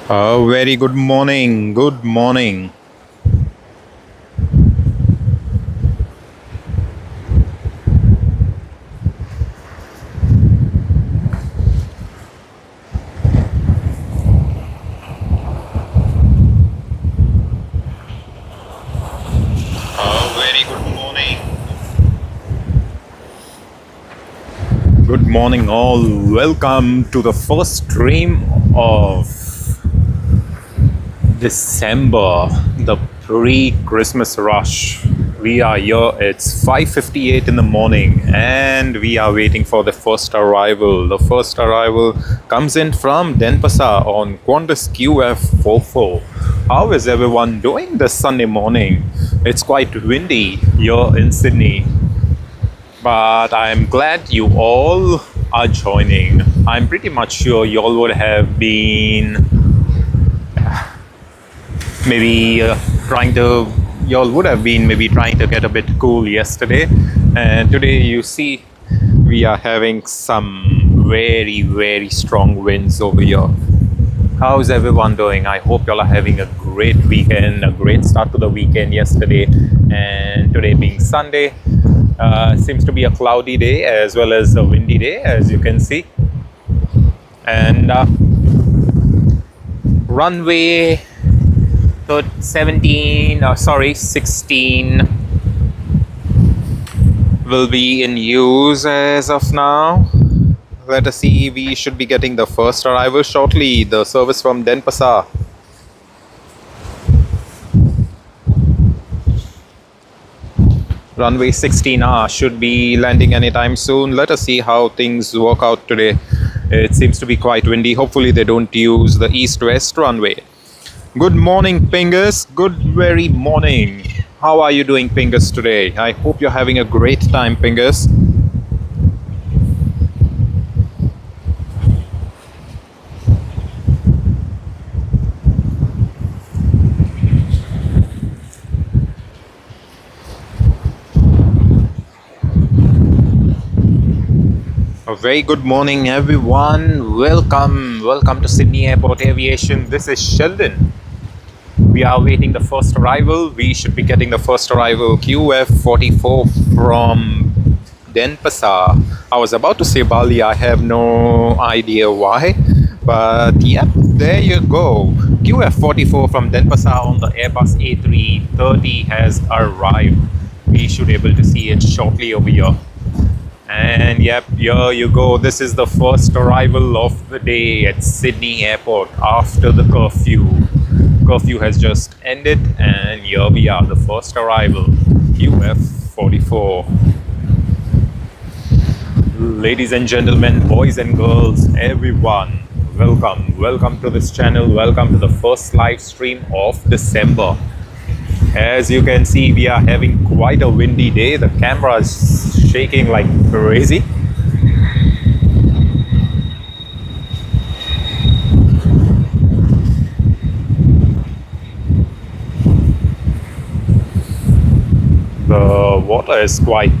Very good morning. Good morning. Very good morning. Good morning, all. Welcome to the first stream of December, the pre-Christmas rush. We are here. It's 5:58 in the morning, and we are waiting for the first arrival. The first arrival comes in from Denpasar on Qantas QF44. How is everyone doing this Sunday morning? It's quite windy here in Sydney, but I'm glad you all are joining. I'm pretty much sure you all would have been maybe y'all would have been maybe trying to get a bit cool yesterday, and today you see we are having some very strong winds over here. How's everyone doing? I hope y'all are having a great weekend, a great start to the weekend yesterday, and today being Sunday, seems to be a cloudy day as well as a windy day, as you can see. And runway 16 will be in use as of now. Let us see, we should be getting the first arrival shortly, the service from Denpasar. Runway 16R should be landing anytime soon. Let us see how things work out today. It seems to be quite windy. Hopefully they don't use the east-west runway. Good morning, Pingus. Good very morning. How are you doing, Pingus, today? I hope you're having a great time, Pingus. A very good morning, everyone. Welcome to Sydney Airport Aviation. This is Sheldon. We are waiting the first arrival. We should be getting the first arrival QF44 from Denpasar. I was about to say Bali. I have no idea why, but yep, there you go. QF44 from Denpasar on the Airbus A330 has arrived. We should be able to see it shortly over here. And yep, here you go. This is the first arrival of the day at Sydney Airport after the curfew. Curfew has just ended, and here we are, the first arrival, QF44. Ladies and gentlemen, boys and girls, everyone, welcome to this channel. Welcome to the first live stream of December. As you can see, we are having quite a windy day. The camera is shaking like crazy. The water is quite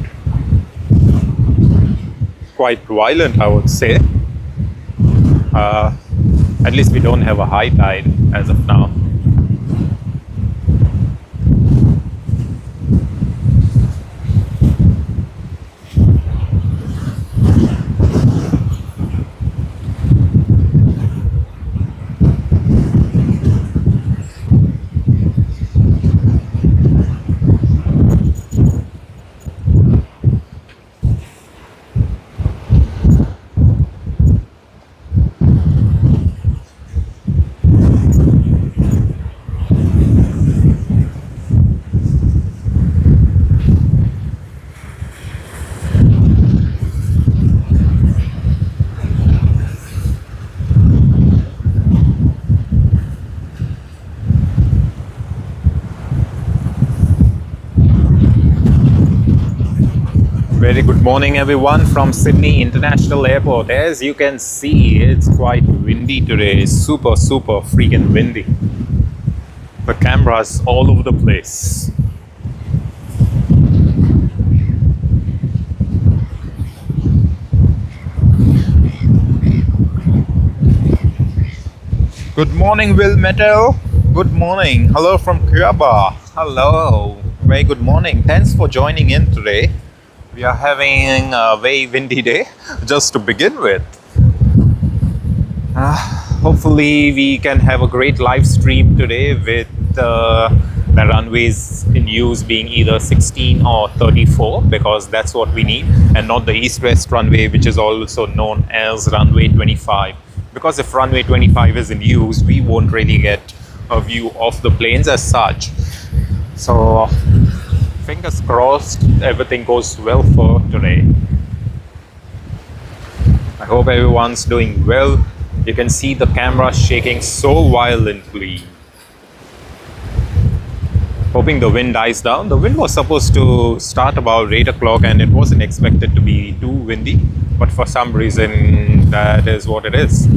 violent, I would say. At least we don't have a high tide as of now. Very good morning, everyone, from Sydney International Airport. As you can see, it's quite windy today. It's super freaking windy. The camera's all over the place. Good morning, Will Metal. Good morning. Hello from Cuba. Hello. Very good morning. Thanks for joining in today. We are having a very windy day just to begin with. Hopefully, we can have a great live stream today with the runways in use being either 16 or 34 because that's what we need, and not the east-west runway, which is also known as runway 25. Because if runway 25 is in use, we won't really get a view of the planes as such. So, fingers crossed, everything goes well for today. I hope everyone's doing well. You can see the camera shaking so violently. Hoping the wind dies down. The wind was supposed to start about 8 o'clock and it wasn't expected to be too windy, but for some reason that is what it is.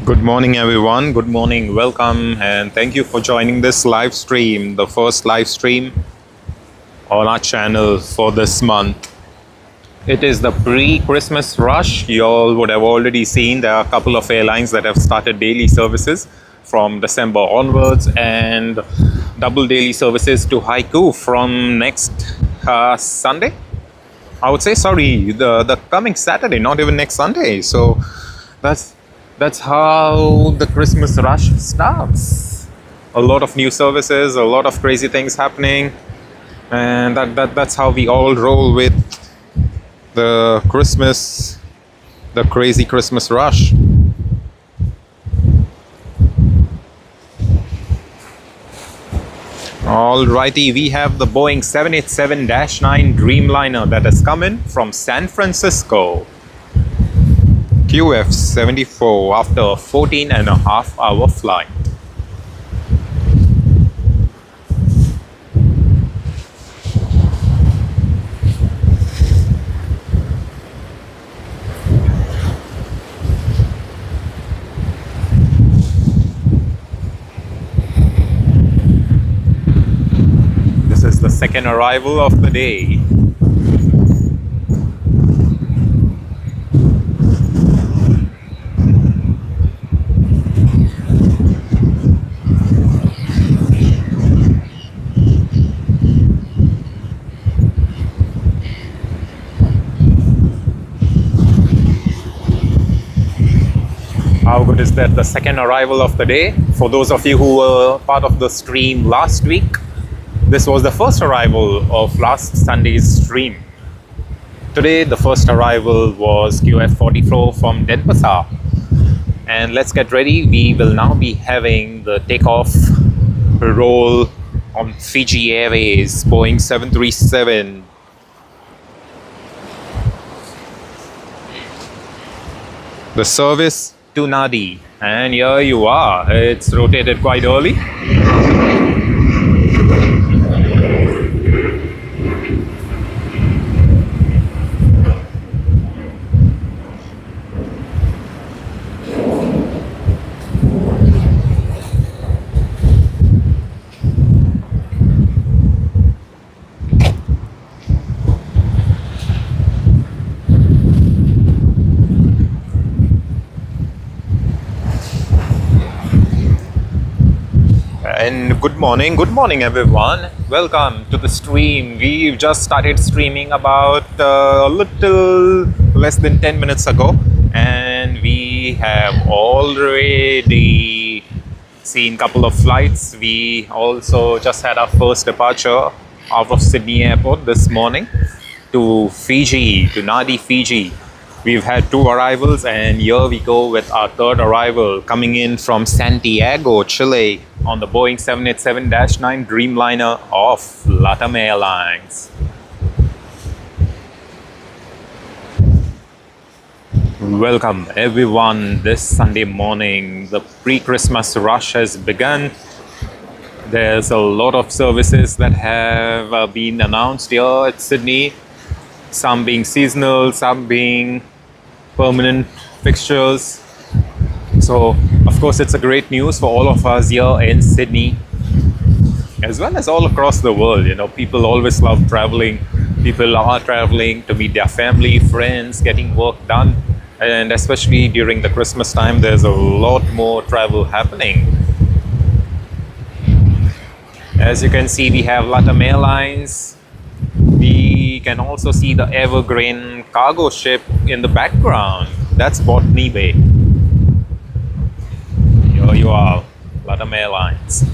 Good morning, everyone. Good morning. Welcome and thank you for joining this live stream, the first live stream on our channel for this month. It is the pre-Christmas rush. You all would have already seen there are a couple of airlines that have started daily services from December onwards and double daily services to Haiku from next Sunday. I would say, sorry, the coming Saturday, not even next Sunday. So that's how the Christmas rush starts. A lot of new services, a lot of crazy things happening, and that's how we all roll with the crazy Christmas rush. Alrighty, we have the Boeing 787-9 Dreamliner that has come in from San Francisco. QF74 after a 14.5-hour flight. This is the second arrival of the day. How good is that? The second arrival of the day. For those of you who were part of the stream last week, this was the first arrival of last Sunday's stream. Today, the first arrival was QF44 from Denpasar. And let's get ready. We will now be having the takeoff roll on Fiji Airways, Boeing 737. The service to Nadi, and here you are. It's rotated quite early. And good morning everyone. Welcome to the stream. We've just started streaming about a little less than 10 minutes ago, and we have already seen a couple of flights. We also just had our first departure out of Sydney Airport this morning to Fiji, to Nadi, Fiji. We've had 2 arrivals, and here we go with our 3rd arrival coming in from Santiago, Chile on the Boeing 787-9 Dreamliner of LATAM Airlines. Welcome everyone this Sunday morning. The pre-Christmas rush has begun. There's a lot of services that have been announced here at Sydney. Some being seasonal, some being permanent fixtures. So, of course, it's a great news for all of us here in Sydney, as well as all across the world. You know, people always love traveling. People are traveling to meet their family, friends, getting work done. And especially during the Christmas time, there's a lot more travel happening. As you can see, we have LATAM Airlines. We can also see the Evergreen cargo ship in the background. That's Botany Bay. Here you are, LATAM Airlines.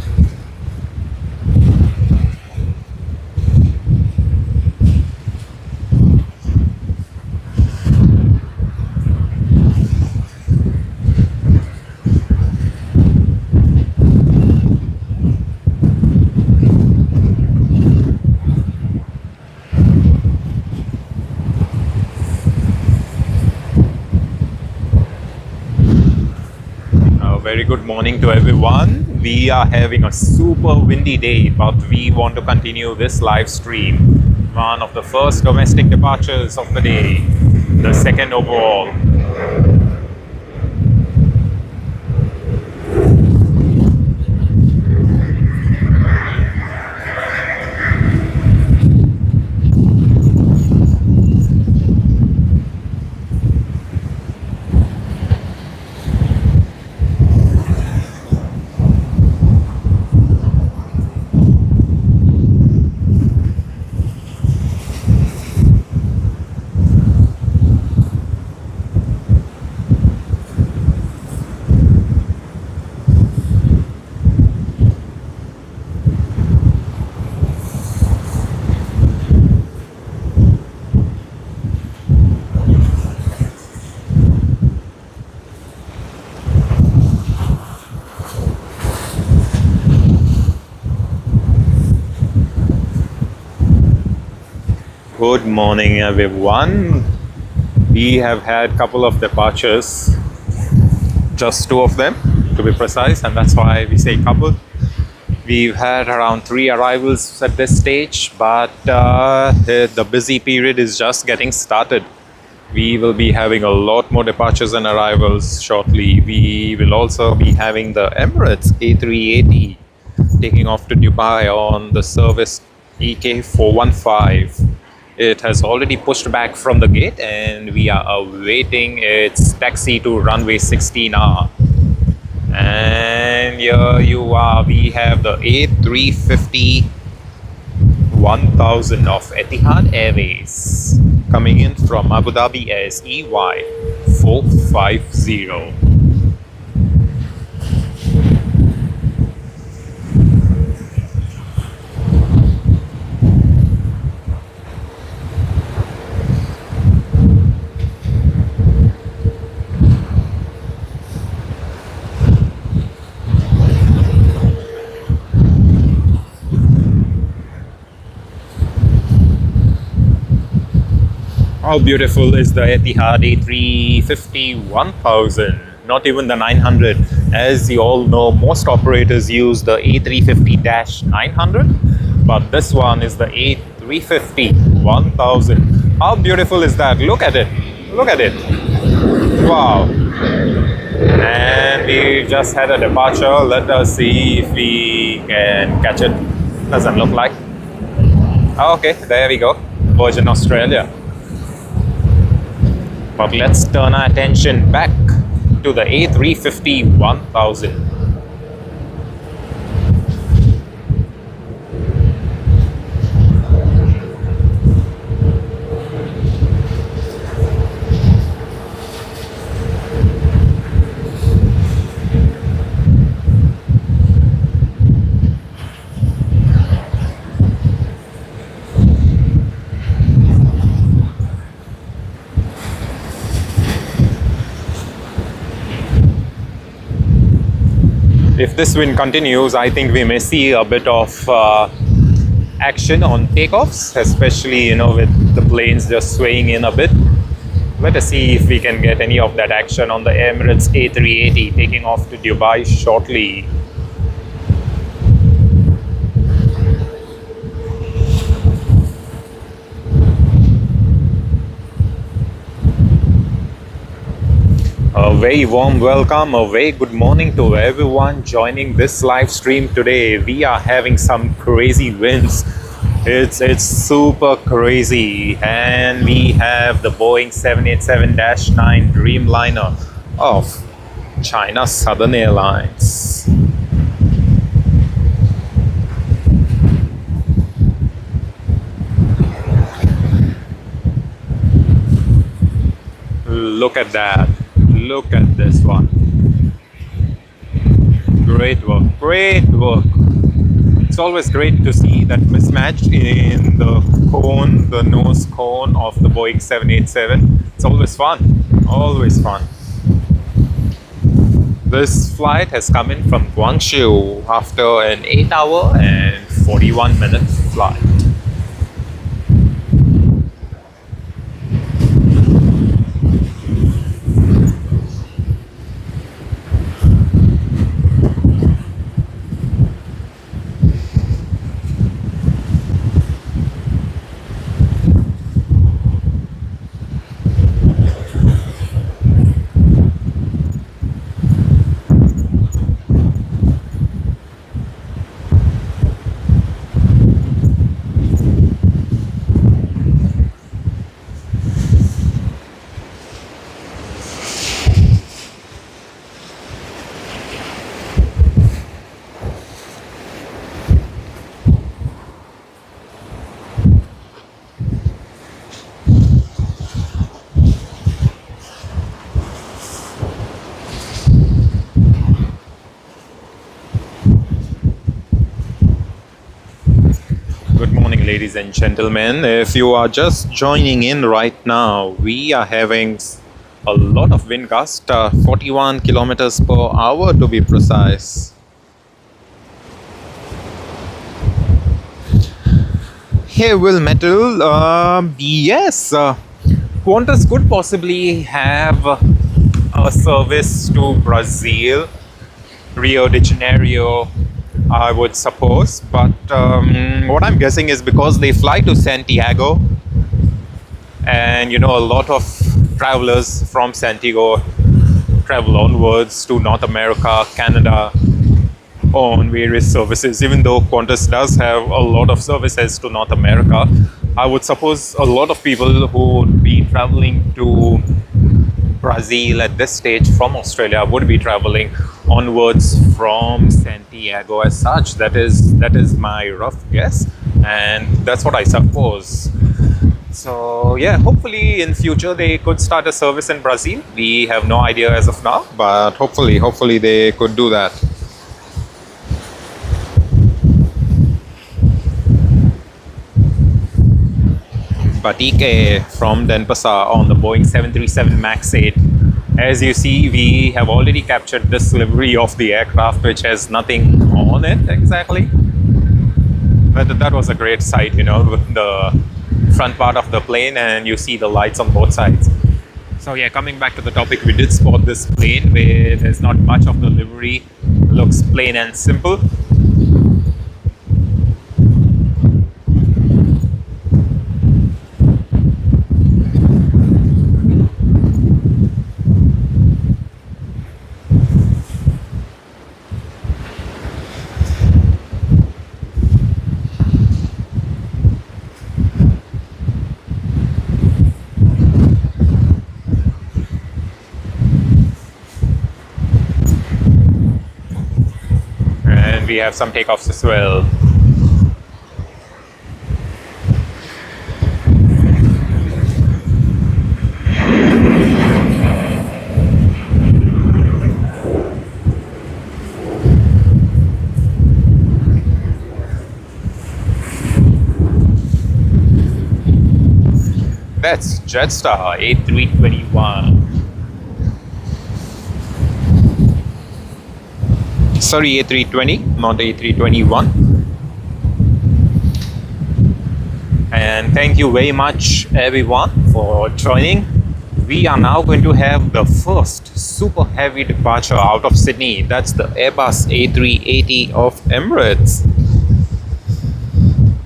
Very good morning to everyone. We are having a super windy day, but we want to continue this live stream. One of the first domestic departures of the day, the 2nd overall. Good morning everyone. We have had a couple of departures, just 2 of them to be precise, and that's why we say couple. We've had around 3 arrivals at this stage, but the busy period is just getting started. We will be having a lot more departures and arrivals shortly. We will also be having the Emirates A380 taking off to Dubai on the service EK415. It has already pushed back from the gate, and we are awaiting its taxi to runway 16R. And here you are, we have the A350-1000 of Etihad Airways coming in from Abu Dhabi as EY450. How beautiful is the Etihad A350-1000, not even the 900. As you all know, most operators use the A350-900, but this one is the A350-1000. How beautiful is that? Look at it. Look at it. Wow. And we just had a departure. Let us see if we can catch it. Doesn't look like. Okay, there we go. Virgin Australia. But let's turn our attention back to the A350-1000. If this wind continues, I think we may see a bit of action on takeoffs, especially with the planes just swaying in a bit. Let us see if we can get any of that action on the Emirates A380 taking off to Dubai shortly. A very warm welcome, a very good morning to everyone joining this live stream today. We are having some crazy winds. It's super crazy, and we have the Boeing 787-9 Dreamliner of China Southern Airlines. Look at that. Look at this one. Great work, great work. It's always great to see that mismatch in the cone, the nose cone of the Boeing 787. It's always fun, always fun. This flight has come in from Guangzhou after an 8-hour and 41-minute flight. Ladies and gentlemen, if you are just joining in right now, we are having a lot of wind gust, 41 kilometers per hour to be precise. Hey, Will Metal, yes, Qantas could possibly have a service to Brazil, Rio de Janeiro, I would suppose, but what I'm guessing is because they fly to Santiago, and a lot of travelers from Santiago travel onwards to North America, Canada on various services. Even though Qantas does have a lot of services to North America, I would suppose a lot of people who would be traveling to Brazil at this stage from Australia would be traveling onwards from Santiago as such. That is my rough guess, and that's what I suppose. So yeah, hopefully in future they could start a service in Brazil. We have no idea as of now, but hopefully they could do that. Batik from Denpasar on the Boeing 737 MAX 8. As you see, we have already captured this livery of the aircraft, which has nothing on it exactly. But that was a great sight, with the front part of the plane, and you see the lights on both sides. So yeah, coming back to the topic, we did spot this plane where there's not much of the livery. Looks plain and simple. We have some takeoffs as well. That's Jetstar A321. sorry, A320, not A321. And thank you very much everyone for joining. We are now going to have the first super heavy departure out of Sydney. That's the Airbus A380 of Emirates.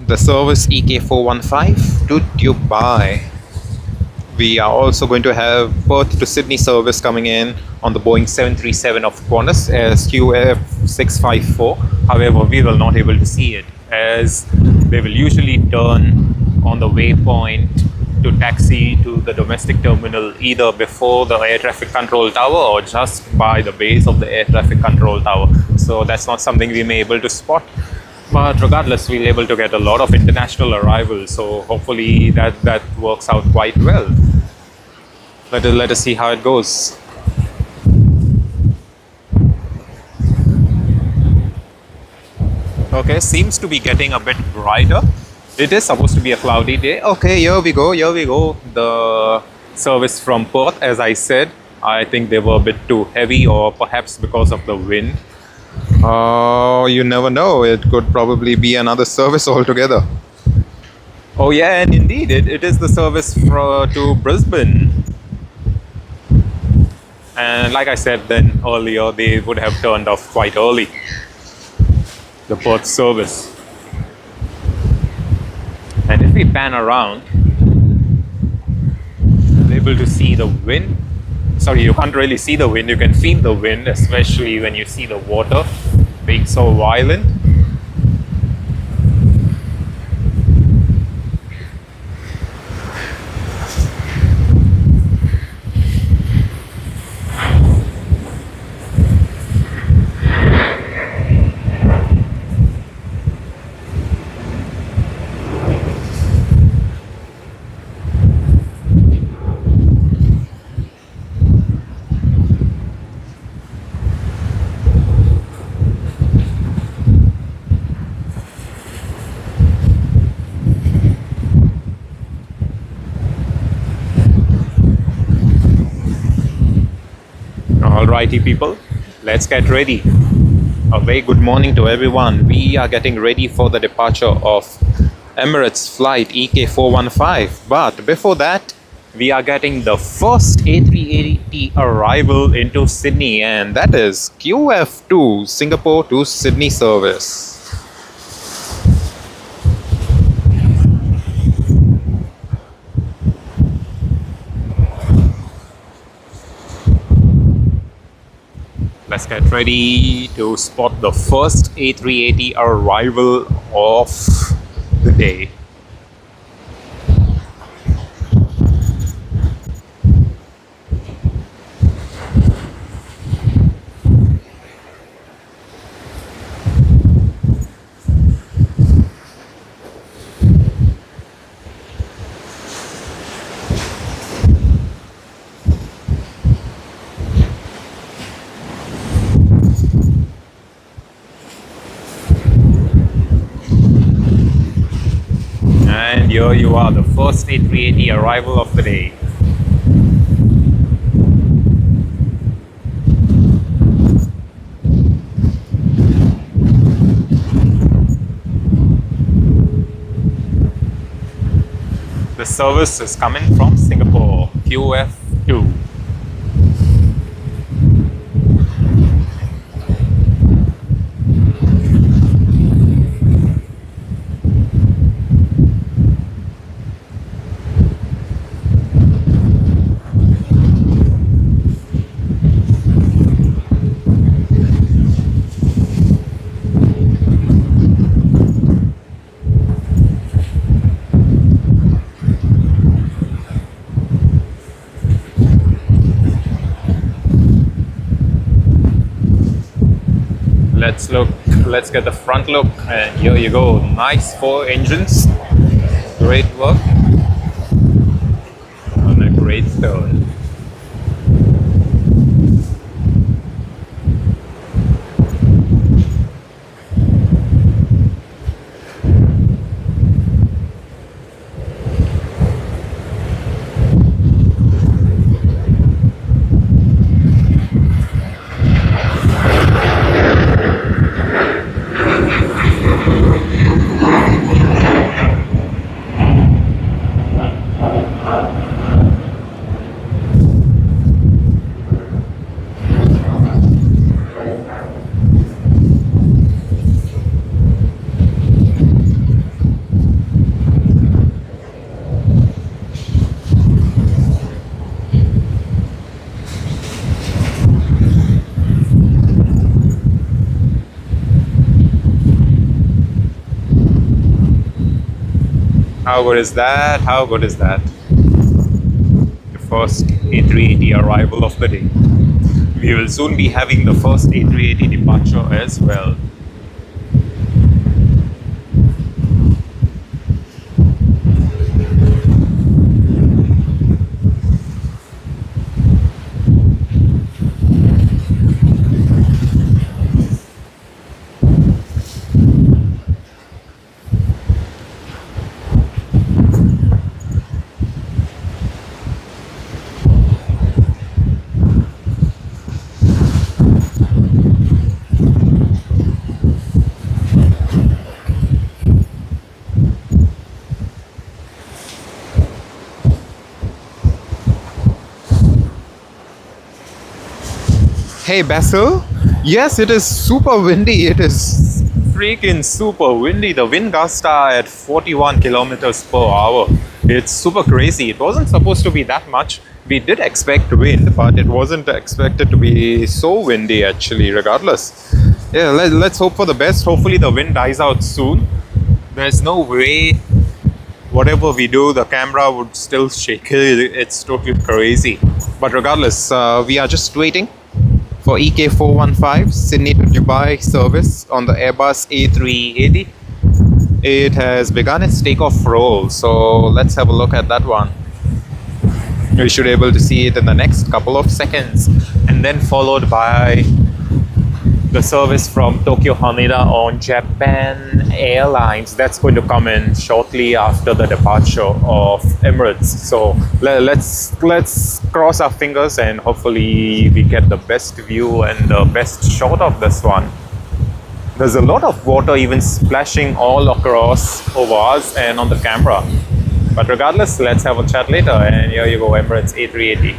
The service EK415 to Dubai. We are also going to have Perth to Sydney service coming in on the Boeing 737 of Qantas as QF654. However, we will not able to see it as they will usually turn on the waypoint to taxi to the domestic terminal either before the air traffic control tower or just by the base of the air traffic control tower. So that's not something we may able to spot. But regardless, we're able to get a lot of international arrivals, so hopefully that works out quite well. Let us see how it goes. Okay, seems to be getting a bit brighter. It is supposed to be a cloudy day. Okay, here we go. The service from Perth, as I said, I think they were a bit too heavy, or perhaps because of the wind. Oh, you never know. It could probably be another service altogether. Oh yeah, and indeed, it is the service to Brisbane. And like I said then earlier, they would have turned off quite early, the Perth service. And if we pan around, we're able to see the wind. Sorry, you can't really see the wind, you can feel the wind, especially when you see the water being so violent. Alrighty people, let's get ready. A very good morning to everyone. We are getting ready for the departure of Emirates flight EK415. But before that, we are getting the first A380 arrival into Sydney, and that is QF2 Singapore to Sydney service. Let's get ready to spot the first A380 arrival of the day. And here you are, the first A380 arrival of the day. The service is coming from Singapore, QF2. Let's get the front look, and here you go. Nice 4 engines, great work on a great turn. How good is that? How good is that? The first A380 arrival of the day. We will soon be having the first A380 departure as well. Hey Basil, yes, it is super windy. It is freaking super windy. The wind gusts are at 41 kilometers per hour. It's super crazy. It wasn't supposed to be that much. We did expect wind, but it wasn't expected to be so windy actually, regardless. Yeah, let's hope for the best. Hopefully the wind dies out soon. There's no way whatever we do, the camera would still shake. It's totally crazy. But regardless, we are just waiting for EK415 Sydney to Dubai service on the Airbus A380. It has begun its takeoff roll, so let's have a look at that one. We should be able to see it in the next couple of seconds, and then followed by the service from Tokyo Haneda on Japan Airlines. That's going to come in shortly after the departure of Emirates. So let's cross our fingers and hopefully we get the best view and the best shot of this one. There's a lot of water even splashing all across over us and on the camera. But regardless, let's have a chat later. And here you go, Emirates A380.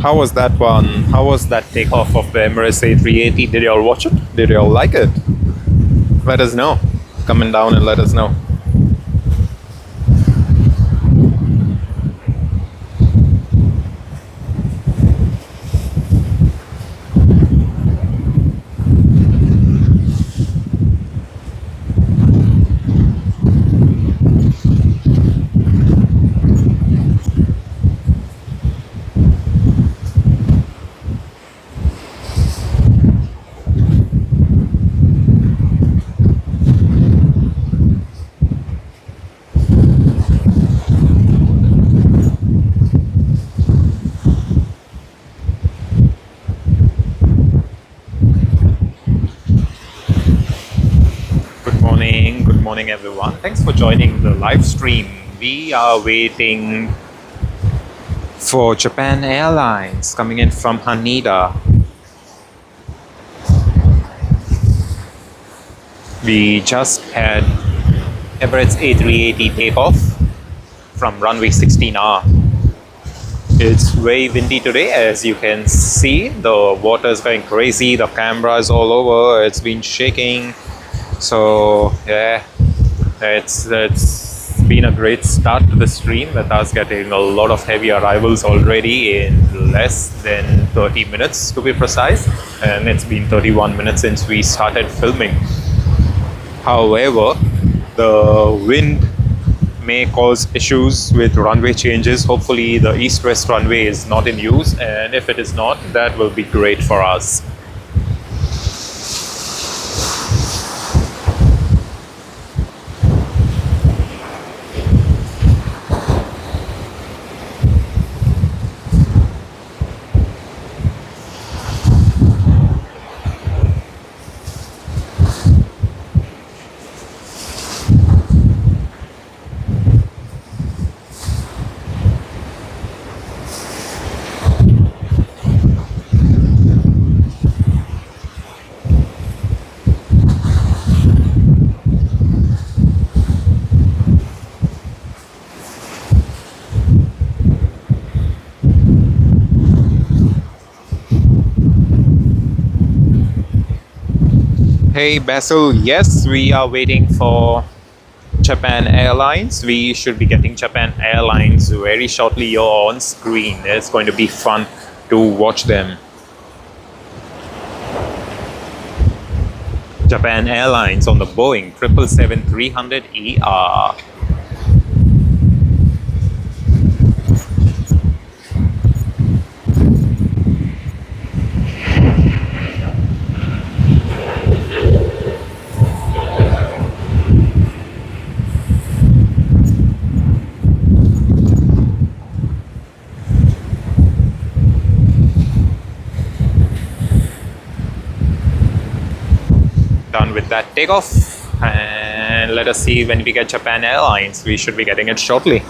How was that one? How was that takeoff of the Emirates A380? Did you all watch it? Did you all like it? Let us know. Comment down and let us know. Good morning everyone. Thanks for joining the live stream. We are waiting for Japan Airlines coming in from Haneda. We just had Emirates A380 takeoff from runway 16R. It's very windy today, as you can see. The water is going crazy, the camera is all over, it's been shaking. So yeah, it's been a great start to the stream with us getting a lot of heavy arrivals already in less than 30 minutes to be precise, and it's been 31 minutes since we started filming. However, the wind may cause issues with runway changes. Hopefully the east-west runway is not in use, and if it is not, that will be great for us. Hey Basil, yes, we are waiting for Japan Airlines. We should be getting Japan Airlines very shortly. You're on screen. It's going to be fun to watch them. Japan Airlines on the Boeing 777-300ER. Done with that takeoff, and let us see when we get Japan Airlines. We should be getting it shortly.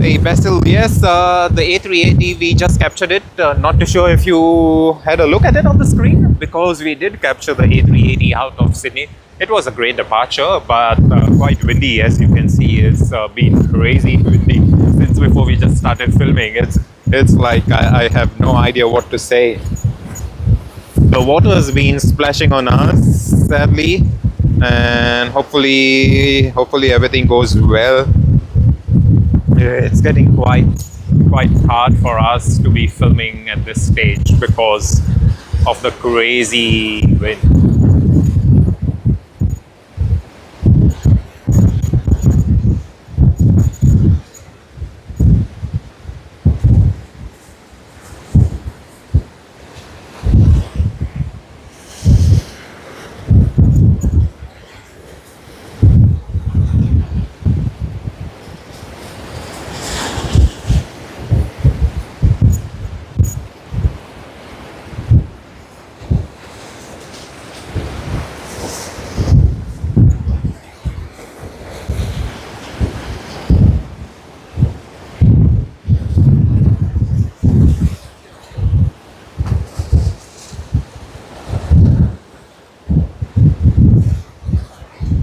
Hey Basil, yes, the A380, we just captured it. Not too sure if you had a look at it on the screen, because we did capture the A380 out of Sydney. It was a great departure, but quite windy, as you can see. It's been crazy windy since before we just started filming. It's like I have no idea what to say. The water has been splashing on us, sadly, and hopefully everything goes well. It's getting quite hard for us to be filming at this stage because of the crazy wind.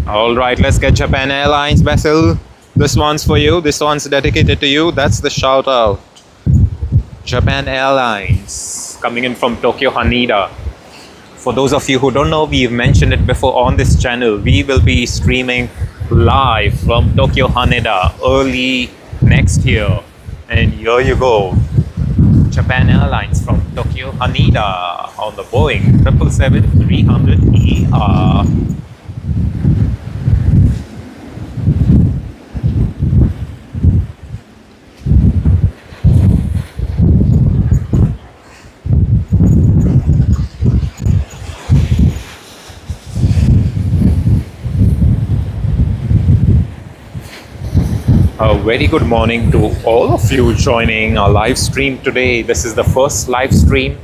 Alright, let's get Japan Airlines, Basil. This one's for you, this one's dedicated to you. That's the shout out. Japan Airlines, coming in from Tokyo Haneda. For those of you who don't know, we've mentioned it before on this channel. We will be streaming live from Tokyo Haneda early next year. And here you go. Japan Airlines from Tokyo Haneda on the Boeing 777-300ER. A very good morning to all of you joining our live stream today. This is the first live stream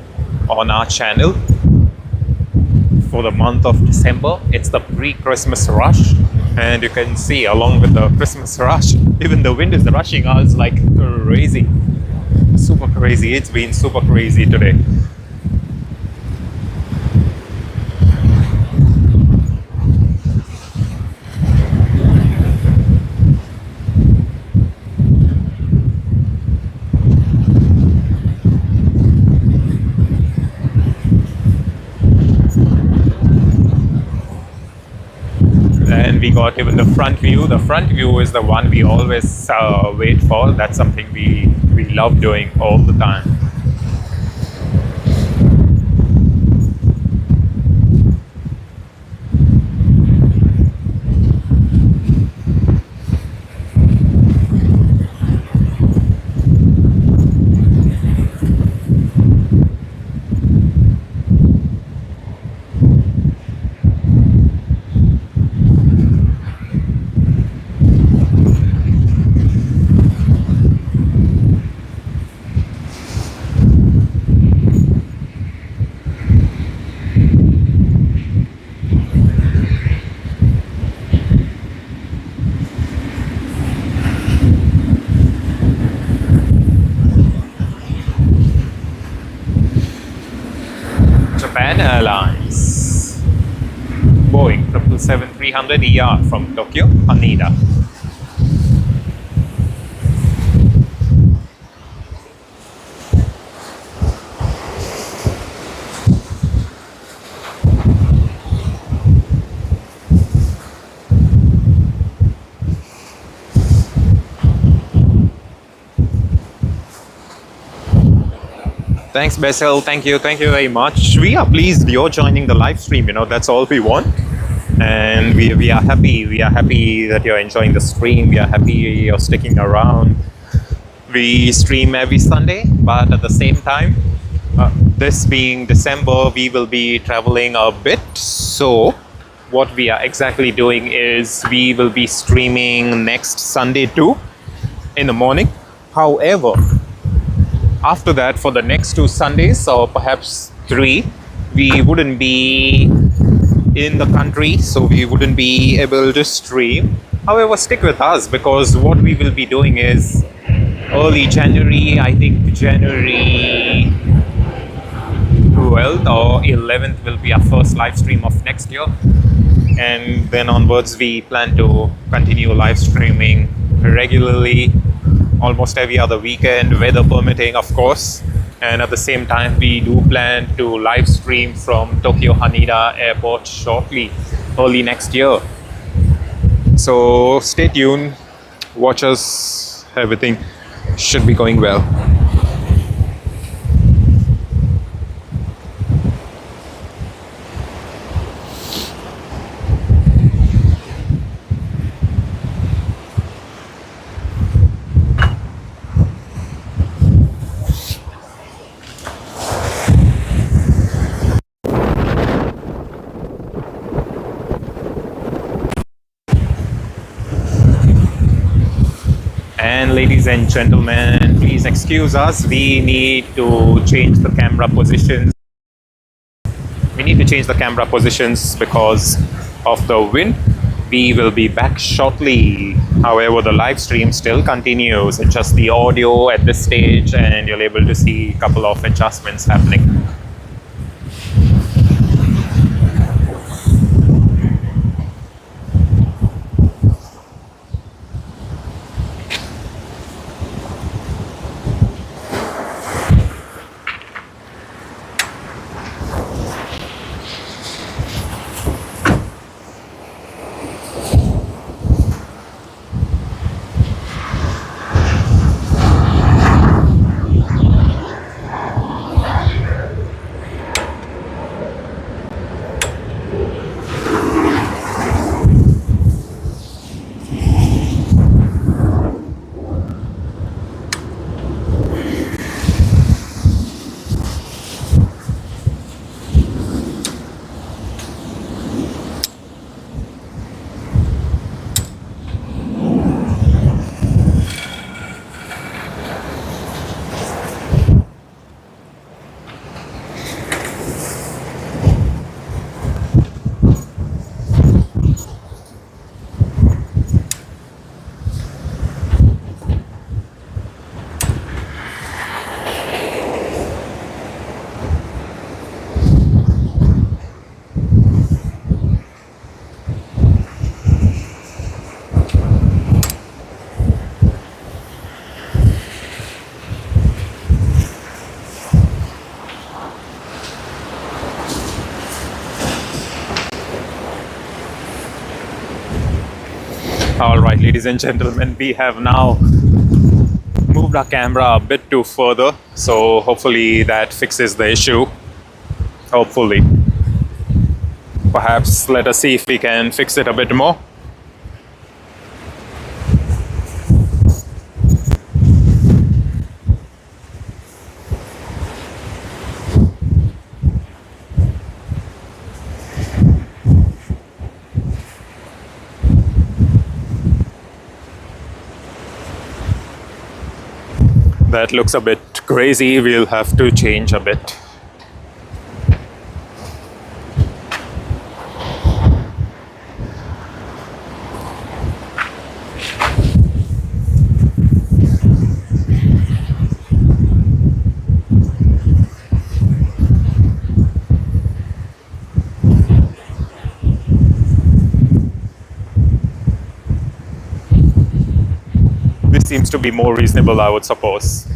on our channel for the month of December. It's the pre-Christmas rush, and you can see along with the Christmas rush, even the wind is rushing us like crazy. Super crazy. It's been super crazy today. And we got even the front view. The front view is the one we always wait for. That's something we love doing all the time. Japan Airlines. Boeing 777-300ER from Tokyo, Haneda. Thanks, Basil. Thank you very much. We are pleased you're joining the live stream. That's all we want, and we are happy. We are happy that you're enjoying the stream. We are happy you're sticking around. We stream every Sunday, but at the same time, this being December, we will be traveling a bit. So, what we are exactly doing is we will be streaming next Sunday too, in the morning. However, after that, for the next 2 Sundays, or perhaps 3, we wouldn't be in the country, so we wouldn't be able to stream. However, stick with us, because what we will be doing is early January, I think January 12th or 11th will be our first live stream of next year. And then onwards, we plan to continue live streaming regularly, almost every other weekend, weather permitting, of course. And at the same time, we do plan to live stream from Tokyo Haneda Airport shortly, early next year. So stay tuned, watch us, everything should be going well. And ladies and gentlemen, please excuse us. We need to change the camera positions. Because of the wind. We will be back shortly. However, the live stream still continues. It's just the audio at this stage, and you're able to see a couple of adjustments happening. All right, ladies and gentlemen, we have now moved our camera a bit too further, so hopefully that fixes the issue. Hopefully. Perhaps let us see if we can fix it a bit more. That looks a bit crazy. We'll have to change a bit. seems to be more reasonable, I would suppose.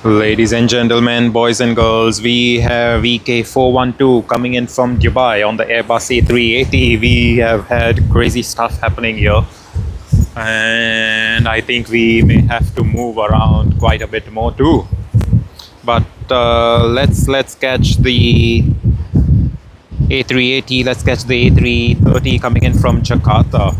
Ladies and gentlemen, boys and girls, we have VK412 coming in from Dubai on the Airbus A380. We have had crazy stuff happening here, and I think we may have to move around quite a bit more too. But let's catch the A380. Let's catch the A330 coming in from Jakarta.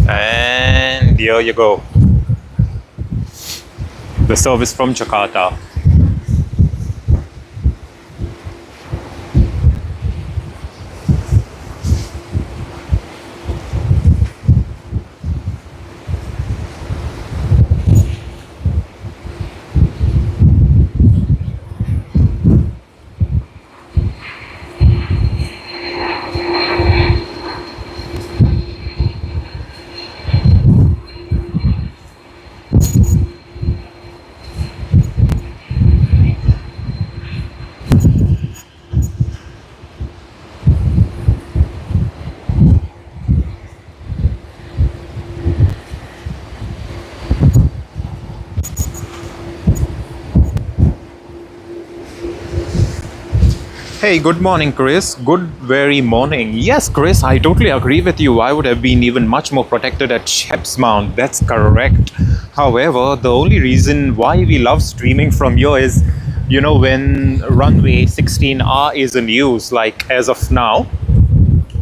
And here you go, the service from Jakarta. Hey, good morning, Chris. Good very morning. Yes, Chris, I totally agree with you. I would have been even much more protected at Shep's Mound. That's correct. However, the only reason why we love streaming from here is, you know, when runway 16R is in use, like as of now,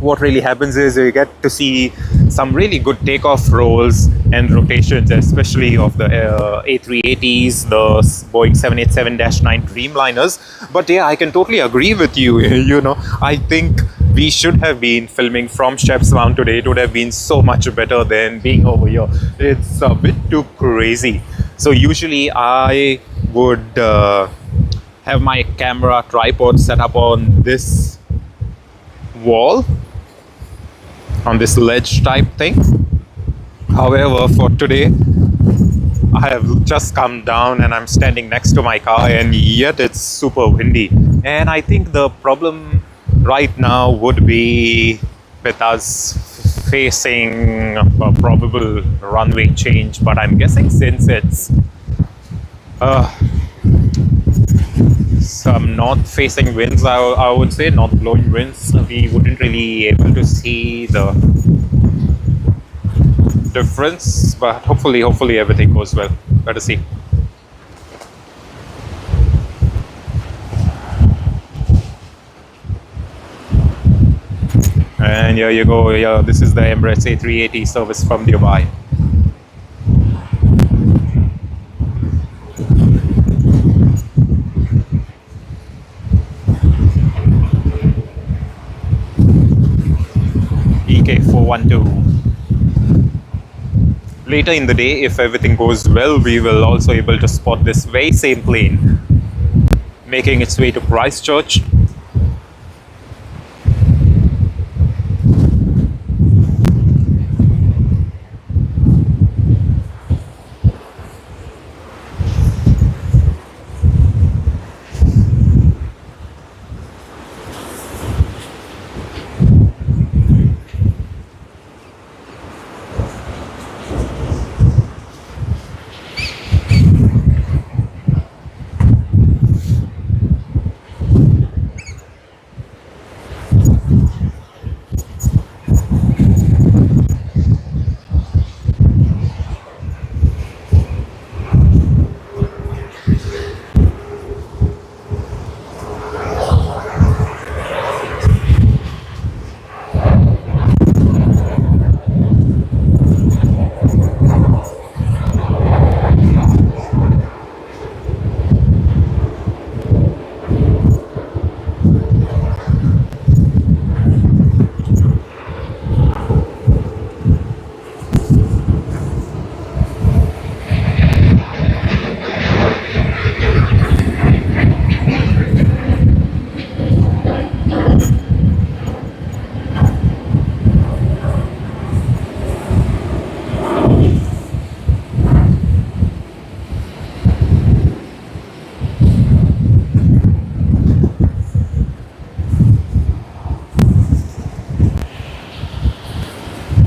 what really happens is you get to see some really good takeoff rolls and rotations, especially of the A380s, the Boeing 787-9 Dreamliners. But yeah, I can totally agree with you. You know, I think we should have been filming from Shep's Mound today. It would have been so much better than being over here. It's a bit too crazy. So usually I would have my camera tripod set up on this wall, on this ledge type thing. However, for today, I have just come down and I'm standing next to my car, and yet it's super windy. And I think the problem right now would be with us facing a probable runway change, but I'm guessing since it's some north-facing winds, I would say, north-blowing winds, we wouldn't really be able to see the difference, but hopefully everything goes well. Let us see. And here you go. Yeah, this is the Emirates A380 service from Dubai. EK412. Later in the day, if everything goes well, we will also able to spot this very same plane making its way to Christchurch.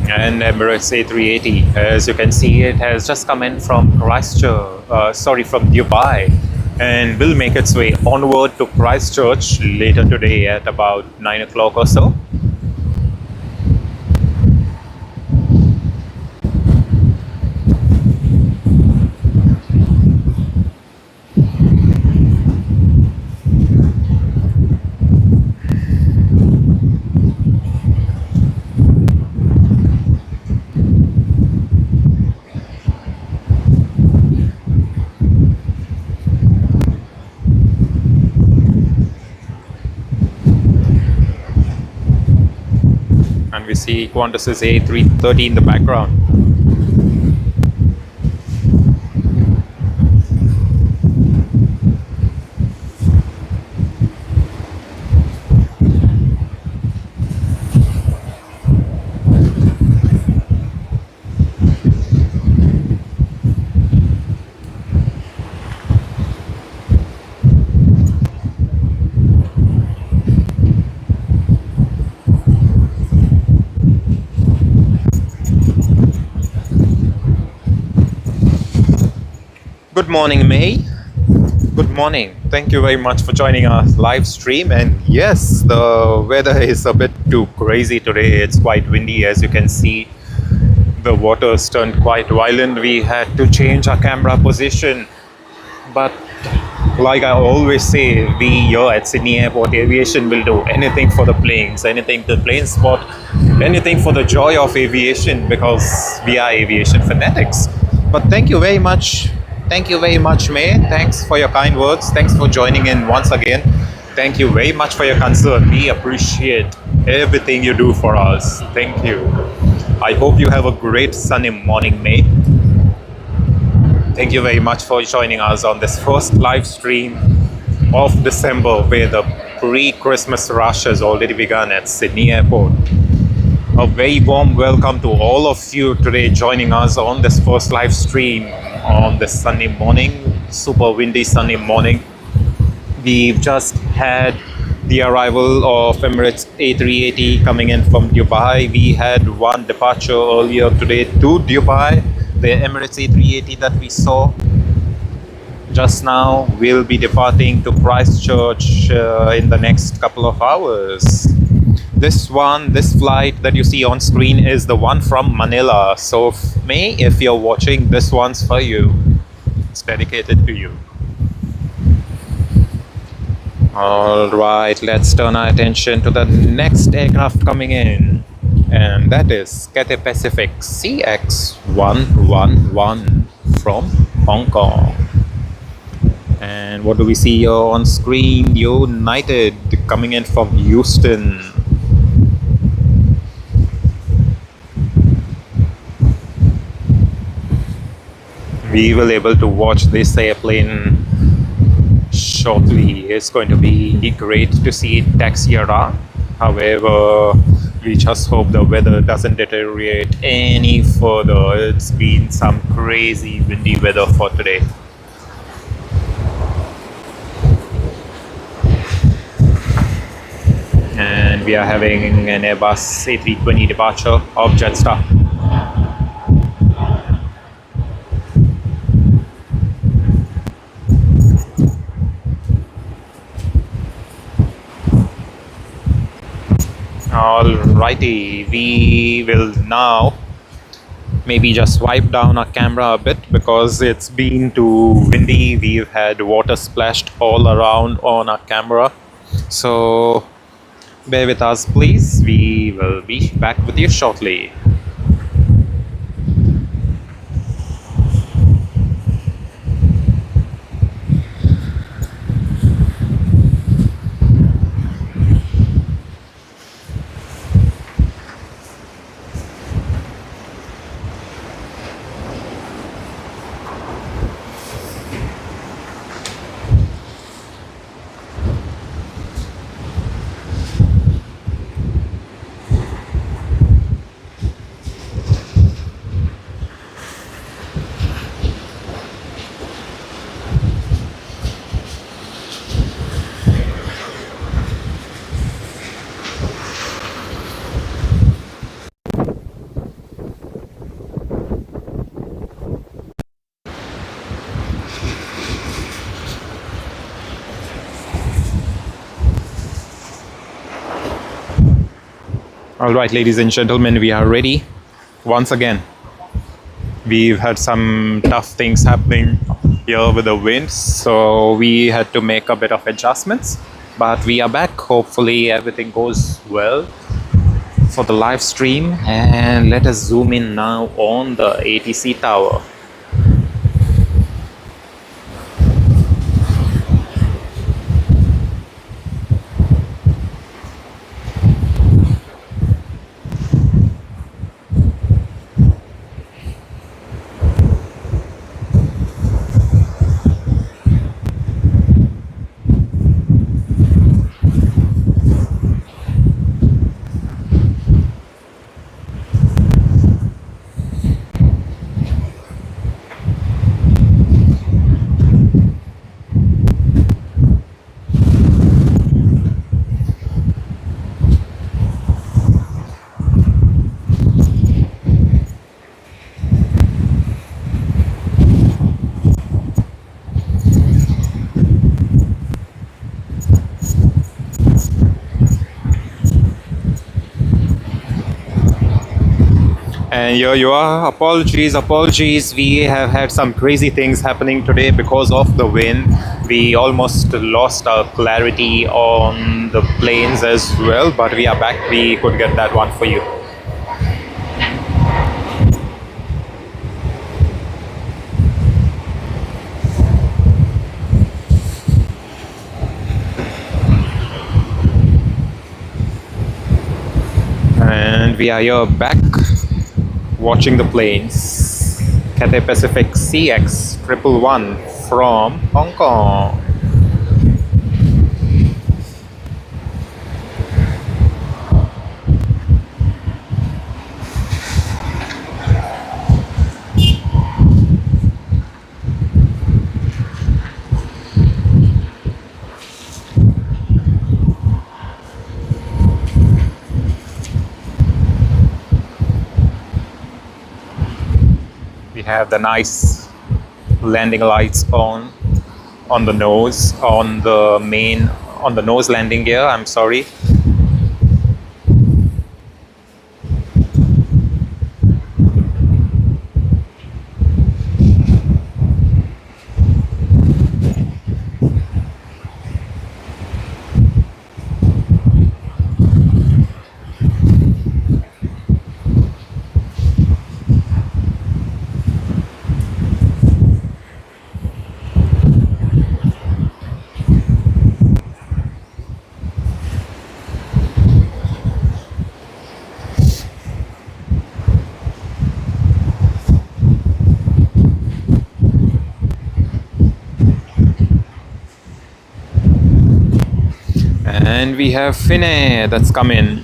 And Emirates A380, as you can see, it has just come in from from Dubai, and will make its way onward to Christchurch later today at about 9 o'clock or so. We see Qantas's A330 in the background. Good morning, May. Good morning. Thank you very much for joining our live stream. And yes, the weather is a bit too crazy today. It's quite windy, as you can see. The water's turned quite violent. We had to change our camera position. But like I always say, we here at Sydney Airport Aviation will do anything for the planes, anything to plane spot, anything for the joy of aviation, because we are aviation fanatics. But thank you very much. Thank you very much, May. Thanks for your kind words. Thanks for joining in once again. Thank you very much for your concern. We appreciate everything you do for us. Thank you. I hope you have a great sunny morning, May. Thank you very much for joining us on this first live stream of December, where the pre-Christmas rush has already begun at Sydney Airport. A very warm welcome to all of you today joining us on this first live stream on this Sunday morning, super windy Sunday morning. We've just had the arrival of Emirates A380 coming in from Dubai. We had one departure earlier today to Dubai. The Emirates A380 that we saw just now will be departing to Christchurch in the next couple of hours. This flight that you see on screen is the one from Manila. So, May, if you're watching, this one's for you. It's dedicated to you. Alright, let's turn our attention to the next aircraft coming in. And that is Cathay Pacific CX111 from Hong Kong. And what do we see here on screen? United coming in from Houston. We will able to watch this airplane shortly. It's going to be great to see it taxi around. However, we just hope the weather doesn't deteriorate any further. It's been some crazy windy weather for today. And we are having an Airbus A320 departure of Jetstar. Alrighty, we will now maybe just wipe down our camera a bit because it's been too windy. We've had water splashed all around on our camera. So bear with us, please. We will be back with you shortly. Alright, ladies and gentlemen, we are ready once again. We've had some tough things happening here with the winds, so we had to make a bit of adjustments. But we are back. Hopefully everything goes well for the live stream. And let us zoom in now on the ATC tower. And here you are. Apologies. We have had some crazy things happening today because of the wind. We almost lost our clarity on the planes as well, but we are back. We could get that one for you. And we are here back watching the planes. Cathay Pacific CX111 from Hong Kong. We have the nice landing lights on the nose, on the nose landing gear, I'm sorry. And we have Finnair that's come in.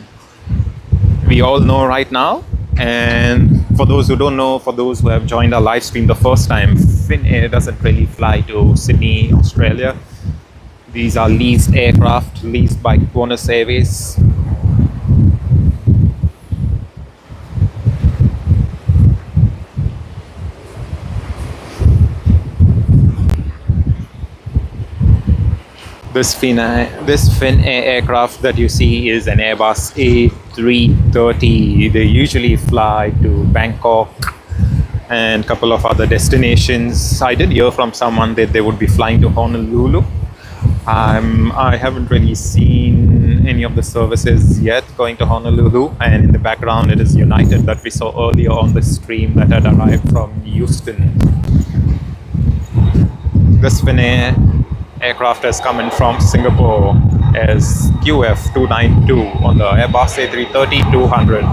We all know right now. And for those who don't know, for those who have joined our live stream the first time, Finnair doesn't really fly to Sydney, Australia. These are leased aircraft, leased by Qantas Airways. This Finnair aircraft that you see is an Airbus A330. They usually fly to Bangkok and a couple of other destinations. I did hear from someone that they would be flying to Honolulu. I haven't really seen any of the services yet going to Honolulu, and in the background it is United that we saw earlier on the stream that had arrived from Houston. This Finnair aircraft is coming from Singapore as QF292 on the Airbus A330-200.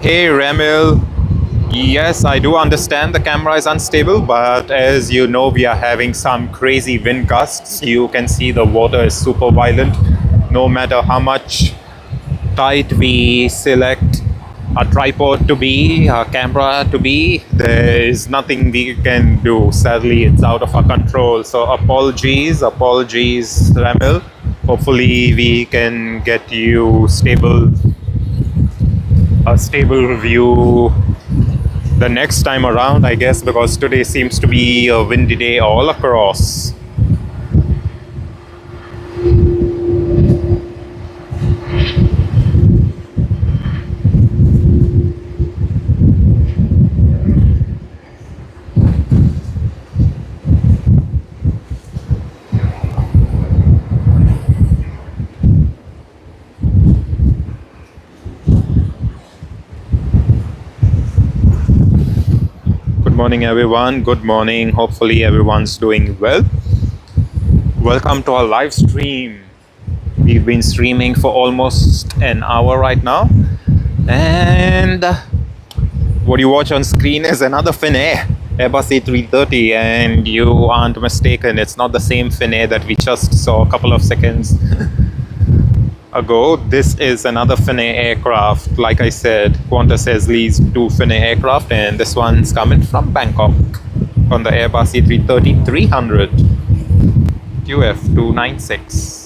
Hey Ramil, yes, I do understand the camera is unstable, but as you know, we are having some crazy wind gusts. You can see the water is super violent. No matter how much tight we select a tripod to be, a camera to be, there is nothing we can do. Sadly, it's out of our control. So apologies, Ramil. Hopefully we can get you a stable view the next time around, I guess, because today seems to be a windy day all across. Good morning everyone, good morning. Hopefully everyone's doing well. Welcome to our live stream. We've been streaming for almost an hour right now, and what you watch on screen is another Finnair Airbus A330, and you aren't mistaken, it's not the same Finnair that we just saw a couple of seconds ago. This is another Finnair aircraft. Like I said, Qantas has leased 2 Finnair aircraft, and this one's coming from Bangkok on the Airbus A330-300 QF296.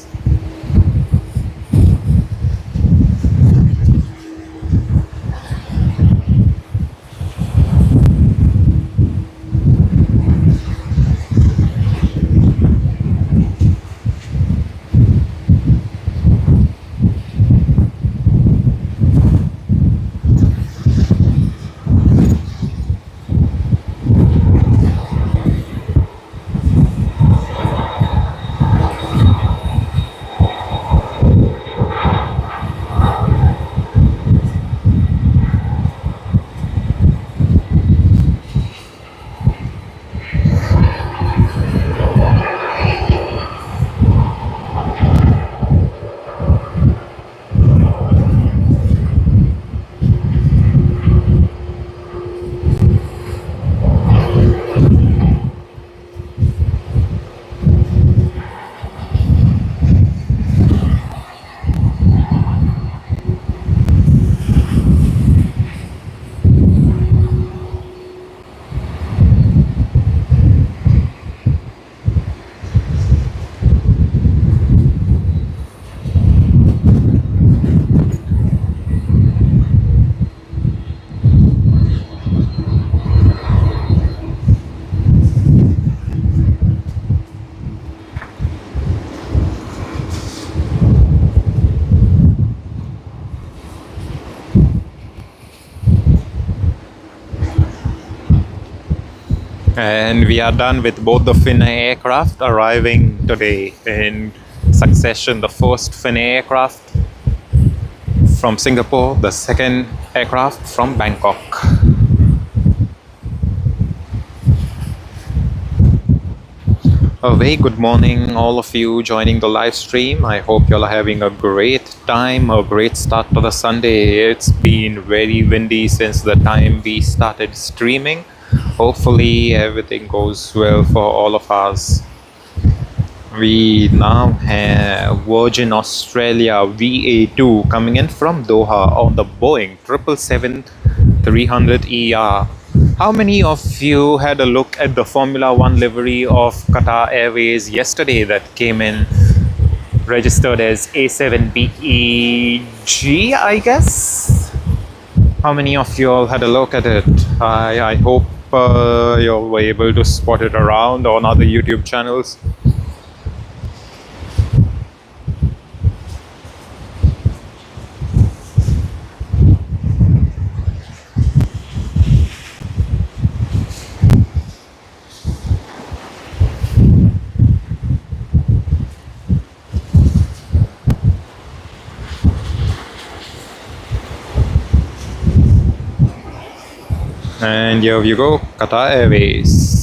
And we are done with both the Finnair aircraft arriving today in succession. The first Finnair aircraft from Singapore, the second aircraft from Bangkok. A very good morning, all of you joining the live stream. I hope you're having a great time, a great start to the Sunday. It's been very windy since the time we started streaming. Hopefully, everything goes well for all of us. We now have Virgin Australia VA2 coming in from Doha on the Boeing 777-300ER. How many of you had a look at the Formula One livery of Qatar Airways yesterday that came in registered as A7BEG, I guess? How many of you all had a look at it? I hope you were able to spot it around on other YouTube channels. And here you go, Qatar Airways.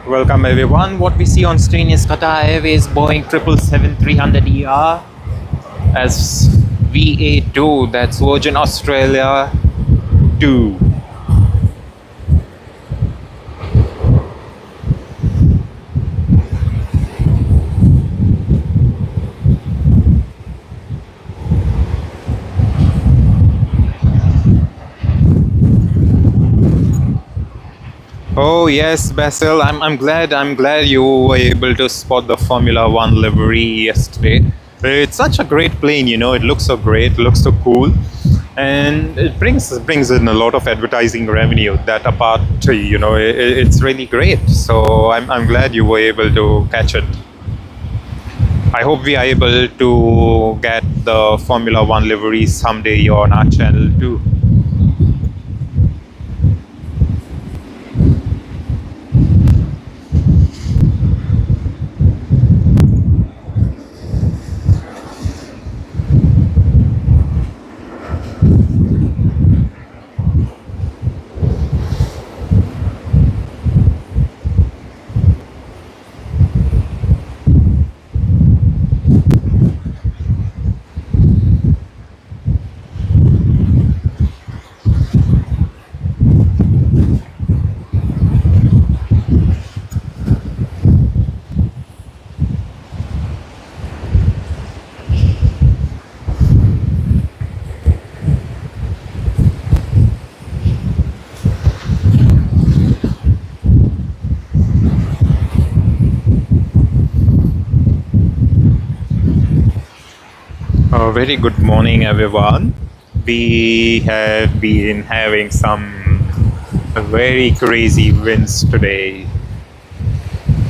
Welcome everyone. What we see on screen is Qatar Airways Boeing 777-300ER as VA2. That's Virgin Australia 2. Oh yes, Basil. I'm glad you were able to spot the Formula One livery yesterday. It's such a great plane, you know. It looks so great, looks so cool, and it brings in a lot of advertising revenue. That apart, you know, it's really great. So I'm glad you were able to catch it. I hope we are able to get the Formula One livery someday on our channel too. A very good morning, everyone. We have been having some very crazy winds today.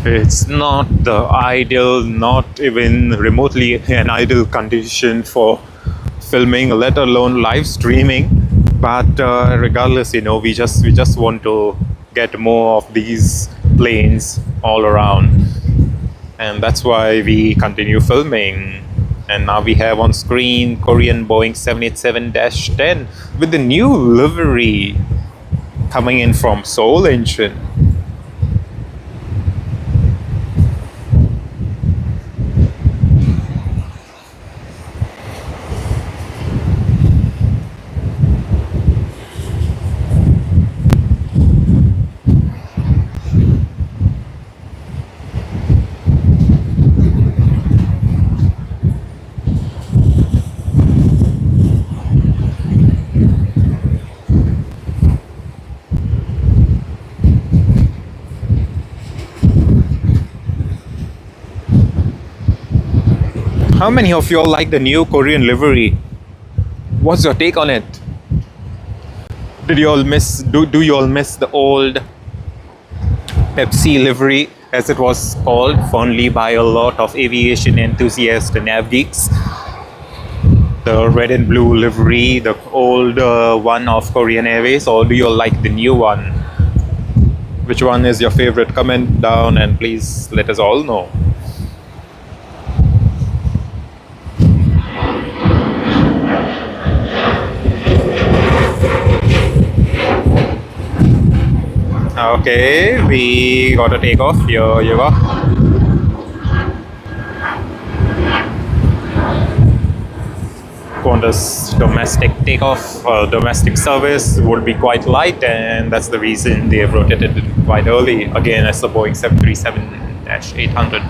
It's not the ideal, not even remotely an ideal condition for filming, let alone live streaming. But regardless, you know, we just want to get more of these planes all around, and that's why we continue filming. And now we have on screen Korean Boeing 787-10 with the new livery coming in from Seoul engine. How many of you all like the new Korean livery? What's your take on it? Did you all miss, do you all miss the old Pepsi livery, as it was called, fondly by a lot of aviation enthusiasts and nav geeks? The red and blue livery, the old one of Korean Airways, or do you all like the new one? Which one is your favorite? Comment down and please let us all know. Okay, we got a takeoff. Here you go. Qantas domestic takeoff, domestic service would be quite light, and that's the reason they have rotated it quite early. Again, as the Boeing 737-800.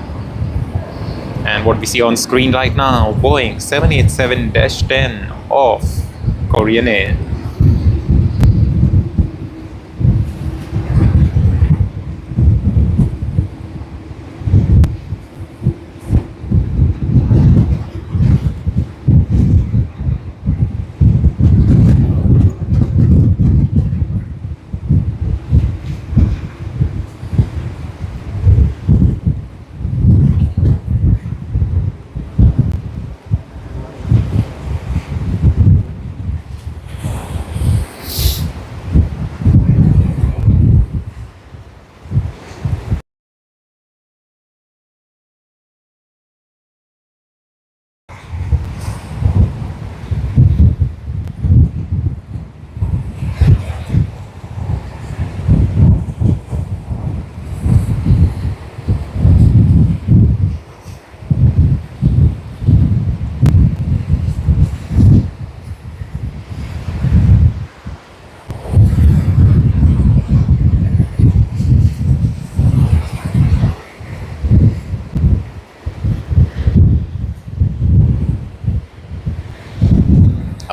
And what we see on screen right now, Boeing 787-10 off Korean Air.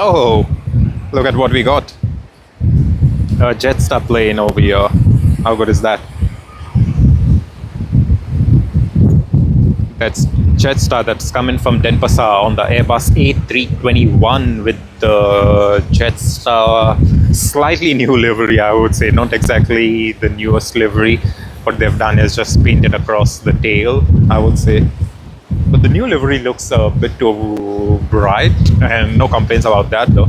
Oh, look at what we got. A Jetstar plane over here. How good is that? That's Jetstar that's coming from Denpasar on the Airbus A321 with the Jetstar slightly new livery, I would say. Not exactly the newest livery. What they've done is just painted across the tail, I would say. But the new livery looks a bit too bright, and no complaints about that though.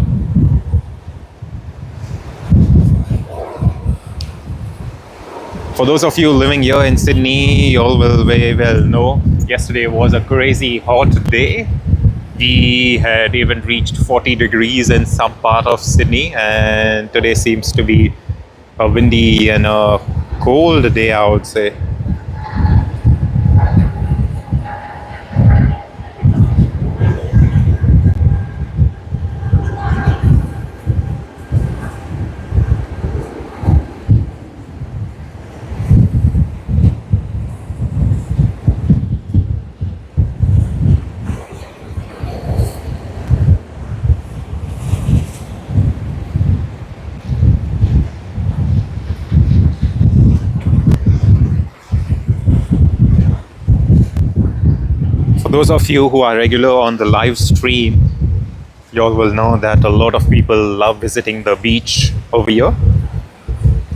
For those of you living here in Sydney, you all will very well know yesterday was a crazy hot day. We had even reached 40 degrees in some part of Sydney, and today seems to be a windy and a cold day, I would say. Those of you who are regular on the live stream, you all will know that a lot of people love visiting the beach over here,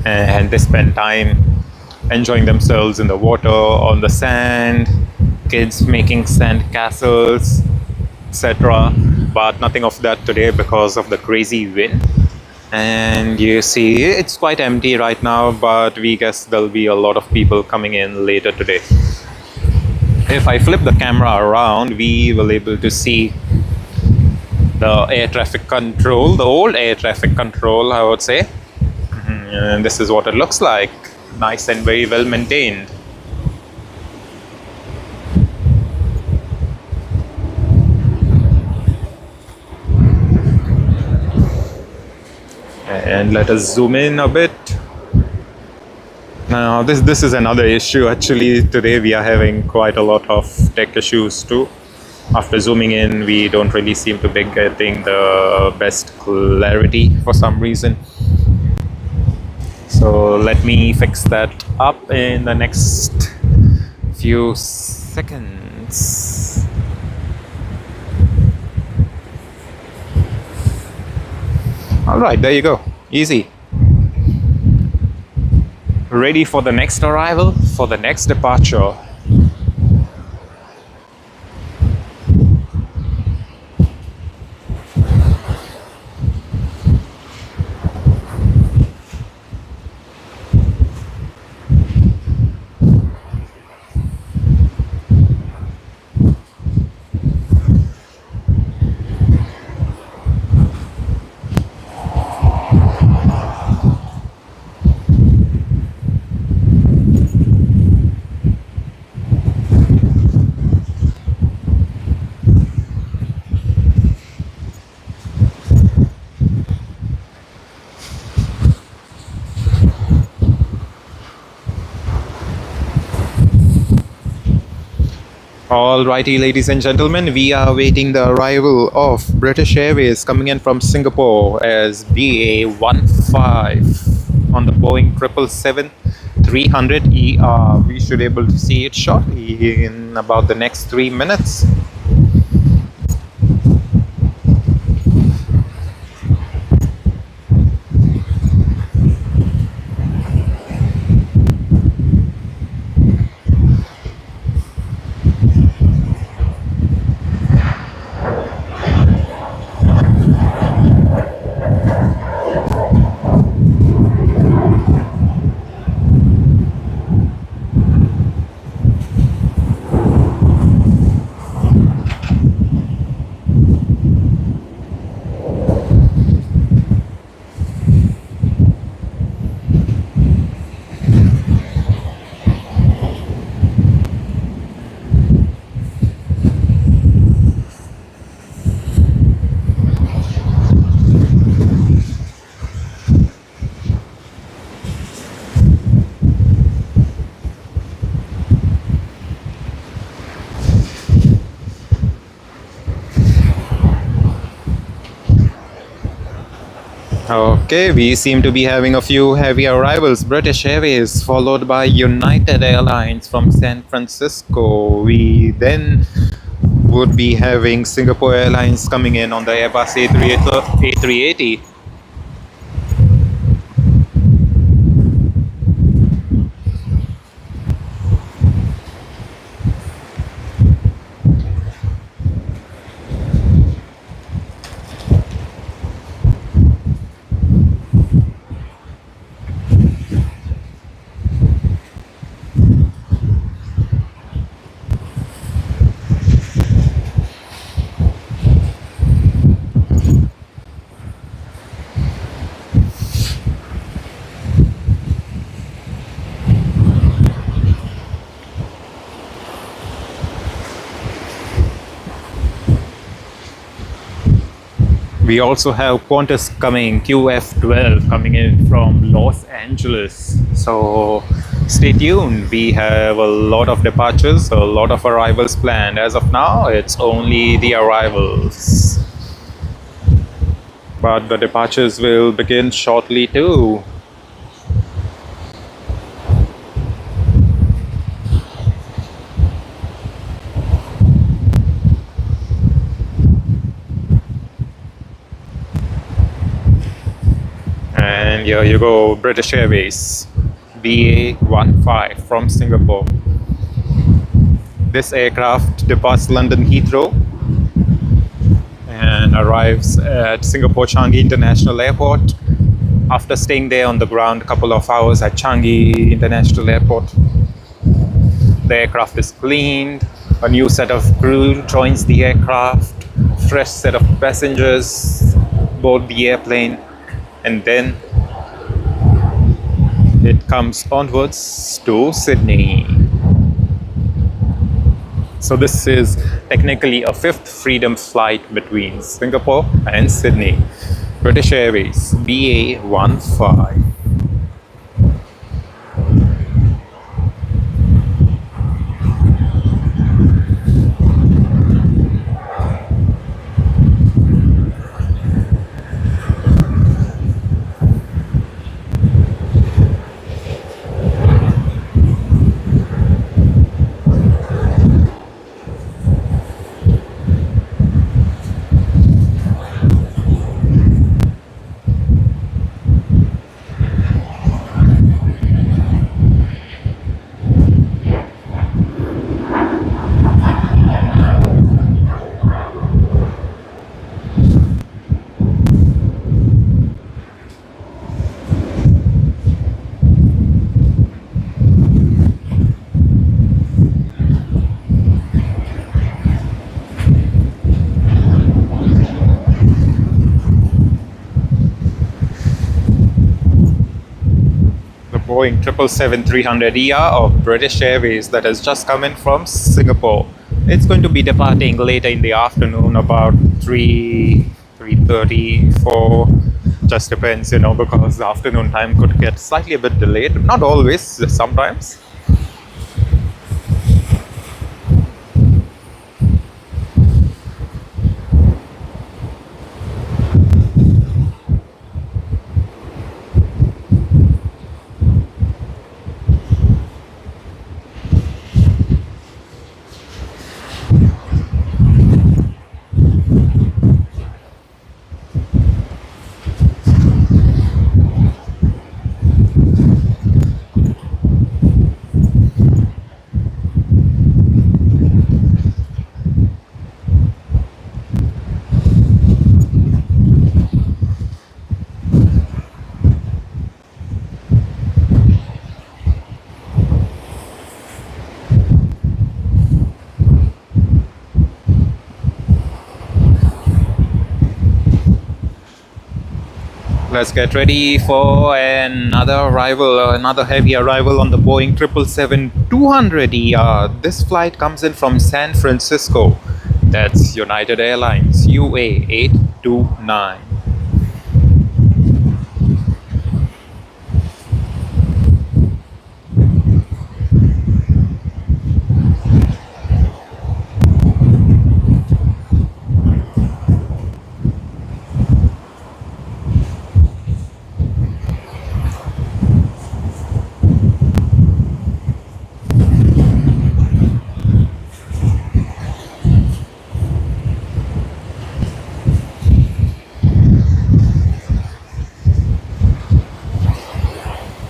and they spend time enjoying themselves in the water, on the sand, kids making sand castles, etc. But nothing of that today because of the crazy wind. And you see it's quite empty right now, but we guess there'll be a lot of people coming in later today. If I flip the camera around, we will able to see the air traffic control, the old air traffic control, I would say. And this is what it looks like. Nice and very well maintained. And let us zoom in a bit. Now this is another issue. Actually, today we are having quite a lot of tech issues too. After zooming in, we don't really seem to be getting the best clarity for some reason. So let me fix that up in the next few seconds. Alright, there you go. Easy. Ready for the next arrival, for the next departure. Alrighty, ladies and gentlemen, we are waiting the arrival of British Airways coming in from Singapore as BA15 on the Boeing 777-300ER. We should be able to see it shortly in about the next 3 minutes. Okay, we seem to be having a few heavy arrivals. British Airways followed by United Airlines from San Francisco. We then would be having Singapore Airlines coming in on the Airbus A380. We also have Qantas coming, QF12 coming in from Los Angeles. So stay tuned. We have a lot of departures, a lot of arrivals planned. As of now, it's only the arrivals. But the departures will begin shortly too. And here you go, British Airways, BA15 from Singapore. This aircraft departs London Heathrow and arrives at Singapore Changi International Airport after staying there on the ground a couple of hours at Changi International Airport. The aircraft is cleaned, A new set of crew joins the aircraft, fresh set of passengers board the airplane, and then it comes onwards to Sydney. So this is technically a fifth freedom flight between Singapore and Sydney. British Airways BA15. Boeing 777-300ER of British Airways that has just come in from Singapore. It's going to be departing later in the afternoon, about 3:30, 4. Just depends, because the afternoon time could get slightly a bit delayed. Not always, sometimes. Let's get ready for another heavy arrival on the Boeing 777-200ER. This flight comes in from San Francisco. That's United Airlines UA829.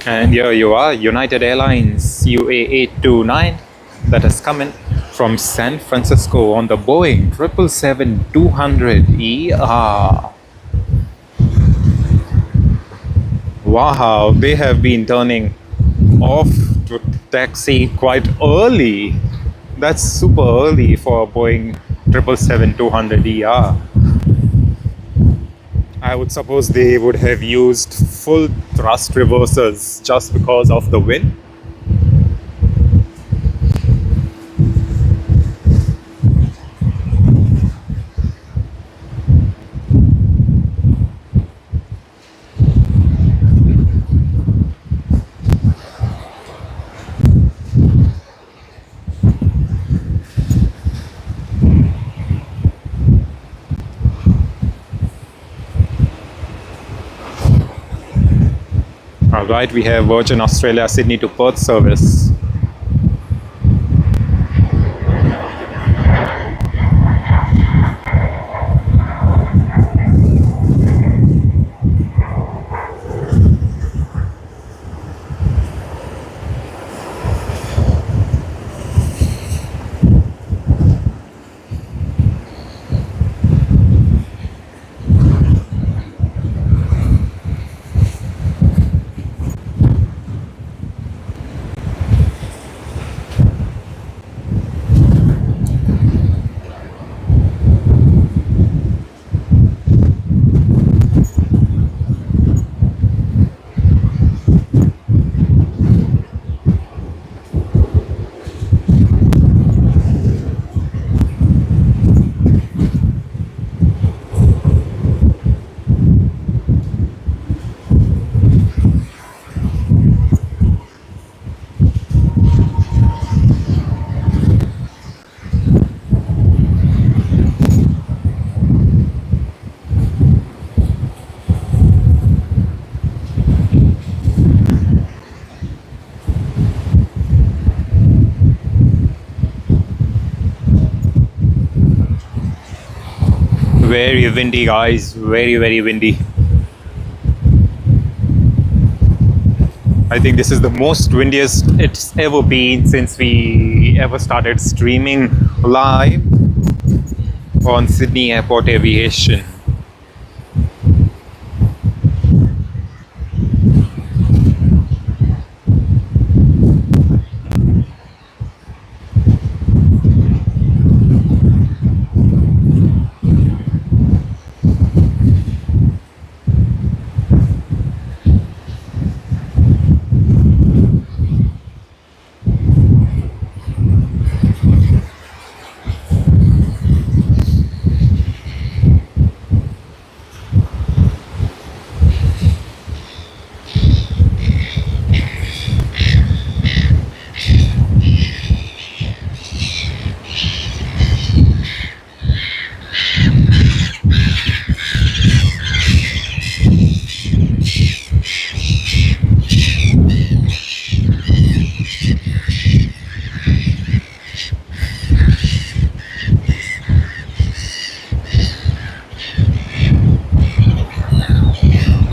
And here you are, United Airlines UA829 that has come in from San Francisco on the Boeing 777-200ER. Wow, they have been turning off to taxi quite early. That's super early for a Boeing 777-200ER. I would suppose they would have used full thrust reversers just because of the wind. Alright, we have Virgin Australia Sydney to Perth service. very windy, guys. Very windy. I think this is the most windiest it's ever been since we ever started streaming live on Sydney Airport Aviation.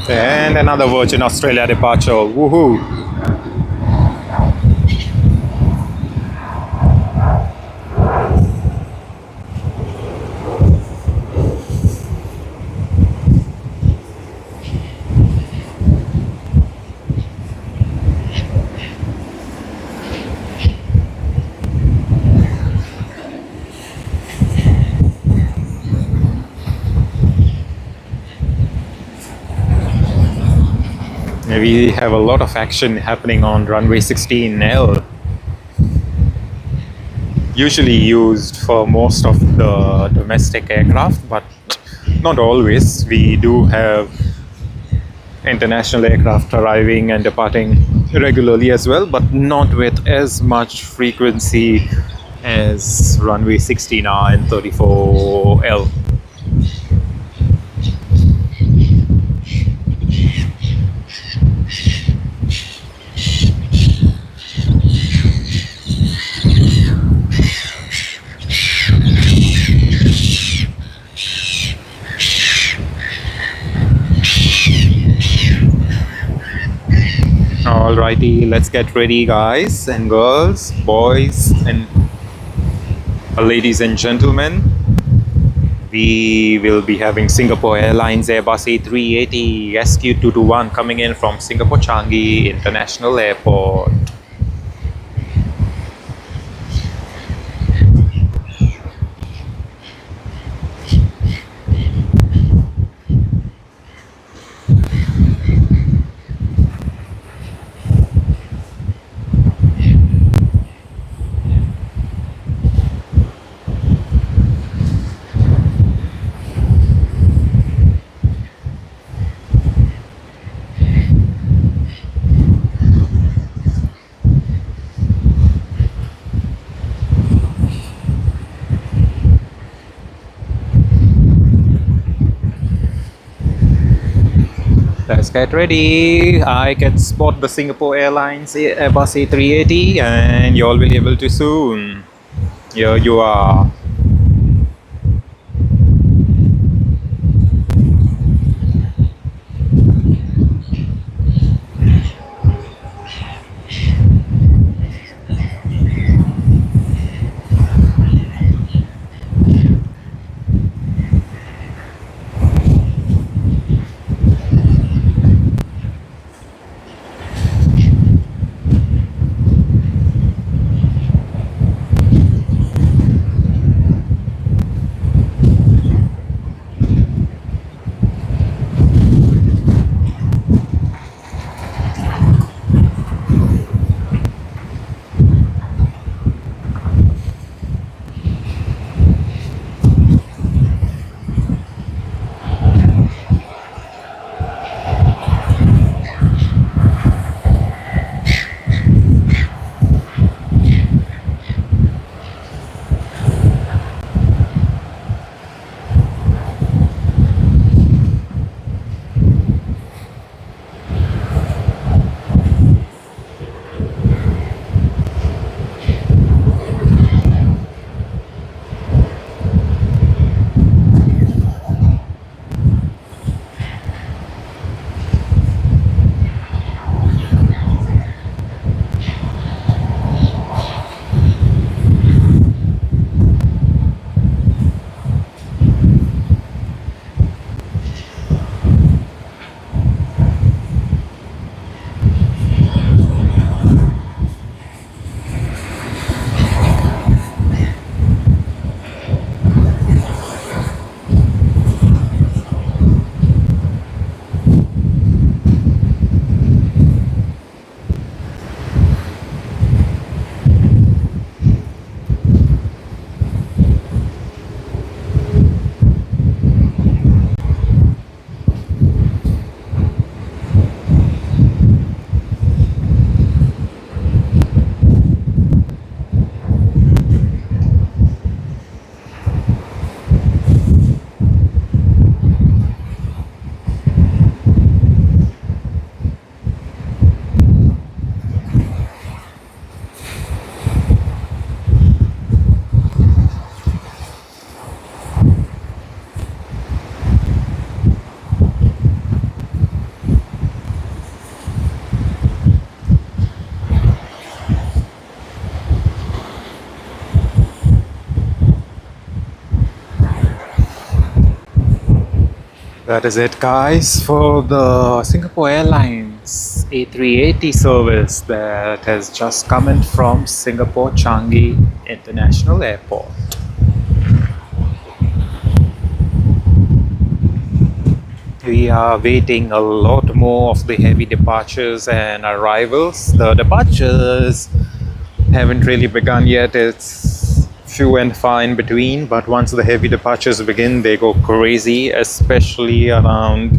And another Virgin Australia departure. Woohoo! We have a lot of action happening on runway 16L, usually used for most of the domestic aircraft, but not always. We do have international aircraft arriving and departing regularly as well, but not with as much frequency as runway 16R and 34L. Alrighty, let's get ready, guys and girls, boys and ladies and gentlemen. We will be having Singapore Airlines Airbus A380 SQ221 coming in from Singapore Changi International Airport. Let's get ready. I can spot the Singapore Airlines Airbus A380 and you all will be able to soon. Here you are. That is it, guys, for the Singapore Airlines A380 service that has just come in from Singapore Changi International Airport. We are waiting a lot more of the heavy departures and arrivals. The departures haven't really begun yet. It's few and far in between, but once the heavy departures begin, they go crazy, especially around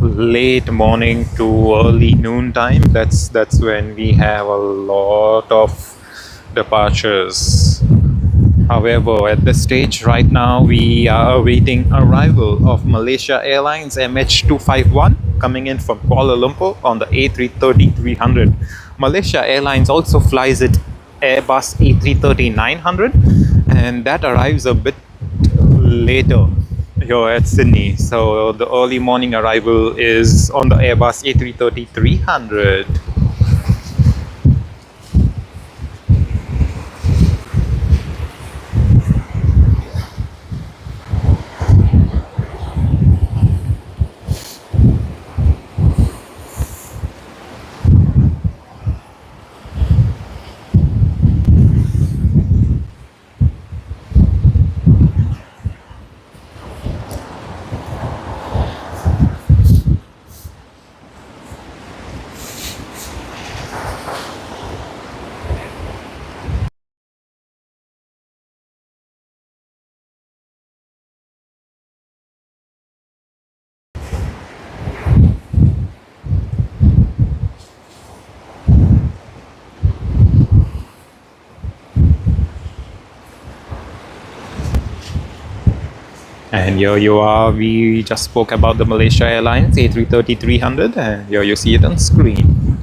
late morning to early noon time. That's when we have a lot of departures. However, at this stage right now, we are awaiting arrival of Malaysia Airlines MH251 coming in from Kuala Lumpur on the A330-300. Malaysia Airlines also flies it Airbus A330-900, and that arrives a bit later here at Sydney. So the early morning arrival is on the Airbus A330-300. And here you are, we just spoke about the Malaysia Airlines A330-300, and here you see it on screen.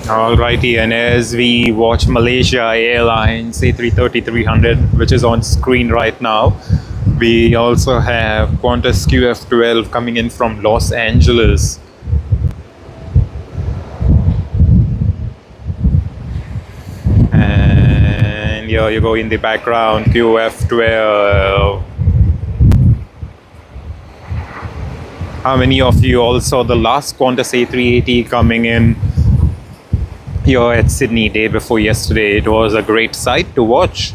Alrighty, and as we watch Malaysia Airlines A330-300, which is on screen right now, we also have Qantas QF12 coming in from Los Angeles. And And here you go in the background, QF12. How many of you all saw the last Qantas A380 coming in here at Sydney day before yesterday? It was a great sight to watch.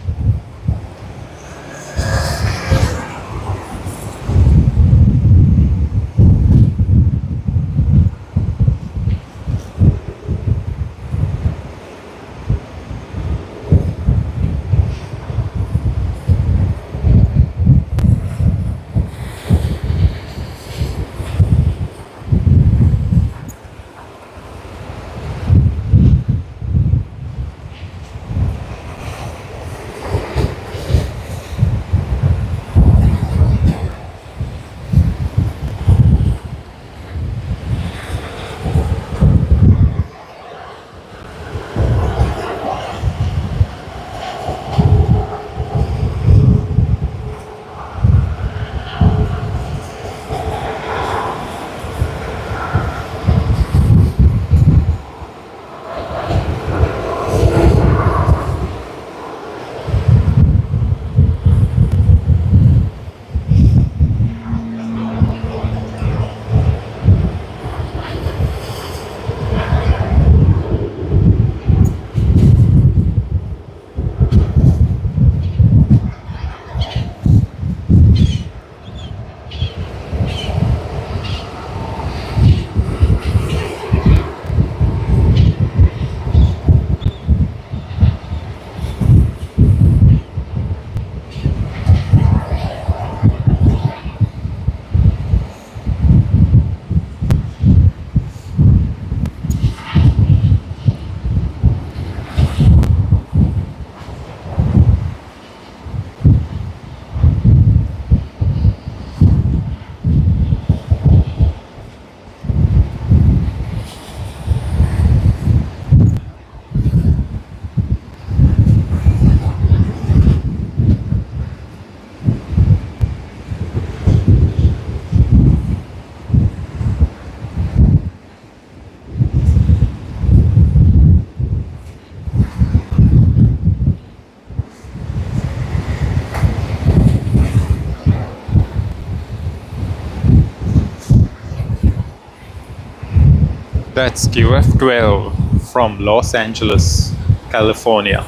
That's QF12 from Los Angeles, California.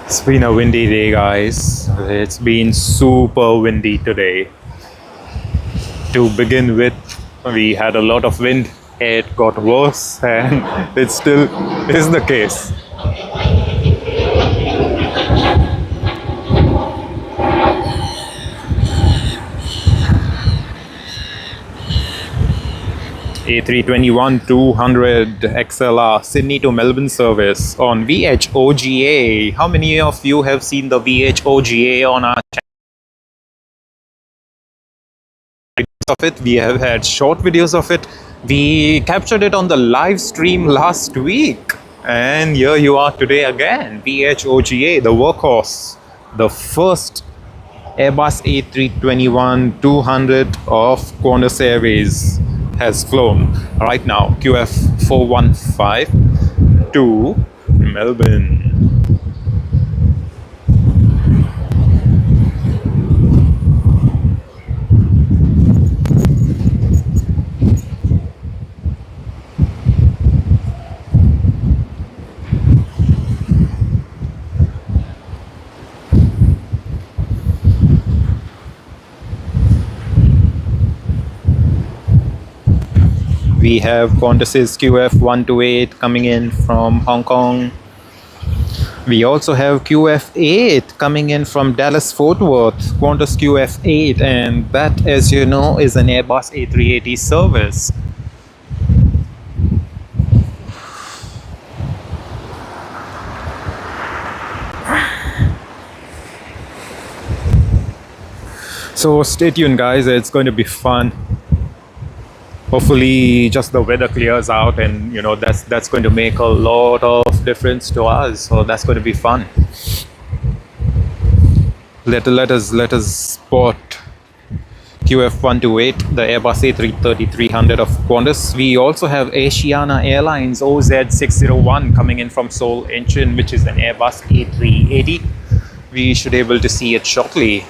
It's been a windy day, guys. It's been super windy today. To begin with, we had a lot of wind. It got worse and it still is the case. A321-200 XLR Sydney to Melbourne service on VHOGA. How many of you have seen the VHOGA on our channel? Of it, we have had short videos of it. We captured it on the live stream last week, and here you are today again. VHOGA, the workhorse, the first Airbus A321-200 of Qantas Airways has flown right now. QF415 to Melbourne. We have Qantas's QF128 coming in from Hong Kong. We also have QF8 coming in from Dallas Fort Worth, Qantas QF8, and that, as you know, is an Airbus A380 service. So stay tuned, guys. It's going to be fun. Hopefully, just the weather clears out, and that's going to make a lot of difference to us. So that's going to be fun. Let us spot QF128, the Airbus A330-300 of Qantas. We also have Asiana Airlines OZ601 coming in from Seoul Incheon, which is an Airbus A380. We should be able to see it shortly.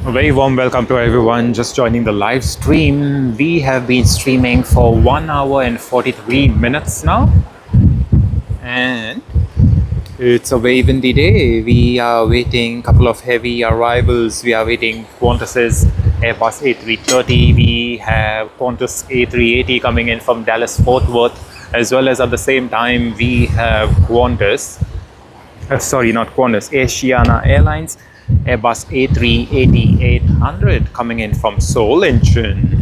A very warm welcome to everyone just joining the live stream. We have been streaming for 1 hour and 43 minutes now, and it's a very windy day. We are waiting a couple of heavy arrivals. We are waiting Qantas's Airbus A330. We have Qantas A380 coming in from Dallas Fort Worth, as well as at the same time we have Qantas, sorry, not Qantas, Asiana Airlines Airbus A380-800 coming in from Seoul Incheon.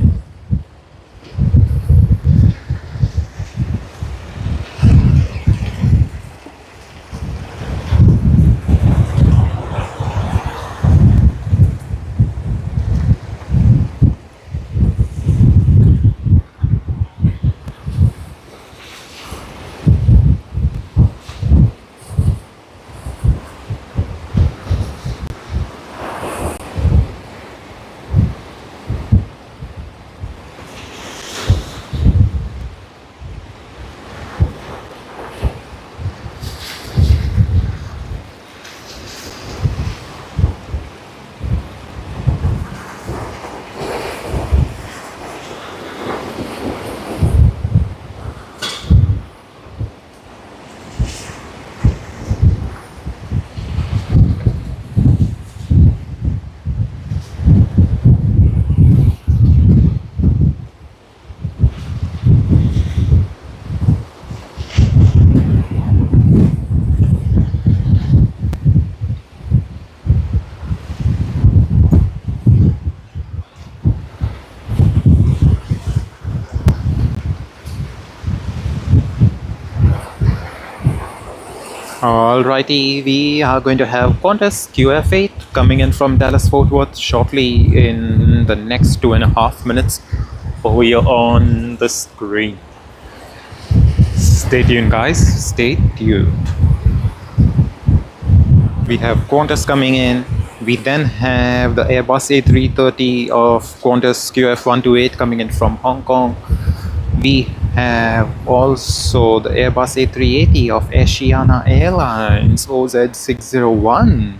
Alrighty, we are going to have Qantas QF8 coming in from Dallas Fort Worth shortly in the next 2.5 minutes over here on the screen. Stay tuned, guys, stay tuned. We have Qantas coming in. We then have the Airbus A330 of Qantas QF128 coming in from Hong Kong. We have also the Airbus A380 of Asiana Airlines OZ601.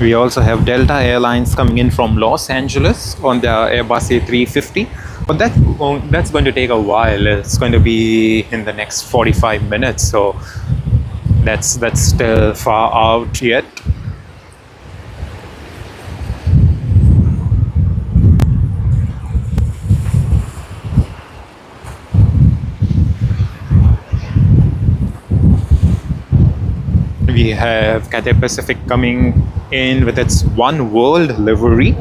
We also have Delta Airlines coming in from Los Angeles on their Airbus A350, but that's going to take a while. It's going to be in the next 45 minutes, so that's still far out yet. We have Cathay Pacific coming in with its One World livery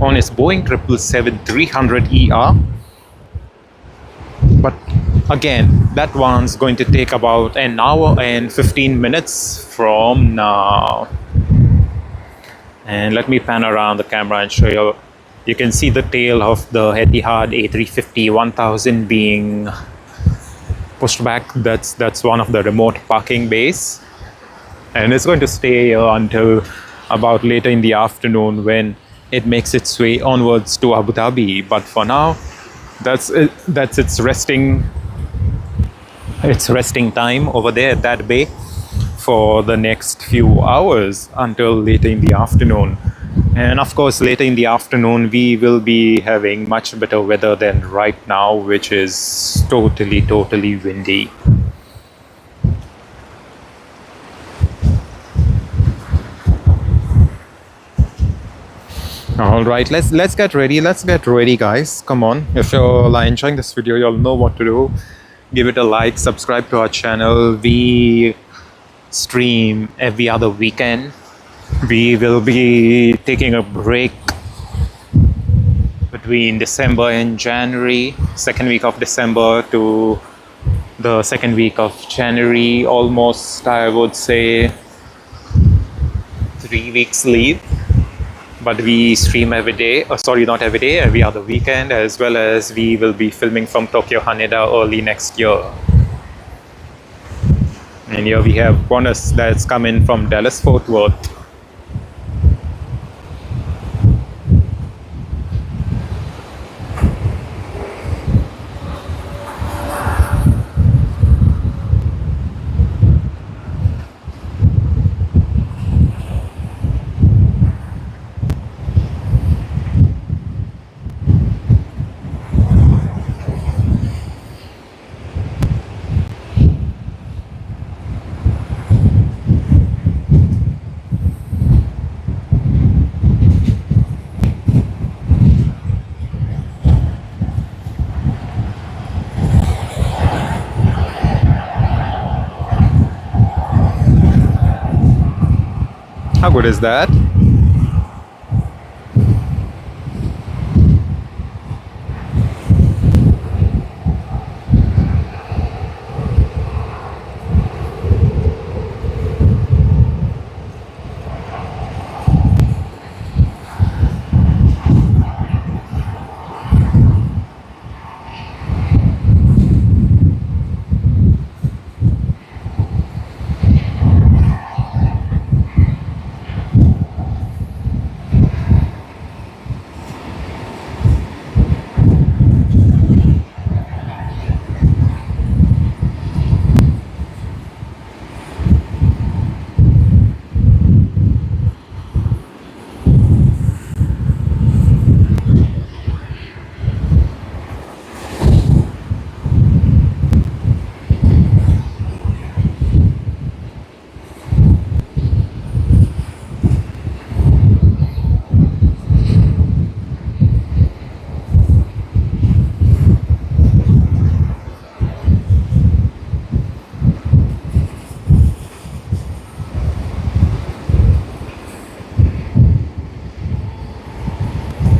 on its Boeing 777-300ER. But again, that one's going to take about an hour and 15 minutes from now. And let me pan around the camera and show you. You can see the tail of the Etihad A350-1000 being pushed back. That's one of the remote parking bays. And it's going to stay here until about later in the afternoon when it makes its way onwards to Abu Dhabi. But for now, that's its resting time over there at that bay for the next few hours until later in the afternoon. And of course, later in the afternoon, we will be having much better weather than right now, which is totally windy. All right, let's get ready. Let's get ready, guys. Come on. If you're enjoying this video, you'll know what to do. Give it a like, subscribe to our channel. We stream every other weekend. We will be taking a break between December and January, second week of December to the second week of January. Almost, I would say, 3 weeks leave. But we stream every day, not every day, every other weekend, as well as we will be filming from Tokyo Haneda early next year. And here we have Qantas that's coming from Dallas Fort Worth. How good is that?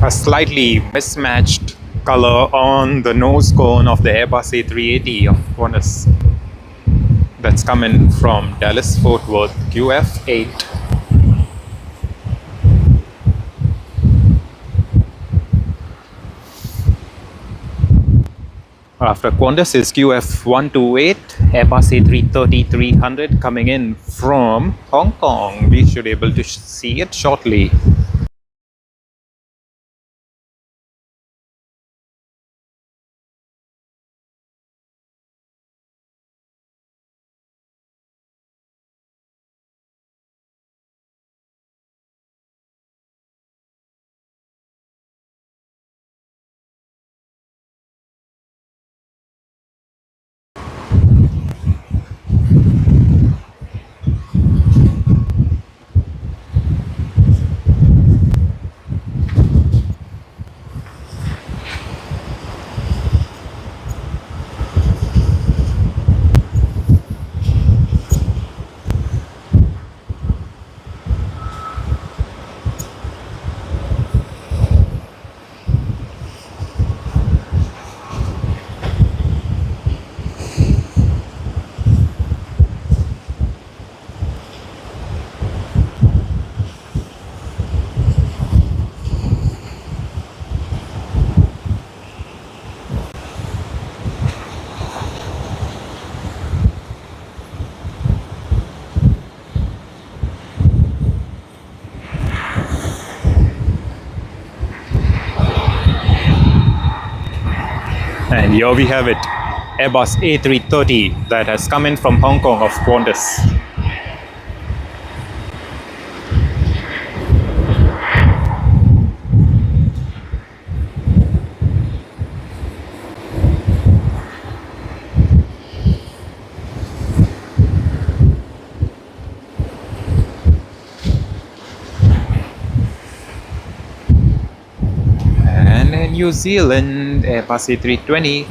A slightly mismatched color on the nose cone of the Airbus A380 of Qantas that's coming from Dallas Fort Worth QF8. After Qantas is QF128, Airbus A330-300 coming in from Hong Kong. We should be able to see it shortly. Here we have it, Airbus A330 that has come in from Hong Kong of Qantas. And in New Zealand, Airbus A320.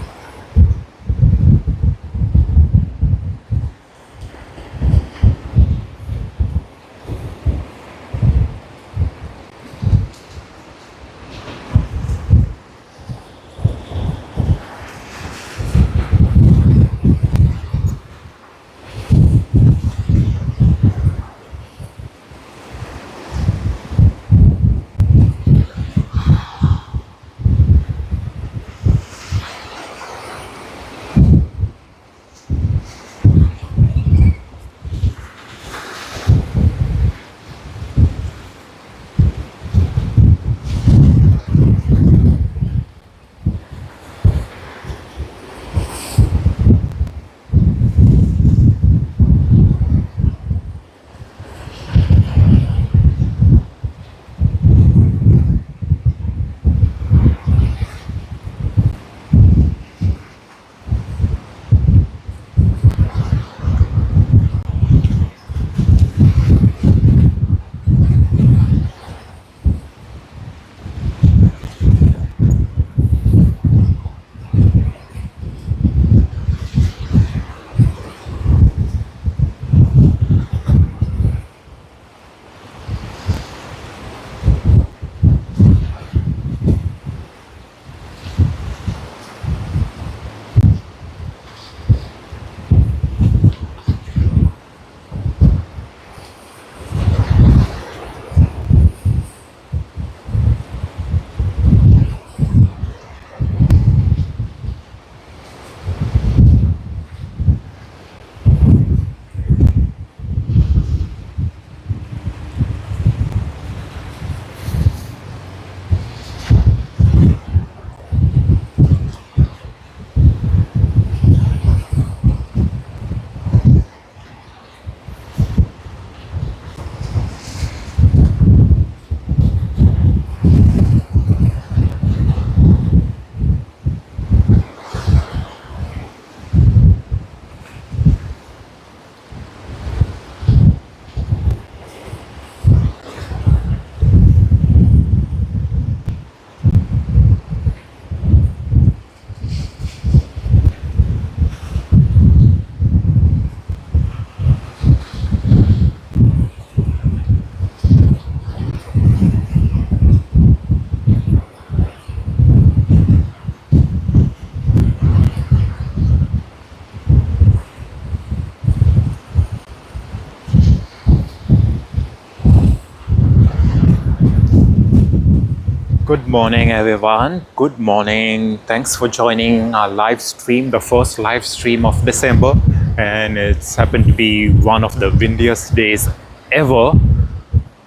Good morning, everyone. Good morning. Thanks for joining our live stream, the first live stream of December. And it's happened to be one of the windiest days ever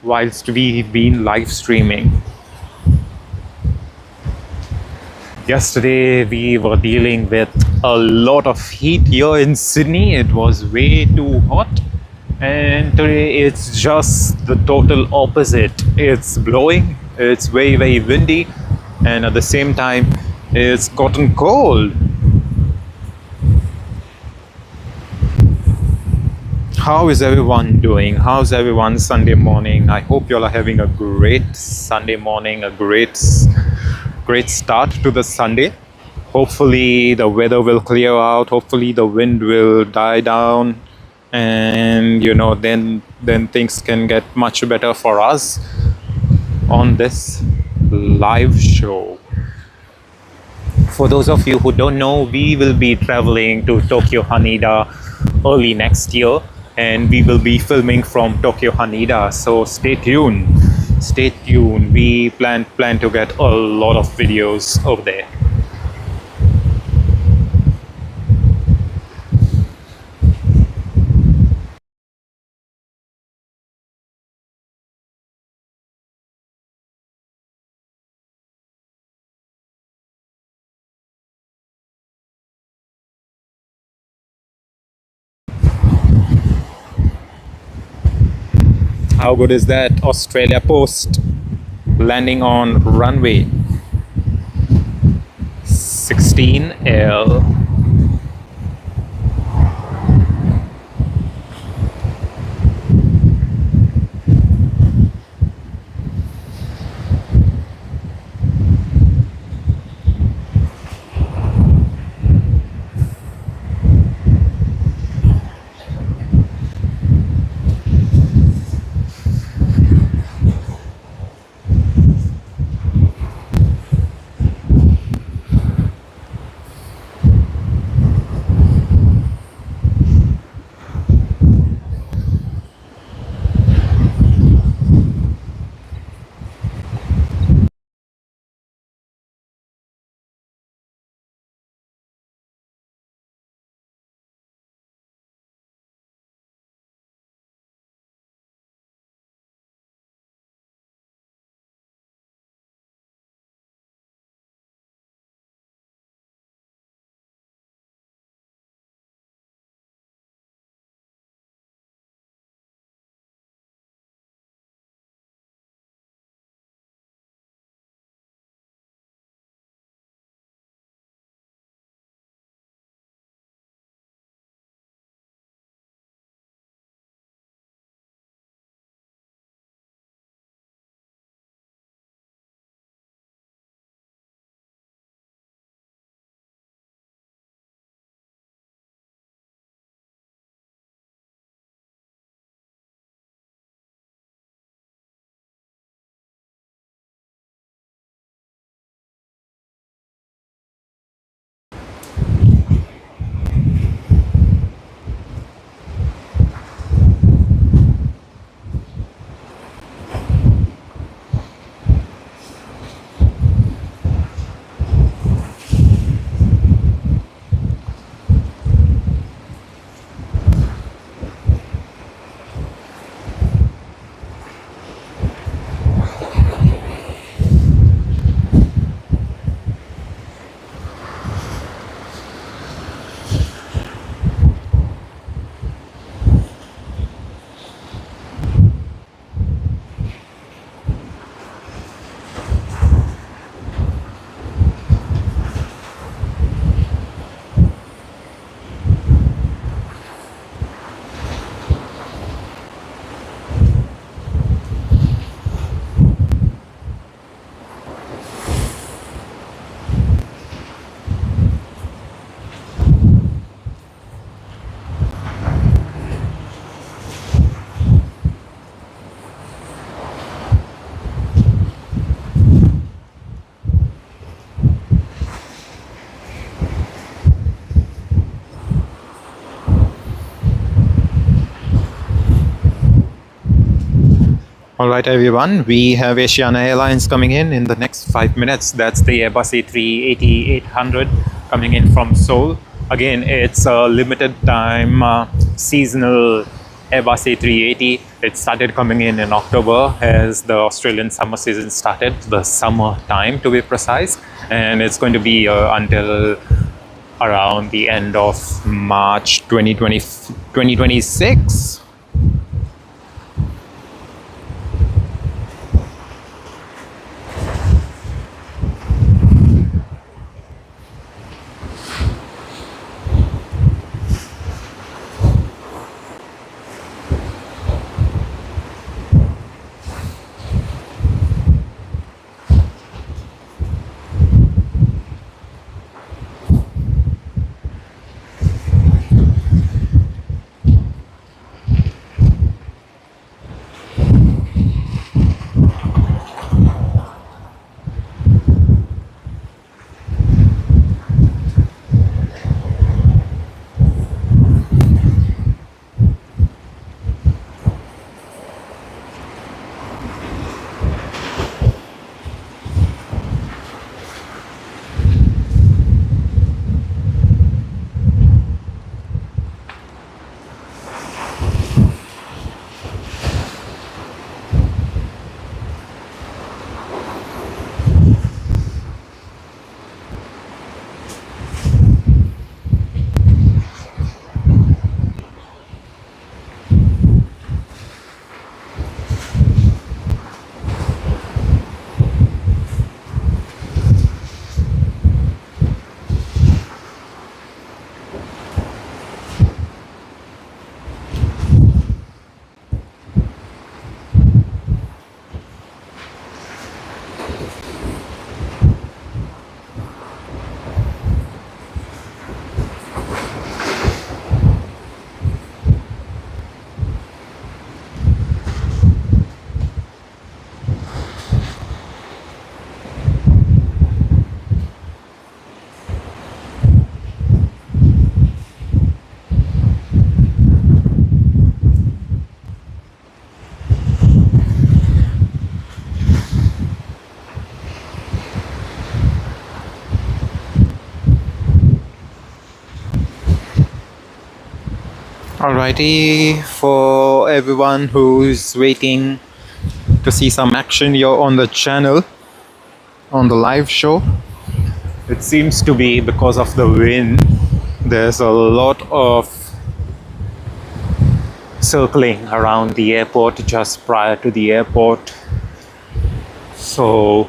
whilst we've been live streaming. Yesterday, we were dealing with a lot of heat here in Sydney. It was way too hot. And today it's just the total opposite. It's blowing, it's very, very windy, and at the same time, it's gotten cold. How is everyone doing? How's everyone Sunday morning? I hope you all are having a great Sunday morning, a great start to the Sunday. Hopefully the weather will clear out, hopefully the wind will die down, and then things can get much better for us on this live show. For those of you who don't know, we will be traveling to Tokyo Haneda early next year, and we will be filming from Tokyo Haneda, so stay tuned. We plan to get a lot of videos over there. How good is that? Australia Post landing on runway 16L. All right, everyone. We have Asiana Airlines coming in the next 5 minutes. That's the Airbus A380-800 coming in from Seoul. Again, it's a limited time seasonal Airbus A380. It started coming in October as the Australian summer season started, the summer time to be precise. And it's going to be until around the end of March 2026. Alrighty, for everyone who's waiting to see some action here on the channel, on the live show, it seems to be because of the wind. There's a lot of circling around the airport just prior to the airport. So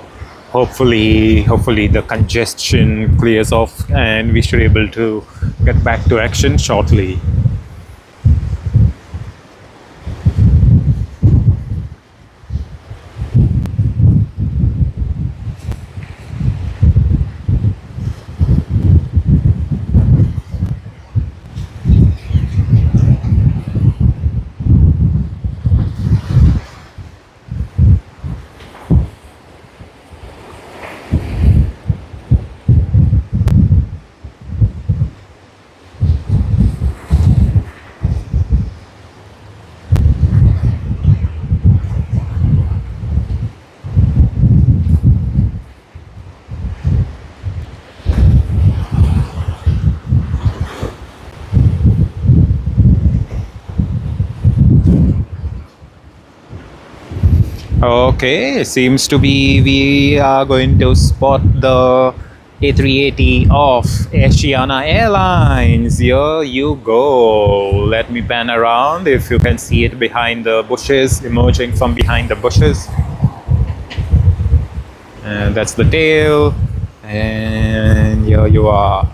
hopefully the congestion clears off and we should be able to get back to action shortly. Okay, seems to be we are going to spot the A380 of Asiana Airlines. Here you go. Let me pan around if you can see it behind the bushes, emerging from behind the bushes. And that's the tail. And here you are.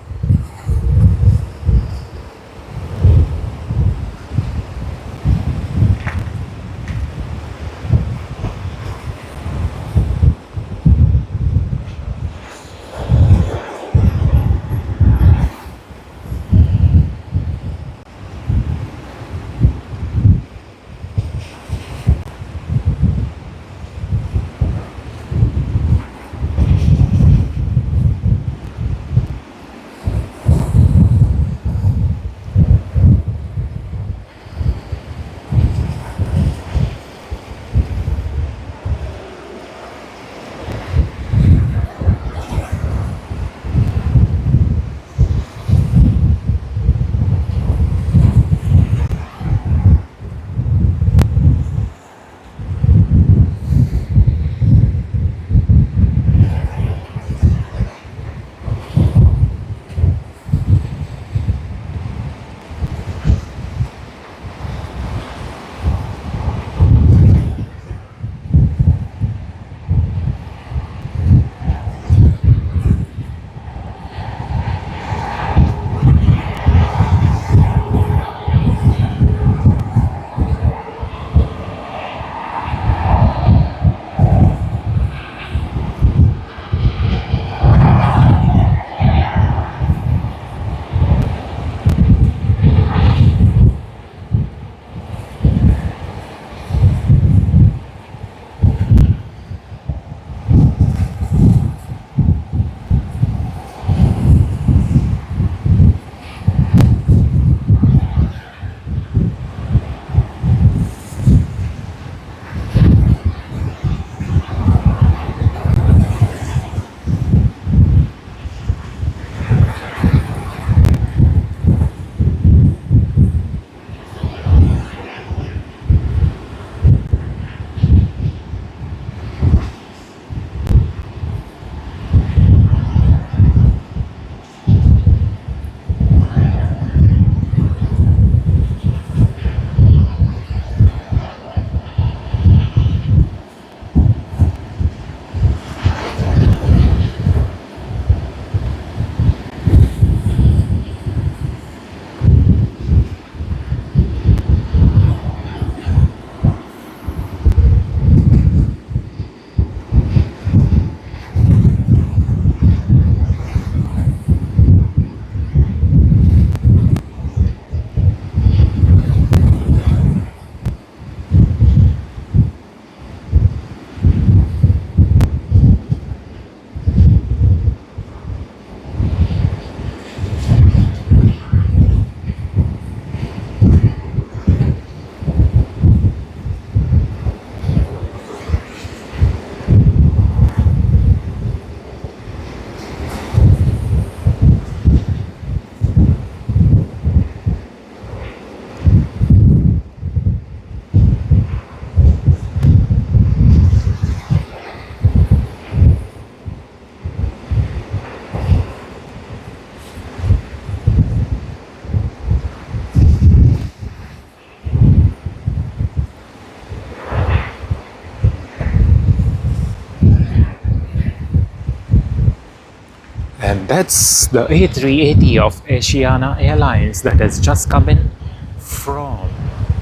And that's the A380 of Asiana Airlines that has just come in from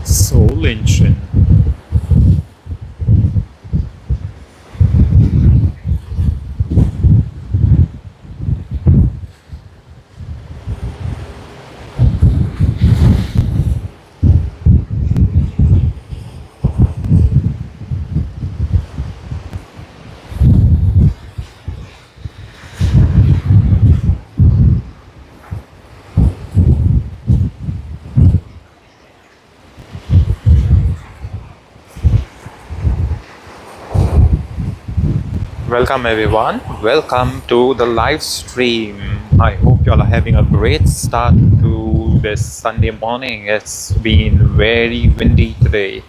Seoul Incheon. Welcome everyone, welcome to the live stream. I hope you all are having a great start to this Sunday morning. It's been very windy today.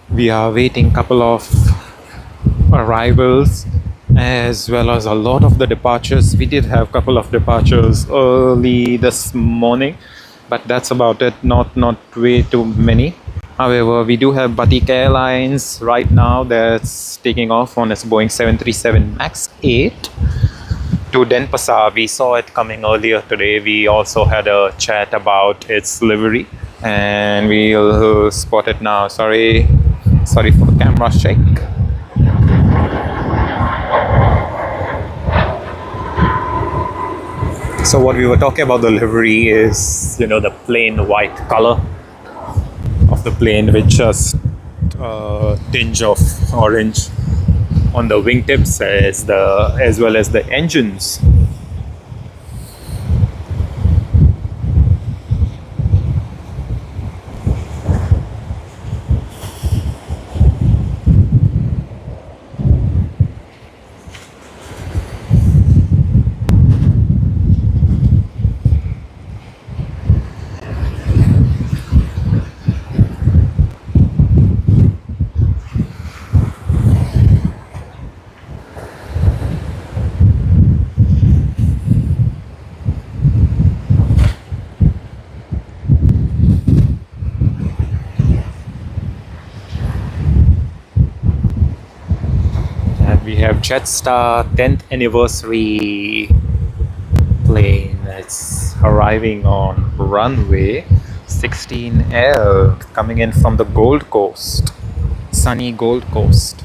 We are waiting a couple of arrivals as well as a lot of the departures. We did have a couple of departures early this morning, but that's about it, not way too many. However, we do have Batik Airlines right now that's taking off on its Boeing 737 MAX 8 to Denpasar. We saw it coming earlier today. We also had a chat about its livery and we'll spot it now. Sorry for the camera shake. So what we were talking about the livery is, the plain white color of the plane with just a tinge of orange on the wingtips as well as the engines. We have Jetstar 10th anniversary plane that's arriving on runway 16L, coming in from the Gold Coast, sunny Gold Coast.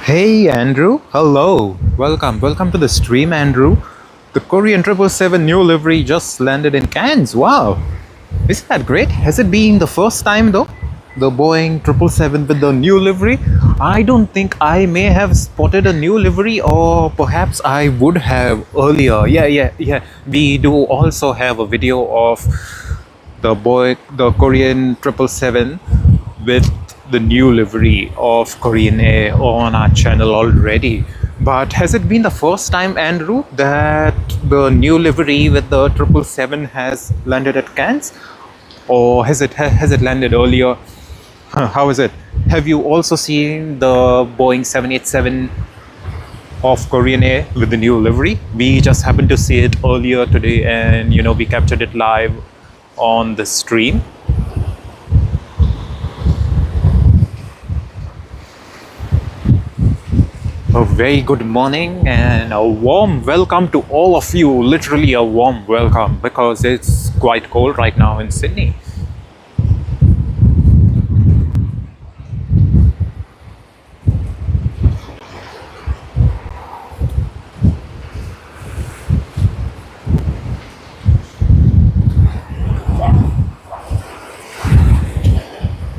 Hey Andrew, hello. Welcome to the stream, Andrew. The Korean 777 new livery just landed in Cannes. Wow. Isn't that great? Has it been the first time though? The Boeing 777 with the new livery? I don't think I may have spotted a new livery, or perhaps I would have earlier. Yeah. We do also have a video of the Korean 777 with the new livery of Korean Air on our channel already. But has it been the first time, Andrew, that the new livery with the 777 has landed at Cannes? Or has it landed earlier? How is it? Have you also seen the Boeing 787 of Korean Air with the new livery? We just happened to see it earlier today, and we captured it live on the stream. A very good morning and a warm welcome to all of you. Literally a warm welcome, because it's quite cold right now in Sydney.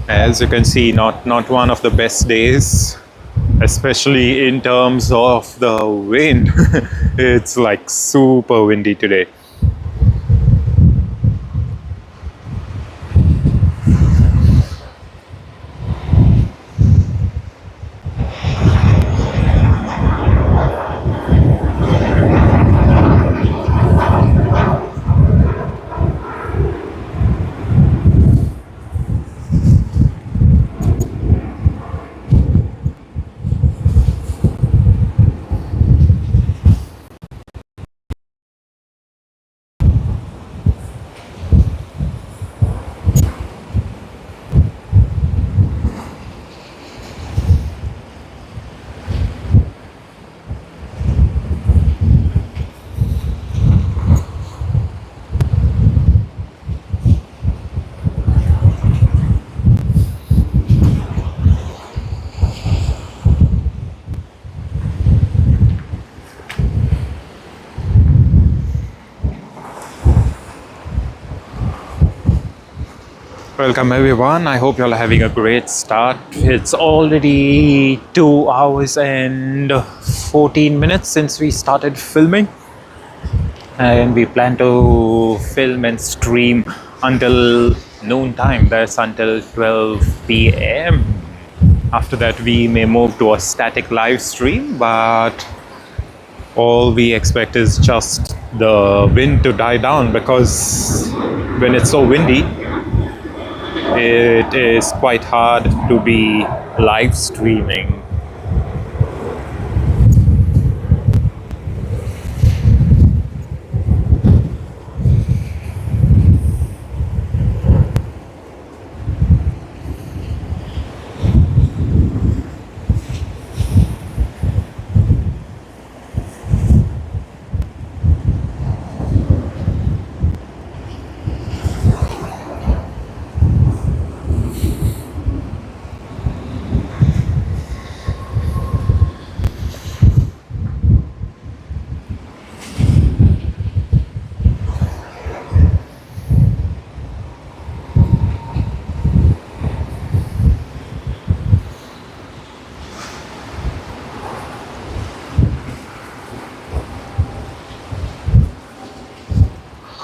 As you can see, not one of the best days, especially in terms of the wind. It's like super windy today. Welcome everyone. I hope you're having a great start. It's already 2 hours and 14 minutes since we started filming, and we plan to film and stream until noon time. That's until 12 p.m. After that we may move to a static live stream, but all we expect is just the wind to die down, because when it's so windy it is quite hard to be live streaming.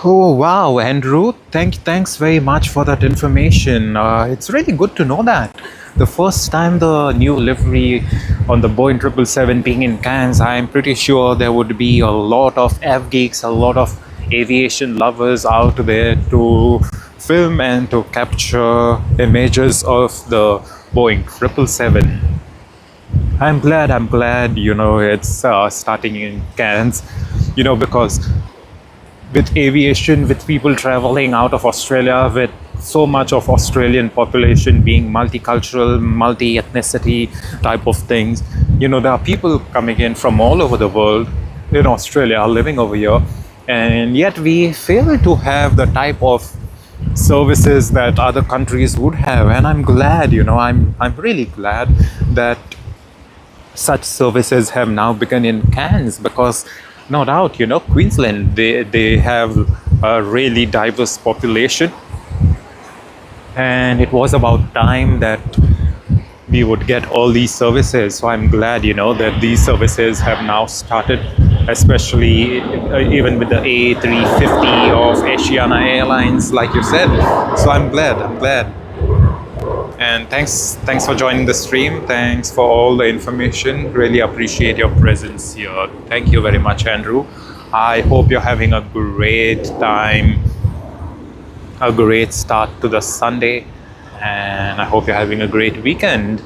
Oh wow, Andrew! Thanks very much for that information. It's really good to know that. The first time the new livery on the Boeing 777 being in Cannes, I'm pretty sure there would be a lot of av geeks, a lot of aviation lovers out there to film and to capture images of the Boeing 777. I'm glad, it's starting in Cannes, because with aviation, with people traveling out of Australia, with so much of Australian population being multicultural, multi-ethnicity type of things, there are people coming in from all over the world in Australia, living over here, and yet we fail to have the type of services that other countries would have. And I'm glad, I'm really glad that such services have now begun in Cairns, because no doubt, Queensland, they have a really diverse population, and it was about time that we would get all these services. So I'm glad, that these services have now started, especially even with the A350 of Asiana Airlines, like you said. So I'm glad. And thanks for joining the stream. Thanks for all the information. Really appreciate your presence here. Thank you very much, Andrew. I hope you're having a great time, a great start to the Sunday, and I hope you're having a great weekend.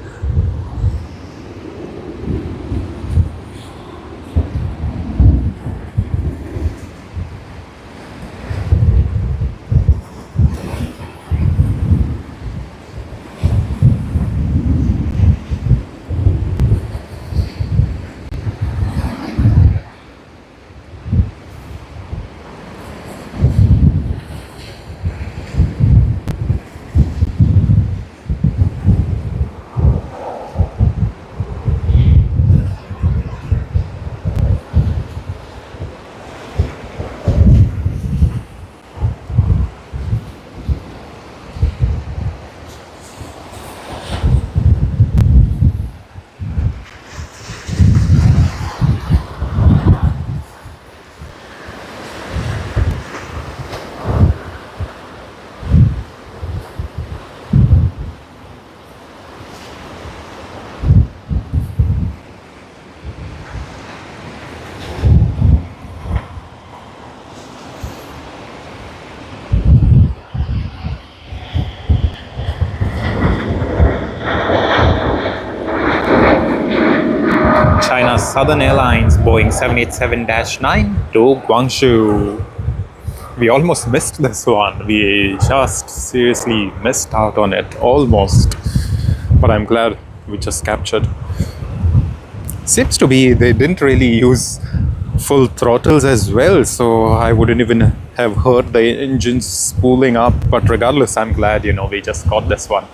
China's Southern Airlines Boeing 787-9 to Guangzhou. We almost missed this one. We just seriously missed out on it, almost. But I'm glad we just captured. Seems to be they didn't really use full throttles as well, so I wouldn't even have heard the engines spooling up. But regardless, I'm glad, we just got this one.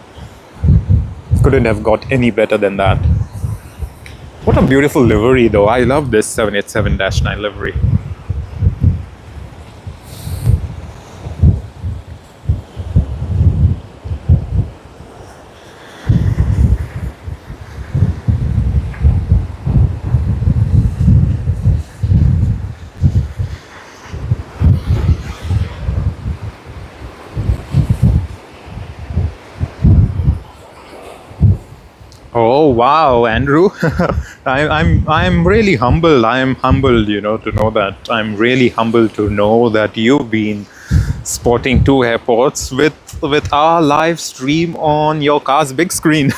Couldn't have got any better than that. What a beautiful livery, though. I love this 787-9 livery. Oh wow, Andrew! I'm really humbled. I'm humbled, to know that. I'm really humbled to know that you've been spotting two airports with our live stream on your car's big screen.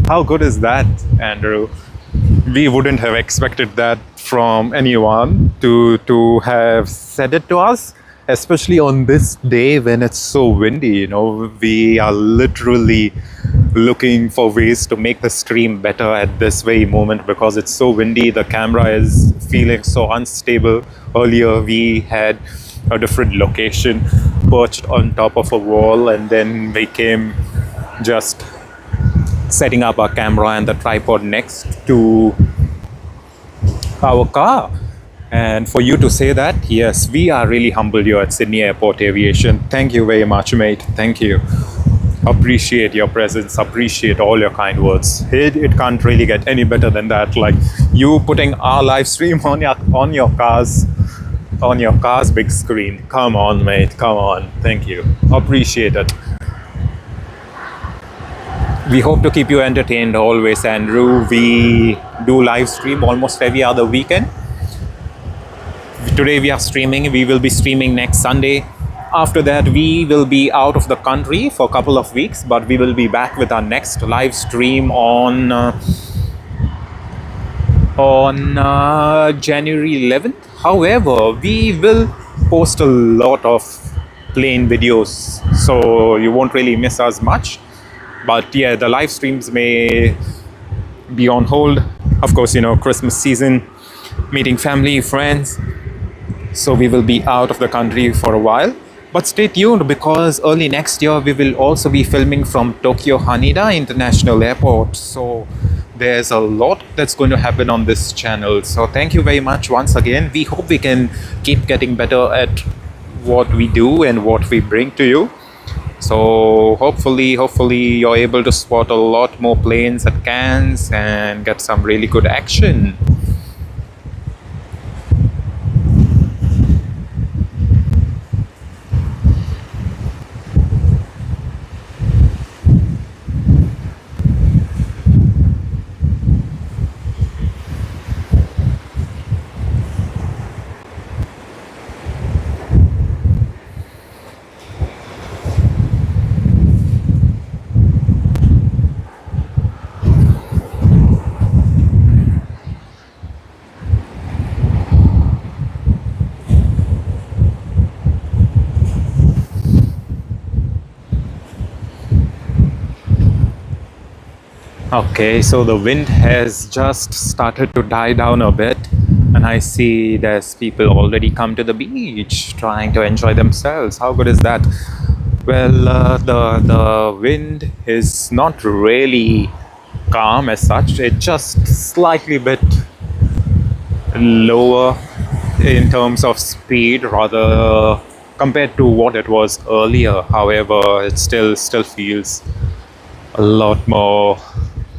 How good is that, Andrew? We wouldn't have expected that from anyone to have said it to us, especially on this day when it's so windy. We are literally looking for ways to make the stream better at this very moment because it's so windy. The camera is feeling so unstable. Earlier we had a different location perched on top of a wall, and then we came just setting up our camera and the tripod next to our car. And for you to say that, yes, we are really humbled here at Sydney Airport Aviation. Thank you very much, mate. Thank you. Appreciate your presence, appreciate all your kind words. It can't really get any better than that. Like you putting our live stream on your car's big screen. Come on, mate, come on. Thank you. Appreciate it. We hope to keep you entertained always, Andrew. We do live stream almost every other weekend. Today we are streaming. We will be streaming next Sunday. After that, we will be out of the country for a couple of weeks, but we will be back with our next live stream on January 11th. However, we will post a lot of plane videos, so you won't really miss us much. But yeah, the live streams may be on hold. Of course, Christmas season, meeting family, friends. So we will be out of the country for a while. But stay tuned, because early next year we will also be filming from Tokyo Haneda International Airport. So there's a lot that's going to happen on this channel. So thank you very much once again. We hope we can keep getting better at what we do and what we bring to you. So hopefully you're able to spot a lot more planes at Cannes and get some really good action. Okay, so the wind has just started to die down a bit, and I see there's people already come to the beach trying to enjoy themselves. How good is that? Well, the wind is not really calm as such. It's just slightly bit lower in terms of speed, rather compared to what it was earlier. However, it still feels a lot more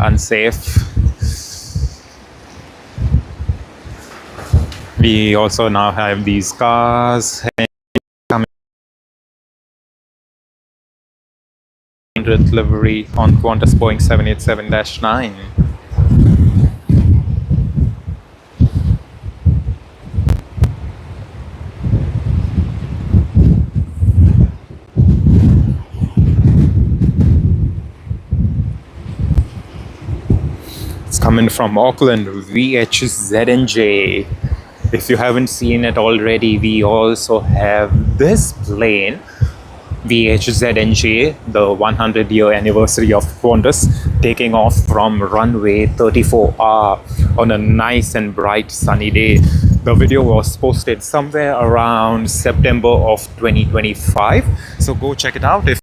unsafe. We also now have these cars coming delivery on Qantas Boeing 787-9. Coming from Auckland, VHZNJ. If you haven't seen it already, we also have this plane, VHZNJ, the 100-year anniversary of Qantas, taking off from runway 34R on a nice and bright sunny day. The video was posted somewhere around September of 2025, so go check it out if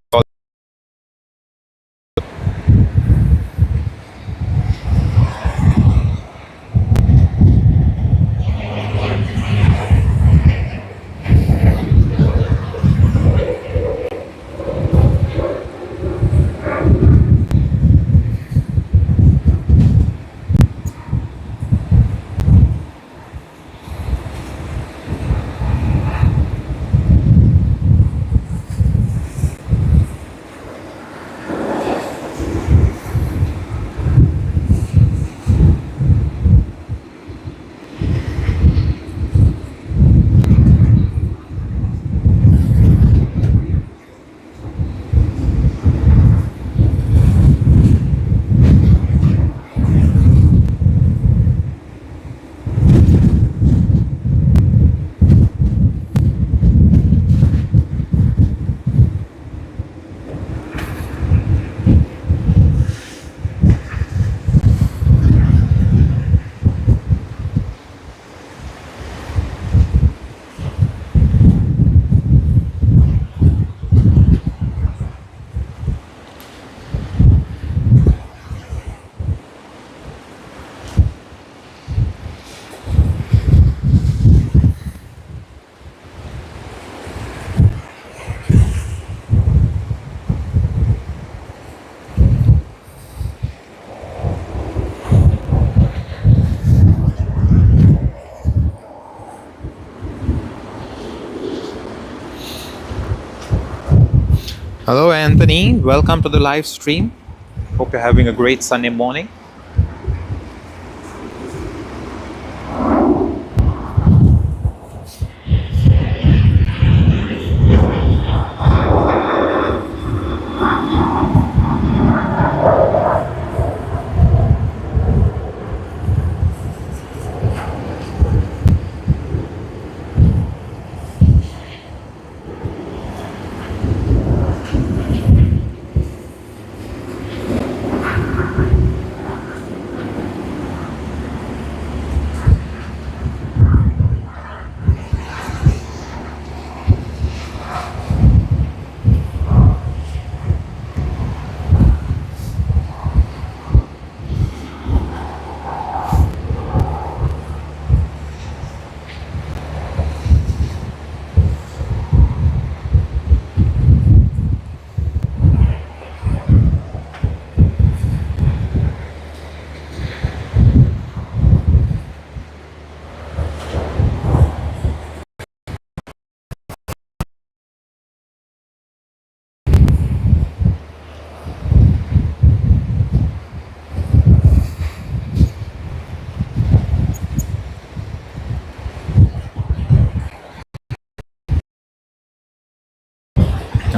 Hello Anthony, welcome to the live stream. Hope you're having a great Sunday morning.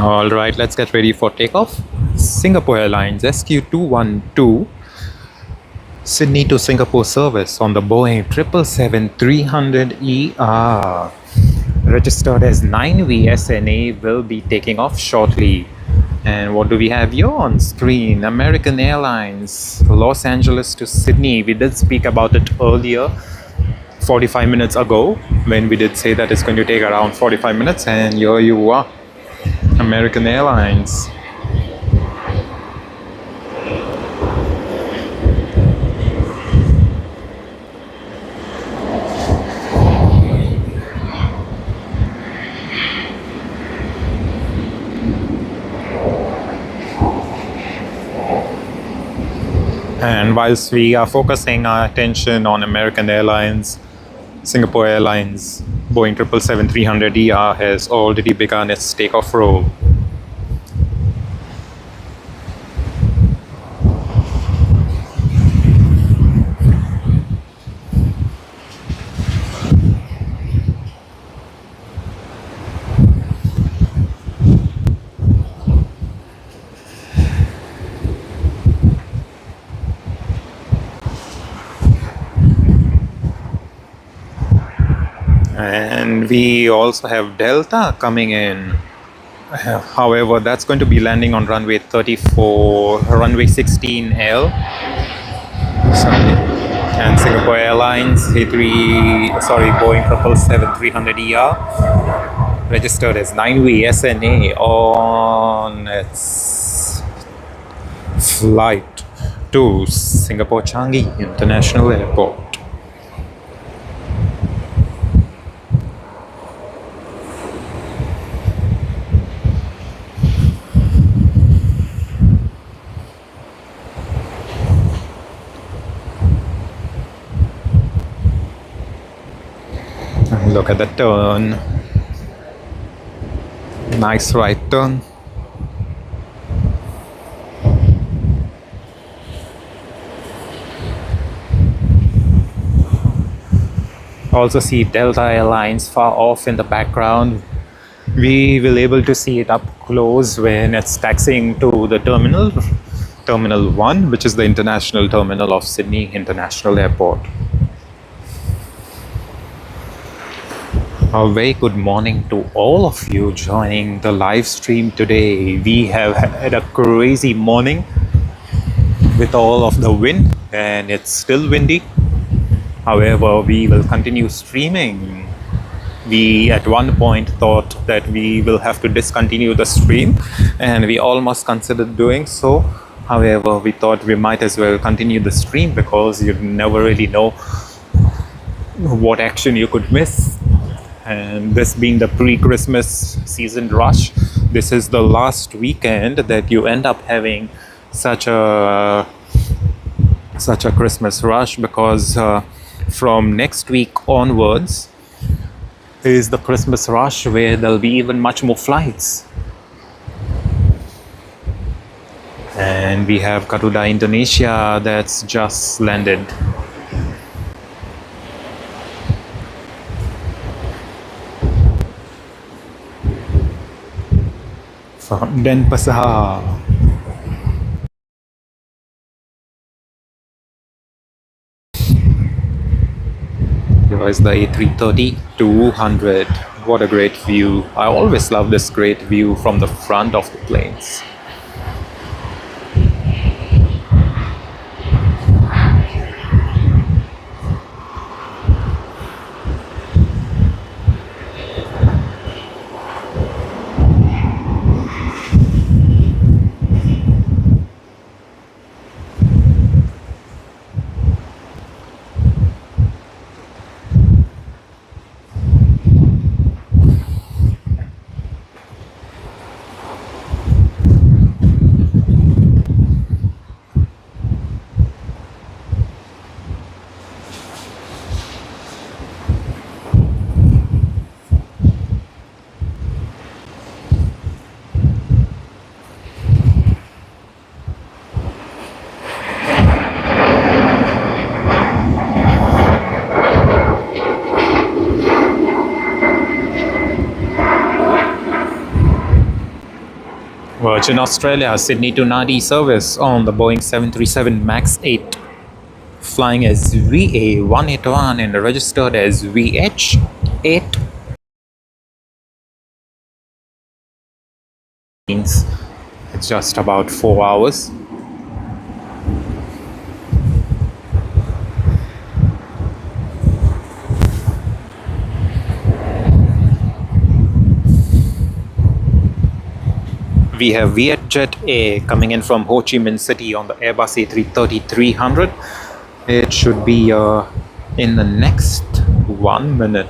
All right, let's get ready for takeoff. Singapore Airlines SQ212 Sydney to Singapore service on the Boeing 777-300ER. Registered as 9VSNA will be taking off shortly. And what do we have here on screen? American Airlines, Los Angeles to Sydney. We did speak about it earlier, 45 minutes ago, when we did say that it's going to take around 45 minutes, and here you are, American Airlines. And whilst we are focusing our attention on American Airlines, Singapore Airlines Boeing 777-300ER has already begun its takeoff roll. And we also have Delta coming in. However, that's going to be landing on runway 16L. Sorry. And Singapore Airlines Boeing 777-300ER, registered as 9VSNA on its flight to Singapore Changi International Airport. Look at the turn. Nice right turn. Also see Delta Airlines far off in the background. We will able to see it up close when it's taxiing to the terminal 1, which is the international terminal of Sydney International Airport. A very good morning to all of you joining the live stream today. We have had a crazy morning with all of the wind, and it's still windy. However, we will continue streaming. We at one point thought that we will have to discontinue the stream, and we almost considered doing so. However, we thought we might as well continue the stream because you never really know what action you could miss. And this being the pre-Christmas season rush, this is the last weekend that you end up having such a Christmas rush, because from next week onwards is the Christmas rush, where there'll be even much more flights. And we have Garuda Indonesia that's just landed. From Denpasar. Here is the A330-200. What a great view. I always love this great view from the front of the planes. Virgin Australia Sydney to Nadi service on the Boeing 737 MAX 8, flying as VA181 and registered as VH8. Means it's just about 4 hours. We have Vietjet A coming in from Ho Chi Minh City on the Airbus A330-300. It should be in the next 1 minute.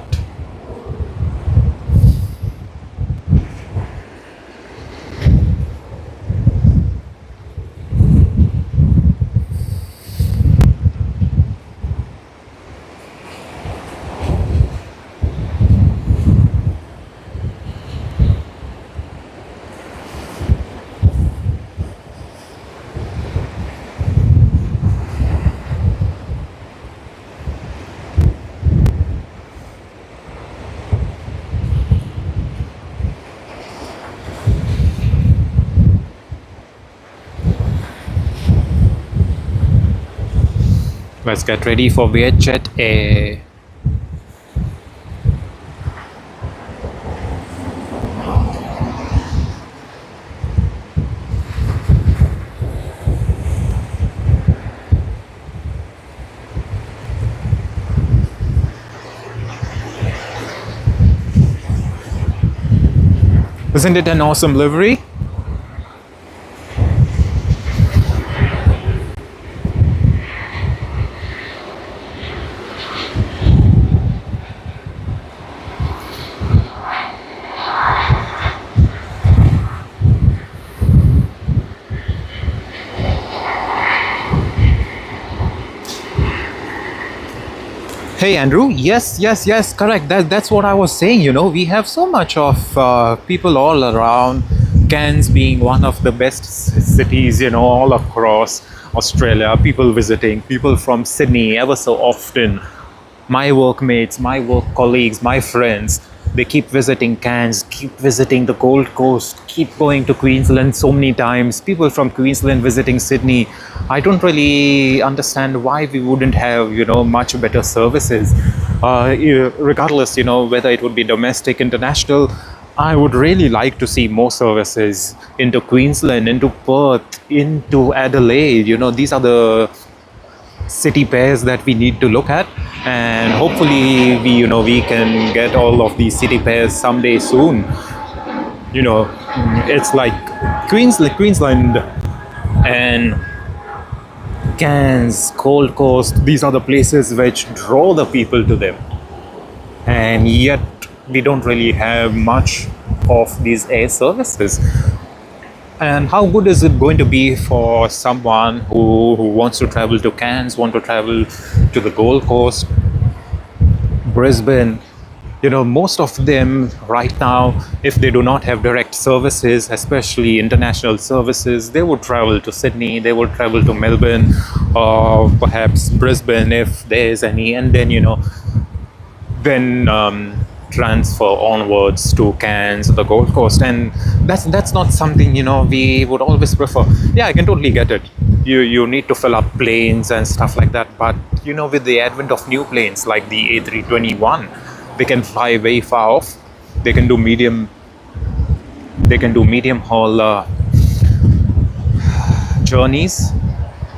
Let's get ready for Vietjet A. Isn't it an awesome livery? Hey Andrew, yes, correct. That's what I was saying. You know, we have so much of people all around. Cairns being one of the best cities, you know, all across Australia. People visiting, people from Sydney ever so often. My workmates, my work colleagues, my friends. They keep visiting Cairns, keep visiting the Gold Coast, keep going to Queensland so many times. People from Queensland visiting Sydney. I don't really understand why we wouldn't have, you know, much better services. Regardless, you know, whether it would be domestic, international, I would really like to see more services into Queensland, into Perth, into Adelaide. You know, these are the city pairs that we need to look at, and hopefully we can get all of these city pairs someday soon. You know, it's like Queensland and Cairns, Gold Coast, these are the places which draw the people to them, and yet we don't really have much of these air services. And how good is it going to be for someone who wants to travel to Cairns, want to travel to the Gold Coast, Brisbane? You know, most of them right now, if they do not have direct services, especially international services, they would travel to Sydney, they would travel to Melbourne, or perhaps Brisbane if there is any, and then, you know, then transfer onwards to Cairns, the Gold Coast. And that's not something, you know, we would always prefer. Yeah, I can totally get it. You need to fill up planes and stuff like that, but you know, with the advent of new planes like the A321, they can fly very far off. They can do medium haul journeys,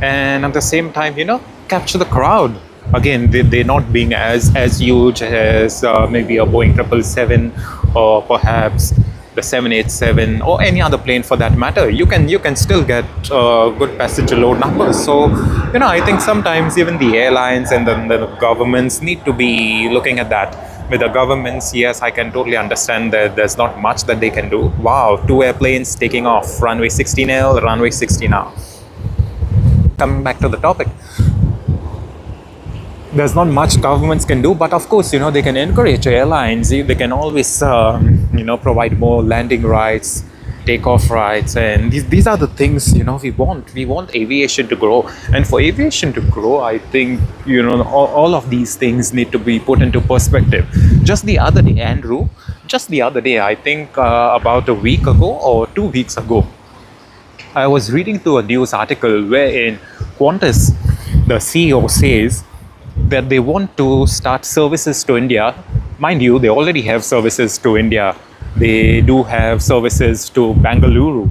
and at the same time, you know, capture the crowd. Again, they're not being as huge as maybe a Boeing 777 or perhaps the 787 or any other plane for that matter. You can still get good passenger load numbers. So, you know, I think sometimes even the airlines and the governments need to be looking at that. With the governments, yes, I can totally understand that there's not much that they can do. Wow, 2 airplanes taking off, runway 16L, runway 16R. Coming back to the topic, there's not much governments can do, but of course, you know, they can encourage airlines. They can always, you know, provide more landing rights, takeoff rights, and these are the things, you know, we want aviation to grow. And for aviation to grow, I think, you know, all of these things need to be put into perspective. Just the other day, Andrew, I think about a week ago or 2 weeks ago, I was reading through a news article wherein Qantas, the CEO, says that they want to start services to India. Mind you, they already have services to India. They do have services to Bengaluru,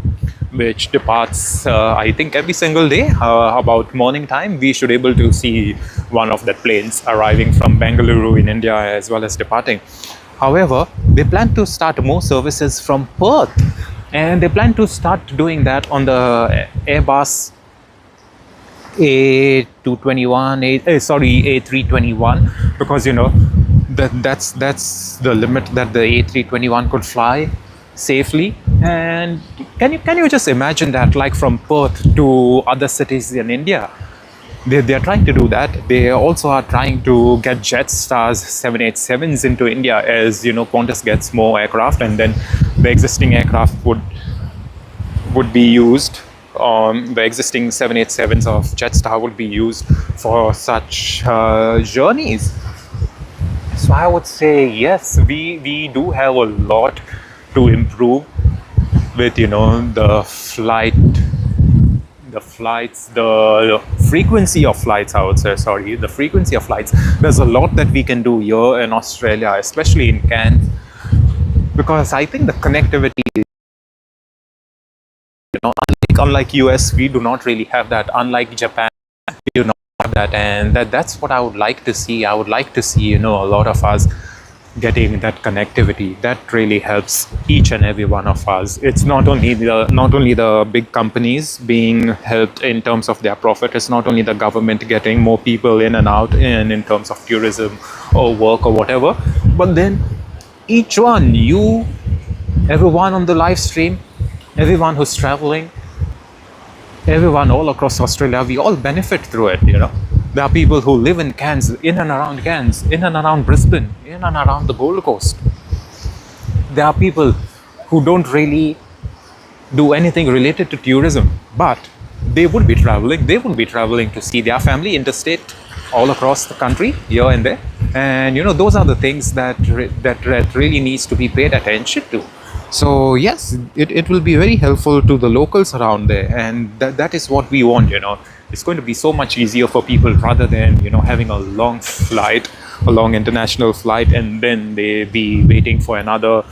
which departs, I think, every single day. About morning time, we should be able to see one of the planes arriving from Bengaluru in India as well as departing. However, they plan to start more services from Perth, and they plan to start doing that on the Airbus A321, because that's the limit that the A321 could fly safely. And can you just imagine that, like from Perth to other cities in India? They're trying to do that. They also are trying to get Jetstar's 787s into India, as Qantas gets more aircraft, and then the existing aircraft would be used. The existing 787s of Jetstar would be used for such journeys. So I would say yes, we do have a lot to improve with the flights, the frequency of flights. I would say, sorry, the frequency of flights. There's a lot that we can do here in Australia, especially in Cairns, because I think the connectivity, unlike US, we do not really have that. Unlike Japan, we do not have that, and that's what I would like to see. I would like to see a lot of us getting that connectivity. That really helps each and every one of us. It's not only the big companies being helped in terms of their profit. It's not only the government getting more people in and out in terms of tourism or work or whatever, but then each one, everyone on the live stream, everyone who's traveling, everyone all across Australia, we all benefit through it. There are people who live in Cairns, in and around Cairns, in and around Brisbane, in and around the Gold Coast. There are people who don't really do anything related to tourism, but they would be traveling. They would be traveling to see their family interstate all across the country, here and there. And those are the things that really needs to be paid attention to. So yes, it will be very helpful to the locals around there, and that is what we want. It's going to be so much easier for people, rather than having a long flight, a long international flight, and then they be waiting for another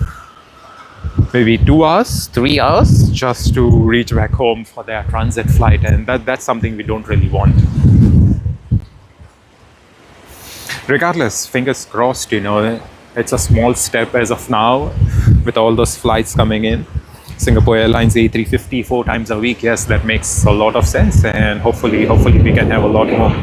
maybe 2 hours, 3 hours just to reach back home for their transit flight, and that's something we don't really want. Regardless, fingers crossed, it's a small step as of now with all those flights coming in. Singapore Airlines A350 4 times a week, yes, that makes a lot of sense, and hopefully we can have a lot more.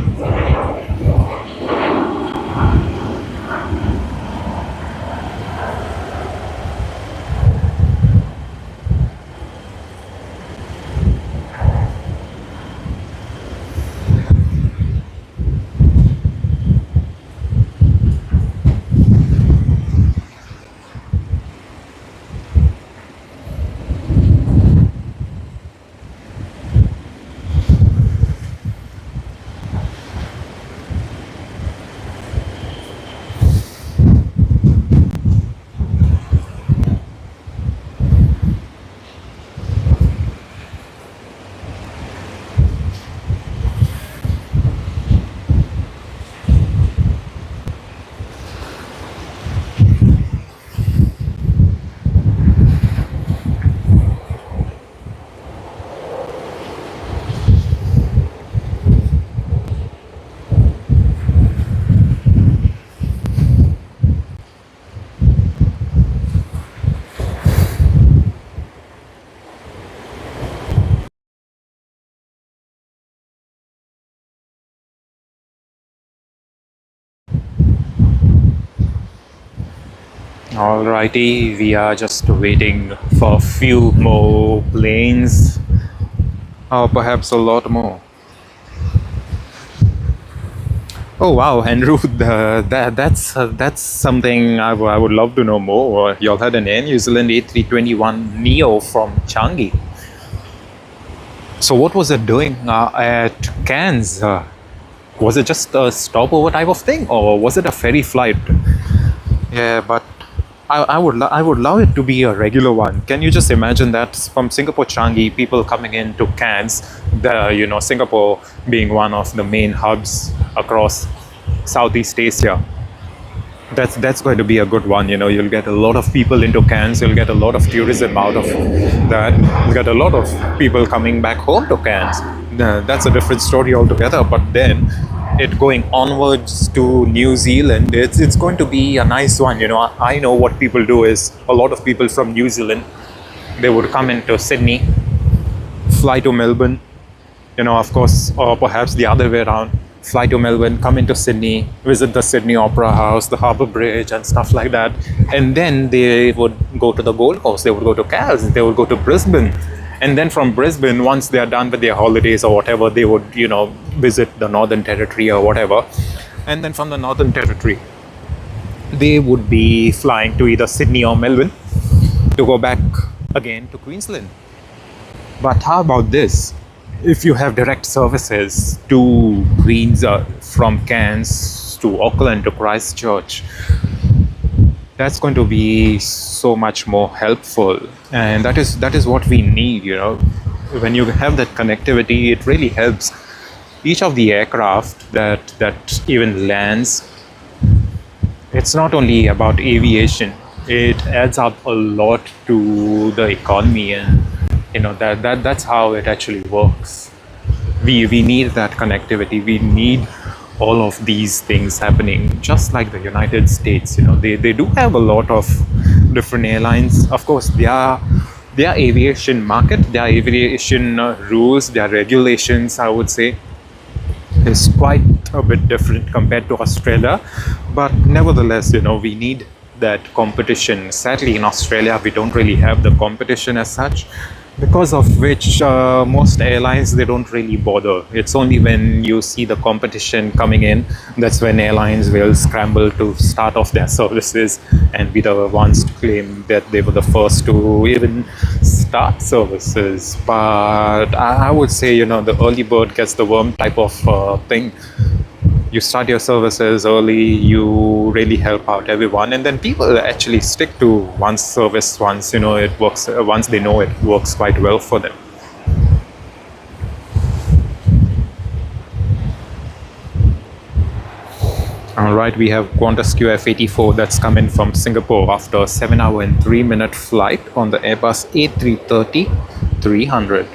Alrighty, we are just waiting for a few more planes, or perhaps a lot more. Oh wow, Andrew, that's something I would love to know more. Y'all had an Air New Zealand A321 Neo from Changi. So what was it doing at Cairns? Was it just a stopover type of thing, or was it a ferry flight? Yeah, but I would love it to be a regular one. Can you just imagine that from Singapore Changi, people coming in to Cairns, Singapore being one of the main hubs across Southeast Asia. That's going to be a good one. You'll get a lot of people into Cairns. You'll get a lot of tourism out of that. You'll get a lot of people coming back home to Cairns. That's a different story altogether. But then, it going onwards to New Zealand, it's going to be a nice one. I know what people do is a lot of people from New Zealand, they would come into Sydney, fly to Melbourne, of course, or perhaps the other way around. Fly to Melbourne, come into Sydney, visit the Sydney Opera House, the Harbour Bridge and stuff like that. And then they would go to the Gold Coast, they would go to Cairns, they would go to Brisbane. And then from Brisbane, once they are done with their holidays or whatever, they would, visit the Northern Territory or whatever. And then from the Northern Territory, they would be flying to either Sydney or Melbourne to go back again to Queensland. But how about this? If you have direct services to Queens, from Cairns to Auckland to Christchurch, that's going to be so much more helpful, and that is what we need. When you have that connectivity, it really helps. Each of the aircraft that even lands, it's not only about aviation, it adds up a lot to the economy, and that's how it actually works. We need that connectivity. We need all of these things happening, just like the United States. They do have a lot of different airlines. Of course, their aviation market, their aviation rules, their regulations, I would say, is quite a bit different compared to Australia. But nevertheless, we need that competition. Sadly, in Australia, we don't really have the competition as such, because of which most airlines, they don't really bother. It's only when you see the competition coming in, that's when airlines will scramble to start off their services and be the ones to claim that they were the first to even start services. But I would say, the early bird gets the worm type of thing. You start your services early, you really help out everyone, and then people actually stick to one service once it works. Once they know it works quite well for them. All right, we have Qantas QF84 that's coming from Singapore after a 7-hour and 3-minute flight on the Airbus A330-300.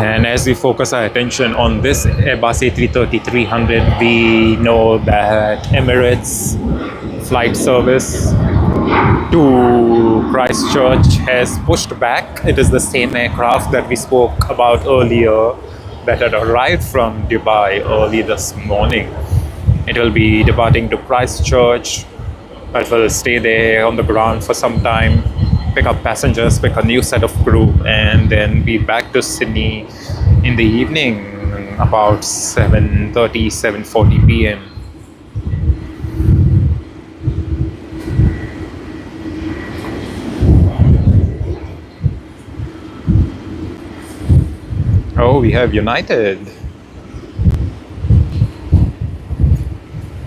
And as we focus our attention on this Airbus A330-300, we know that Emirates flight service to Christchurch has pushed back. It is the same aircraft that we spoke about earlier that had arrived from Dubai early this morning. It will be departing to Christchurch. It will stay there on the ground for some time, pick up passengers, pick a new set of crew, and then be back to Sydney in the evening about 7:30, 7:40 p.m. Oh, we have United.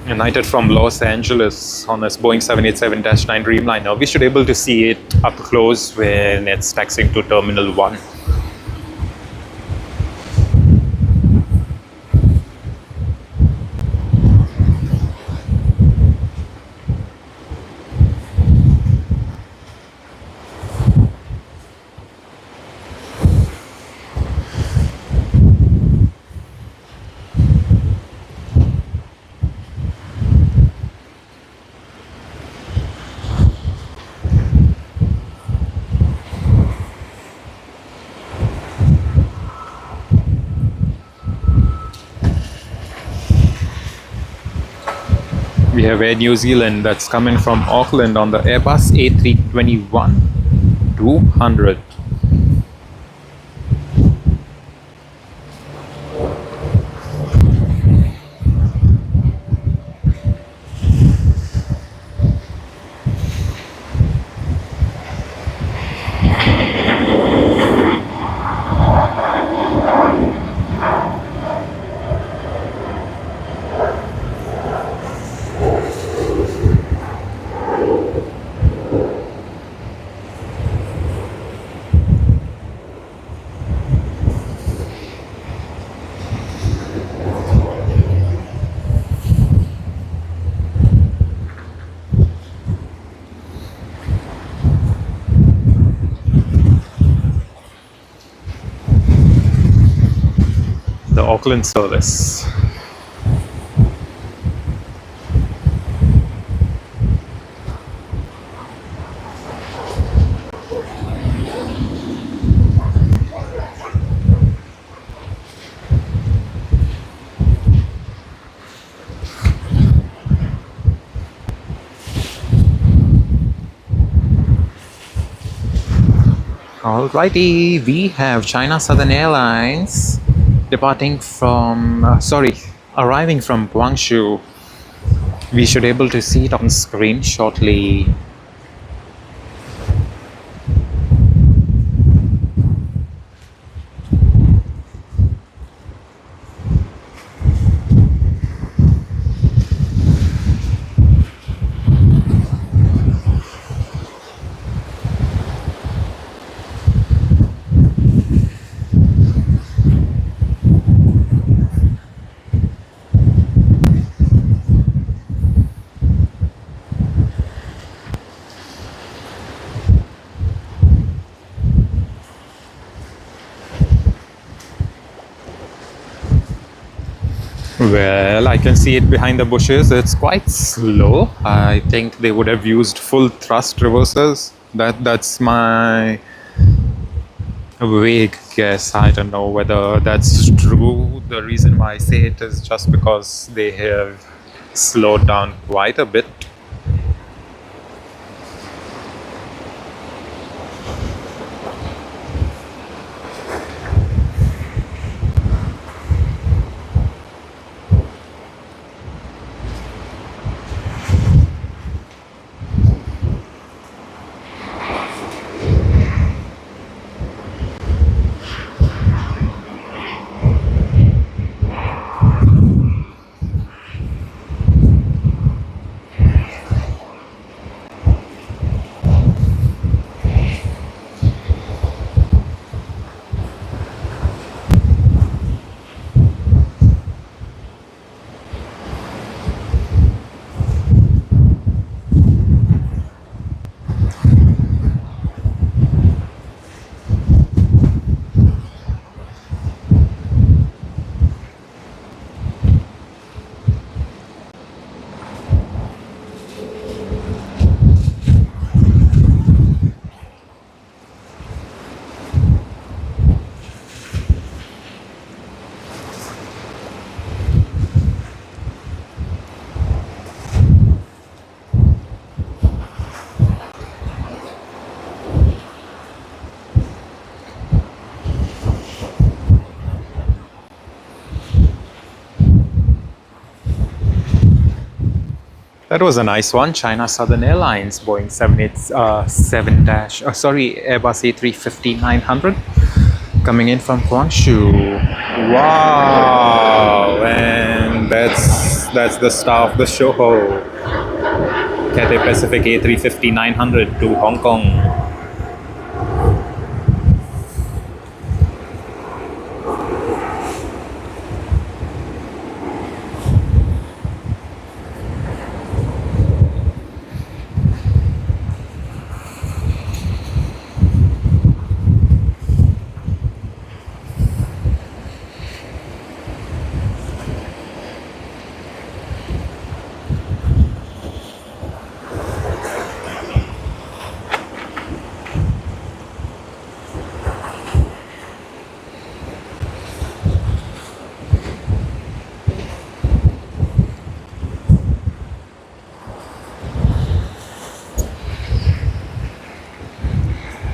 United from Los Angeles on this Boeing 787-9 Dreamliner. We should be able to see it up close when it's taxiing to Terminal 1. We have Air New Zealand that's coming from Auckland on the Airbus A321-200. The Auckland service. Alrighty, we have China Southern Airlines departing from, arriving from Guangzhou. We should be able to see it on screen shortly. Well, I can see it behind the bushes. It's quite slow. I think they would have used full thrust reversers. That's my vague guess. I don't know whether that's true. The reason why I say it is just because they have slowed down quite a bit. That was a nice one. China Southern Airlines, Boeing 787 Airbus A350-900 coming in from Guangzhou. Wow! And that's the star of the show. Cathay Pacific A350-900 to Hong Kong.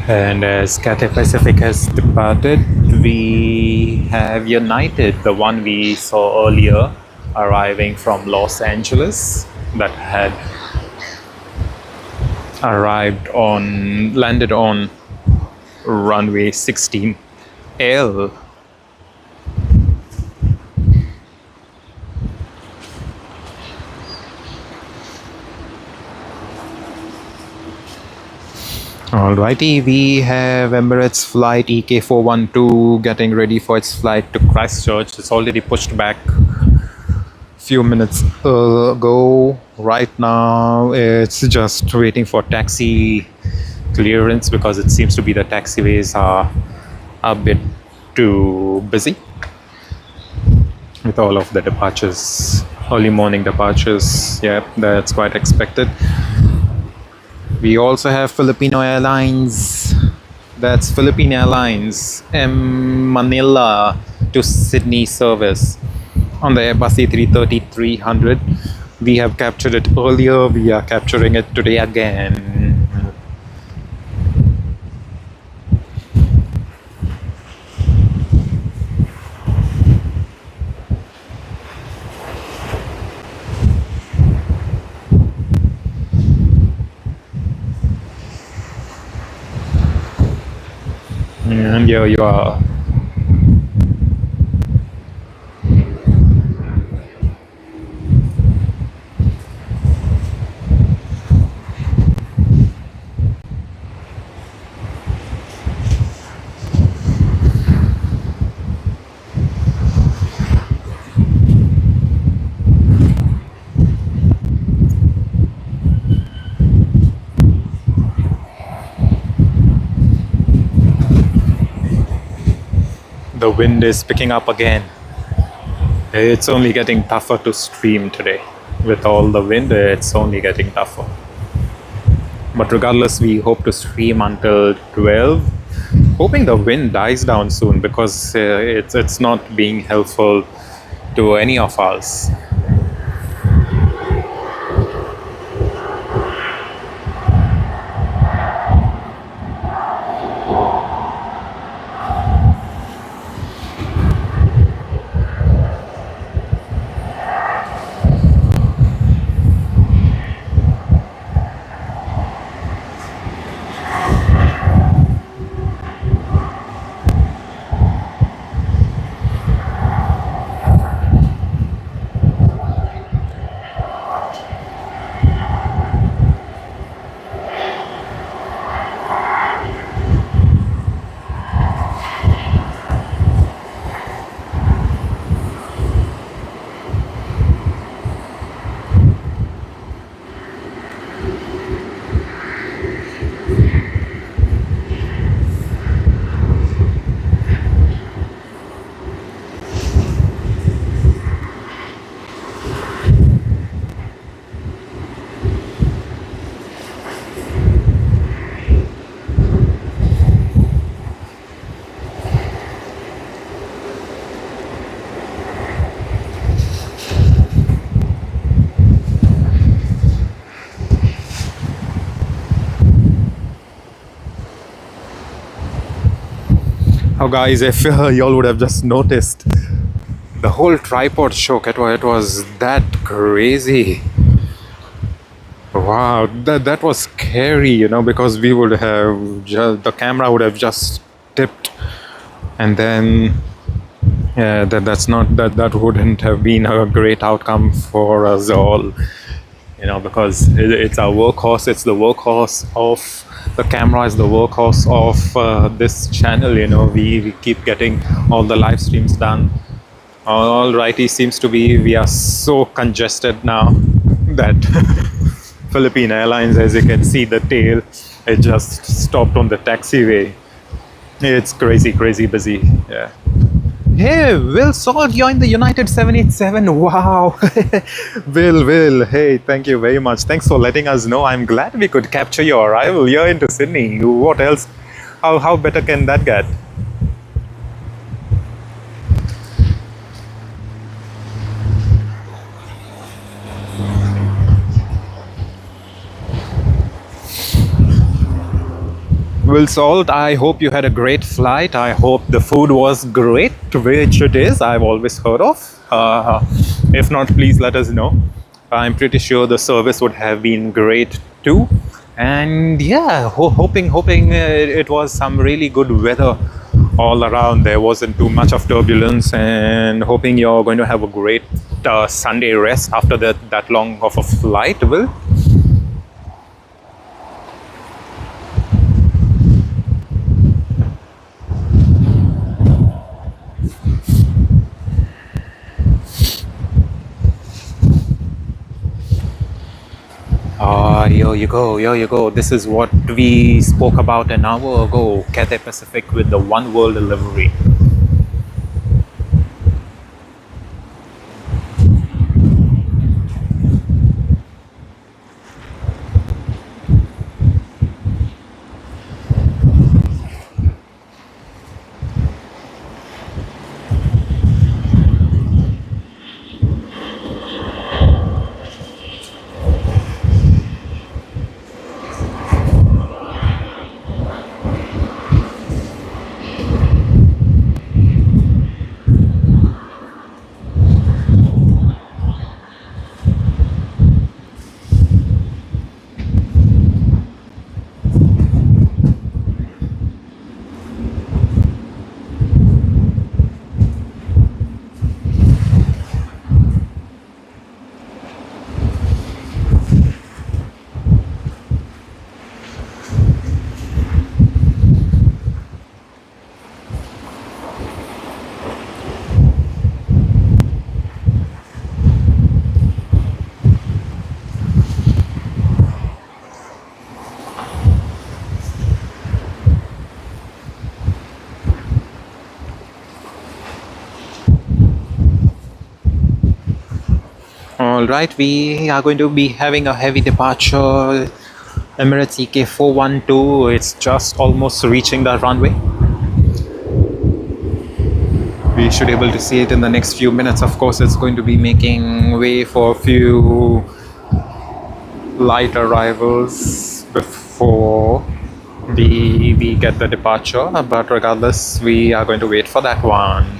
And as Cathay Pacific has departed, we have United, the one we saw earlier, arriving from Los Angeles, that had landed on runway 16L. Alrighty, we have Emirates flight EK412 getting ready for its flight to Christchurch. It's already pushed back few minutes ago. Right now it's just waiting for taxi clearance because it seems to be the taxiways are a bit too busy with all of the departures, early morning departures. Yeah, that's quite expected. We also have Filipino Airlines. That's Philippine Airlines Manila to Sydney service on the Airbus A330-300. We have captured it earlier. We are capturing it today again. And here you are. The wind is picking up again. It's only getting tougher to stream today. With all the wind, it's only getting tougher. But regardless, we hope to stream until 12. Hoping the wind dies down soon because it's not being helpful to any of us. Now guys, if y'all would have just noticed, the whole tripod shook. It was that crazy. Wow, that was scary, you know, because we would have the camera would have just tipped, and then that wouldn't have been a great outcome for us all, you know, because it's our workhorse. It's the workhorse of the camera, is the workhorse of this channel. You know, we keep getting all the live streams done. Alrighty, seems to be we are so congested now that Philippine Airlines, as you can see, the tail, it just stopped on the taxiway. It's crazy busy. Yeah. Hey, Will Salt, you're in the United 787. Wow. Will, hey, thank you very much. Thanks for letting us know. I'm glad we could capture your arrival here into Sydney. What else? How better can that get? Well, Salt, I hope you had a great flight. I hope the food was great, which it is, I've always heard of. If not, please let us know. I'm pretty sure the service would have been great too. And yeah, hoping it was some really good weather all around. There wasn't too much of turbulence, and hoping you're going to have a great Sunday rest after that long of a flight, Will. Here you go, here you go. This is what we spoke about an hour ago. Cathay Pacific with the One World delivery. Alright, we are going to be having a heavy departure. Emirates EK412, it's just almost reaching the runway. We should be able to see it in the next few minutes. Of course, it's going to be making way for a few light arrivals before we get the departure, but regardless, we are going to wait for that one.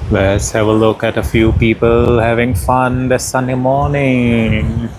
Let's have a look at a few people having fun this Sunday morning.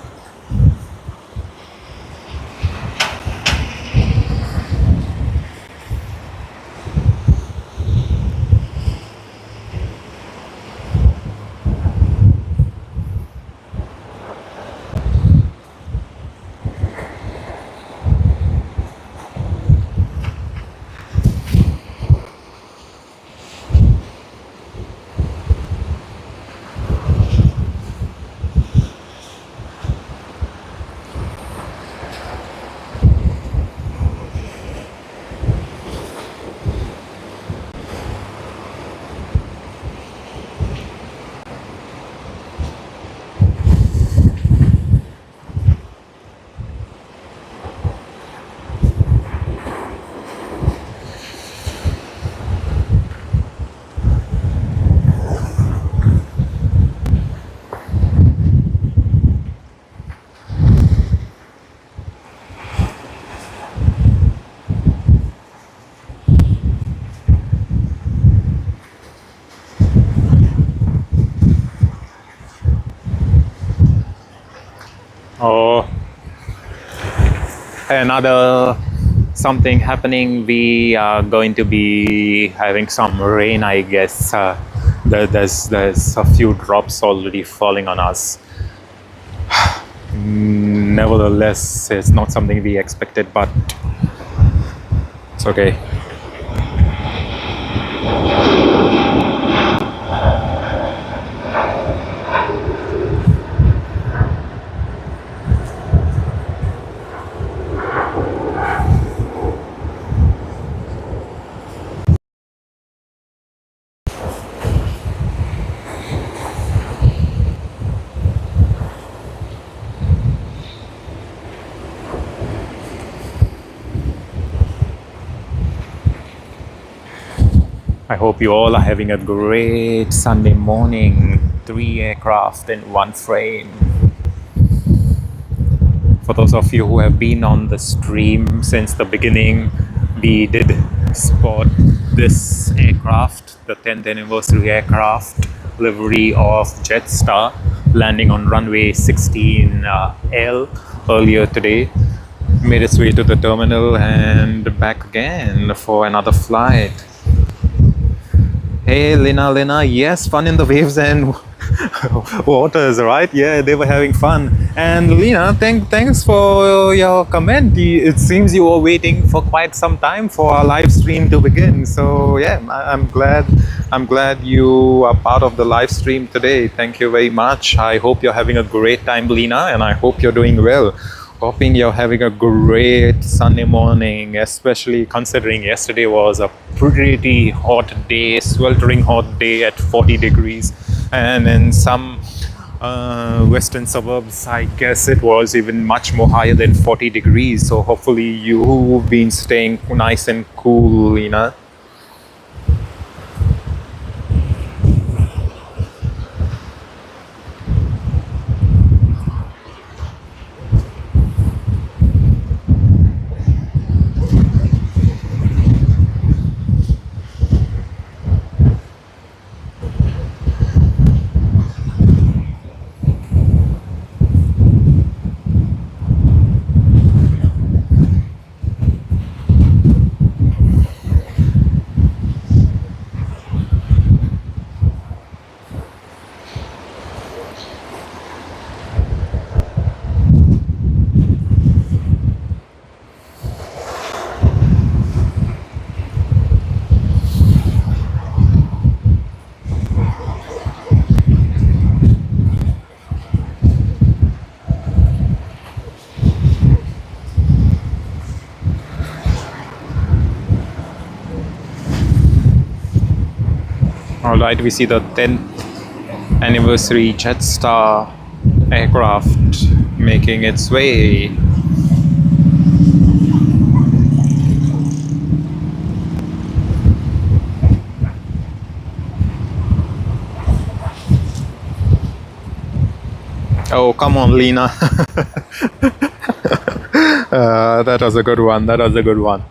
Oh, another something happening. We are going to be having some rain, I guess. There's a few drops already falling on us. Nevertheless, it's not something we expected, but Okay. I hope you all are having a great Sunday morning. 3 aircraft in one frame. For those of you who have been on the stream since the beginning, we did spot this aircraft, the 10th anniversary aircraft, livery of Jetstar, landing on runway 16L earlier today. Made its way to the terminal and back again for another flight. Hey, Lena, yes, fun in the waves and waters, right? Yeah, they were having fun. And Lena, thanks for your comment. It seems you were waiting for quite some time for our live stream to begin. So yeah, I'm glad you are part of the live stream today. Thank you very much. I hope you're having a great time, Lena, and I hope you're doing well. Hoping you're having a great Sunday morning, especially considering yesterday was a pretty hot day, sweltering hot day at 40 degrees. And in some western suburbs, I guess it was even much more higher than 40 degrees. So hopefully you've been staying nice and cool, Lena. Alright, we see the 10th anniversary Jetstar aircraft making its way. Oh, come on, Lena. That was a good one. That was a good one.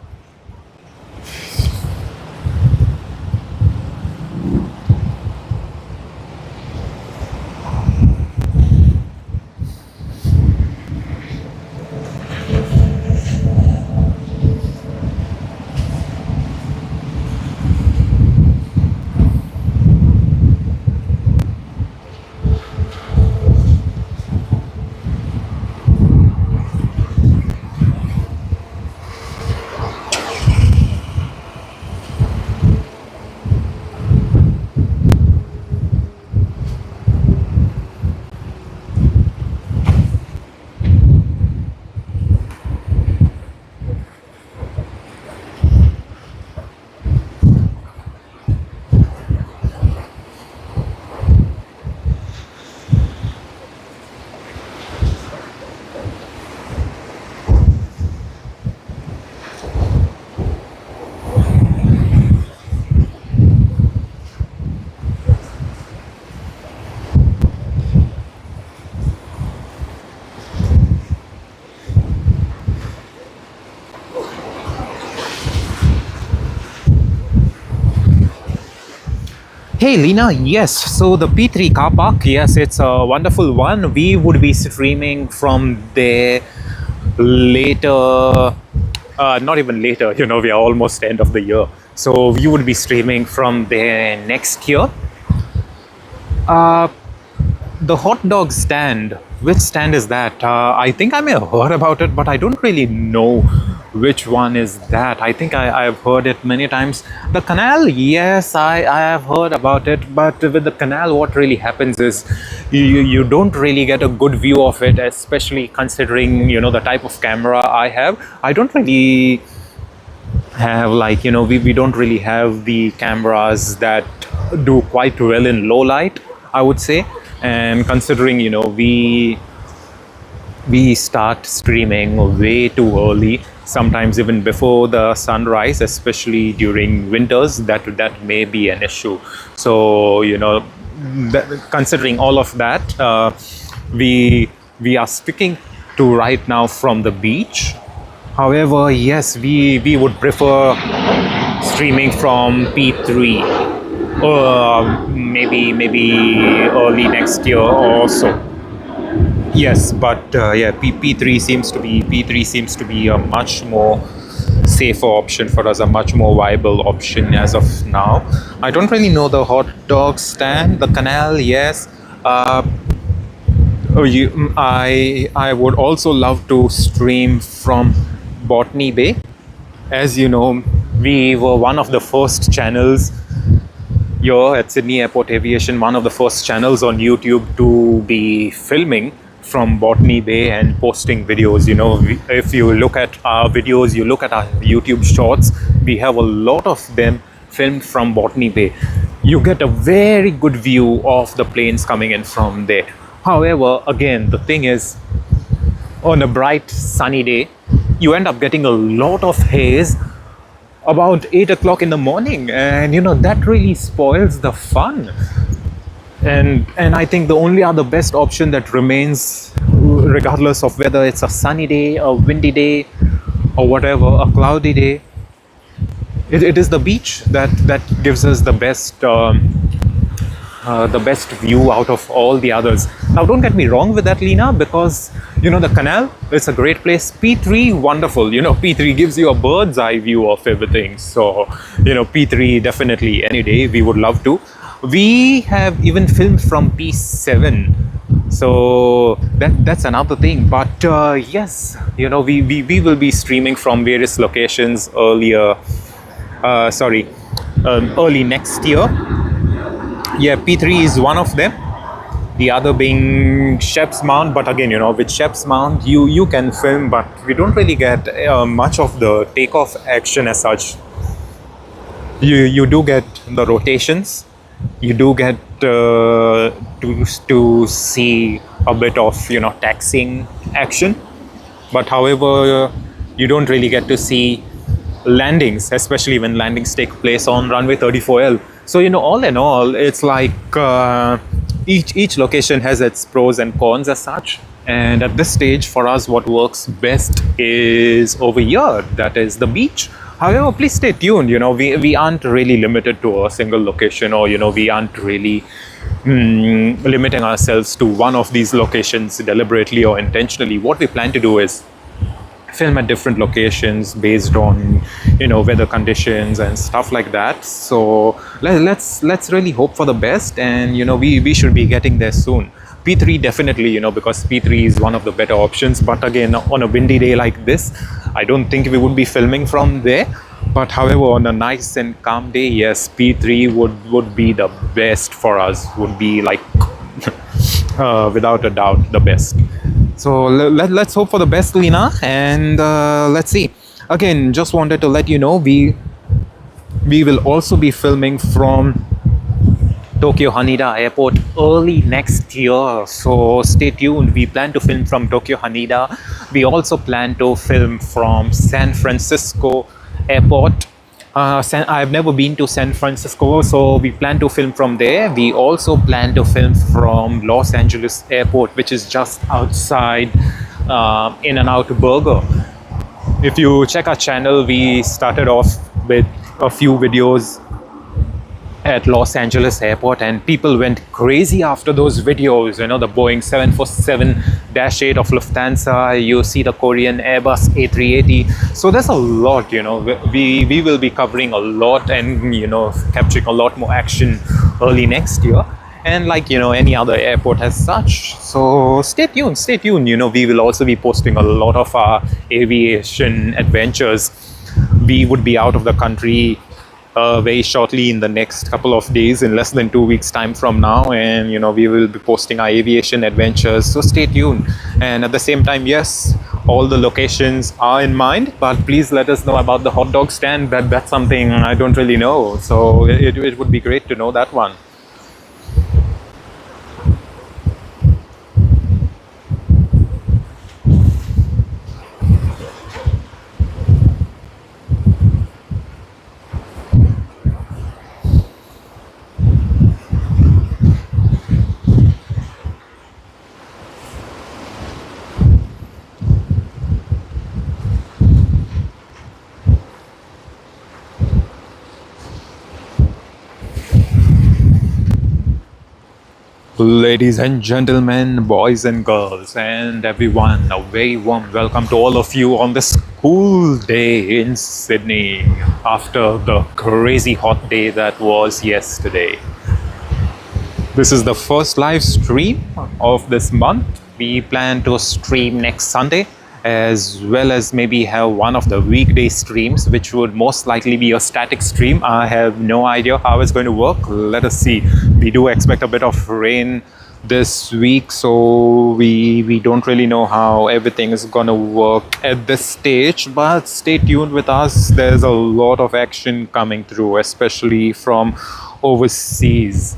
Hey Lena, yes, so the P3 car park, yes, it's a wonderful one. We would be streaming from there later, not even later, you know, we are almost end of the year. So we would be streaming from there next year. The hot dog stand, which stand is that? I think I may have heard about it, but I don't really know which one is that. I think I have heard it many times. The canal, yes, I have heard about it, but with the canal, what really happens is you don't really get a good view of it, especially considering, the type of camera I have. I don't really have, like, we don't really have the cameras that do quite well in low light, I would say. And considering, we start streaming way too early, sometimes even before the sunrise, especially during winters, that may be an issue. So, considering all of that, we are sticking to right now from the beach. However, yes, we would prefer streaming from P3. Maybe early next year or so. Yes, but P3 seems to be a much more safer option for us, a much more viable option as of now. I don't really know the hot dog stand, the canal, yes. I would also love to stream from Botany Bay. As you know, we were one of the first channels here at Sydney Airport Aviation, one of the first channels on YouTube to be filming from Botany Bay and posting videos. If you look at our videos, you look at our YouTube shorts, we have a lot of them filmed from Botany Bay. You get a very good view of the planes coming in from there. However, again, the thing is, on a bright sunny day, you end up getting a lot of haze about 8 o'clock in the morning, and that really spoils the fun. And I think the only other best option that remains, regardless of whether it's a sunny day, a windy day, or whatever, a cloudy day, it is the beach that gives us the best view out of all the others. Now, don't get me wrong with that, Lena, because the canal, it's a great place. P3, wonderful. P3 gives you a bird's eye view of everything. So P3, definitely any day we would love to. We have even filmed from P7, so that's another thing. But yes, we will be streaming from various locations early next year. Yeah, P3 is one of them. The other being Shep's Mound. But again, with Shep's Mound, you can film, but we don't really get much of the takeoff action as such. You do get the rotations. You do get to see a bit of taxiing action. But however, you don't really get to see landings, especially when landings take place on runway 34L. So all in all, it's like each location has its pros and cons as such. And at this stage, for us, what works best is over here, that is the beach. However, please stay tuned. We aren't really limited to a single location, or we aren't really limiting ourselves to one of these locations deliberately or intentionally. What we plan to do is film at different locations based on weather conditions and stuff like that. So let's really hope for the best, and we should be getting there soon. P3 definitely, because P3 is one of the better options. But again, on a windy day like this, I don't think we would be filming from there. But however, on a nice and calm day, yes, P3 would be the best for us, would be like without a doubt the best. So let's hope for the best, Lena, and let's see. Again, just wanted to let you know, we will also be filming from Tokyo Haneda Airport early next year, so stay tuned. We plan to film from Tokyo Haneda. We also plan to film from San Francisco Airport. I've never been to San Francisco, so we plan to film from there. We also plan to film from Los Angeles Airport, which is just outside In-N-Out Burger. If you check our channel, we started off with a few videos at Los Angeles Airport, and people went crazy after those videos. The Boeing 747-8 of Lufthansa, you see the Korean Airbus A380. So there's a lot, we will be covering a lot and capturing a lot more action early next year. and like any other airport as such. So stay tuned. We will also be posting a lot of our aviation adventures. We would be out of the country very shortly in the next couple of days, in less than 2 weeks time from now, and we will be posting our aviation adventures, so stay tuned. And at the same time, yes, all the locations are in mind, but please let us know about the hot dog stand. That's something I don't really know, so it would be great to know that one. Ladies and gentlemen, boys and girls, and everyone, a very warm welcome to all of you on this cool day in Sydney after the crazy hot day that was yesterday. This is the first live stream of this month. We plan to stream next Sunday, as well as maybe have one of the weekday streams, which would most likely be a static stream. I have no idea how it's going to work. Let us see. We do expect a bit of rain this week, so we don't really know how everything is gonna work at this stage, but stay tuned with us. There's a lot of action coming through, especially from overseas,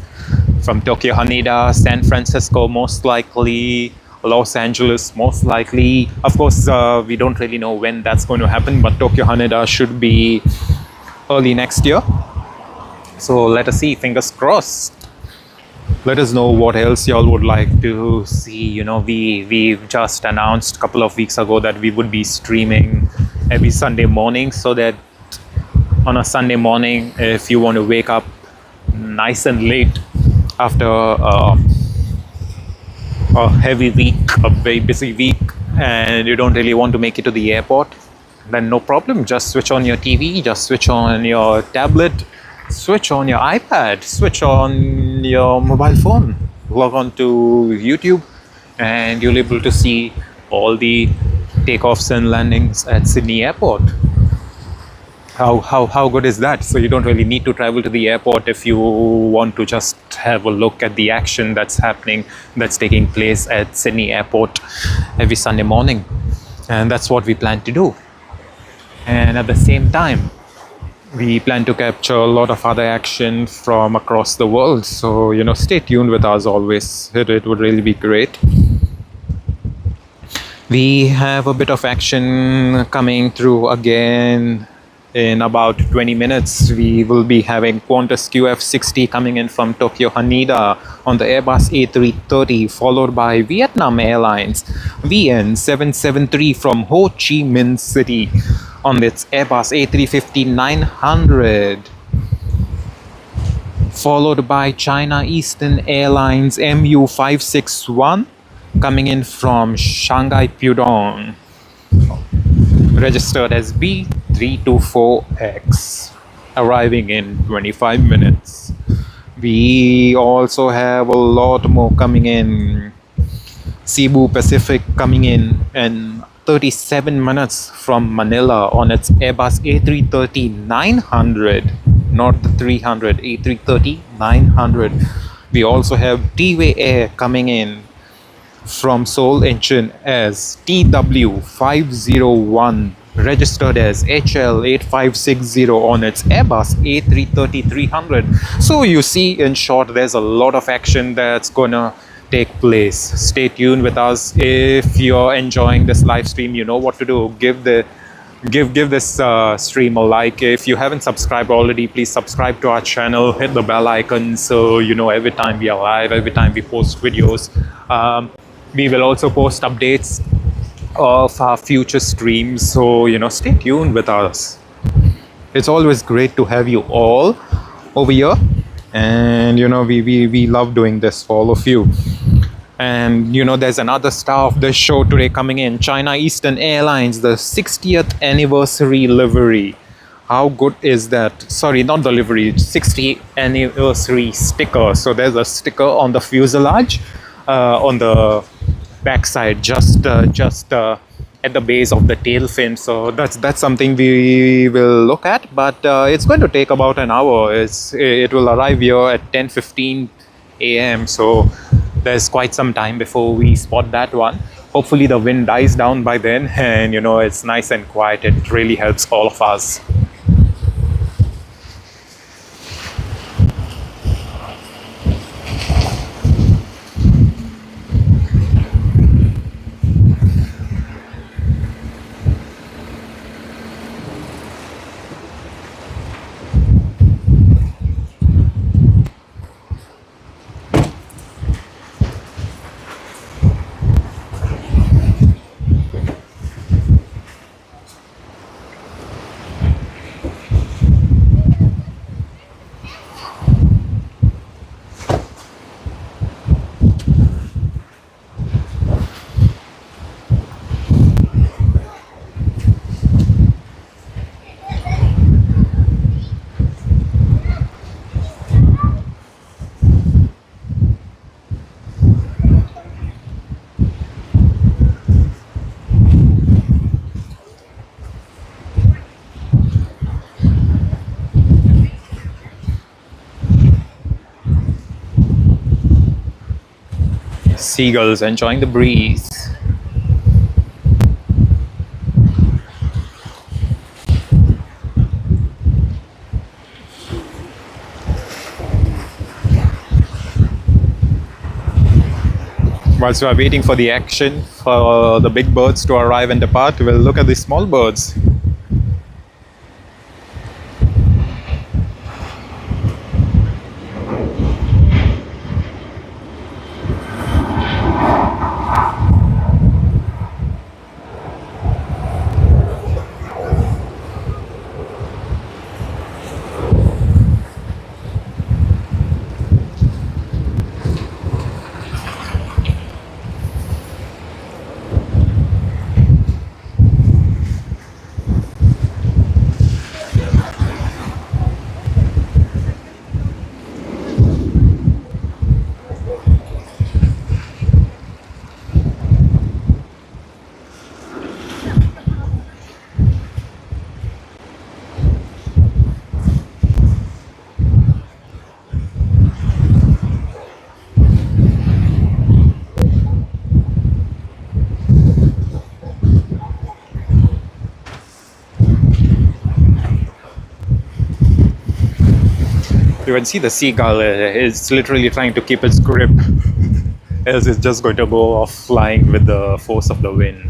from Tokyo, Haneda, San Francisco most likely, Los Angeles most likely. Of course, we don't really know when that's going to happen, but Tokyo, Haneda should be early next year. So let us see, fingers crossed. Let us know what else y'all would like to see. We've just announced a couple of weeks ago that we would be streaming every Sunday morning, so that on a Sunday morning, if you want to wake up nice and late after a heavy week, a very busy week, and you don't really want to make it to the airport, then no problem. Just switch on your TV, just switch on your tablet, switch on your iPad, switch on your mobile phone, log on to YouTube, and you'll be able to see all the takeoffs and landings at Sydney Airport. How good is that? So you don't really need to travel to the airport if you want to just have a look at the action that's happening, that's taking place at Sydney Airport every Sunday morning. And that's what we plan to do. And at the same time, we plan to capture a lot of other action from across the world. So, stay tuned with us always. It would really be great. We have a bit of action coming through again. In about 20 minutes, we will be having Qantas QF60 coming in from Tokyo Haneda on the Airbus A330, followed by Vietnam Airlines VN773 from Ho Chi Minh City on its Airbus A350-900, followed by China Eastern Airlines MU561 coming in from Shanghai Pudong, registered as B324X, arriving in 25 minutes. We also have a lot more coming in. Cathay Pacific coming in 37 minutes from Manila on its Airbus A330-900, not the 300, A330-900. We also have T-Way Air coming in from Seoul Incheon as TW501, registered as HL8560 on its Airbus A330-300. So you see, in short, there's a lot of action that's gonna take place. Stay tuned with us. If you're enjoying this live stream, you know what to do. Give this stream a like. If you haven't subscribed already, please subscribe to our channel, hit the bell icon, so you know every time we are live, every time we post videos. We will also post updates of our future streams, so stay tuned with us. It's always great to have you all over here, and we love doing this for all of you. And there's another star of the show today coming in, China Eastern Airlines, the 60th anniversary livery. How good is that? Sorry, not the livery, 60th anniversary sticker. So there's a sticker on the fuselage, on the backside, just at the base of the tail fin. So that's something we will look at. But it's going to take about an hour. It will arrive here at 10:15 a.m. So there's quite some time before we spot that one. Hopefully the wind dies down by then, and it's nice and quiet. It really helps all of us. Seagulls enjoying the breeze. Whilst we are waiting for the action, for the big birds to arrive and depart, we'll look at the small birds. You can see the seagull is literally trying to keep its grip, else it's just going to go off flying with the force of the wind.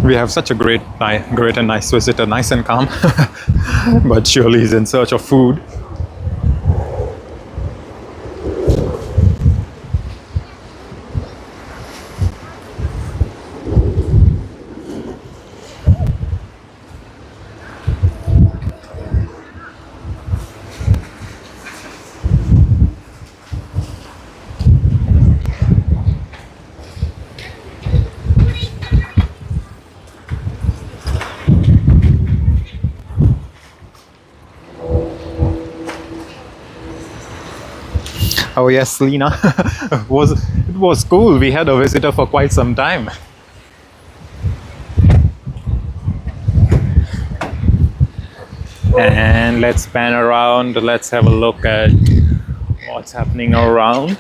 We have such a great and nice visitor, nice and calm, but surely he's in search of food. Oh yes, Lena. it was cool. We had a visitor for quite some time. And let's pan around. Let's have a look at what's happening around.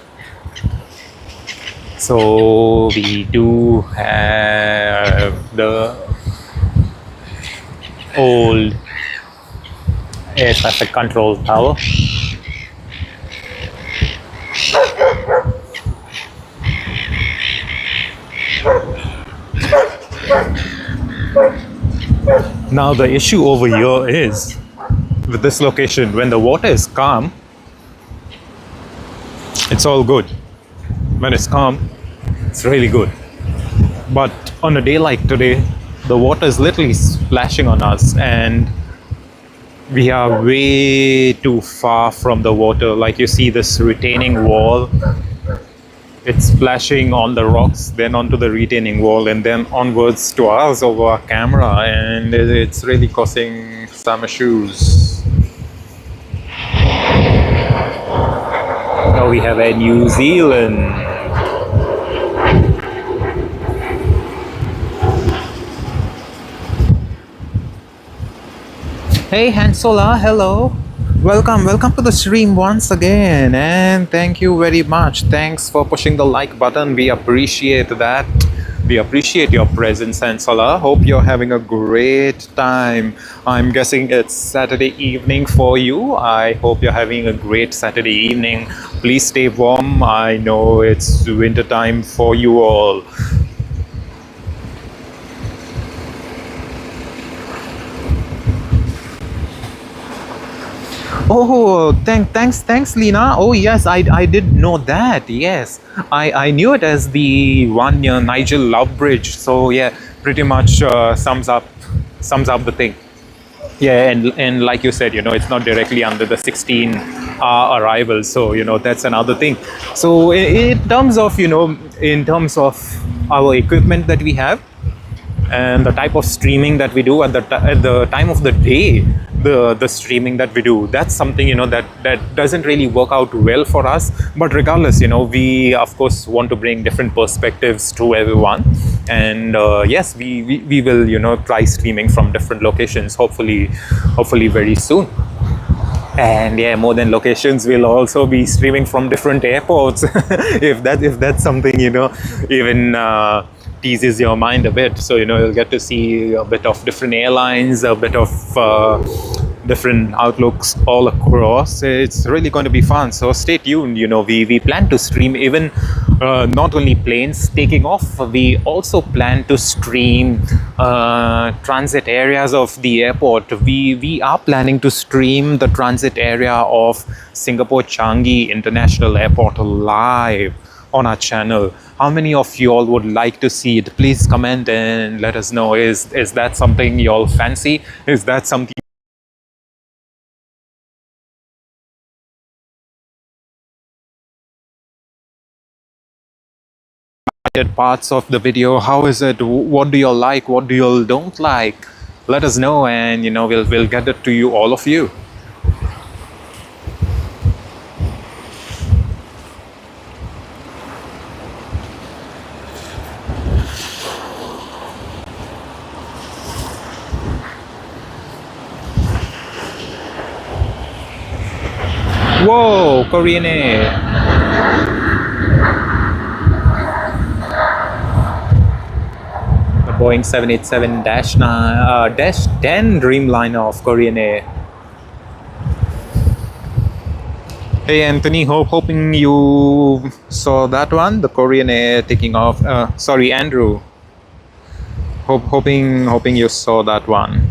So we do have the old air traffic control tower. Now the issue over here is with this location, when the water is calm, it's all good. When it's calm, it's really good. But on a day like today, the water is literally splashing on us and we are way too far from the water. Like you see this retaining wall, it's splashing on the rocks, then onto the retaining wall, and then onwards to us over our camera, and it's really causing some issues. Now we have a New Zealand. Hey Hansola, hello. Welcome to the stream once again, and thank you very much. Thanks for pushing the like button. We appreciate that. We appreciate your presence, Hansola. Hope you're having a great time. I'm guessing it's Saturday evening for you. I hope you're having a great Saturday evening. Please stay warm. I know it's winter time for you all. Oh, thanks, Lena. Oh, yes, I did know that. Yes, I knew it as the one near Nigel Love Bridge. So yeah, pretty much sums up the thing. Yeah, and like you said, it's not directly under the 16-hour arrival. So that's another thing. So in terms of our equipment that we have and the type of streaming that we do at the time of the day, the streaming that we do, that's something that doesn't really work out well for us. But regardless, we of course want to bring different perspectives to everyone, and yes, we will try streaming from different locations, hopefully very soon. And yeah, more than locations, we'll also be streaming from different airports if that's something even teases your mind a bit. So you'll get to see a bit of different airlines, a bit of different outlooks all across. It's really going to be fun, so stay tuned. We plan to stream even not only planes taking off, we also plan to stream transit areas of the airport. We are planning to stream the transit area of Singapore Changi International Airport live on our channel. How many of you all would like to see it? Please comment and let us know. Is that something you all fancy? Is that something parts of the video? How is it? What do you all like? What do you all don't like? Let us know, and we'll get it to you, all of you. Whoa, Korean Air. The Boeing 787-10 Dreamliner of Korean Air. Hey Anthony, hoping you saw that one, the Korean Air taking off. Sorry, Andrew. Hoping you saw that one.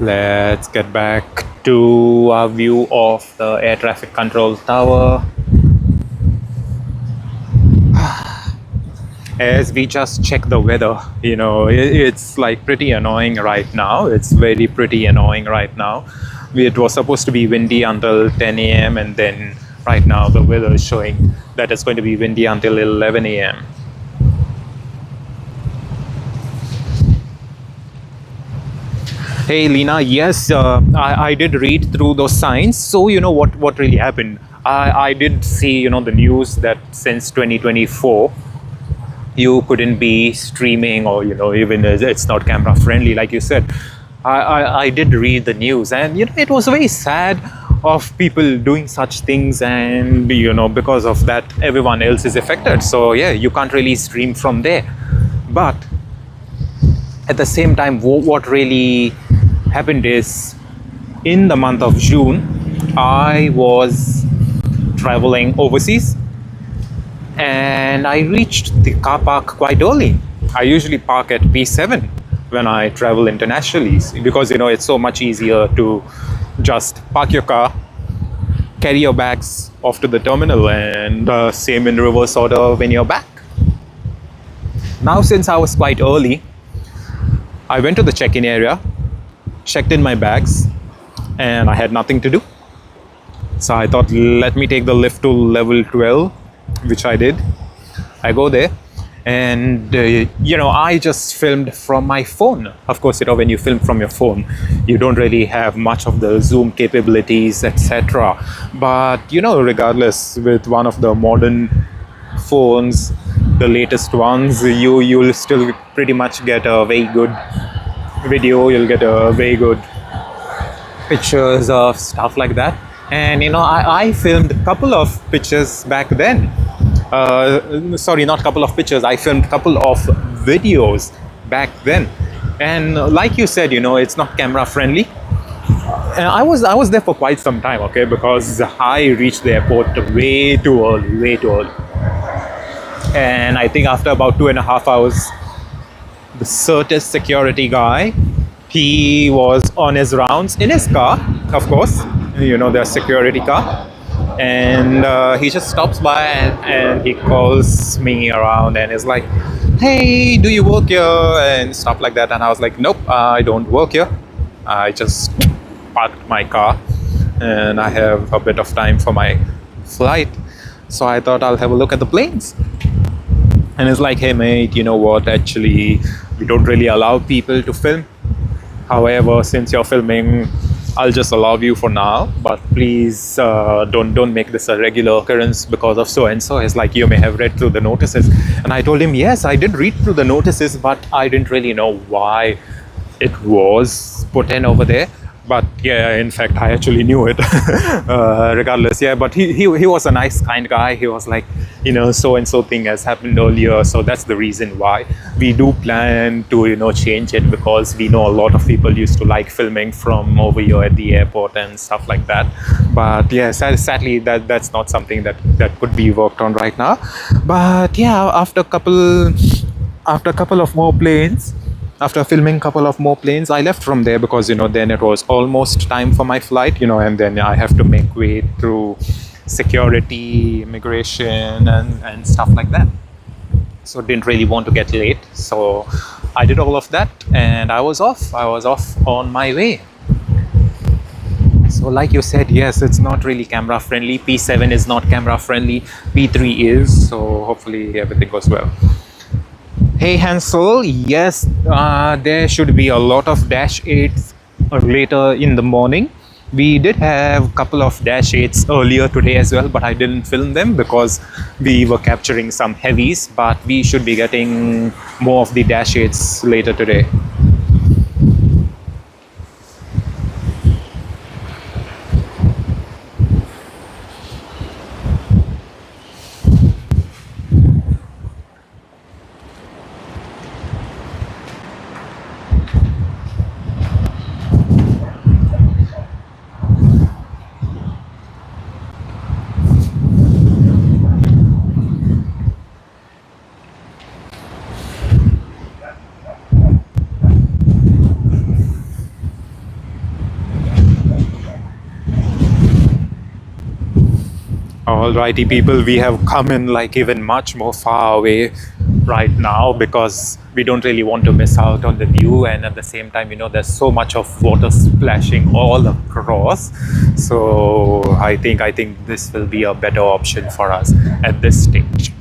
Let's get back to our view of the air traffic control tower. As we just check the weather, it's like pretty annoying right now. It's very pretty annoying right now. It was supposed to be windy until 10 a.m. and then right now the weather is showing that it's going to be windy until 11 a.m. Hey Lena, yes, I did read through those signs. So what really happened? I did see, the news that since 2024, you couldn't be streaming, or even it's not camera friendly, like you said. I did read the news, and it was very sad of people doing such things, and because of that everyone else is affected. So yeah, you can't really stream from there. But at the same time, what really happened is, in the month of June, I was traveling overseas, and I reached the car park quite early. I usually park at P7 when I travel internationally, because it's so much easier to just park your car, carry your bags off to the terminal, and same in reverse order when you're back. Now, since I was quite early, I went to the check-in area, checked in my bags, and I had nothing to do. So I thought, let me take the lift to level 12, which I did. I go there, and I just filmed from my phone. Of course, when you film from your phone, you don't really have much of the zoom capabilities, etc. But regardless, with one of the modern phones, the latest ones, you'll still pretty much get a very good video. You'll get a very good pictures of stuff like that. And I filmed a couple of pictures back then. Sorry, not couple of pictures. I filmed a couple of videos back then. And like you said, it's not camera friendly. And I was there for quite some time, okay, because I reached the airport way too early. And I think after about 2.5 hours, the certain security guy, he was on his rounds in his car, of course, their security car. And he just stops by, and he calls me around and is like, hey, do you work here, and stuff like that. And I was like, nope, I don't work here. I just parked my car, and I have a bit of time for my flight, so I thought I'll have a look at the planes. And it's like, hey mate, you know what, actually we don't really allow people to film. However, since you're filming, I'll just allow you for now, but please don't make this a regular occurrence because of so and so. It's like, you may have read through the notices. And I told him, yes, I did read through the notices, but I didn't really know why it was put in over there. But yeah, in fact, I actually knew it. Regardless, yeah. But he was a nice, kind guy. He was like, so and so thing has happened earlier, so that's the reason why we do plan to change it, because we know a lot of people used to like filming from over here at the airport and stuff like that. But yeah, sadly that's not something that could be worked on right now. But yeah, after a couple of more planes. After filming a couple of more planes, I left from there, because then it was almost time for my flight, and then I have to make way through security, immigration, and stuff like that. So didn't really want to get late, so I did all of that, and I was off on my way. So like you said, yes, it's not really camera friendly. P7 is not camera friendly, P3 is, so hopefully everything goes well. Hey Hansel, yes, there should be a lot of Dash 8s later in the morning. We did have a couple of Dash 8s earlier today as well, but I didn't film them because we were capturing some heavies. But we should be getting more of the Dash 8s later today. Alrighty people, we have come in like even much more far away right now, because we don't really want to miss out on the view, and at the same time there's so much of water splashing all across. So I think this will be a better option for us at this stage.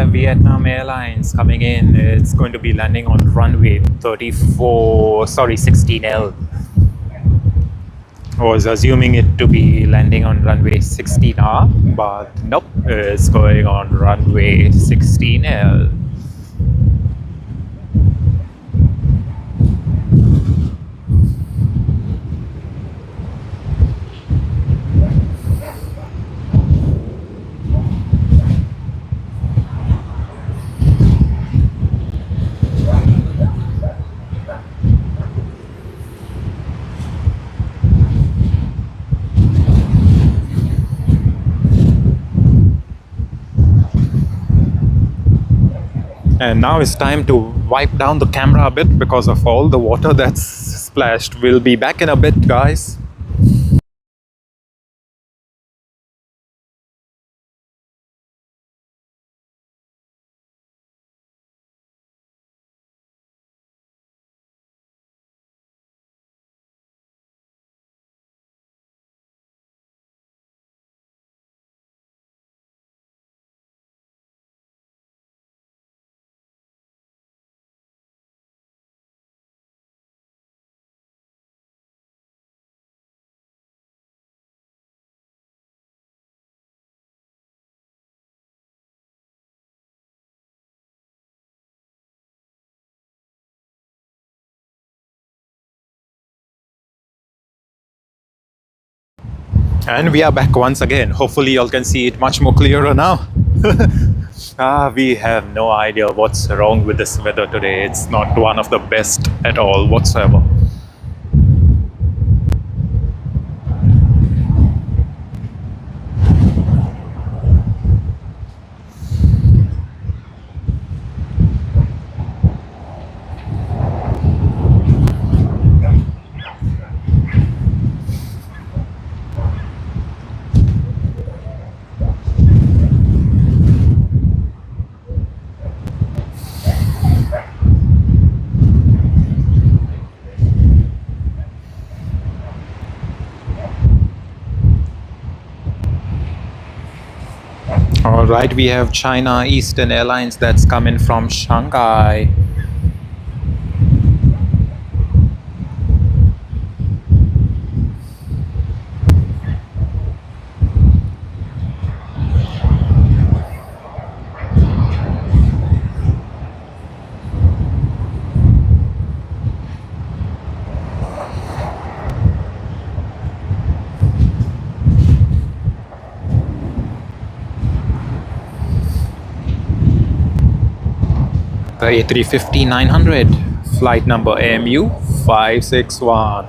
have Vietnam Airlines coming in. It's going to be landing on runway 16L. I was assuming it to be landing on runway 16R, but nope, it's going on runway 16L. And now it's time to wipe down the camera a bit because of all the water that's splashed. We'll be back in a bit, guys. And we are back once again. Hopefully y'all can see it much more clearer now. We have no idea what's wrong with this weather today. It's not one of the best at all whatsoever. Alright, we have China Eastern Airlines that's coming from Shanghai. The A350-900, flight number AMU 561.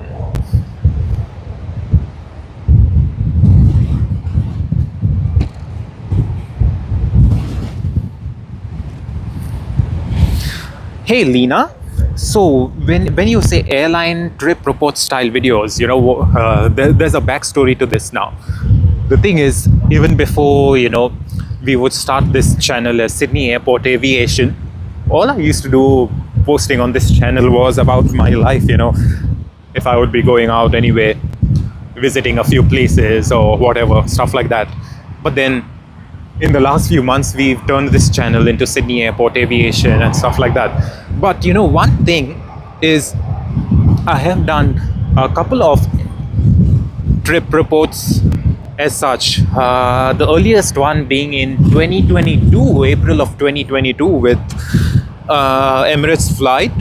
Hey Lena, so when you say airline trip report style videos, you know, there's a backstory to this now. The thing is, even before, you know, we would start this channel as Sydney Airport Aviation, all I used to do posting on this channel was about my life, you know, if I would be going out anyway, visiting a few places or whatever, stuff like that. But then in the last few months, we've turned this channel into Sydney Airport Aviation and stuff like that. But you know, one thing is I have done a couple of trip reports as such. The earliest one being in 2022, April of 2022 with Emirates flight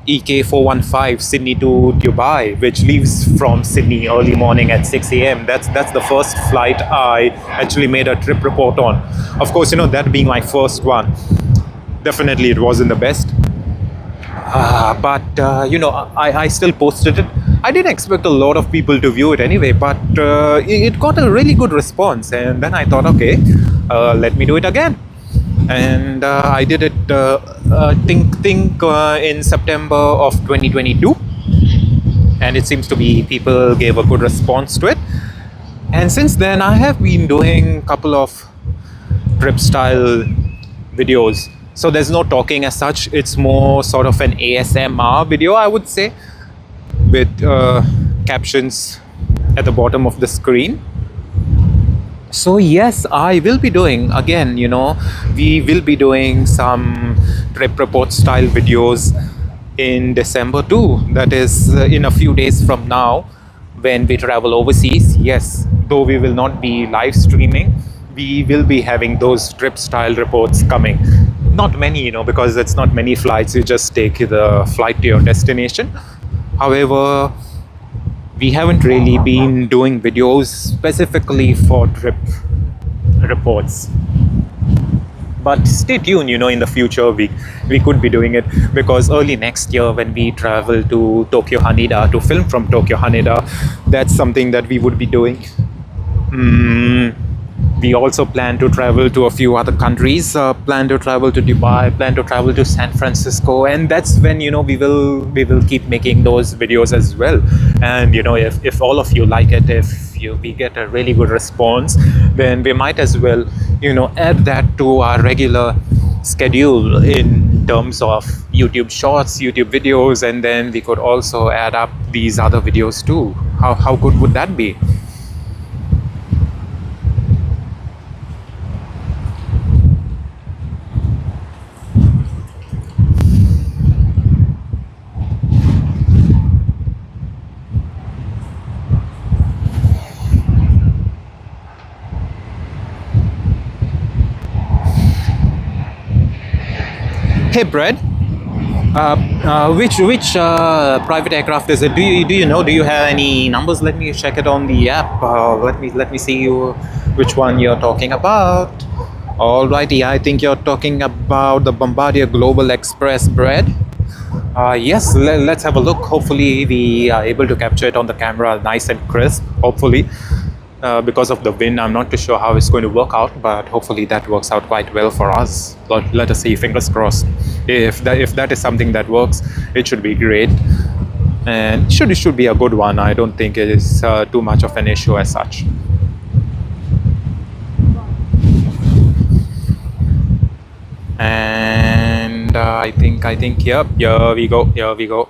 EK415 Sydney to Dubai, which leaves from Sydney early morning at 6 a.m. That's the first flight I actually made a trip report on. Of course, you know, that being my first one, definitely it wasn't the best. But you know, I still posted it. I didn't expect a lot of people to view it anyway, but it got a really good response. And then I thought, okay, let me do it again. And I did it, think in September of 2022. And it seems to be people gave a good response to it. And since then, I have been doing a couple of trip style videos. So there's no talking as such. It's more sort of an ASMR video, I would say, with captions at the bottom of the screen. So yes, I will be doing again, we will be doing some trip report style videos in December too. That is in a few days from now when we travel overseas. Yes, though we will not be live streaming, we will be having those trip style reports coming. Not many, because it's not many flights. You just take the flight to your destination. However, we haven't really been doing videos specifically for trip reports, but stay tuned. In the future we could be doing it, because early next year when we travel to Tokyo Haneda to film from Tokyo Haneda, that's something that we would be doing. We also plan to travel to a few other countries, plan to travel to Dubai, plan to travel to San Francisco, and that's when we will keep making those videos as well. And if all of you like it, if we get a really good response, then we might as well add that to our regular schedule in terms of YouTube shorts, YouTube videos, and then we could also add up these other videos too. How good would that be? Hey, Brad. Which private aircraft is it? Do you know? Do you have any numbers? Let me check it on the app. Let me see you which one you're talking about. Alrighty, I think you're talking about the Bombardier Global Express, Brad. Yes, let's have a look. Hopefully, we are able to capture it on the camera nice and crisp. Hopefully. Because of the wind, I'm not too sure how it's going to work out, but hopefully that works out quite well for us. Let us see, fingers crossed. If that is something that works, it should be great, and it should be a good one. I don't think it is too much of an issue as such. And I think yep, here we go.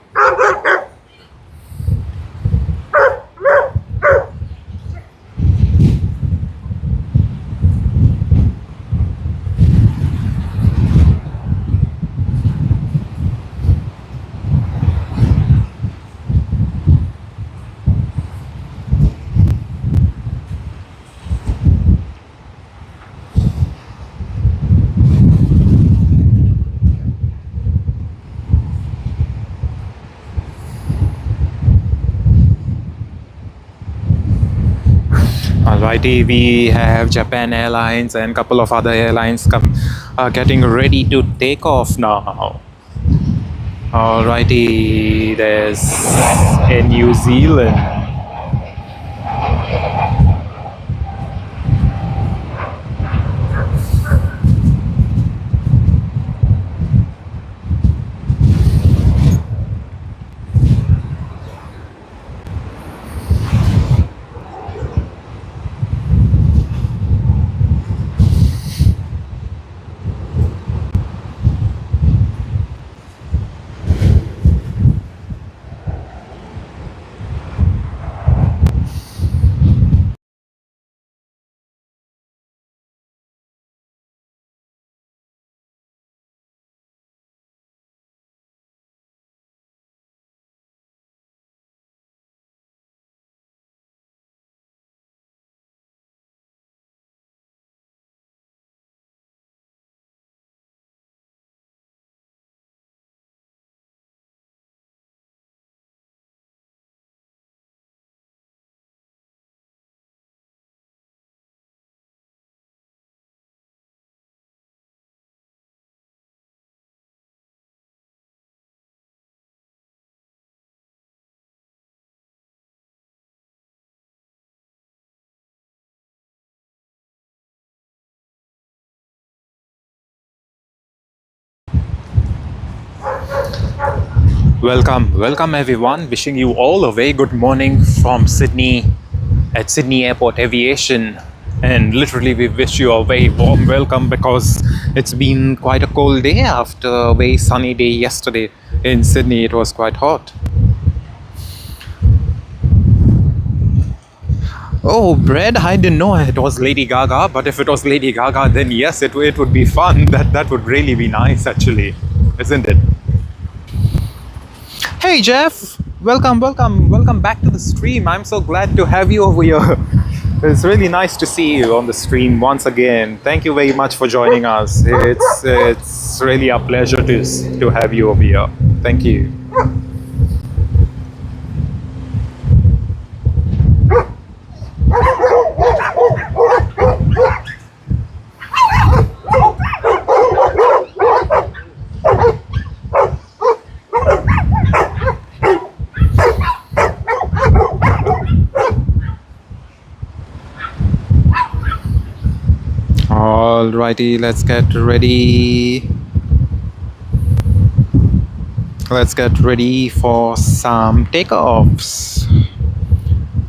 Alrighty, we have Japan Airlines and a couple of other airlines getting ready to take off now. Alrighty, there's in New Zealand. Welcome everyone. Wishing you all a very good morning from Sydney at Sydney Airport Aviation. And literally we wish you a very warm welcome, because it's been quite a cold day after a very sunny day yesterday in Sydney. It was quite hot. Oh, bread? I didn't know it was Lady Gaga, but if it was Lady Gaga, then yes, it would be fun. That would really be nice, actually, isn't it? Hey, Jeff! Welcome back to the stream. I'm so glad to have you over here. It's really nice to see you on the stream once again. Thank you very much for joining us. It's really a pleasure to have you over here. Thank you. Alrighty, let's get ready. Let's get ready for some takeoffs.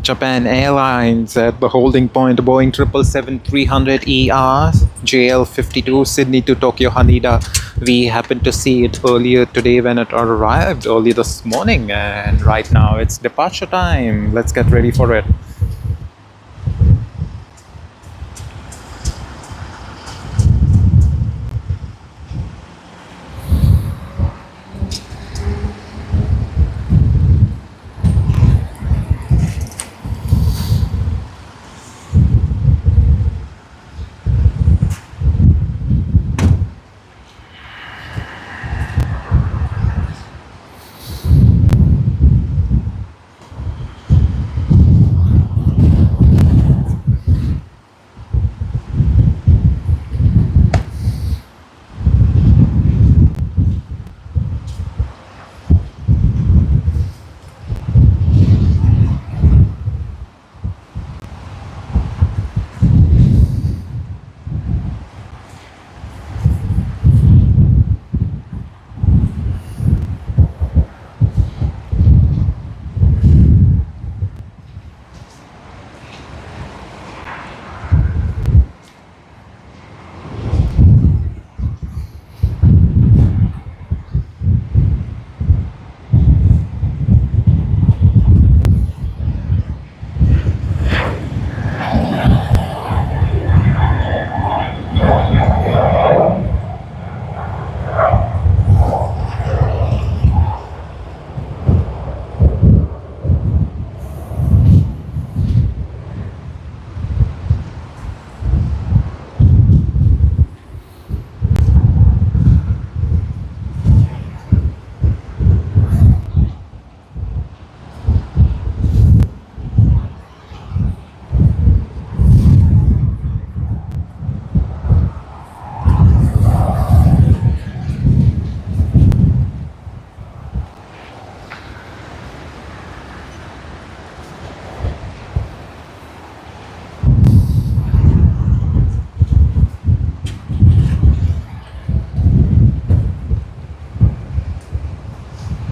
Japan Airlines at the holding point, Boeing 777-300ER, JL52, Sydney to Tokyo Haneda. We happened to see it earlier today when it arrived, early this morning, and right now it's departure time. Let's get ready for it.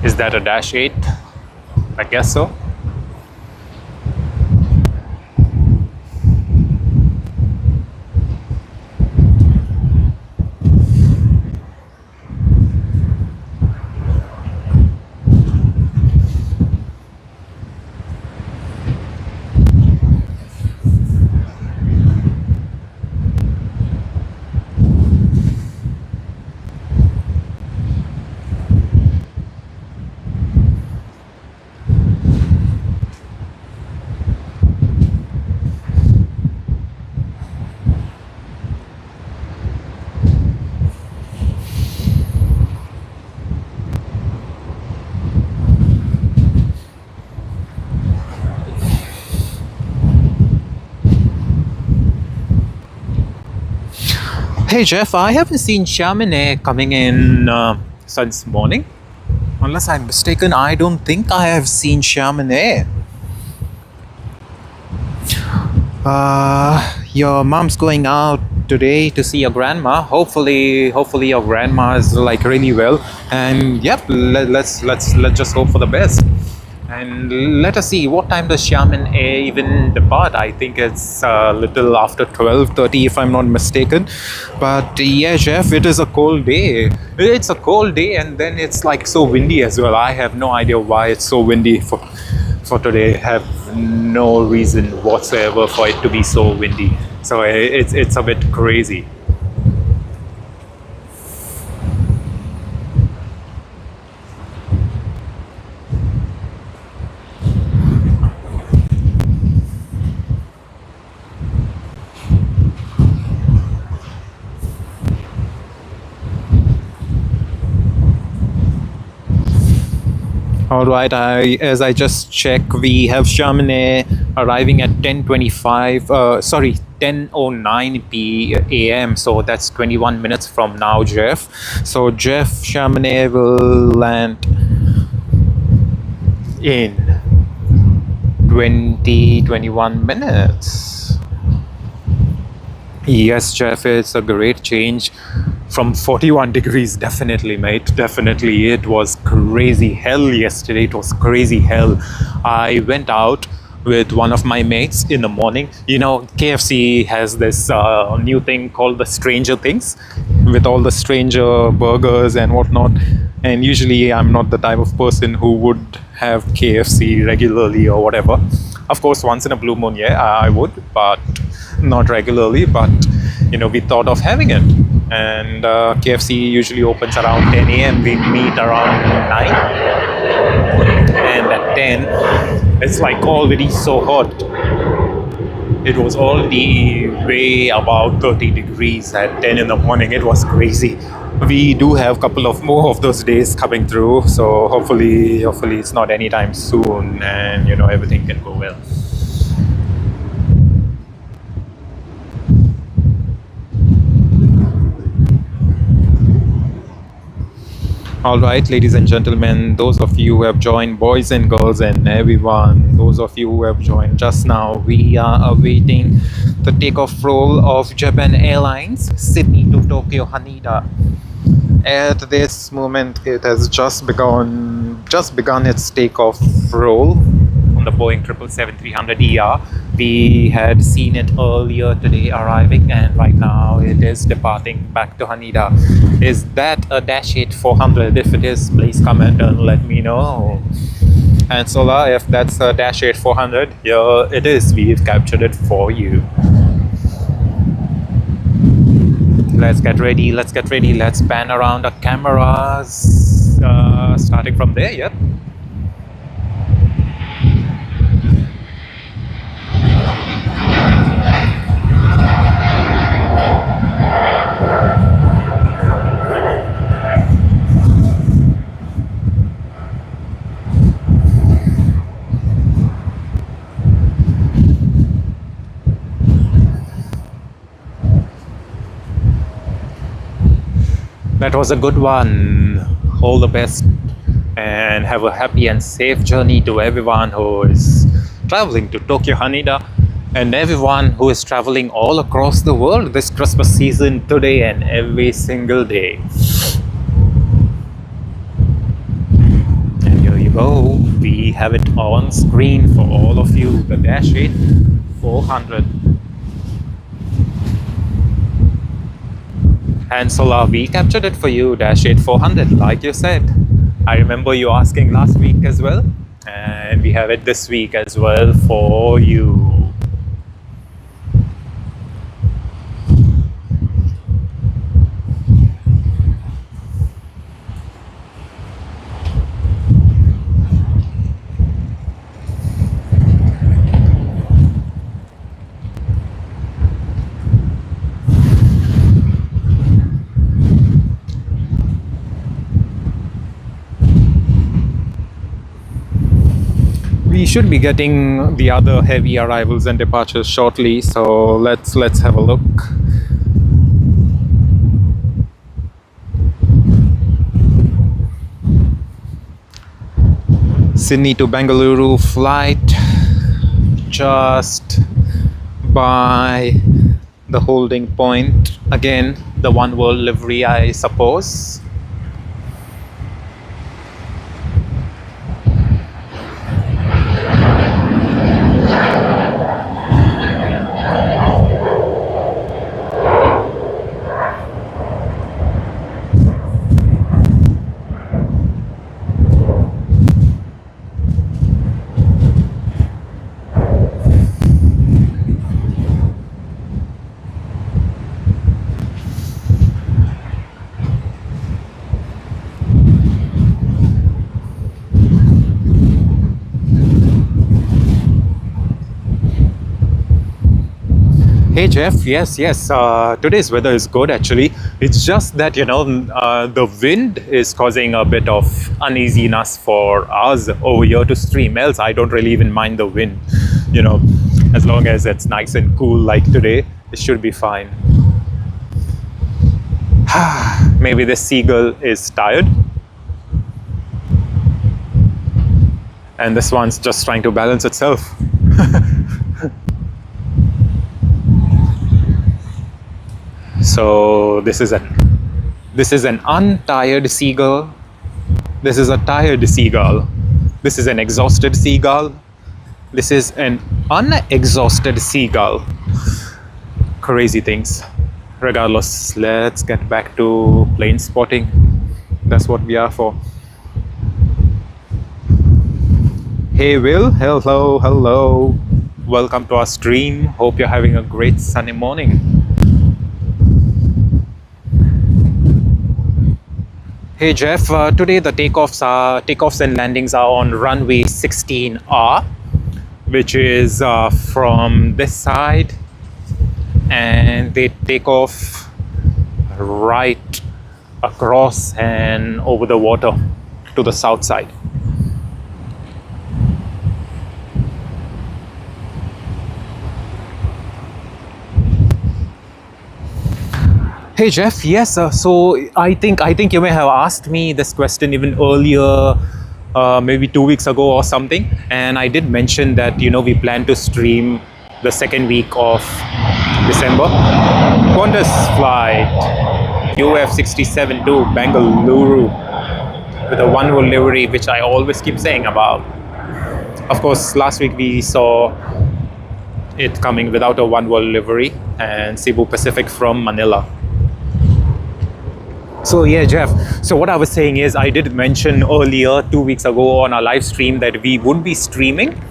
Is that a Dash 8? I guess so. Hey Jeff, I haven't seen Chaminade coming in since morning. Unless I'm mistaken, I don't think I have seen Chaminade. Your mom's going out today to see your grandma. Hopefully your grandma is like really well. And yep, let's just hope for the best. And let us see, what time does Xiamen Air even depart? I think it's a little after 12:30 if I'm not mistaken. But yeah, Jeff, it is a cold day. It's a cold day and then it's like so windy as well. I have no idea why it's so windy for today have no reason whatsoever for it to be so windy. So it's a bit crazy. All right, as I just check, we have Chamonix arriving at 10:25. Sorry, 10:09 p.m. So that's 21 minutes from now, Jeff. So Jeff Chamonix will land in 21 minutes. Yes, Jeff, it's a great change from 41 degrees. Definitely, mate. Definitely. It was crazy hell yesterday. It was crazy hell. I went out with one of my mates in the morning. You know, KFC has this new thing called the Stranger Things, with all the stranger burgers and whatnot. And usually I'm not the type of person who would have KFC regularly or whatever. Of course, once in a blue moon, yeah, I would, but not regularly. But, you know, we thought of having it. And KFC usually opens around 10 a.m. We meet around 9. And at 10, it's like already so hot. It was already way above 30 degrees at 10 in the morning. It was crazy. We do have a couple of more of those days coming through. So hopefully it's not anytime soon, and, you know, everything can go well. All right, ladies and gentlemen, those of you who have joined, boys and girls and everyone, those of you who have joined just now, we are awaiting the takeoff roll of Japan Airlines, Sydney to Tokyo Haneda. At this moment, it has just begun its takeoff roll on the Boeing 777-300ER. We had seen it earlier today arriving, and right now it is departing back to Haneda. Is that a Dash 8-400? If it is, please comment and let me know. And Sola, if that's a Dash 8-400, yeah, it is. We've captured it for you. Let's get ready. Let's pan around the cameras. Starting from there, yep. That was a good one. All the best, and have a happy and safe journey to everyone who is traveling to Tokyo Haneda, and everyone who is traveling all across the world this Christmas season, today and every single day. And here you go. We have it on screen for all of you, the Dash 8-400. And Solar, we captured it for you, Dash 8-400, like you said. I remember you asking last week as well, and we have it this week as well for you. We should be getting the other heavy arrivals and departures shortly, so let's have a look. Sydney to Bengaluru flight, just by the holding point. Again, the One World livery, I suppose. Hey Jeff, yes. Today's weather is good actually. It's just that the wind is causing a bit of uneasiness for us over here to stream. Else, I don't really even mind the wind. You know, as long as it's nice and cool like today, it should be fine. Maybe the seagull is tired, and this one's just trying to balance itself. So this is an untired seagull. This is a tired seagull. This is an exhausted seagull. This is an unexhausted seagull. Crazy things. Regardless, let's get back to plane spotting. That's what we are for. Hey Will, hello. Welcome to our stream. Hope you're having a great sunny morning. Hey Jeff, today the takeoffs and landings are on runway 16R, which is from this side, and they take off right across and over the water to the south side. Hey Jeff, yes. So I think you may have asked me this question even earlier, maybe 2 weeks ago or something, and I did mention that we plan to stream the second week of December. Qantas flight UF67 to Bengaluru with a one-roll livery, which I always keep saying about. Of course, last week we saw it coming without a one-roll livery, and Cebu Pacific from Manila. So yeah, Jeff, so what I was saying is I did mention earlier 2 weeks ago on our live stream that we would be streaming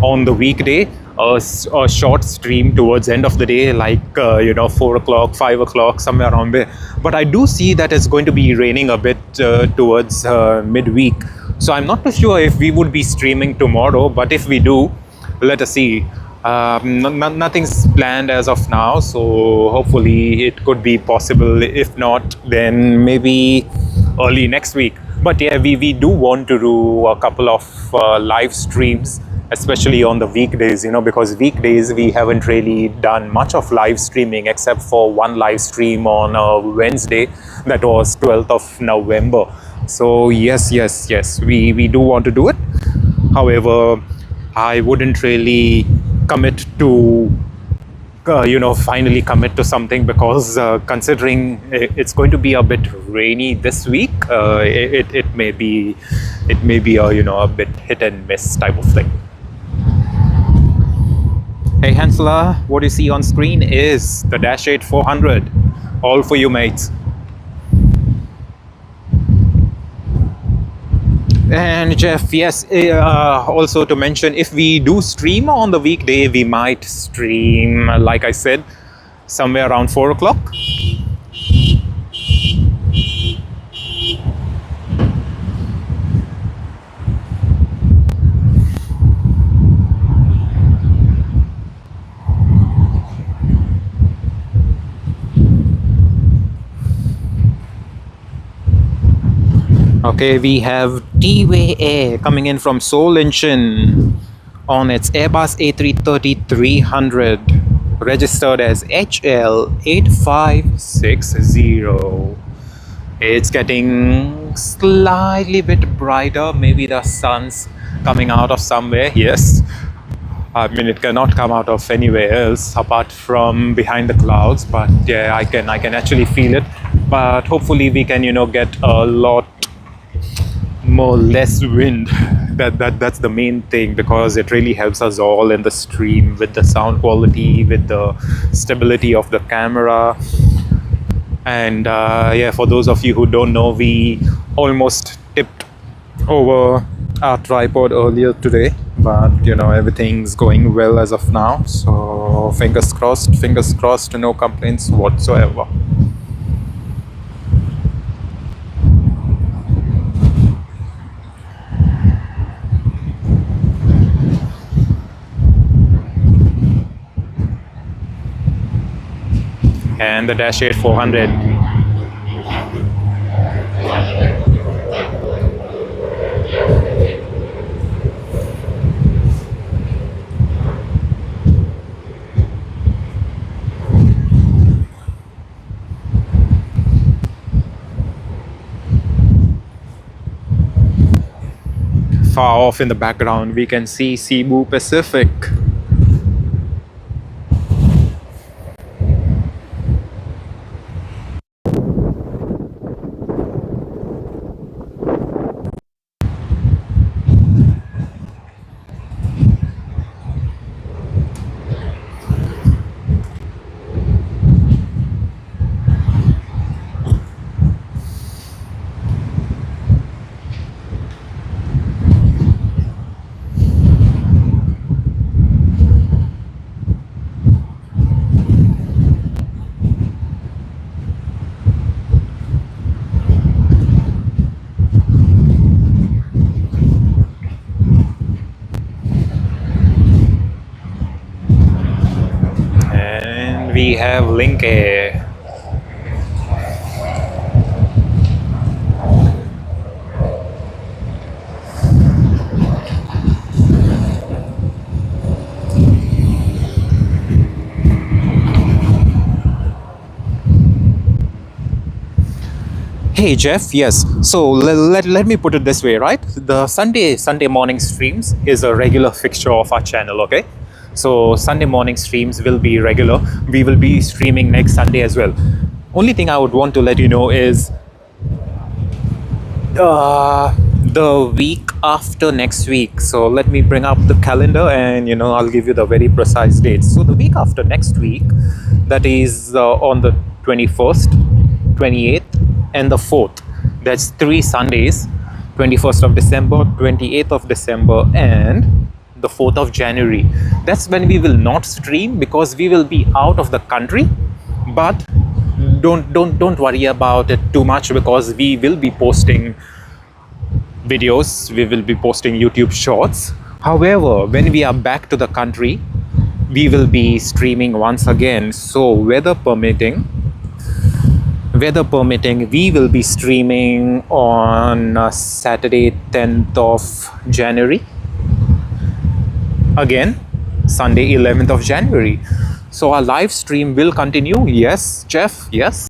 on the weekday, a short stream towards the end of the day, like 4 o'clock, 5 o'clock, somewhere around there. But I do see that it's going to be raining a bit towards midweek. So I'm not too sure if we would be streaming tomorrow, but if we do, let us see. Nothing's planned as of now, so hopefully it could be possible. If not, then maybe early next week. But yeah, we do want to do a couple of live streams, especially on the weekdays, because weekdays we haven't really done much of live streaming except for one live stream on Wednesday, that was 12th of November. So yes, we do want to do it. However, I wouldn't really commit to finally commit to something, because considering it's going to be a bit rainy this week, it may be a bit hit and miss type of thing. Hey Hansela, what you see on screen is the Dash 8-400, all for you mates. And Jeff, yes, also to mention, if we do stream on the weekday, we might stream, like I said, somewhere around 4 o'clock. Okay, we have T-Way Air coming in from Seoul Incheon on its Airbus A330-300, registered as HL8560. It's getting slightly bit brighter. Maybe the sun's coming out of somewhere. Yes, I mean it cannot come out of anywhere else apart from behind the clouds. But yeah, I can actually feel it. But hopefully we can get a lot less wind. That's the main thing, because it really helps us all in the stream with the sound quality, with the stability of the camera. And yeah, for those of you who don't know, we almost tipped over our tripod earlier today, but everything's going well as of now, so fingers crossed, no complaints whatsoever. and the Dash 8 400. Far off in the background, we can see Cebu Pacific. We have Link Air. Hey Jeff, yes. So let me put it this way, right? The Sunday morning streams is a regular fixture of our channel, okay? So Sunday morning streams will be regular. We will be streaming next Sunday as well. Only thing I would want to let you know is the week after next week. So let me bring up the calendar and I'll give you the very precise dates. So the week after next week, that is on the 21st, 28th and the 4th. That's 3 Sundays, 21st of December, 28th of December and the 4th of January. That's when we will not stream because we will be out of the country. But don't worry about it too much because we will be posting videos, we will be posting YouTube shorts. However, when we are back to the country, we will be streaming once again. So weather permitting, we will be streaming on Saturday 10th of January. Again, Sunday 11th of January. So our live stream will continue. Yes, Jeff, yes.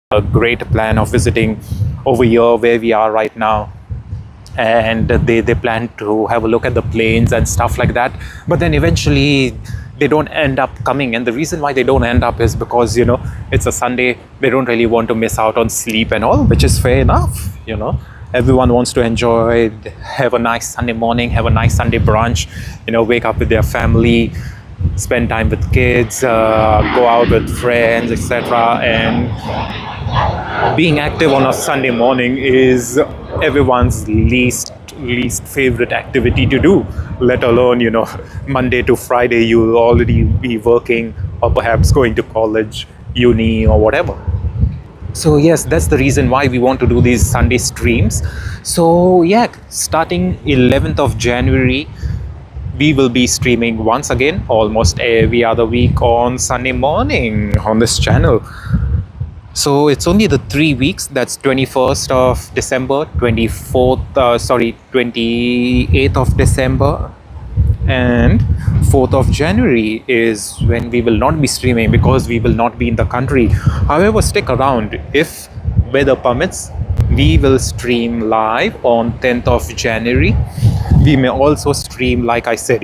A great plan of visiting over here where we are right now. And they plan to have a look at the planes and stuff like that. But then eventually they don't end up coming. And the reason why they don't end up is because, it's a Sunday. They don't really want to miss out on sleep and all, which is fair enough, Everyone wants to enjoy, have a nice Sunday morning, have a nice Sunday brunch, wake up with their family, spend time with kids, go out with friends, etc. And being active on a Sunday morning is everyone's least favorite activity to do, let alone, Monday to Friday you'll already be working or perhaps going to college, uni or whatever. So yes, that's the reason why we want to do these Sunday streams. So yeah, starting 11th of January, we will be streaming once again, almost every other week on Sunday morning on this channel. So it's only the 3 weeks, that's 21st of December, 28th of December and 4th of January is when we will not be streaming because we will not be in the country. However, stick around. If weather permits, we will stream live on 10th of January. We may also stream, like I said,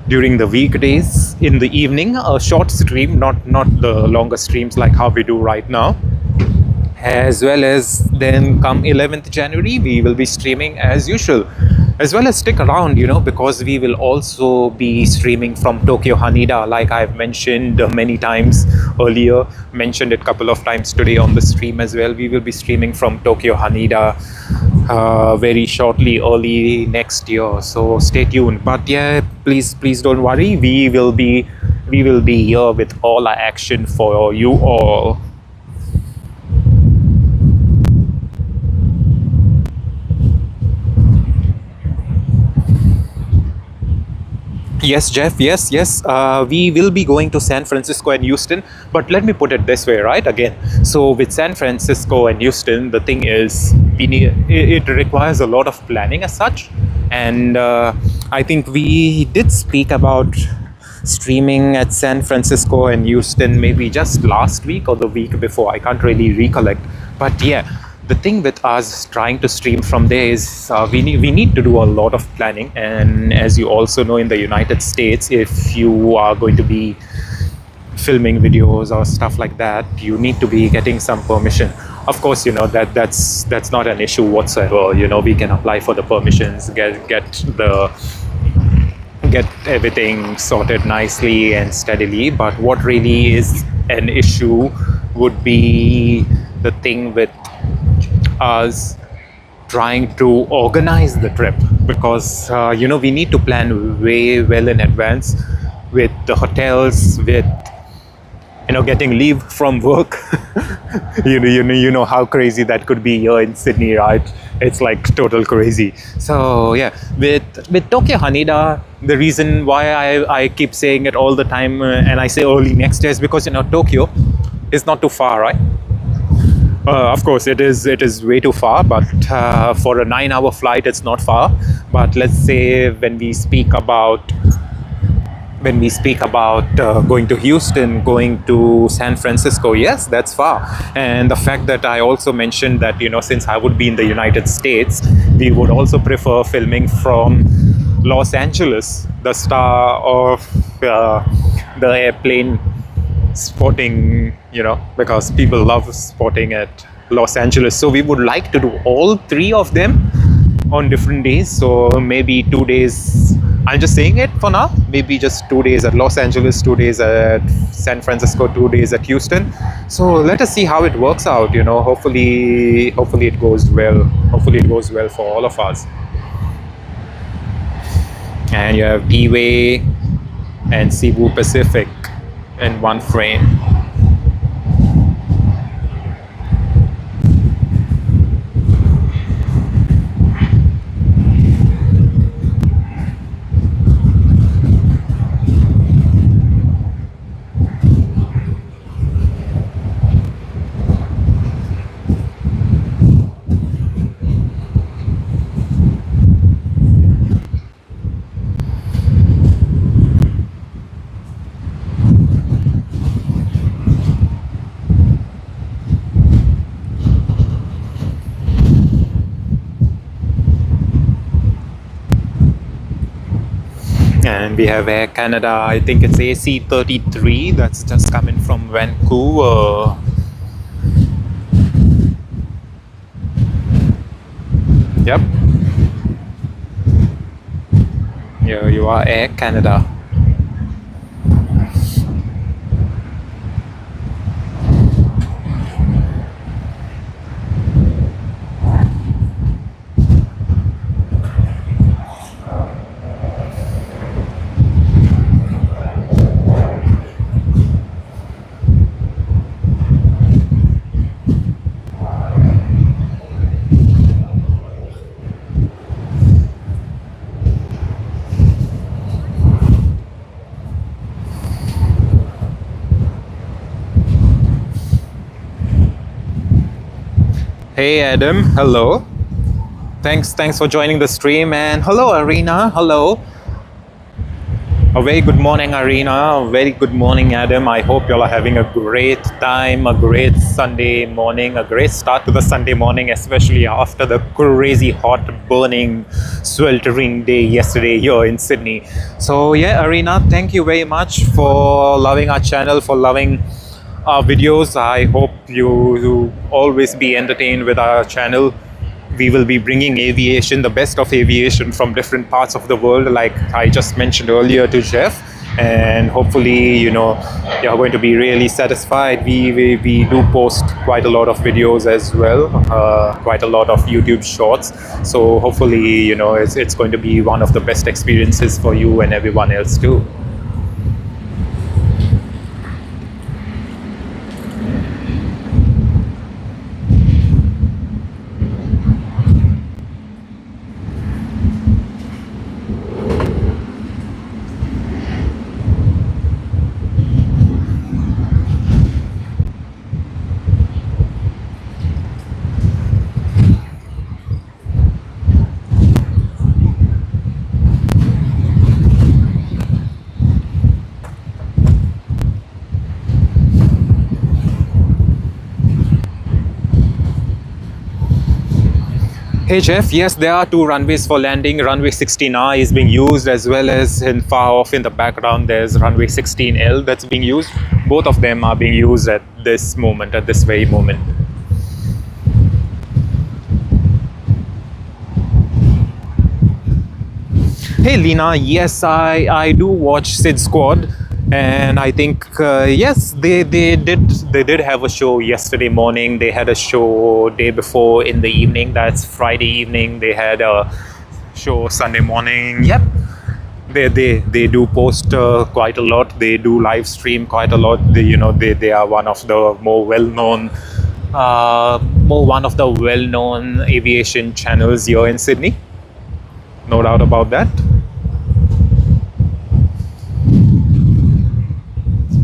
during the weekdays in the evening, a short stream, not the longer streams like how we do right now. As well as then come 11th January, we will be streaming as usual. As well as stick around, because we will also be streaming from Tokyo Haneda, like I've mentioned many times earlier, mentioned it a couple of times today on the stream as well. We will be streaming from Tokyo Haneda very shortly, early next year. So stay tuned. But yeah, please don't worry. We will be here with all our action for you all. Yes, Jeff. Yes, yes. We will be going to San Francisco and Houston. But let me put it this way, right? Again, so with San Francisco and Houston, the thing is, it requires a lot of planning as such. And I think we did speak about streaming at San Francisco and Houston maybe just last week or the week before. I can't really recollect. But yeah, the thing with us trying to stream from there is we need to do a lot of planning. And as you also know, in the United States, if you are going to be filming videos or stuff like that, you need to be getting some permission. Of course, you know that's not an issue whatsoever. You know, we can apply for the permissions, get everything sorted nicely and steadily. But what really is an issue would be the thing with us trying to organize the trip, because you know, we need to plan way well in advance with the hotels, with getting leave from work. You know how crazy that could be here in Sydney, right? It's like total crazy. So yeah, with Tokyo Haneda, the reason why I keep saying it all the time, and I say early next year, is because Tokyo is not too far, right? Of course, it is way too far, but for a 9-hour flight, it's not far. But let's say when we speak about going to Houston, going to San Francisco, yes, that's far. And the fact that I also mentioned that since I would be in the United States, we would also prefer filming from Los Angeles, the star of the airplane spotting, because people love spotting at Los Angeles. So we would like to do all three of them on different days. So maybe 2 days, I'm just saying it for now, maybe just 2 days at Los Angeles, 2 days at San Francisco, 2 days at Houston. So let us see how it works out. Hopefully it goes well. Hopefully it goes well for all of us. And you have D-Way and Cebu Pacific in one frame. And we have Air Canada, I think it's AC-33, that's just coming from Vancouver. Yep. Here you are, Air Canada. Hey Adam, hello. Thanks for joining the stream, and hello Arena, hello. A very good morning Arena, a very good morning Adam. I hope y'all are having a great time, a great Sunday morning, a great start to the Sunday morning, especially after the crazy hot, burning, sweltering day yesterday here in Sydney. So yeah, Arena, thank you very much for loving our channel, for loving our videos. I hope you always be entertained with our channel. We will be bringing aviation, the best of aviation from different parts of the world, like I just mentioned earlier to Jeff. And hopefully, you're going to be really satisfied. We do post quite a lot of videos as well, quite a lot of YouTube shorts. So hopefully, it's going to be one of the best experiences for you and everyone else too. Hey Jeff, yes, there are two runways for landing. Runway 16R is being used, as well as in far off in the background there's runway 16L that's being used. Both of them are being used at this moment, at this very moment. Hey Lena, yes, I do watch Sid Squad, and I think yes, they did have a show yesterday morning. They had a show day before in the evening. That's Friday evening. They had a show Sunday morning. Yep, they do post quite a lot. They do live stream quite a lot. They are one of the more well-known aviation channels here in Sydney. No doubt about that.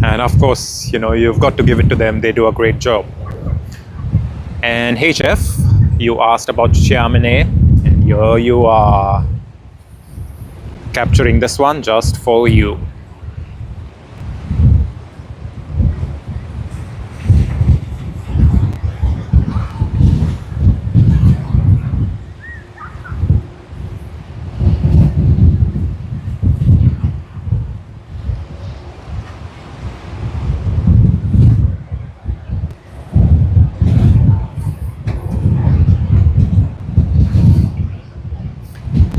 And of course, you've got to give it to them. They do a great job. And hey, Jeff, you asked about Xiamen A, and here you are, capturing this one just for you.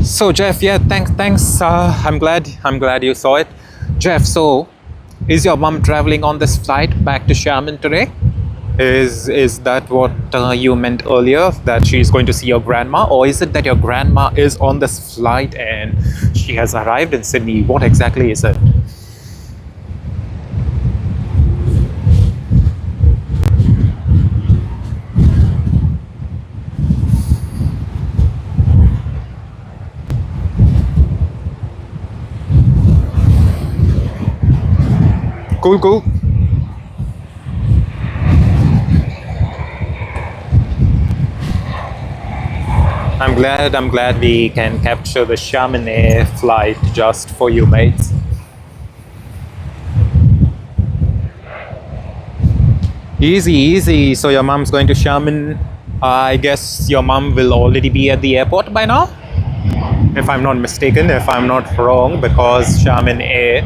So Jeff, yeah, thanks. I'm glad you saw it, Jeff. So, is your mum traveling on this flight back to Xiamen today? Is that what you meant earlier? That she's going to see your grandma, or is it that your grandma is on this flight and she has arrived in Sydney? What exactly is it? Cool. I'm glad we can capture the Xiamen A flight just for you, mates. Easy. So your mom's going to Xiamen. I guess your mom will already be at the airport by now, if I'm not mistaken, if I'm not wrong, because Xiamen A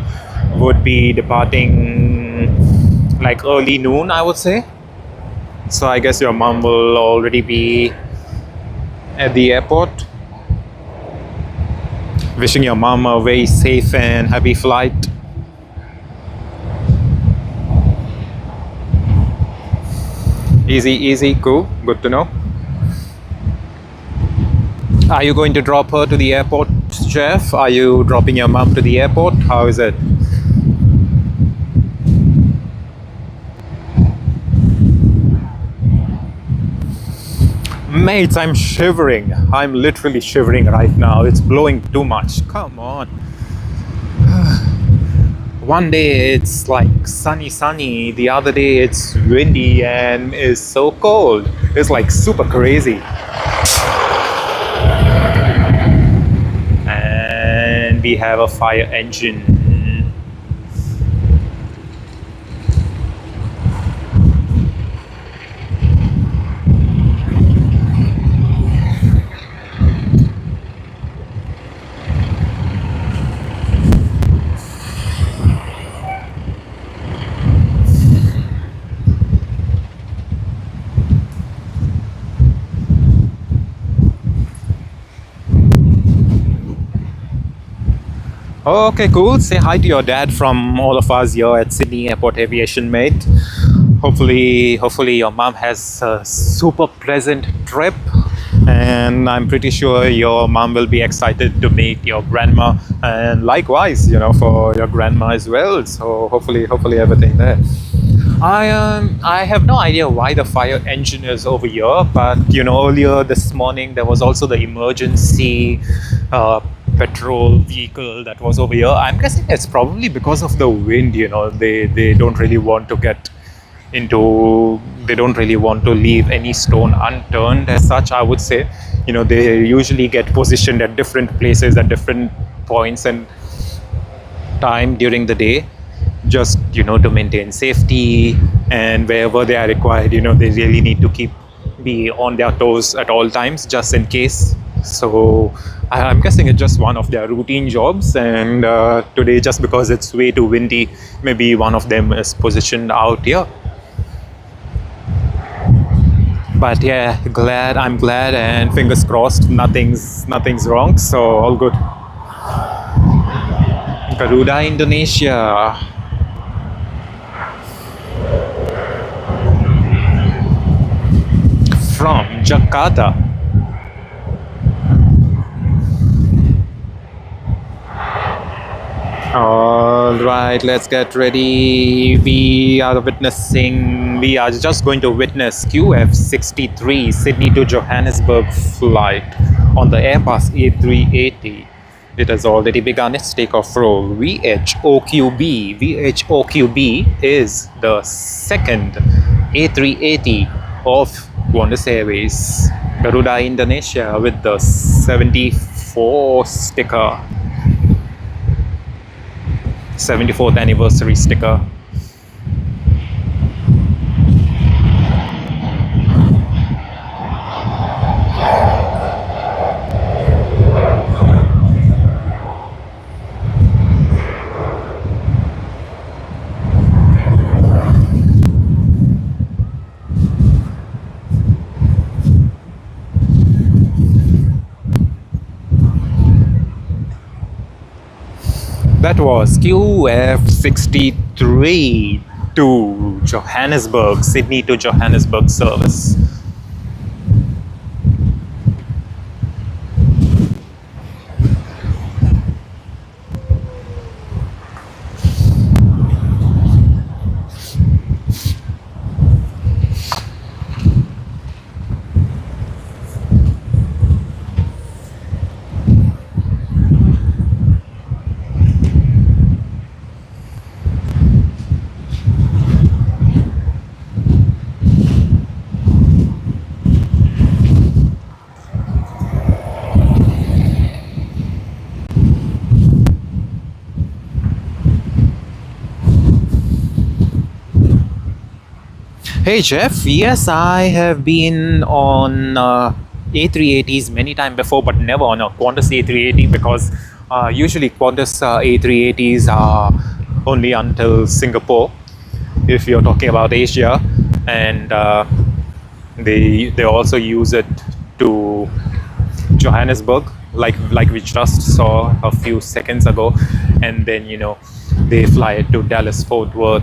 would be departing like early noon, I would say. So I guess your mom will already be at the airport. Wishing your mom a very safe and happy flight. Easy, cool, good to know. Are you going to drop her to the airport, Jeff? Are you dropping your mom to the airport? How is it? Mates, I'm shivering. I'm literally shivering right now. It's blowing too much. Come on. One day it's like sunny. The other day it's windy and is so cold. It's like super crazy. And we have a fire engine. Okay, cool. Say hi to your dad from all of us here at Sydney Airport Aviation, mate. Hopefully your mom has a super pleasant trip, and I'm pretty sure your mom will be excited to meet your grandma, and likewise, for your grandma as well. So hopefully everything there. I have no idea why the fire engine is over here, but earlier this morning there was also the emergency petrol vehicle that was over here. I'm guessing it's probably because of the wind. They don't really want to get into, they don't really want to leave any stone unturned as such, I would say. They usually get positioned at different places at different points and time during the day, just to maintain safety, and wherever they are required, they really need to keep be on their toes at all times, just in case. So I'm guessing it's just one of their routine jobs, and today, just because it's way too windy, maybe one of them is positioned out here. But yeah, I'm glad, and fingers crossed nothing's wrong, so all good. Garuda, Indonesia. From Jakarta. All right, let's get ready. We are just going to witness QF63 Sydney to Johannesburg flight on the Airbus A380. It has already begun its takeoff roll. VHOQB. VHOQB is the second A380 of Qantas Airways. Garuda, Indonesia with the 74 sticker. 74th anniversary sticker. That was QF63 to Johannesburg, Sydney to Johannesburg service. Hey Jeff, yes, I have been on A380s many times before, but never on a Qantas A380, because usually Qantas A380s are only until Singapore, if you're talking about Asia, and they also use it to Johannesburg, like we just saw a few seconds ago, and then they fly it to Dallas, Fort Worth,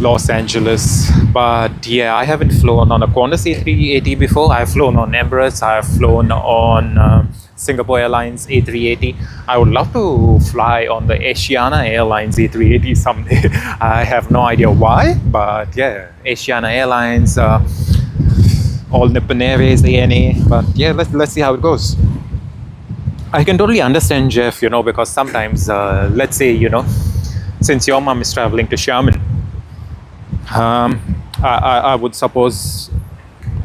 Los Angeles. But yeah, I haven't flown on a Qantas A380 before. I've flown on Emirates, I've flown on Singapore Airlines A380. I would love to fly on the Asiana Airlines A380 someday. I have no idea why, but yeah, Asiana Airlines, all Nippon Airways, ANA. But yeah, let's see how it goes. I can totally understand, Jeff, because sometimes, let's say, since your mom is traveling to Sherman, I would suppose,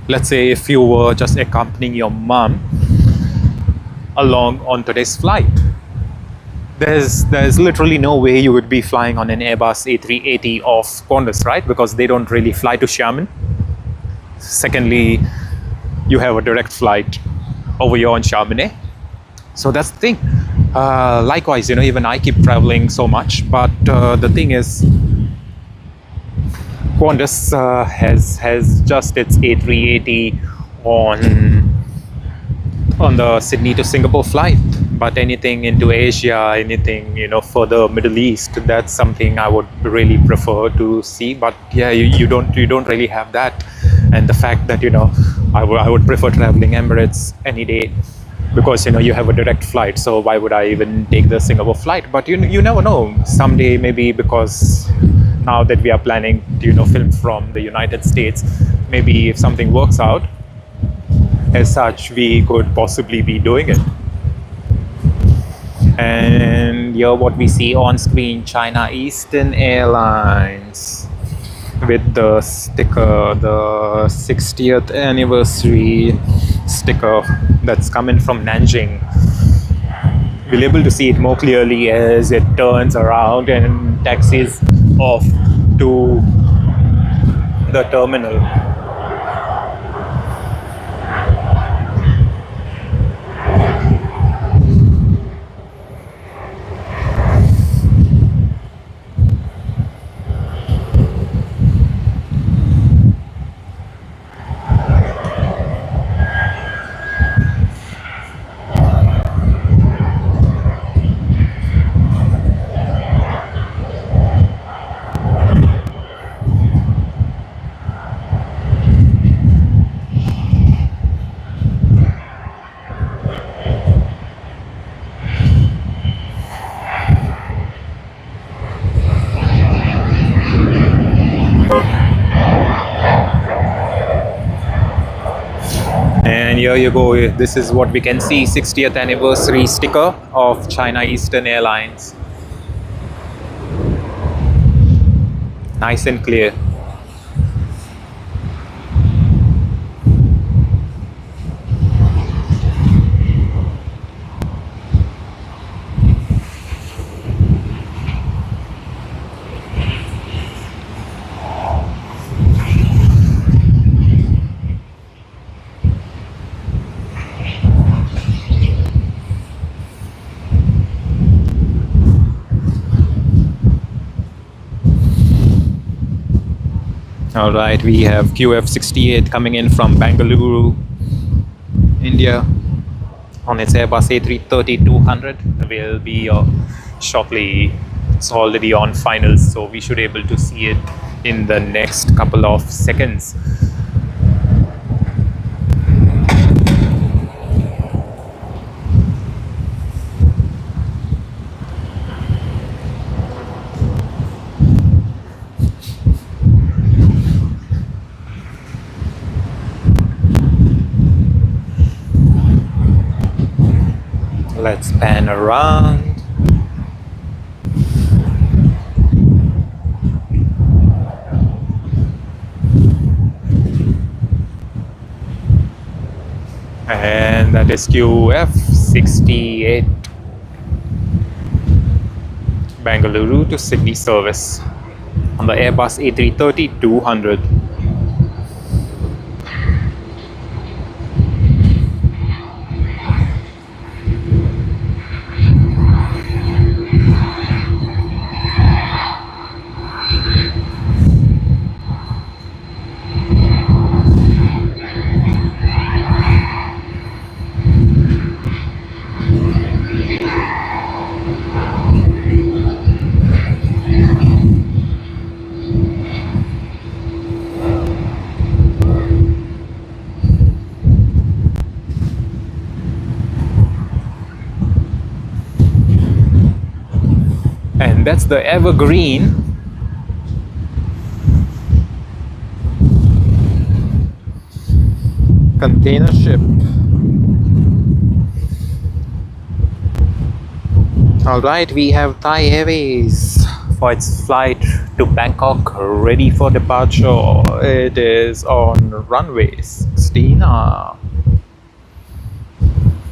let's say if you were just accompanying your mom along on today's flight, there's literally no way you would be flying on an Airbus A380 of Qantas, right? Because they don't really fly to Sherman. Secondly, you have a direct flight over here on Sharman. So that's the thing. Likewise, even I keep traveling so much, but the thing is, Qantas has just its A380 on the Sydney to Singapore flight, but anything into Asia, anything further Middle East, that's something I would really prefer to see. But yeah, you don't really have that, and the fact that I would prefer traveling Emirates any day, because you have a direct flight. So why would I even take the Singapore flight? But you never know. Someday, maybe, because now that we are planning to film from the United States, maybe if something works out as such, we could possibly be doing it. And here what we see on screen, China Eastern Airlines with the sticker, the 60th anniversary sticker that's coming from Nanjing. We'll be able to see it more clearly as it turns around and taxis off to the terminal. here you go. This is what we can see, 60th anniversary sticker of China Eastern Airlines. Nice and clear. All right, we have QF68 coming in from Bengaluru, India, on its Airbus A330-200. Will be shortly. It's already on finals, so we should be able to see it in the next couple of seconds. Let's pan around. And that is QF68 Bengaluru to Sydney service on the Airbus A330-200. And that's the Evergreen container ship. Alright, we have Thai Airways for its flight to Bangkok, ready for departure. It is on runway 16.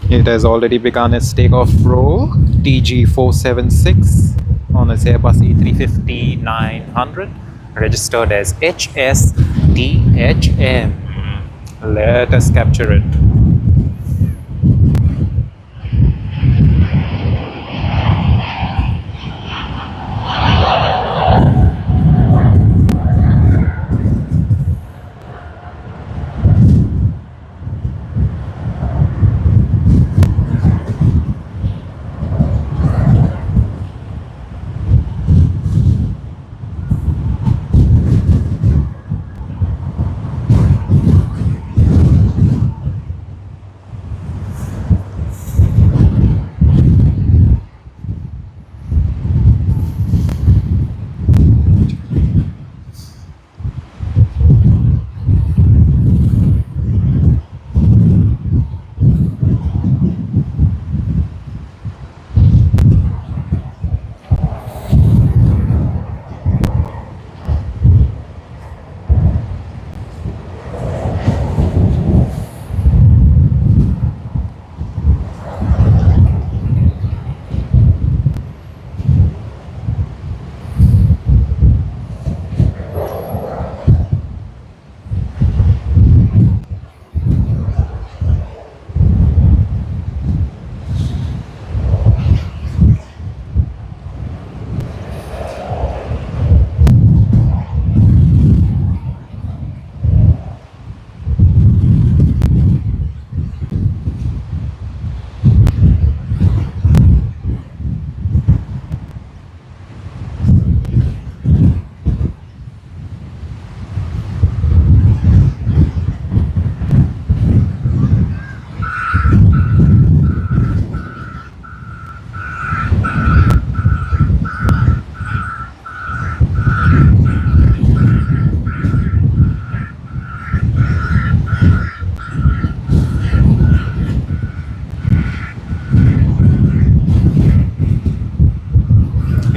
It has already begun its takeoff roll. TG476 on its Airbus A350-900, registered as HSTHM. Let us capture it.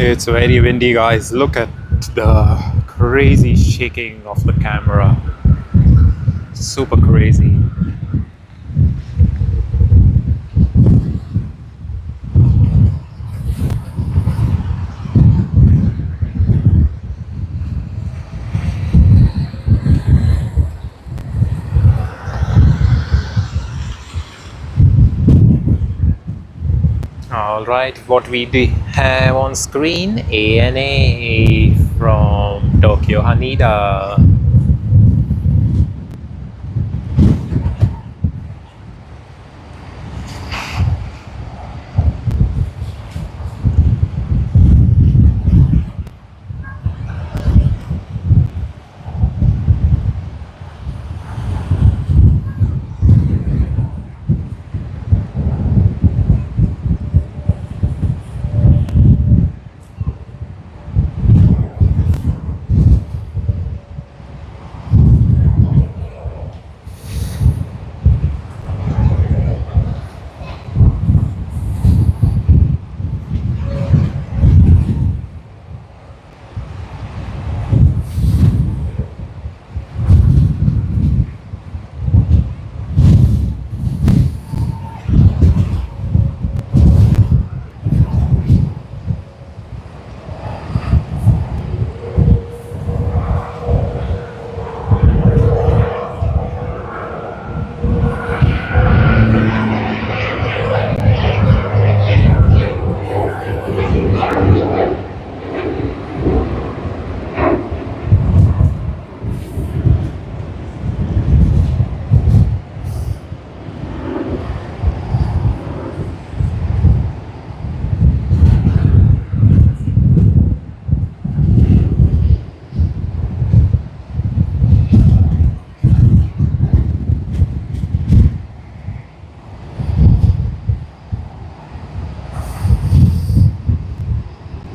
It's very windy, guys. Look at the crazy shaking of the camera. Super crazy. Alright, what we have on screen, ANA from Tokyo Haneda.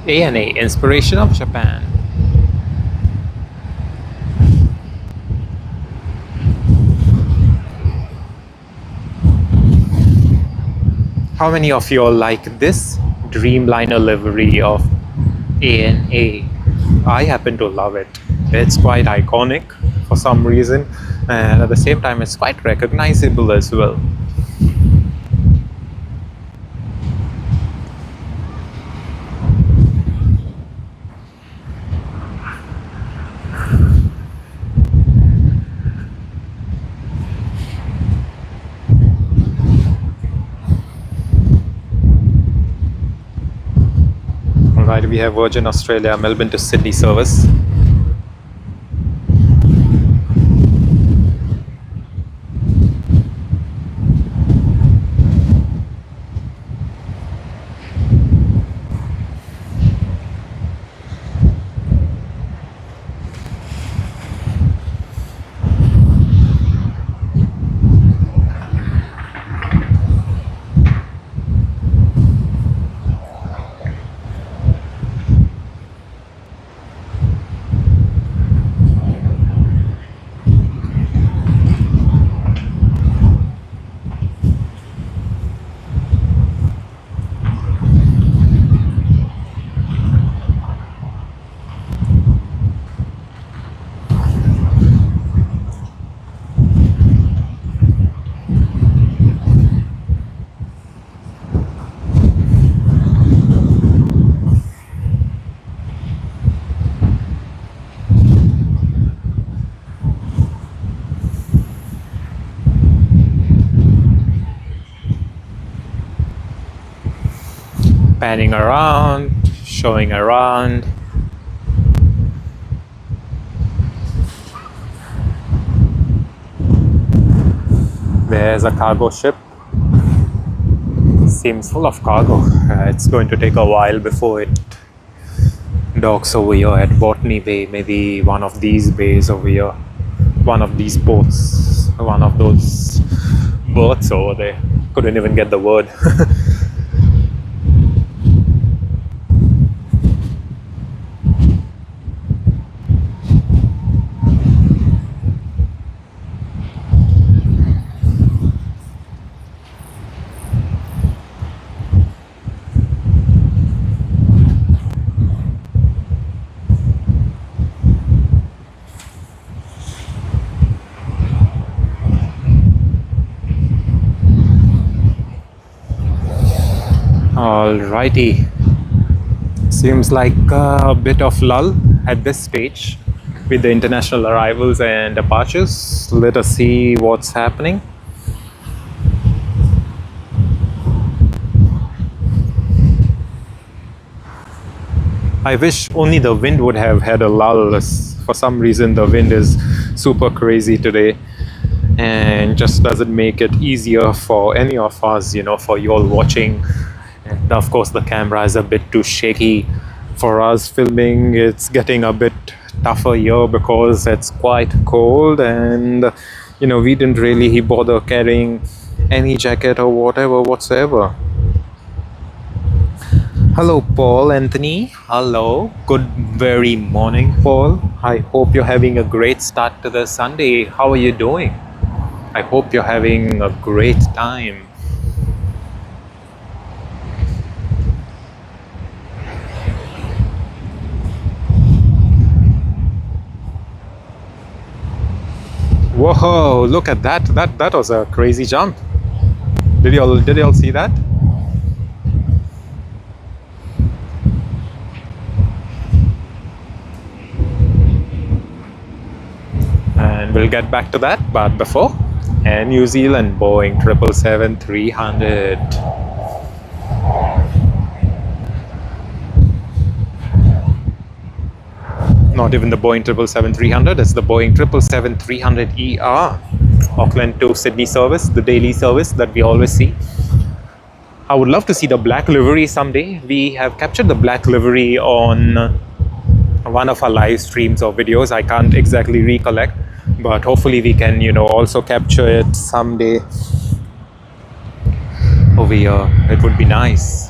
ANA, Inspiration of Japan. How many of you all like this Dreamliner livery of ANA? I happen to love it. It's quite iconic for some reason, and at the same time it's quite recognizable as well. Alright, we have Virgin Australia Melbourne to Sydney service. Panning around, showing around. There's a cargo ship. Seems full of cargo. It's going to take a while before it docks over here at Botany Bay. Maybe one of these bays over here. One of these ports. One of those berths over there. Couldn't even get the word. Alrighty. Seems like a bit of lull at this stage with the international arrivals and departures. Let us see what's happening. I wish only the wind would have had a lull. For some reason the wind is super crazy today and just doesn't make it easier for any of us, for you all watching. And of course the camera is a bit too shaky for us filming. It's getting a bit tougher here because it's quite cold, and we didn't really bother carrying any jacket or whatever whatsoever. Hello Paul Anthony. Hello, good very morning Paul. I hope you're having a great start to the Sunday. How are you doing? I hope you're having a great time. Whoa, look at that. That was a crazy jump. Did y'all see that? And we'll get back to that, but before, and New Zealand Boeing 777-300. Not even the Boeing 777-300, it's the Boeing 777-300ER. Auckland to Sydney service, the daily service that we always see. I would love to see the black livery someday. We have captured the black livery on one of our live streams or videos. I can't exactly recollect, but hopefully we can also capture it someday over here. It would be nice.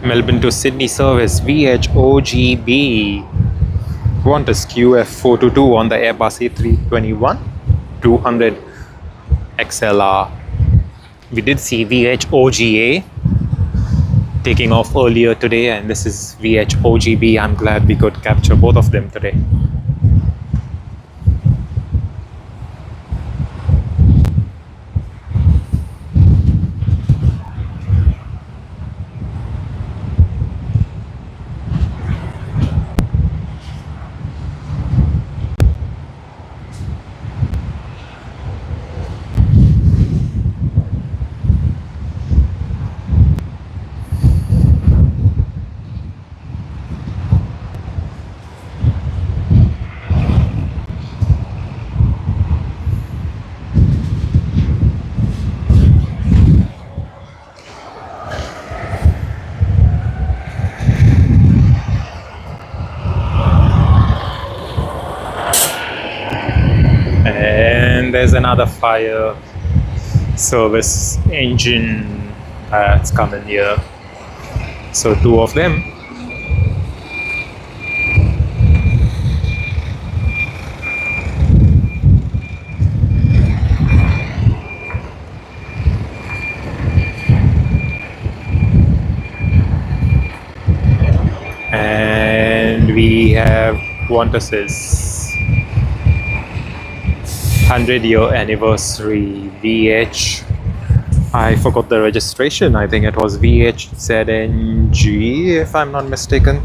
Melbourne to Sydney service VHOGB. Qantas QF422 on the Airbus A321-200 XLR. We did see VHOGA taking off earlier today, and this is VHOGB. I'm glad we could capture both of them today. And there's another fire service engine that's coming here. So two of them. And we have Qantas's 100-year anniversary VH I forgot the registration. I think it was VHZNG, if I'm not mistaken.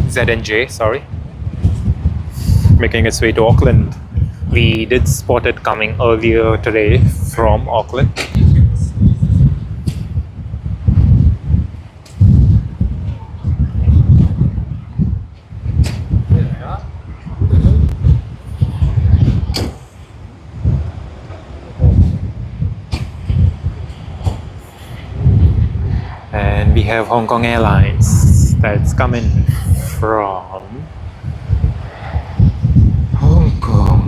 ZNJ, sorry. Making its way to Auckland. We did spot it coming earlier today from Auckland. And we have Hong Kong Airlines that's coming from Hong Kong.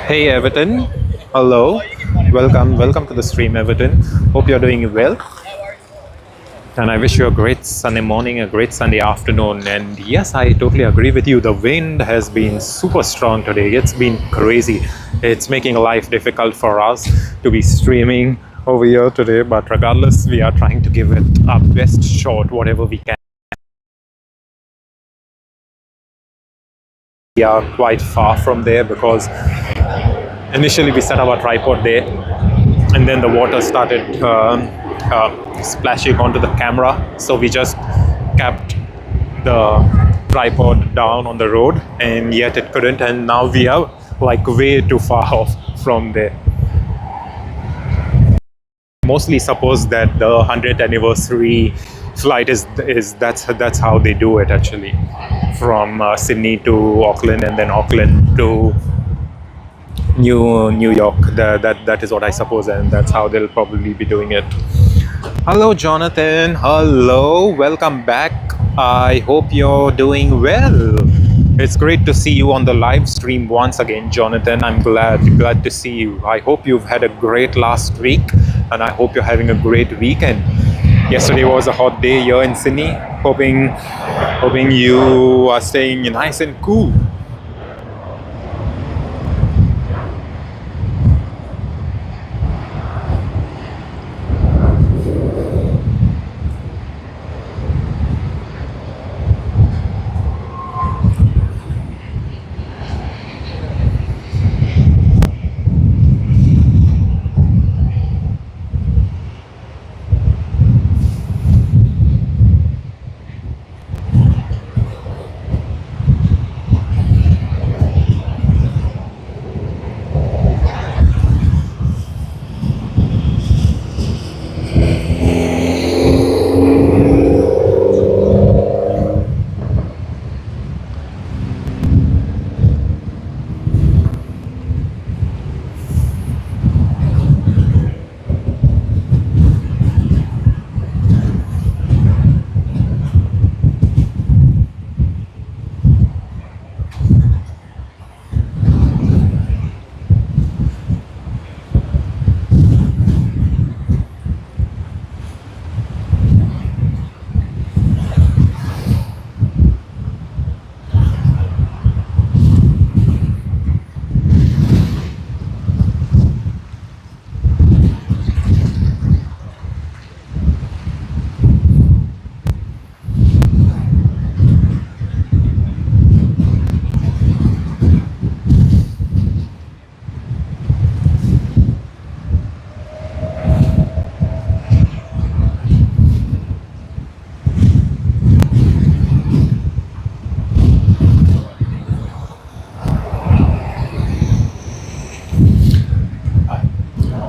Hey Everton, hello, welcome to the stream, Everton. Hope you're doing well, and I wish you a great Sunday morning, a great Sunday afternoon. And yes, I totally agree with you. The wind has been super strong today. It's been crazy. It's making life difficult for us to be streaming over here today, but regardless, we are trying to give it our best shot, whatever we can. We are quite far from there because initially we set up a tripod there, and then the water started splashing onto the camera, so we just kept the tripod down on the road, and yet it couldn't, and now we are like way too far off from there. Mostly suppose that the 100th anniversary flight is that's how they do it actually, from Sydney to Auckland and then Auckland to New York. That is what I suppose, and that's how they'll probably be doing it. Hello Jonathan, hello, welcome back. I hope you're doing well. It's great to see you on the live stream once again, Jonathan. I'm glad to see you. I hope you've had a great last week, and I hope you're having a great weekend. Yesterday was a hot day here in Sydney. Hoping you are staying nice and cool.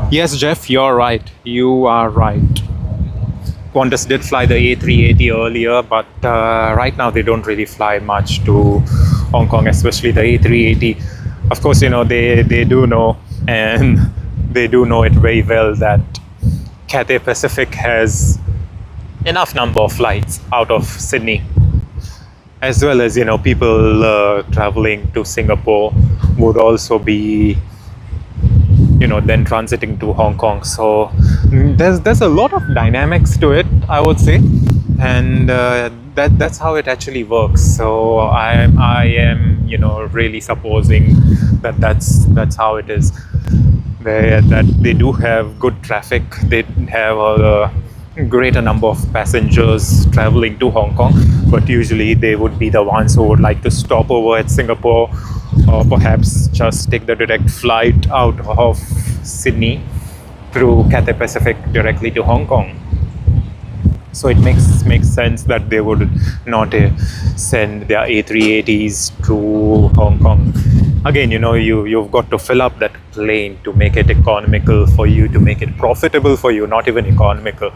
Yes, Jeff, you're right. You are right. Qantas did fly the A380 earlier, but right now they don't really fly much to Hong Kong, especially the A380. Of course, you know, they do know, and they do know it very well, that Cathay Pacific has enough number of flights out of Sydney, as well as, you know, people traveling to Singapore would also be, you know, then transiting to Hong Kong. So there's a lot of dynamics to it, I would say, and that's how it actually works. So I am really supposing that that's how it is. That they do have good traffic. They have a greater number of passengers traveling to Hong Kong, but usually they would be the ones who would like to stop over at Singapore, or perhaps just take the direct flight out of Sydney through Cathay Pacific directly to Hong Kong. So it makes sense that they would not send their A380s to Hong Kong. Again, you've got to fill up that plane to make it economical for you, to make it profitable for you, not even economical.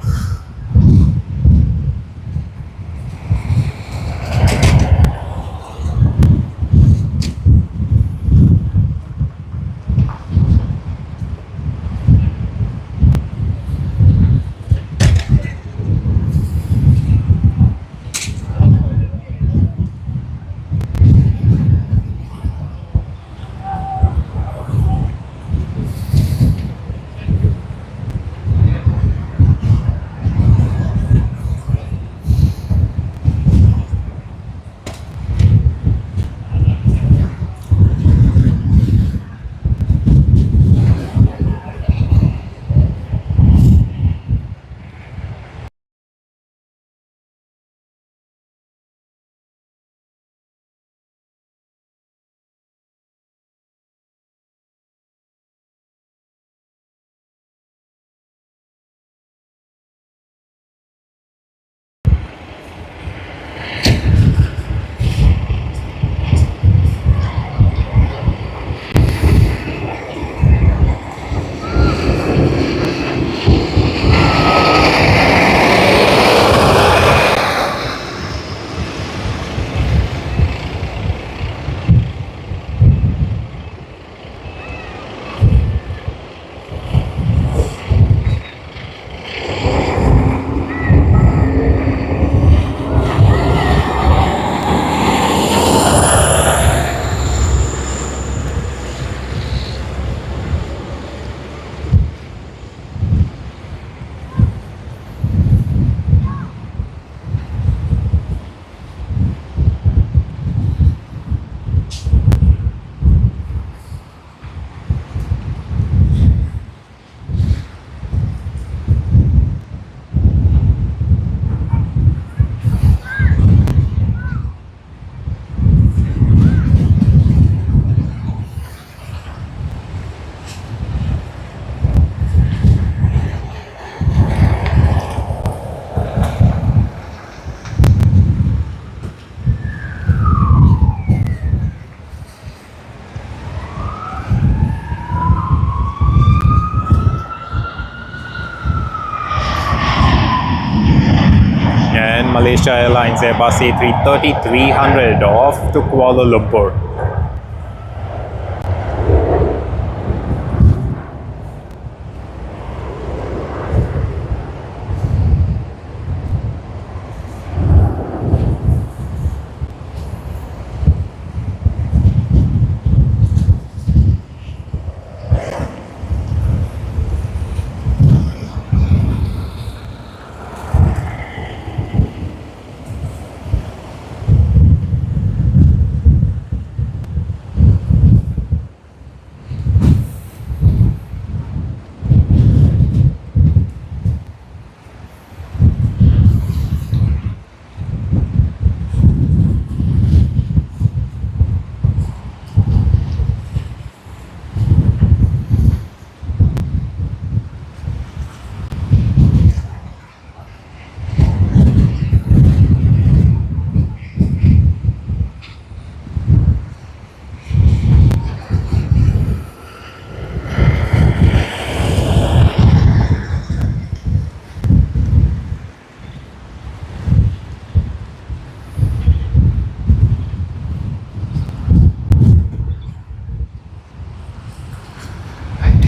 Malaysia Airlines Airbus A330-300 off to Kuala Lumpur.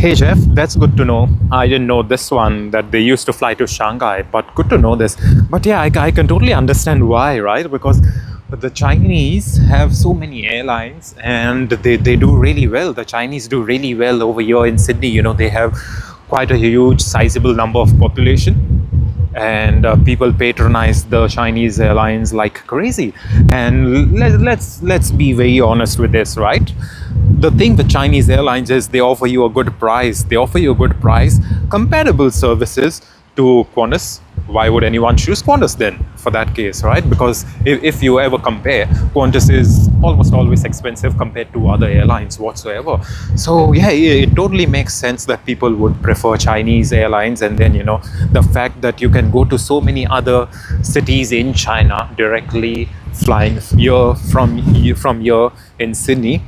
Hey Jeff, that's good to know. I didn't know this one, that they used to fly to Shanghai, but good to know this. But yeah, I can totally understand why, right? Because the Chinese have so many airlines and they do really well. The Chinese do really well over here in Sydney. You know, they have quite a huge, sizable number of population. and people patronize the Chinese airlines like crazy. And let's be very honest with this, right? The thing with Chinese airlines is they offer you a good price. They offer you a good price, comparable services to Qantas. Why would anyone choose Qantas then for that case, right? Because if you ever compare, Qantas is almost always expensive compared to other airlines whatsoever. So yeah, it totally makes sense that people would prefer Chinese airlines. And then, you know, the fact that you can go to so many other cities in China directly flying here from here in Sydney,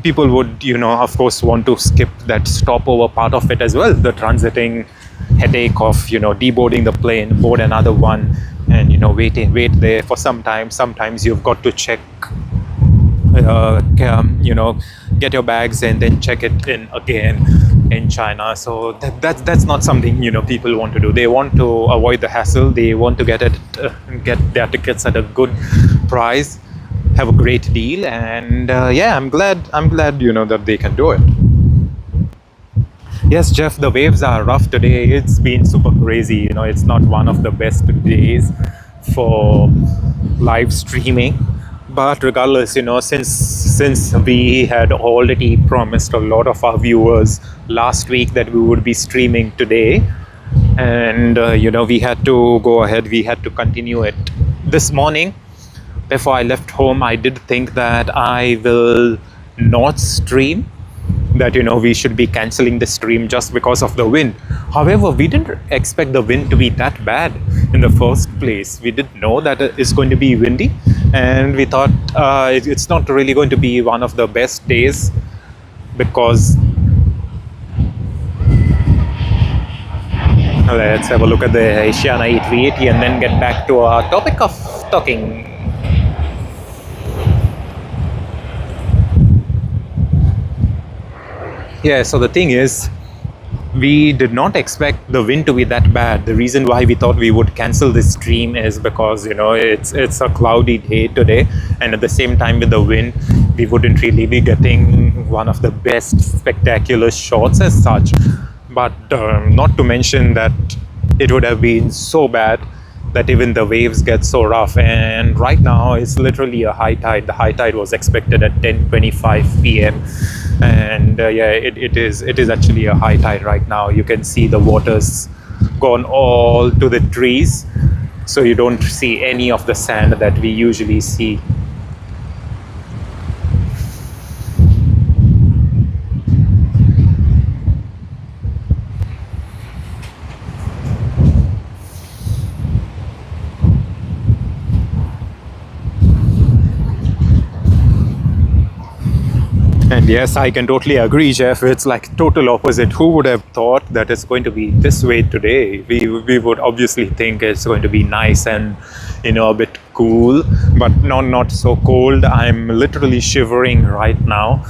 people would, you know, of course, want to skip that stopover part of it as well, the transiting headache of, you know, deboarding the plane, board another one, and, you know, wait there for some time. Sometimes you've got to check, you know, get your bags and then check it in again in China. So that's not something, you know, people want to do. They want to avoid the hassle. They want to get their tickets at a good price, have a great deal, and yeah, I'm glad, you know, that they can do it. Yes, Jeff, the waves are rough today. It's been super crazy. You know, it's not one of the best days for live streaming. But regardless, you know, since we had already promised a lot of our viewers last week that we would be streaming today, and you know, we had to go ahead. We had to continue it this morning. Before I left home, I did think that I will not stream, that, you know, we should be cancelling the stream just because of the wind. However, we didn't expect the wind to be that bad in the first place. We didn't know that it's going to be windy, and we thought it's not really going to be one of the best days, because let's have a look at the Asiana A380 and then get back to our topic of talking. Yeah, so the thing is, we did not expect the wind to be that bad. The reason why we thought we would cancel this stream is because, you know, it's a cloudy day today, and at the same time with the wind, we wouldn't really be getting one of the best spectacular shots as such. But not to mention that it would have been so bad that even the waves get so rough. And right now it's literally a high tide. The high tide was expected at 10:25 p.m. and yeah, it is actually a high tide right now. You can see the water's gone all to the trees, so you don't see any of the sand that we usually see. And yes, I can totally agree, Jeff. It's like total opposite. Who would have thought that it's going to be this way today? We would obviously think it's going to be nice and, you know, a bit cool, but not so cold. I'm literally shivering right now.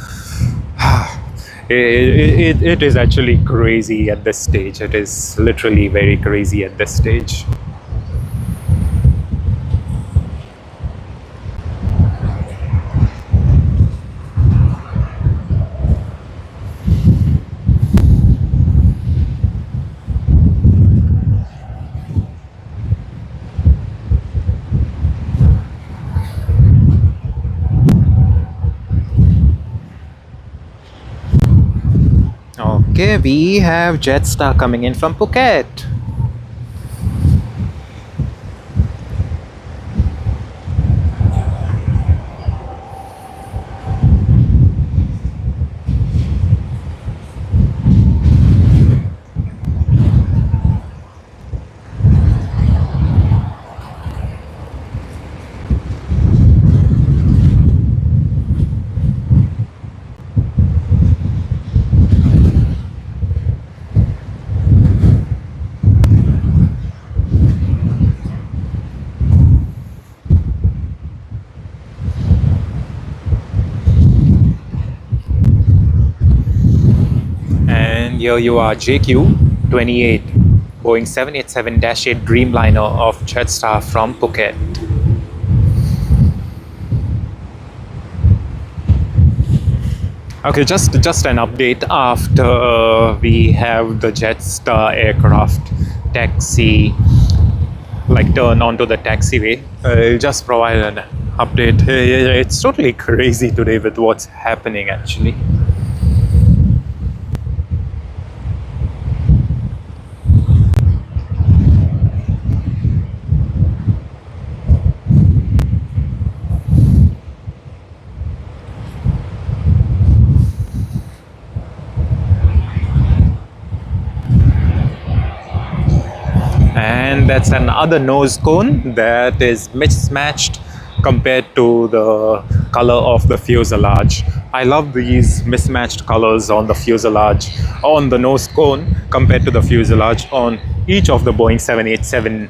It is actually crazy at this stage. It is literally very crazy at this stage. Okay, we have Jetstar coming in from Phuket. Here you are, JQ28, Boeing 787-8 Dreamliner of Jetstar from Phuket. Okay, just an update after we have the Jetstar aircraft taxi, like turn onto the taxiway. I'll just provide an update. It's totally crazy today with what's happening actually. And that's another nose cone that is mismatched compared to the color of the fuselage. I love these mismatched colors on the fuselage, on the nose cone compared to the fuselage on each of the Boeing 787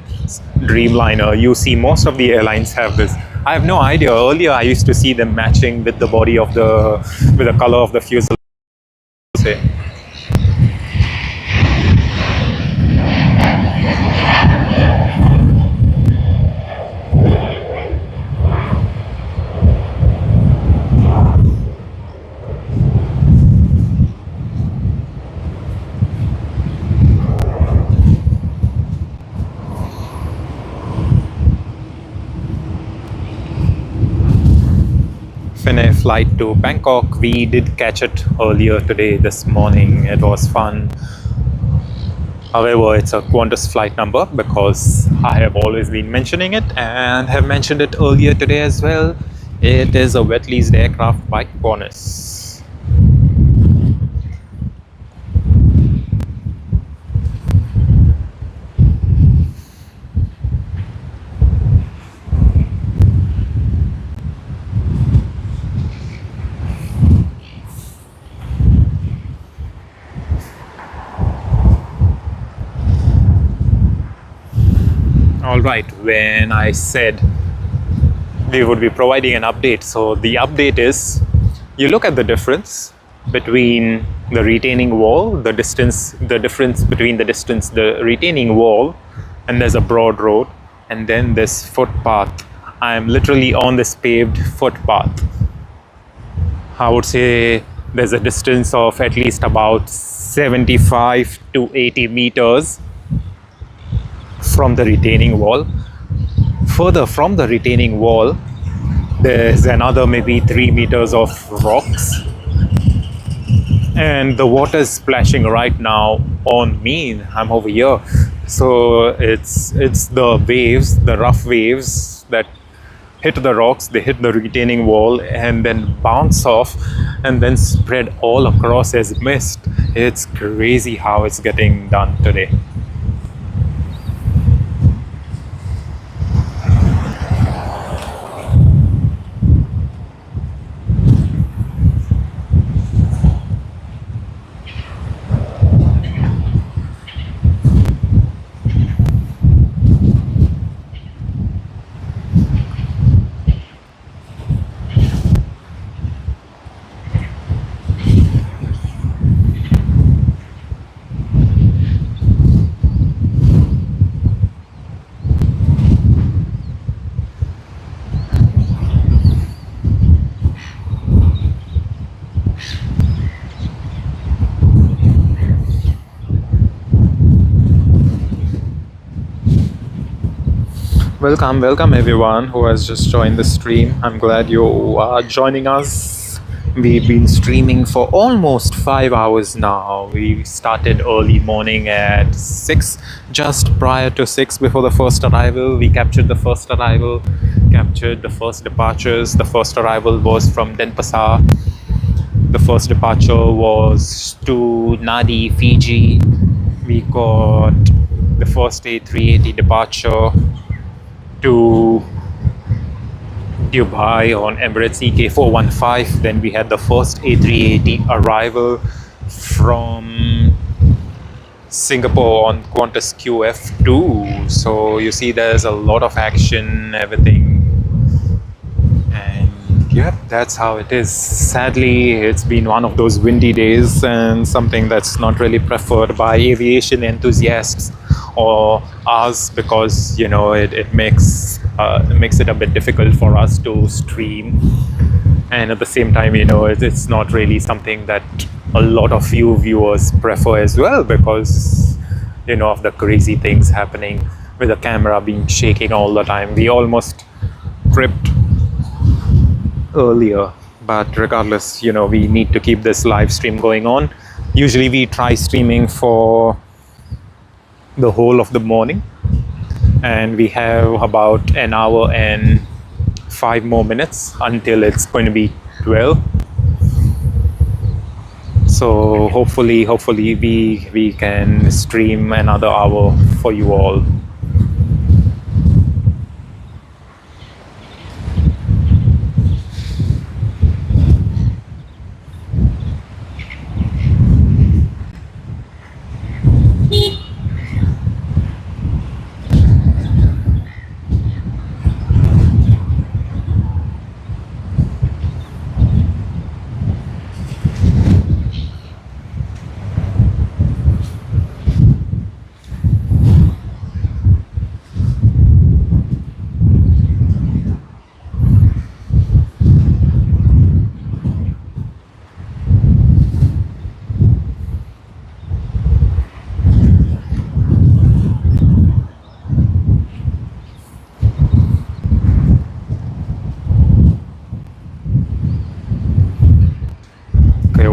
Dreamliner. You see most of the airlines have this. I have no idea. Earlier I used to see them matching with the body of with the color of the fuselage. Finnair flight to Bangkok. We did catch it earlier today, this morning. It was fun. However, it's a Qantas flight number because I have always been mentioning it and have mentioned it earlier today as well. It is a wet leased aircraft by Qantas. Alright, when I said we would be providing an update, so the update is, you look at the difference between the retaining wall, the difference between the retaining wall, and there's a broad road, and then this footpath. I am literally on this paved footpath. I would say there's a distance of at least about 75 to 80 meters from the retaining wall. Further from the retaining wall, there's another maybe 3 meters of rocks, and the water is splashing right now on me. I'm over here, so it's the waves, the rough waves that hit the rocks, they hit the retaining wall and then bounce off and then spread all across as mist. It's crazy how it's getting done today. Welcome everyone who has just joined the stream. I'm glad you are joining us. We've been streaming for almost 5 hours now. We started early morning at 6, just prior to 6, before the first arrival. We captured the first arrival, captured the first departures. The first arrival was from Denpasar. The first departure was to Nadi, Fiji. We got the first A380 departure to Dubai on Emirates EK415. Then we had the first A380 arrival from Singapore on Qantas QF2. So you see there's a lot of action, everything. And yeah, that's how it is. Sadly, it's been one of those windy days and something that's not really preferred by aviation enthusiasts or us, because it makes it a bit difficult for us to stream and at the same time, it's not really something that a lot of you viewers prefer as well, because of the crazy things happening with the camera being shaking all the time. We almost tripped earlier, but regardless, we need to keep this live stream going on. Usually we try streaming for the whole of the morning, and we have about an hour and 5 more minutes until it's going to be 12. So hopefully we can stream another hour for you all.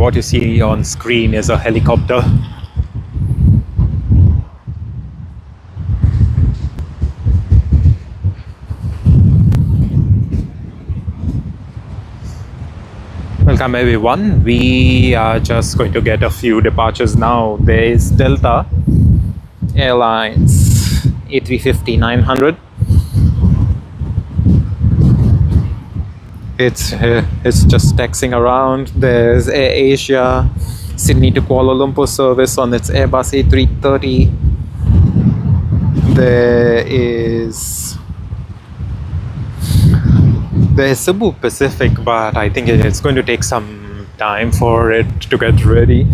What you see on screen is a helicopter. Welcome everyone. We are just going to get a few departures now. There is Delta Airlines A350-900. It's just taxiing around. There's Air Asia Sydney to Kuala Lumpur service on its Airbus A330. There's Cebu Pacific, but I think it's going to take some time for it to get ready.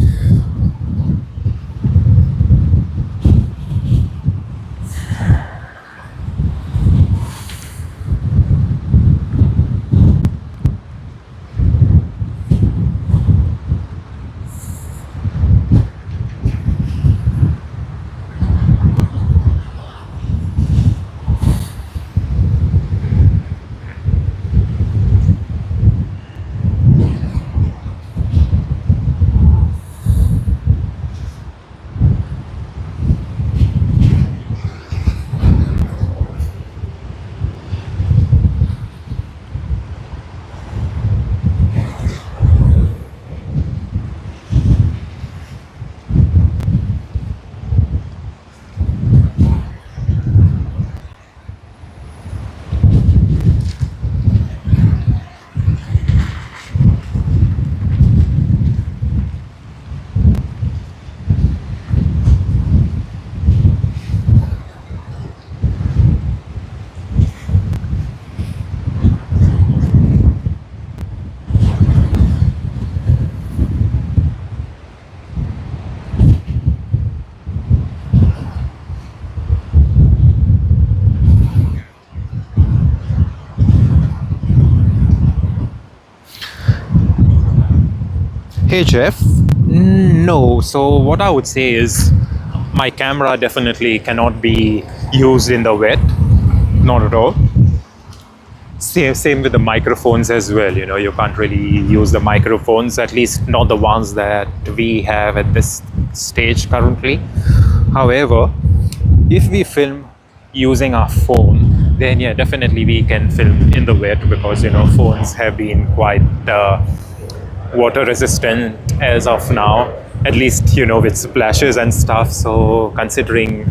Hey Jeff, no, so what I would say is my camera definitely cannot be used in the wet, not at all. Same with the microphones as well, you can't really use the microphones, at least not the ones that we have at this stage currently. However, if we film using our phone, then yeah, definitely we can film in the wet, because phones have been quite water resistant as of now, at least with splashes and stuff. So considering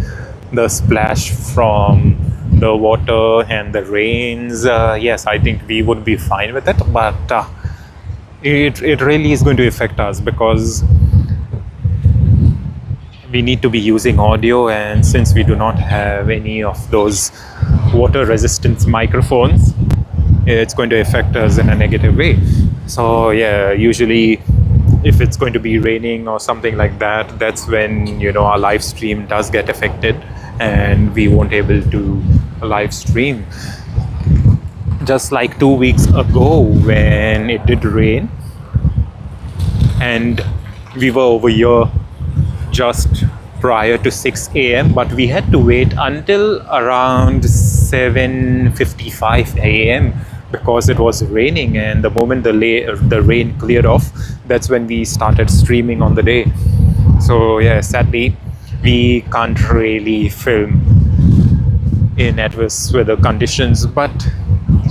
the splash from the water and the rains, yes, I think we would be fine with it, but it really is going to affect us, because we need to be using audio, and since we do not have any of those water resistant microphones, it's going to affect us in a negative way. So yeah, usually if it's going to be raining or something like that, that's when our live stream does get affected and we won't able to live stream. just like 2 weeks ago when it did rain, and we were over here just prior to 6 a.m. but we had to wait until around 7:55 a.m. because it was raining, and the moment the rain cleared off, that's when we started streaming on the day. So yeah, sadly we can't really film in adverse weather conditions, but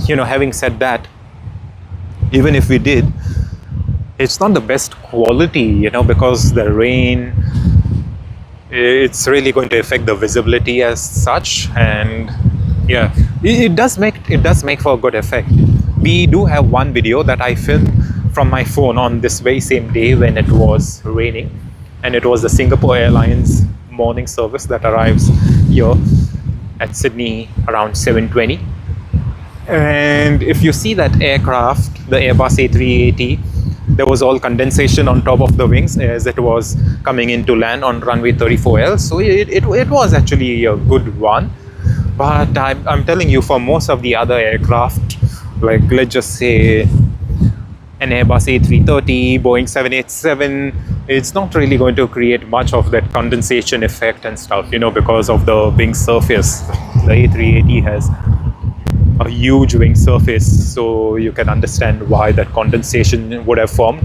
having said that, even if we did, it's not the best quality, because the rain, it's really going to affect the visibility as such. And yeah, it does make for a good effect. We do have one video that I filmed from my phone on this very same day when it was raining, and it was the Singapore Airlines morning service that arrives here at Sydney around 7:20. And if you see that aircraft, the Airbus A380, there was all condensation on top of the wings as it was coming into land on runway 34L. So it was actually a good one. But I'm telling you, for most of the other aircraft, like let's just say an Airbus A330, Boeing 787, it's not really going to create much of that condensation effect and stuff, because of the wing surface. The A380 has a huge wing surface, so you can understand why that condensation would have formed.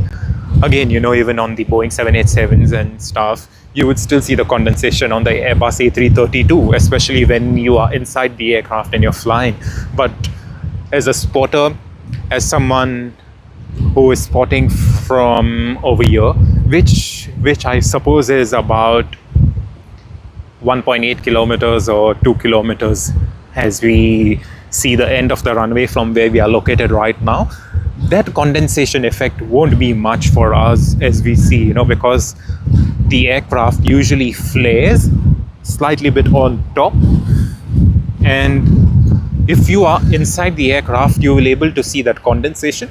Again, even on the Boeing 787s and stuff, you would still see the condensation on the Airbus A330 too, especially when you are inside the aircraft and you're flying. But as a spotter, as someone who is spotting from over here, which I suppose is about 1.8 kilometers or 2 kilometers as we see the end of the runway from where we are located right now, that condensation effect won't be much for us as we see, because the aircraft usually flares slightly bit on top, and if you are inside the aircraft you will able to see that condensation,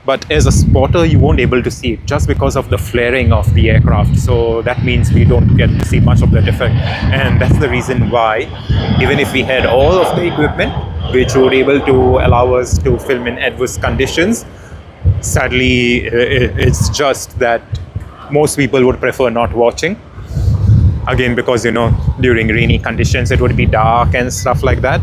but as a spotter you won't able to see it just because of the flaring of the aircraft. So that means we don't get to see much of that effect, and that's the reason why even if we had all of the equipment which would able to allow us to film in adverse conditions, sadly it's just that most people would prefer not watching, again because during rainy conditions it would be dark and stuff like that.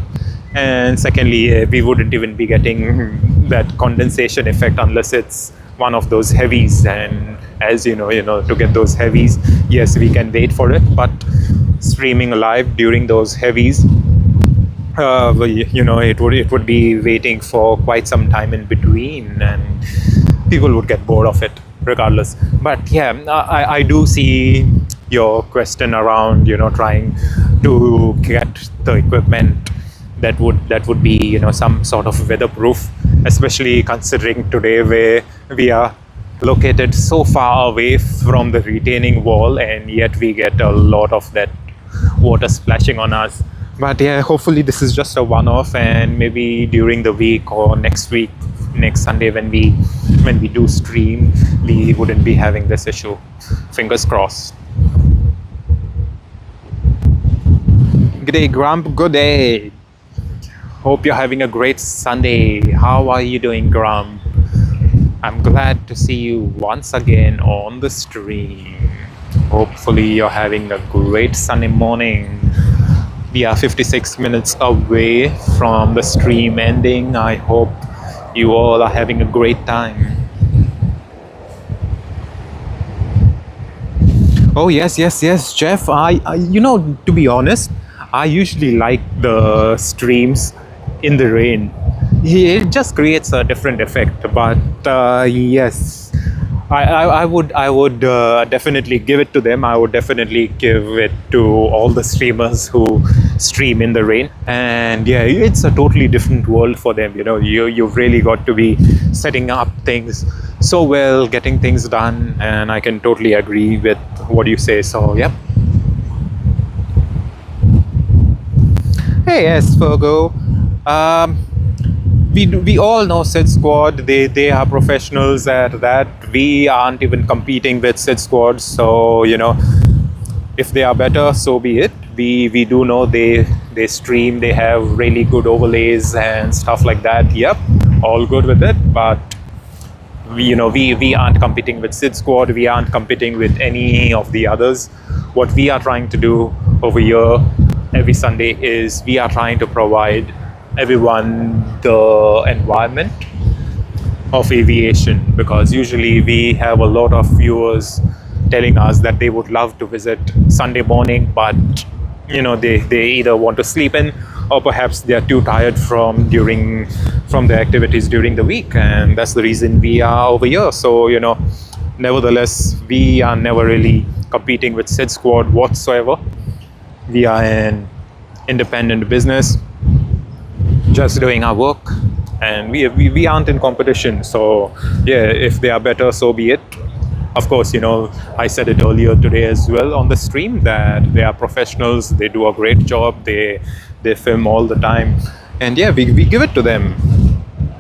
And secondly, we wouldn't even be getting that condensation effect unless it's one of those heavies, and as to get those heavies, yes, we can wait for it, but streaming live during those heavies, it would be waiting for quite some time in between, and people would get bored of it regardless. But yeah, I do see your question around trying to get the equipment that would be some sort of weatherproof, especially considering today where we are located so far away from the retaining wall, and yet we get a lot of that water splashing on us. But yeah, hopefully this is just a one-off, and maybe during the week or next Sunday when we do stream, we wouldn't be having this issue. Fingers crossed. Good day, Grump. Good day. Hope you're having a great Sunday. How are you doing, Grump? I'm glad to see you once again on the stream. Hopefully you're having a great Sunday morning. We are 56 minutes away from the stream ending. I hope you all are having a great time. Oh yes, Jeff. I to be honest, I usually like the streams in the rain. It just creates a different effect. But yes, I would definitely give it to them. I would definitely give it to all the streamers who stream in the rain. And yeah, it's a totally different world for them. You've really got to be setting up things so well, getting things done, and I can totally agree with what you say. So yeah. Hey, yes, Virgo. We all know Sid Squad. They are professionals at that. We aren't even competing with Sid Squad. So if they are better, so be it. We do know they they stream, they have really good overlays and stuff like that. Yep, all good with it, but we aren't competing with Sid Squad, we aren't competing with any of the others. What we are trying to do over here every Sunday is we are trying to provide everyone the environment of aviation, because usually we have a lot of viewers telling us that they would love to visit Sunday morning, but they either want to sleep in, or perhaps they are too tired from the activities during the week, and that's the reason we are over here. So nevertheless, we are never really competing with Sid Squad whatsoever. We are an independent business, just doing our work, and we aren't in competition. So yeah, if they are better, so be it. Of course, I said it earlier today as well on the stream that they are professionals, they do a great job, they film all the time, and yeah, we give it to them,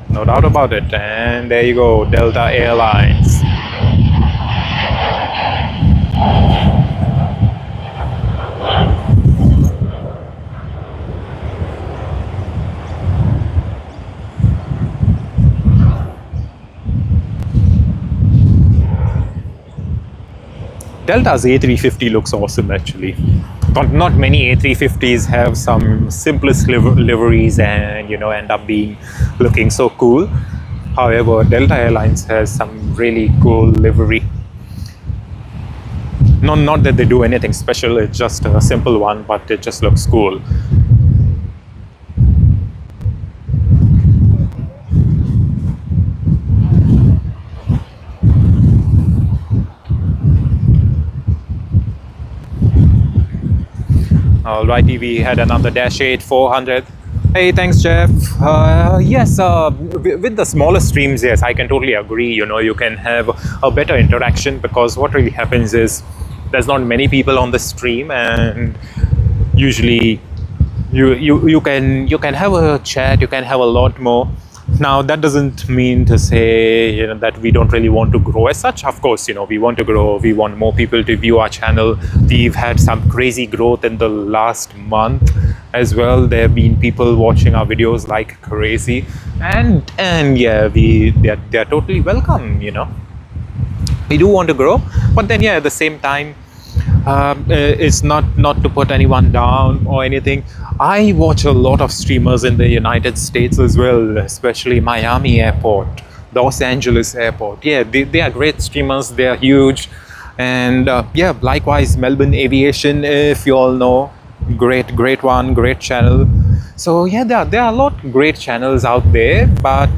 no doubt about it. And there you go, Delta Airlines. Delta's A350 looks awesome actually. Not many A350s have some simplest liveries and end up being looking so cool. However, Delta Airlines has some really cool livery. Not that they do anything special, it's just a simple one, but it just looks cool. Alrighty, we had another Dash 8-400. Hey, thanks, Jeff. Yes, with the smaller streams, yes, I can totally agree. You can have a better interaction, because what really happens is there's not many people on the stream, and usually you can have a chat, you can have a lot more. Now, that doesn't mean to say that we don't really want to grow as such. Of course, we want to grow, we want more people to view our channel. We've had some crazy growth in the last month as well. There have been people watching our videos like crazy, and yeah, they're totally welcome. We do want to grow, but then yeah, at the same time, it's not to put anyone down or anything. I watch a lot of streamers in the United States as well, especially Miami Airport, Los Angeles Airport. Yeah, they are great streamers, they are huge. And yeah, likewise Melbourne Aviation, if you all know, great one, great channel. So yeah, there are a lot of great channels out there, but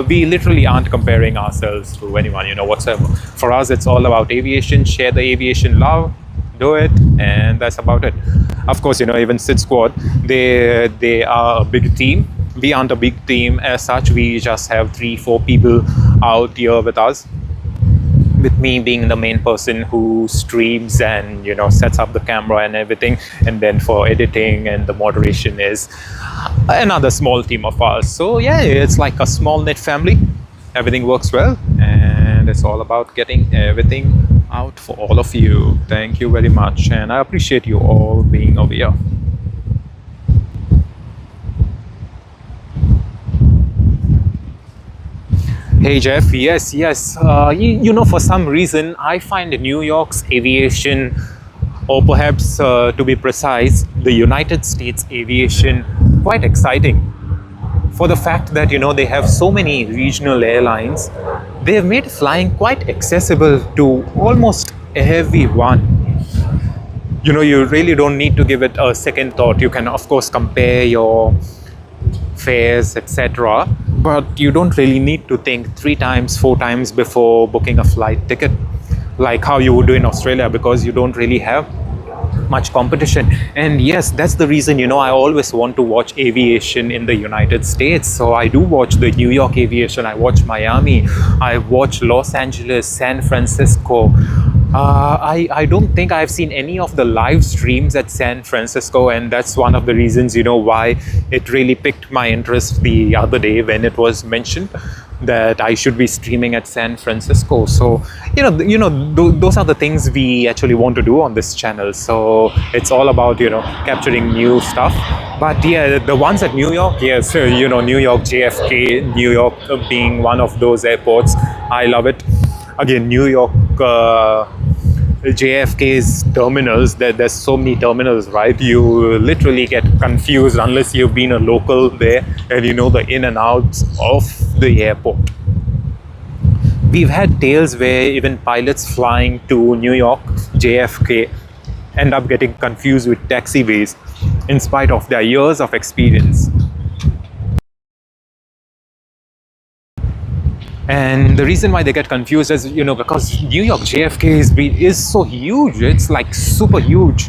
we literally aren't comparing ourselves to anyone whatsoever. For us, it's all about aviation. Share the aviation love, do it, and that's about it. Of course, even Sid Squad, they are a big team. We aren't a big team as such. We just have 3-4 people out here with us, with me being the main person who streams and sets up the camera and everything, and then for editing and the moderation is another small team of ours. So yeah, it's like a small knit family. Everything works well, and it's all about getting everything out for all of you. Thank you very much, and I appreciate you all being over here. Hey Jeff, yes. For some reason I find New York's aviation, or perhaps to be precise, the United States aviation, quite exciting. For the fact that they have so many regional airlines, they have made flying quite accessible to almost everyone. You really don't need to give it a second thought. You can of course compare your fares, etc., but you don't really need to think 3 times, 4 times before booking a flight ticket, like how you would do in Australia, because you don't really have much competition. And yes, that's the reason I always want to watch aviation in the United States. So I do watch the New York aviation, I watch Miami, I watch Los Angeles, San Francisco. I don't think I've seen any of the live streams at San Francisco, and that's one of the reasons why it really piqued my interest the other day when it was mentioned. that I should be streaming at San Francisco. So those are the things we actually want to do on this channel. So it's all about capturing new stuff. But yeah, the ones at New York, yes, New York, JFK, New York being one of those airports, I love it. Again, New York, JFK's terminals, there's so many terminals, right? You literally get confused unless you've been a local there and you know the in and outs of the airport. We've had tales where even pilots flying to New York, JFK, end up getting confused with taxiways in spite of their years of experience. And the reason why they get confused is, because New York JFK is so huge. It's like super huge.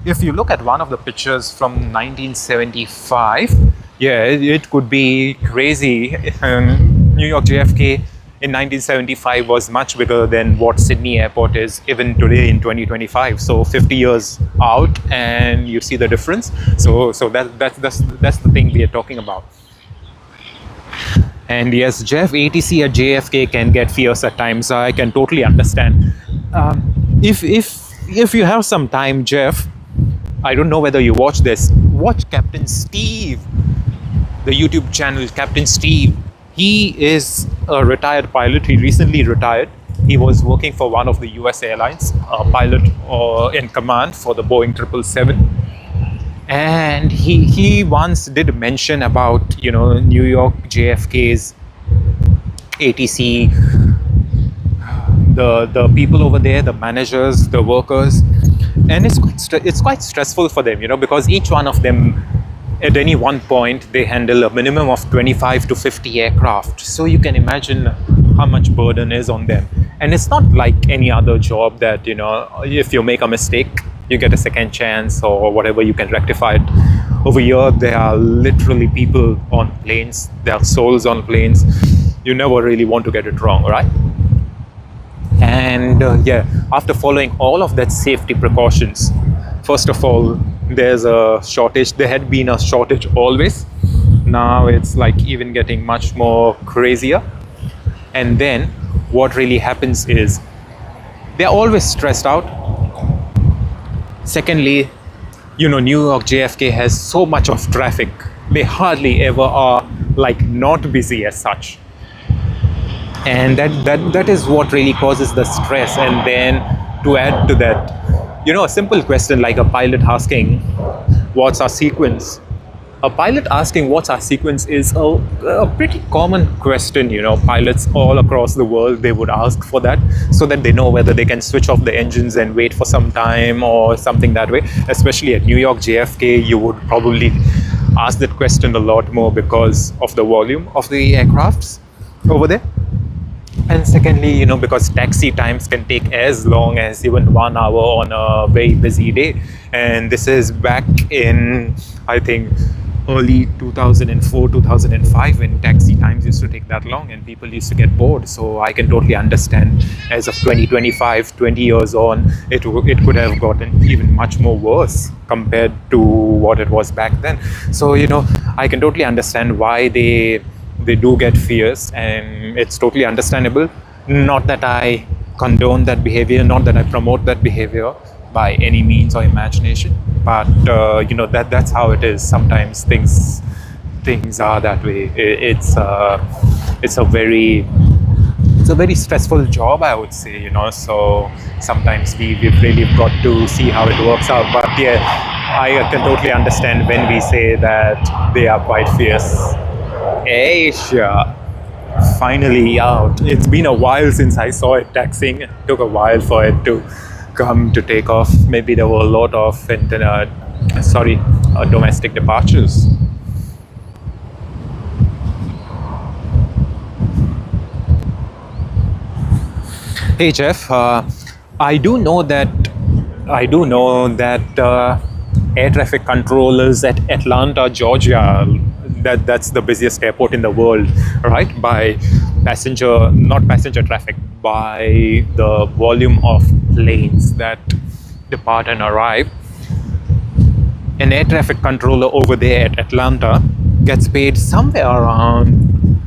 If you look at one of the pictures from 1975, yeah, it could be crazy. New York JFK in 1975 was much bigger than what Sydney Airport is even today in 2025. So 50 years out, and you see the difference. So that's the thing we are talking about. And yes, Jeff, ATC at JFK can get fierce at times. I can totally understand. If you have some time, Jeff, I don't know whether you watch this. Watch Captain Steve, the YouTube channel Captain Steve. He is a retired pilot. He recently retired. He was working for one of the US airlines, a pilot in command for the Boeing 777. And he once did mention about New York JFK's ATC, the people over there, the managers, the workers, and it's quite stressful for them, because each one of them at any one point they handle a minimum of 25 to 50 aircraft. So you can imagine how much burden is on them. And it's not like any other job that if you make a mistake, you get a second chance or whatever, you can rectify it. Over here, there are literally people on planes. There are souls on planes. You never really want to get it wrong, right? And yeah, after following all of that safety precautions, first of all, there's a shortage. There had been a shortage always. Now it's like even getting much more crazier. And then what really happens is they're always stressed out. Secondly, New York JFK has so much of traffic. They hardly ever are like not busy as such. And that is what really causes the stress. And then to add to that, a simple question like a pilot asking, what's our sequence? A pilot asking what's our sequence is a pretty common question. Pilots all across the world, they would ask for that so that they know whether they can switch off the engines and wait for some time or something that way. Especially at New York JFK, you would probably ask that question a lot more because of the volume of the aircrafts over there. And secondly, because taxi times can take as long as even 1 hour on a very busy day. And this is back in, I think, early 2004, 2005, when taxi times used to take that long and people used to get bored. So I can totally understand as of 2025, 20 years on, it could have gotten even much more worse compared to what it was back then. So, I can totally understand why they do get fierce, and it's totally understandable. Not that I condone that behavior, not that I promote that behavior by any means or imagination, but that's how it is. Sometimes things are that way. It's a very stressful job, I would say. So sometimes we've really got to see how it works out. But yeah, I can totally understand when we say that they are quite fierce. Asia, finally out. It's been a while since I saw it taxiing. It took a while for it to come to take off. Maybe there were a lot of domestic departures. Hey Jeff, I do know that air traffic controllers at Atlanta, Georgia, that's the busiest airport in the world, right? By not passenger traffic, by the volume of planes that depart and arrive. An air traffic controller over there at Atlanta gets paid somewhere around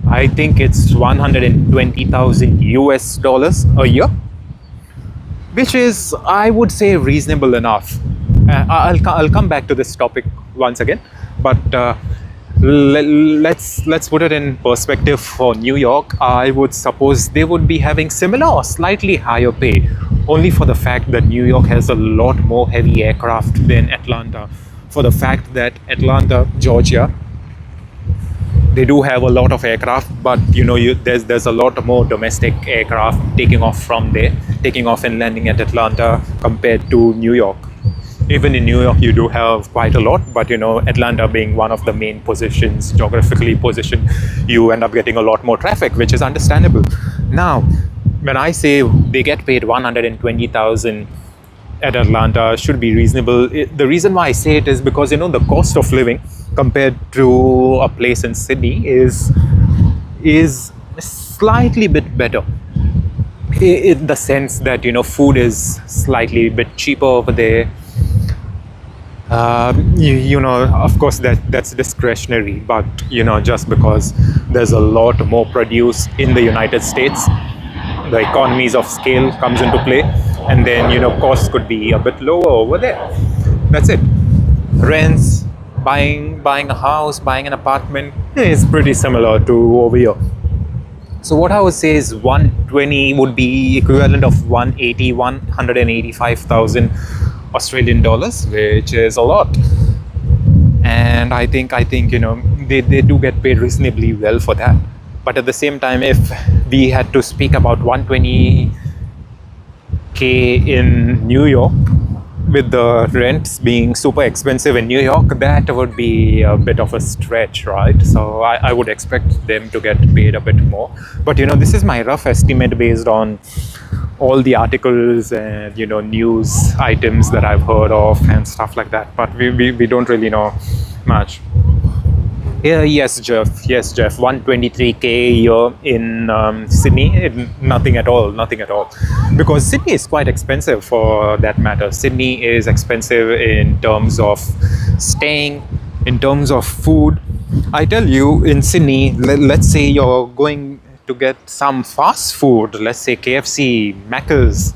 I think it's 120,000 US dollars a year, which is, I would say, reasonable enough. I'll come back to this topic once again, but let's put it in perspective. For New York, I would suppose they would be having similar or slightly higher pay, only for the fact that New York has a lot more heavy aircraft than Atlanta. For the fact that Atlanta, Georgia, they do have a lot of aircraft, but there's a lot more domestic aircraft taking off from there, taking off and landing at Atlanta compared to New York. Even in New York, you do have quite a lot, but Atlanta being one of the main positions, geographically positioned, you end up getting a lot more traffic, which is understandable. Now, when I say they get paid 120,000 at Atlanta, should be reasonable. The reason why I say it is because the cost of living compared to a place in Sydney is slightly bit better, in the sense that food is slightly bit cheaper over there. Of course that's discretionary, but just because there's a lot more produce in the United States, the economies of scale comes into play, and then costs could be a bit lower over there. That's it. Rents, buying a house, buying an apartment is pretty similar to over here. So what I would say is 120 would be equivalent of 185,000 Australian dollars, which is a lot. And I think they do get paid reasonably well for that. But at the same time, if we had to speak about 120k in New York, with the rents being super expensive in New York, that would be a bit of a stretch, right? So I would expect them to get paid a bit more. But this is my rough estimate based on all the articles and news items that I've heard of and stuff like that. But we don't really know much. Yeah, yes, Jeff. 123k a year in Sydney, nothing at all. Because Sydney is quite expensive for that matter. Sydney is expensive in terms of staying, in terms of food. I tell you, in Sydney, let's say you're going to get some fast food, let's say KFC, Macca's,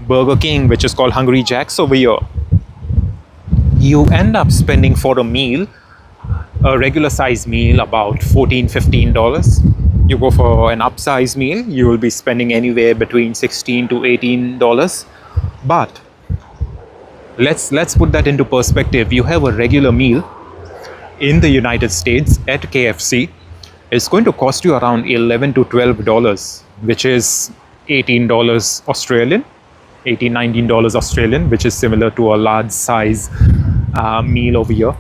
Burger King, which is called Hungry Jack's over here. You end up spending for a meal, a regular size meal, about $14-15. You go for an upsize meal, you will be spending anywhere between $16 to $18. But let's put that into perspective. You have a regular meal in the United States at KFC, it's going to cost you around $11 to $12, which is $18 Australian, $19 Australian, which is similar to a large size meal over here.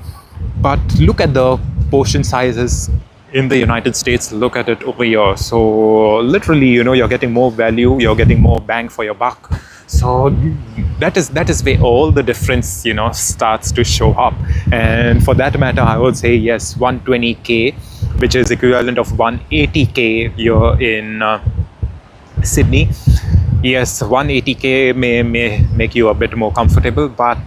But look at the portion sizes in the United States, look at it over here. So literally, you're getting more value, you're getting more bang for your buck. So that is where all the difference, starts to show up. And for that matter, I would say yes, 120k, which is equivalent of 180k here in Sydney. Yes, 180k may make you a bit more comfortable, but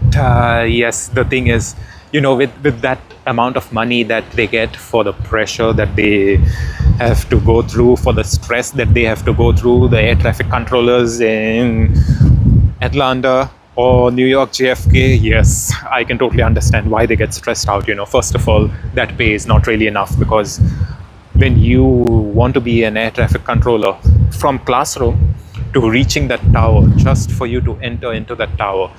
yes, the thing is, with that amount of money that they get for the pressure that they have to go through, for the stress that they have to go through, the air traffic controllers in Atlanta or New York JFK, yes, I can totally understand why they get stressed out. First of all, that pay is not really enough, because when you want to be an air traffic controller, from classroom to reaching that tower, just for you to enter into that tower,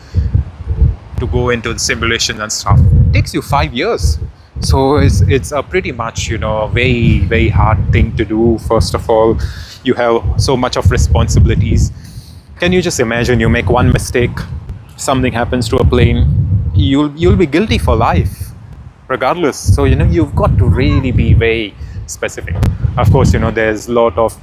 to go into the simulation and stuff, it takes you 5 years. So it's a pretty much very, very hard thing to do. First of all, you have so much of responsibilities. Can you just imagine, you make one mistake, something happens to a plane, you'll be guilty for life regardless. So you've got to really be very specific. Of course, there's a lot of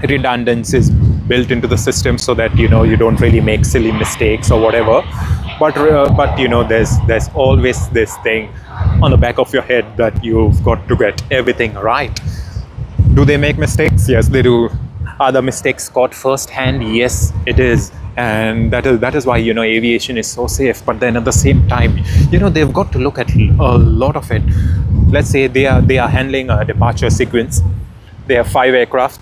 redundancies built into the system so that you don't really make silly mistakes or whatever. But there's always this thing on the back of your head that you've got to get everything right. Do they make mistakes? Yes, they do. Are the mistakes caught firsthand? Yes, it is. And that is why aviation is so safe. But then at the same time, they've got to look at a lot of it. let's say they are handling a departure sequence. They have 5 aircraft,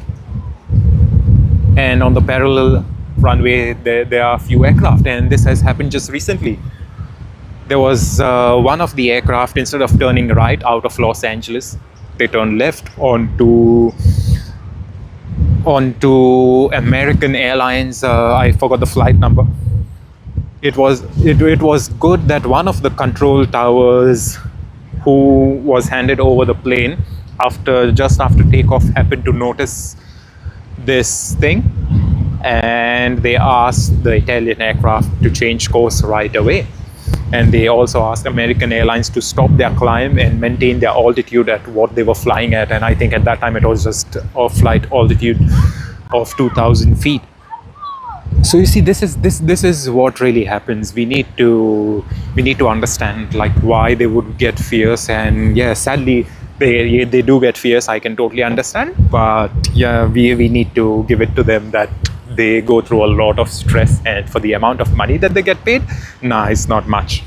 and on the parallel runway there are a few aircraft, and this has happened just recently. There was one of the aircraft, instead of turning right out of Los Angeles, they turned left onto American Airlines. I forgot the flight number. It was good that one of the control towers who was handed over the plane just after takeoff happened to notice this thing, and they asked the Italian aircraft to change course right away. And they also asked American Airlines to stop their climb and maintain their altitude at what they were flying at. And I think at that time it was just a flight altitude of 2,000 feet. So you see, this is what really happens. We need to understand like why they would get fierce, and yeah, sadly they do get fierce. I can totally understand, but yeah, we need to give it to them that they go through a lot of stress, and for the amount of money that they get paid, nah, it's not much.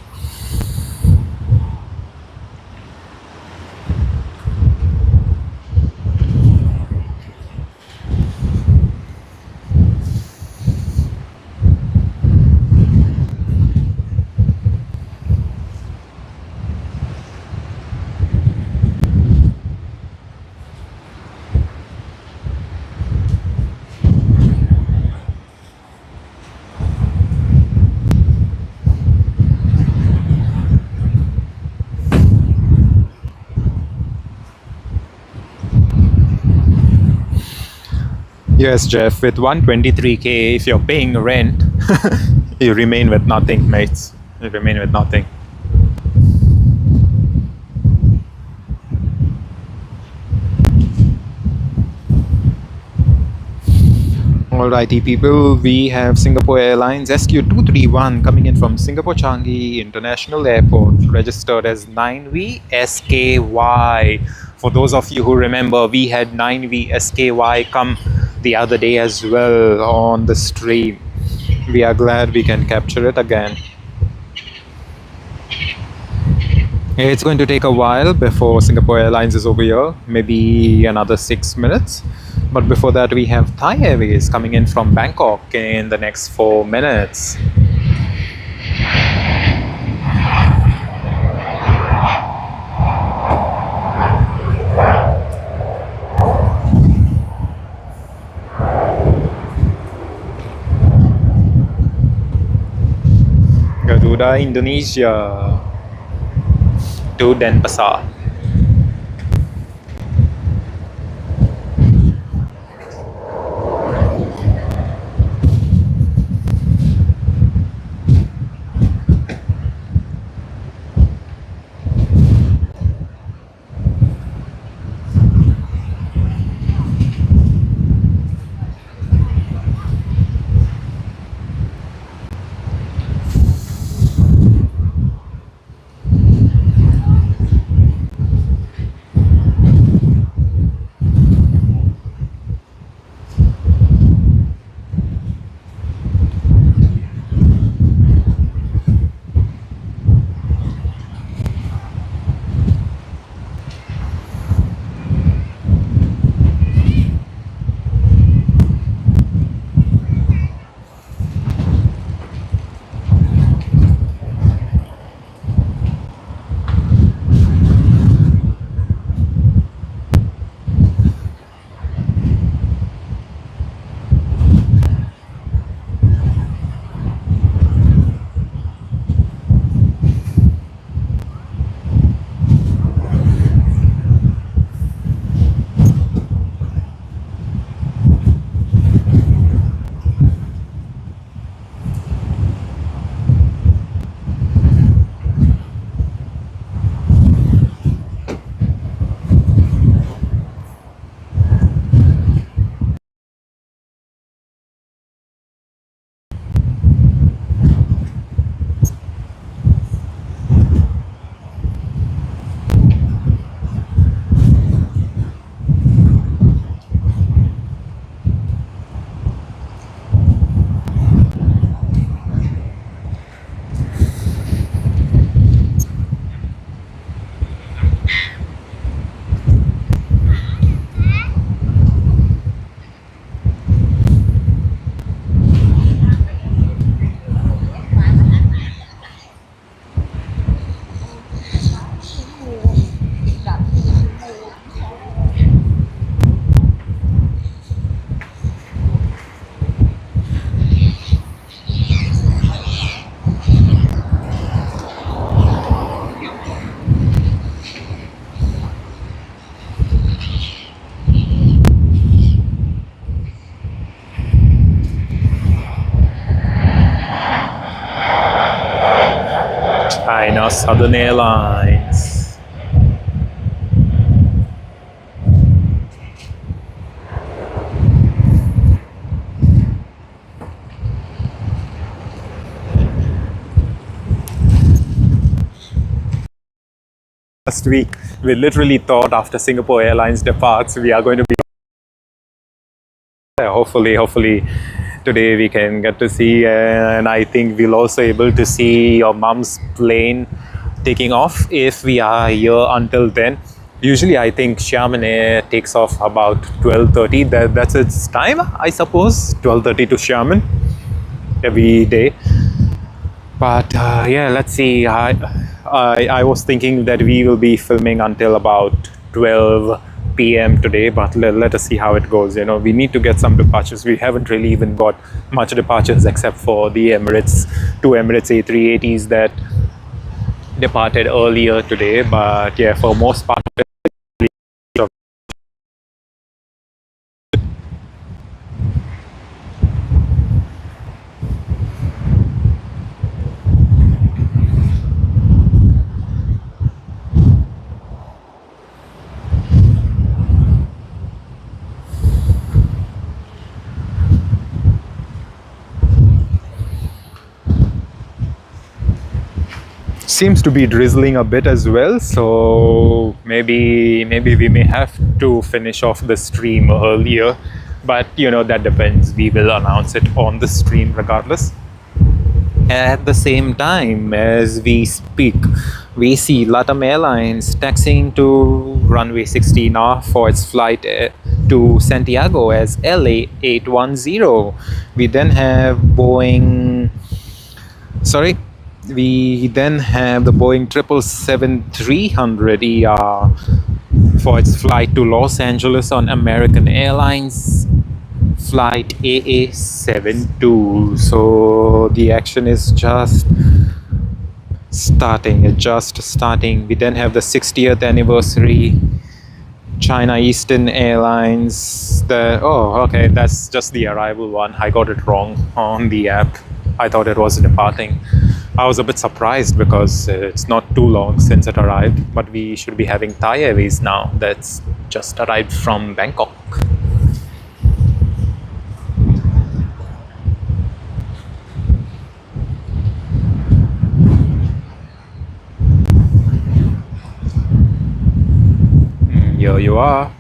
Yes, Jeff, with 123k, if you're paying rent, you remain with nothing, mates. You remain with nothing. Alrighty, people, we have Singapore Airlines SQ231 coming in from Singapore Changi International Airport, registered as 9V SKY. For those of you who remember, we had 9V SKY come the other day as well on the stream. We are glad we can capture it again. It's going to take a while before Singapore Airlines is over here, maybe another 6 minutes. But before that, we have Thai Airways coming in from Bangkok in the next 4 minutes. Garuda Indonesia to Denpasar. China Southern Airlines. Last week, we literally thought after Singapore Airlines departs, we are going to be. Hopefully, today we can get to see, and I think we'll also able to see your mom's plane taking off if we are here until then. Usually, I think Xiamen Air takes off about 12:30. That's its time, I suppose. 12:30 to Xiamen every day. But yeah, let's see. I was thinking that we will be filming until about 12 p.m. today, but let us see how it goes. You know, we need to get some departures. We haven't really even got much departures except for the two Emirates A380s that departed earlier today. But yeah, for most part, seems to be drizzling a bit as well, so maybe we may have to finish off the stream earlier, but you know, that depends. We will announce it on the stream regardless. At the same time as we speak, we see LATAM Airlines taxiing to runway 16R for its flight to Santiago as LA 810. We then have the Boeing 777-300ER for its flight to Los Angeles on American Airlines flight AA72. So the action is just starting. We then have the 60th anniversary China Eastern Airlines. Okay, that's just the arrival one. I got it wrong on the app. I thought it was departing. I was a bit surprised because it's not too long since it arrived, but we should be having Thai Airways now. That's just arrived from Bangkok. Here you are.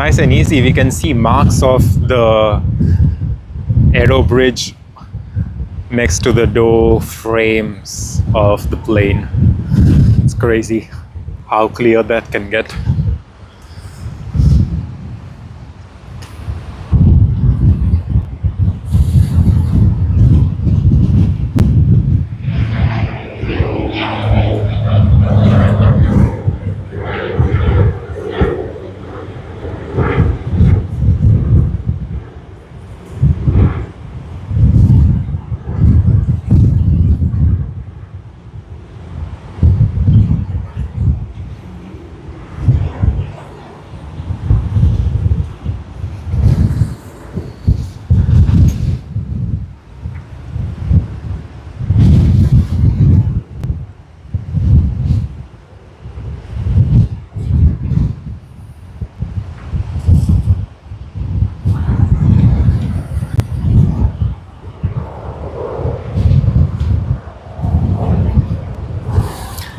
Nice and easy. We can see marks of the aero bridge next to the door frames of the plane. It's crazy how clear that can get.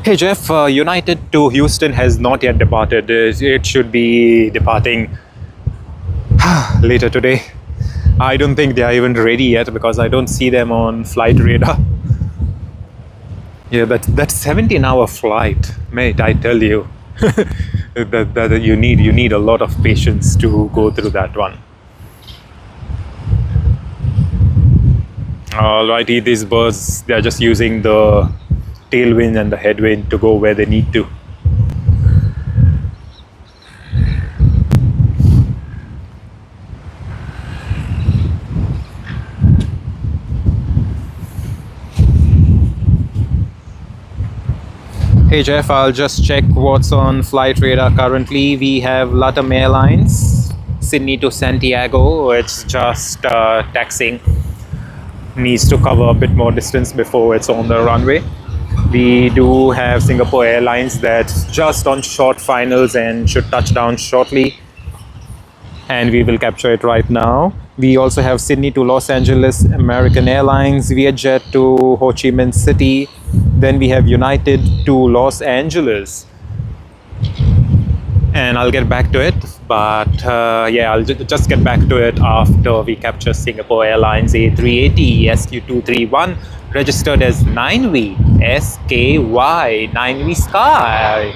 Hey Jeff, United to Houston has not yet departed. It should be departing later today. I don't think they are even ready yet because I don't see them on flight radar. Yeah, that's 17-hour flight, mate. I tell you, that you need a lot of patience to go through that one. Alrighty, these birds, they're just using the tailwind and the headwind to go where they need to. Hey Jeff, I'll just check what's on flight radar currently. We have LATAM Airlines, Sydney to Santiago. It's just taxiing. Needs to cover a bit more distance before it's on the runway. We do have Singapore Airlines that's just on short finals and should touch down shortly. And we will capture it right now. We also have Sydney to Los Angeles, American Airlines, Vietjet to Ho Chi Minh City. Then we have United to Los Angeles. And I'll get back to it, but yeah, I'll just get back to it after we capture Singapore Airlines A380 SQ231, registered as 9V SKY 9V Sky.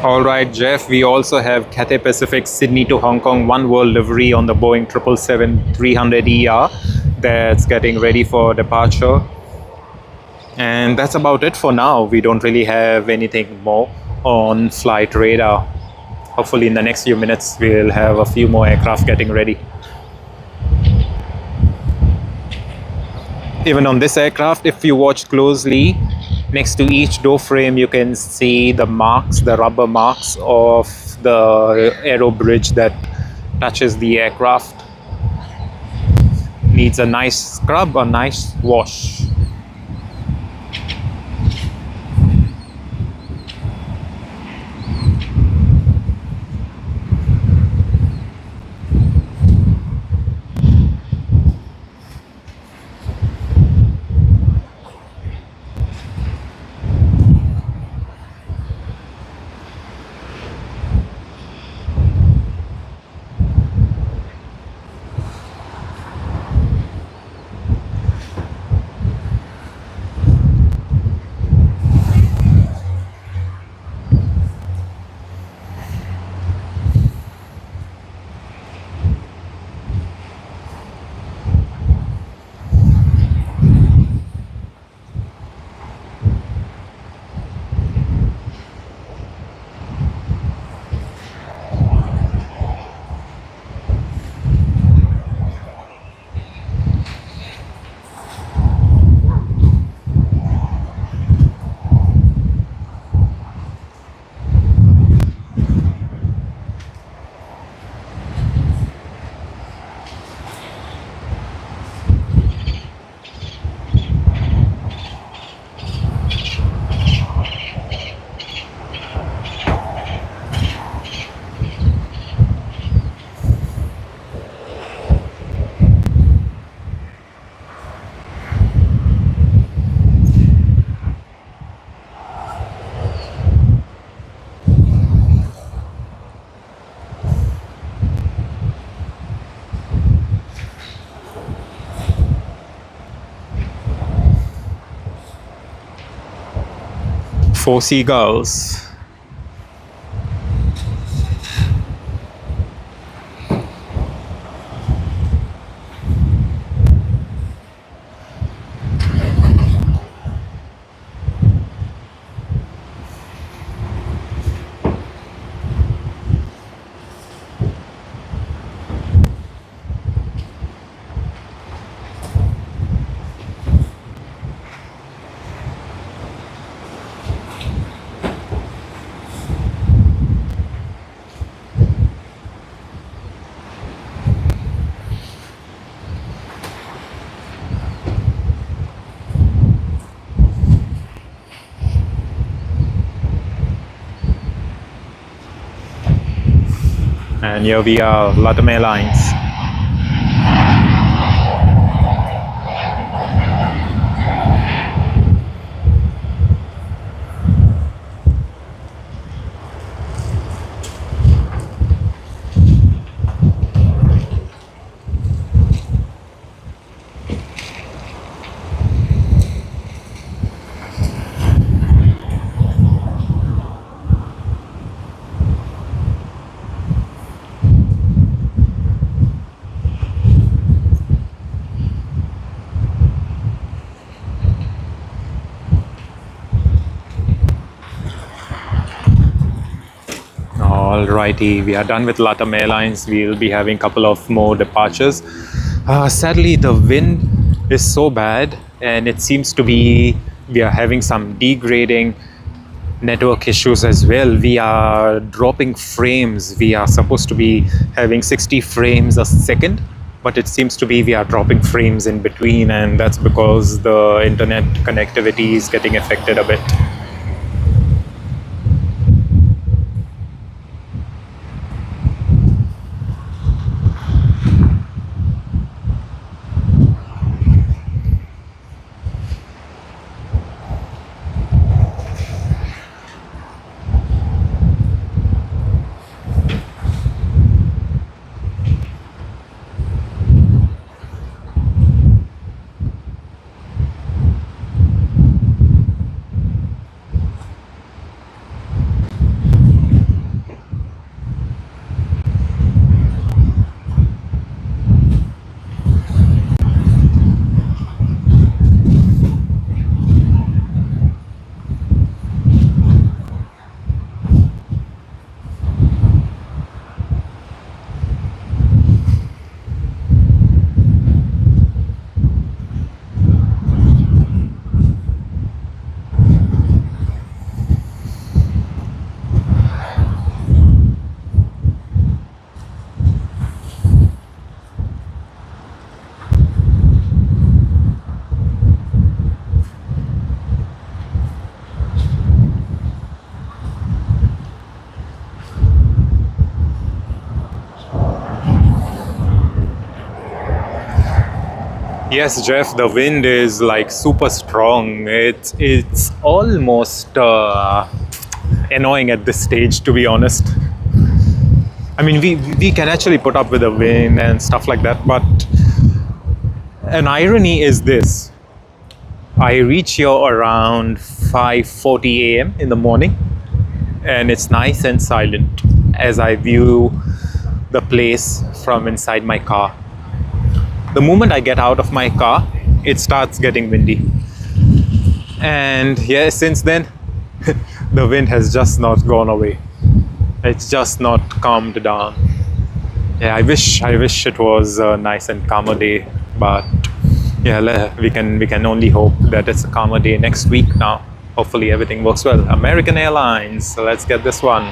Alright Jeff, we also have Cathay Pacific Sydney to Hong Kong One World livery on the Boeing 777-300ER that's getting ready for departure. And that's about it for now. We don't really have anything more on flight radar. Hopefully in the next few minutes we'll have a few more aircraft getting ready. Even on this aircraft, if you watch closely, next to each door frame you can see the marks, the rubber marks of the aero bridge that touches the aircraft. Needs a nice scrub, a nice wash. Four seagulls. And here we are, Latam Airlines. Alrighty, we are done with Latam Airlines. We'll be having a couple of more departures. Sadly, the wind is so bad, and it seems to be we are having some degrading network issues as well. We are dropping frames. We are supposed to be having 60 frames a second, but it seems to be we are dropping frames in between, and that's because the internet connectivity is getting affected a bit. Yes, Jeff, the wind is like super strong. It's almost annoying at this stage, to be honest. I mean, we can actually put up with the wind and stuff like that, but an irony is this. I reach here around 5:40 a.m. in the morning, and it's nice and silent as I view the place from inside my car. The moment I get out of my car, it starts getting windy. And yeah, since then, the wind has just not gone away. It's just not calmed down. Yeah, I wish it was a nice and calmer day, but yeah, we can only hope that it's a calmer day next week now. Hopefully everything works well. American Airlines, so let's get this one.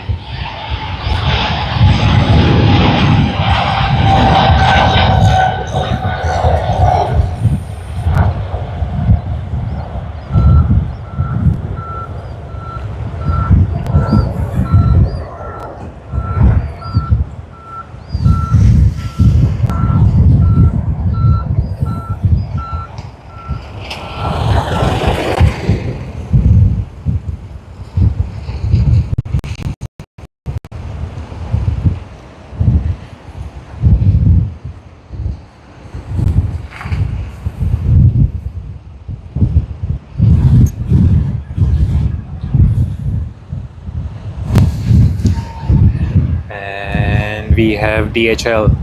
and we have DHL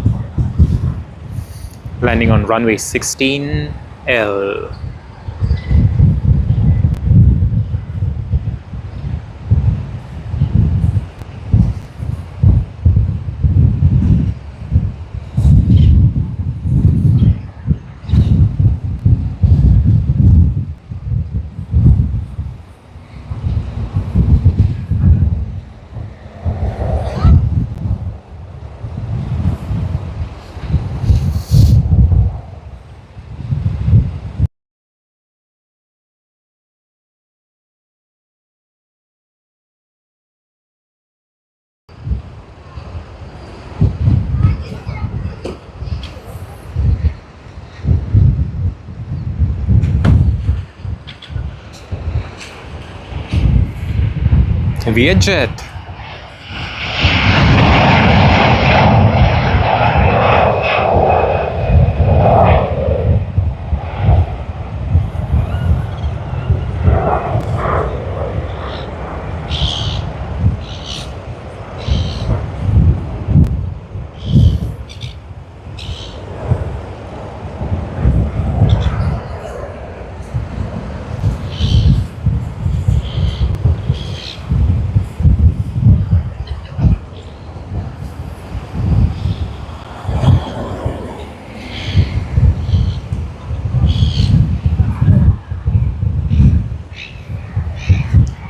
landing on runway 16L. Vietjet.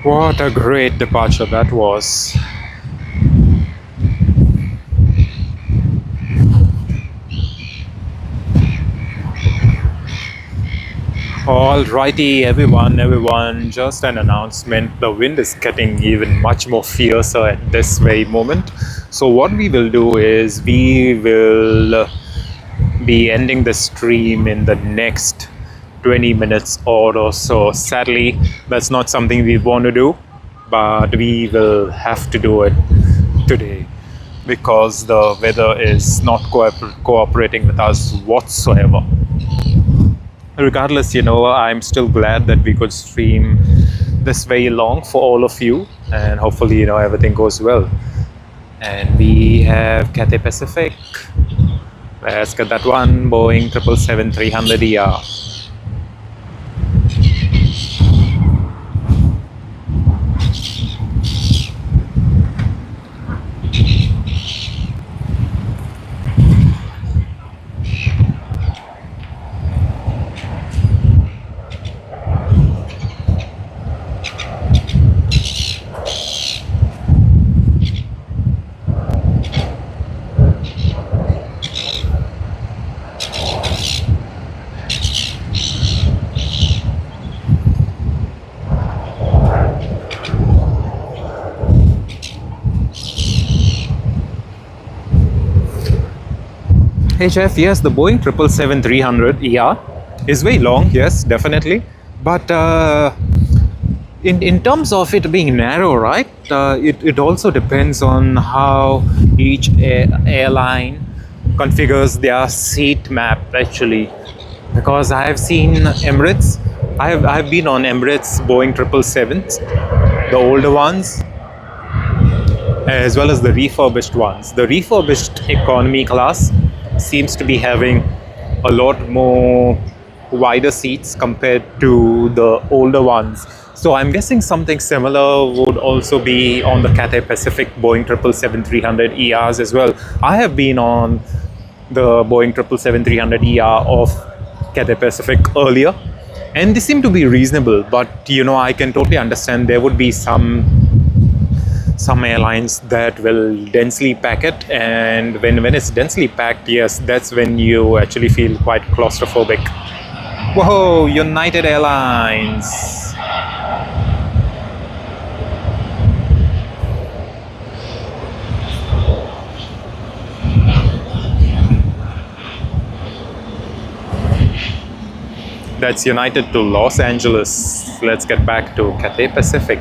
What a great departure that was. Alrighty, everyone, just an announcement. The wind is getting even much more fiercer at this very moment. So what we will do is we will be ending the stream in the next 20 minutes or so. Sadly, that's not something we want to do, but we will have to do it today because the weather is not cooperating with us whatsoever. Regardless, I'm still glad that we could stream this very long for all of you, and hopefully, everything goes well. And we have Cathay Pacific. Let's get that one. Boeing 777-300ER. Hey Jeff, yes, the Boeing 777-300ER is very long, yes, definitely. But in terms of it being narrow, right, it also depends on how each airline configures their seat map, actually. Because I have seen Emirates, I have been on Emirates Boeing 777s, the older ones, as well as the refurbished ones. The refurbished economy class seems to be having a lot more wider seats compared to the older ones. So I'm guessing something similar would also be on the Cathay Pacific Boeing 777-300ERs as well. I have been on the Boeing 777-300ER of Cathay Pacific earlier, and they seem to be reasonable, but I can totally understand there would be some airlines that will densely pack it, and when it's densely packed, yes, that's when you actually feel quite claustrophobic. Whoa, United Airlines. That's United to Los Angeles. Let's get back to Cathay Pacific.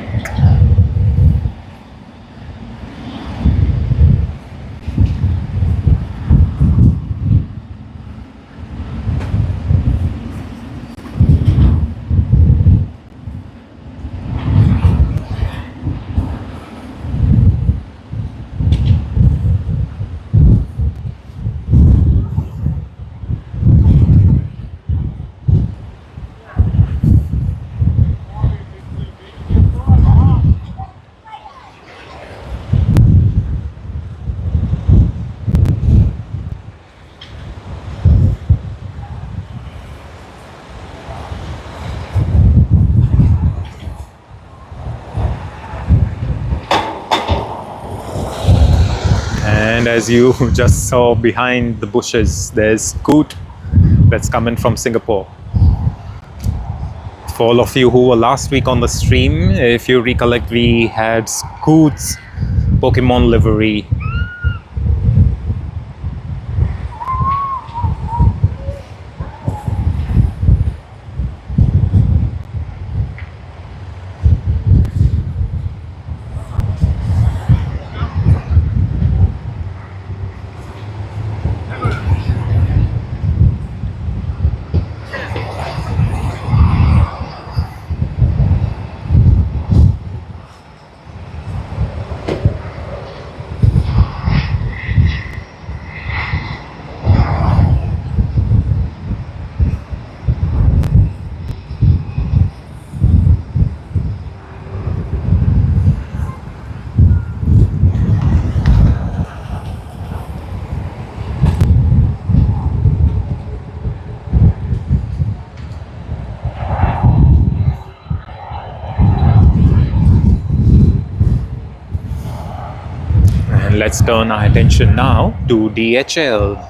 And as you just saw behind the bushes, there's Scoot that's coming from Singapore. For all of you who were last week on the stream, if you recollect, we had Scoot's Pokemon livery. Let's turn our attention now to DHL.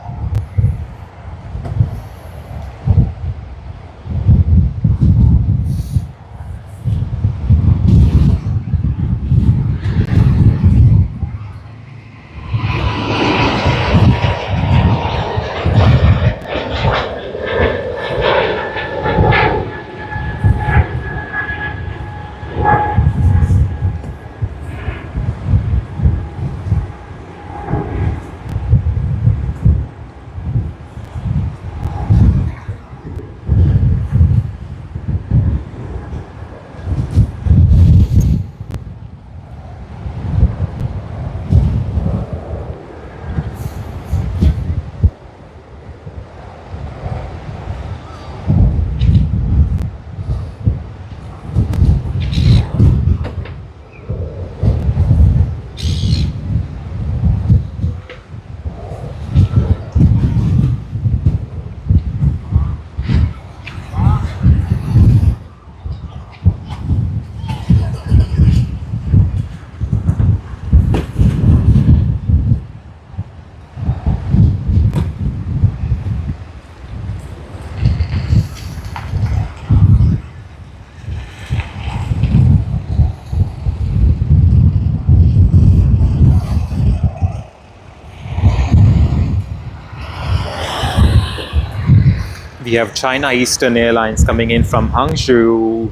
We have China Eastern Airlines coming in from Hangzhou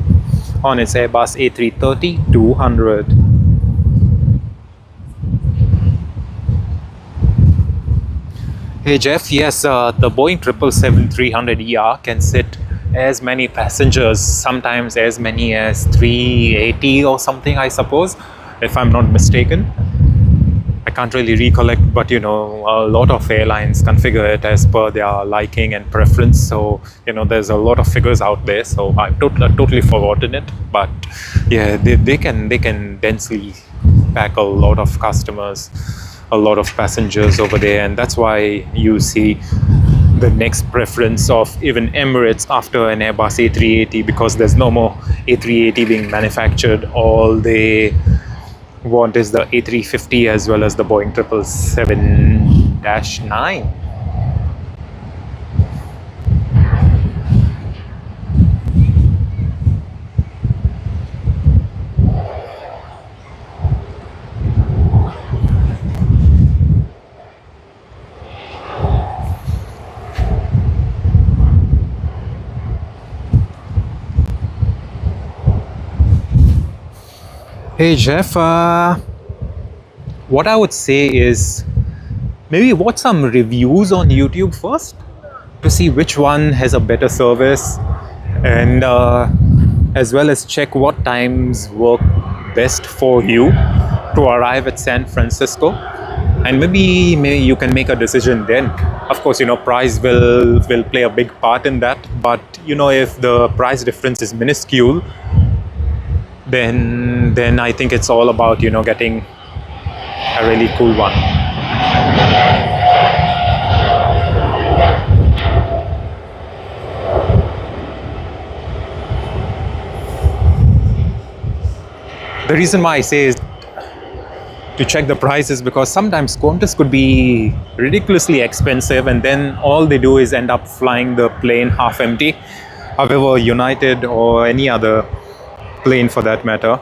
on its Airbus A330-200. Hey Jeff, yes, the Boeing 777-300ER can sit as many passengers, sometimes as many as 380 or something, I suppose, if I'm not mistaken. I can't really recollect, but you know, a lot of airlines configure it as per their liking and preference. So you know, there's a lot of figures out there. So I've totally forgotten it, but yeah, they can densely pack a lot of customers, a lot of passengers over there, and that's why you see the next preference of even Emirates after an Airbus A380, because there's no more A380 being manufactured. All they want is the A350 as well as the Boeing 777-9. Hey Jeff, what I would say is maybe watch some reviews on YouTube first to see which one has a better service, and as well as check what times work best for you to arrive at San Francisco, and maybe you can make a decision then. Of course, you know, price will play a big part in that, but you know, if the price difference is minuscule, then I think it's all about, you know, getting a really cool one. The reason why I say is to check the prices, because sometimes Qantas could be ridiculously expensive and then all they do is end up flying the plane half empty. However, United or any other plane for that matter,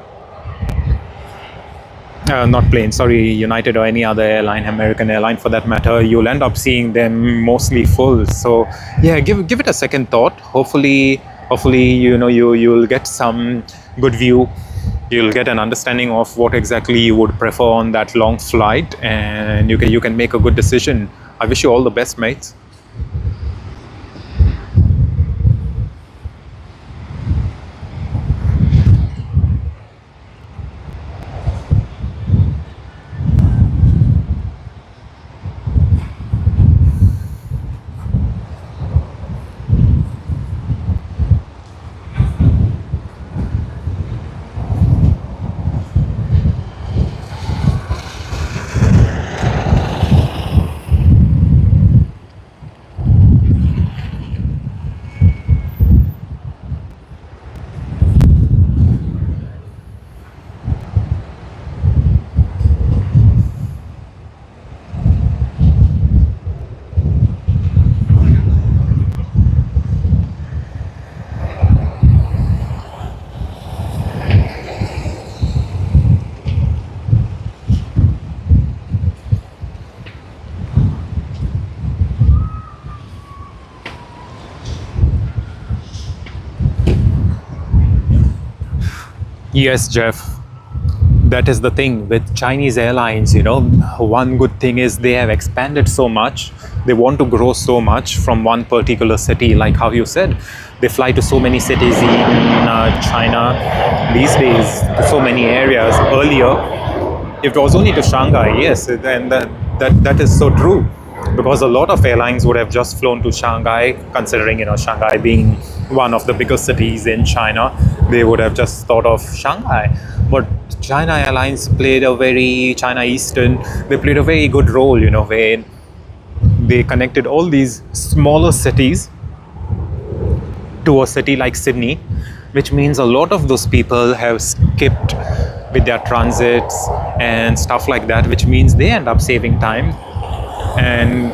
not plane, sorry, United or any other airline, American airline for that matter, you'll end up seeing them mostly full. So yeah, give it a second thought. Hopefully, you'll get some good view. You'll get an understanding of what exactly you would prefer on that long flight, and you can make a good decision. I wish you all the best, mates. Yes, Jeff. That is the thing with Chinese airlines, one good thing is they have expanded so much. They want to grow so much from one particular city, like how you said. They fly to so many cities in China these days, to so many areas. Earlier, if it was only to Shanghai, yes, and that is so true. Because a lot of airlines would have just flown to Shanghai, considering Shanghai being one of the biggest cities in China, they would have just thought of Shanghai. But China Airlines China Eastern, they played a very good role, where they connected all these smaller cities to a city like Sydney, which means a lot of those people have skipped with their transits and stuff like that, which means they end up saving time. And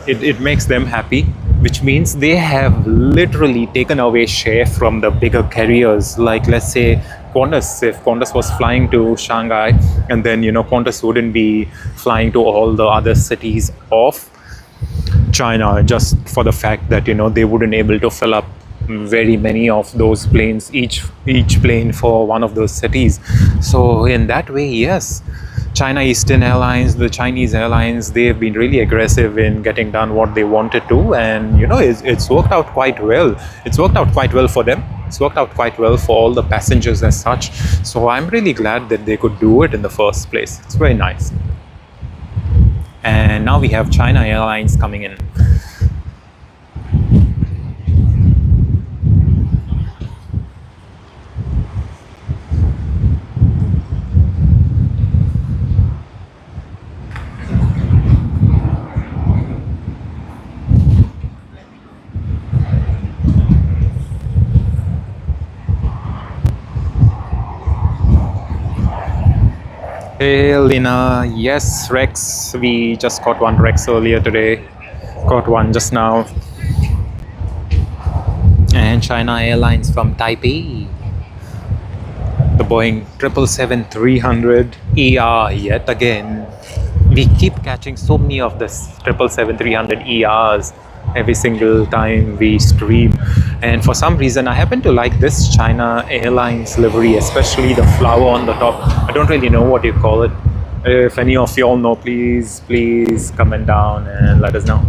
it makes them happy, which means they have literally taken away share from the bigger carriers, like let's say Qantas. If Qantas was flying to Shanghai, and then Qantas wouldn't be flying to all the other cities of China, just for the fact that they wouldn't able to fill up very many of those planes, each plane for one of those cities. So in that way, yes, China Eastern Airlines, the Chinese airlines, they've been really aggressive in getting done what they wanted to, and it's worked out quite well. It's worked out quite well for them. It's worked out quite well for all the passengers as such. So I'm really glad that they could do it in the first place. It's very nice. And now we have China Airlines coming in. Hey Lina, yes Rex, we just got one Rex earlier today, got one just now. And China Airlines from Taipei, the Boeing 777-300 yet again. We keep catching so many of this 777-300 ERs every single time we stream, and for some reason I happen to like this China Airlines livery, especially the flower on the top. I don't really know what you call it. If any of y'all know, please comment down and let us know.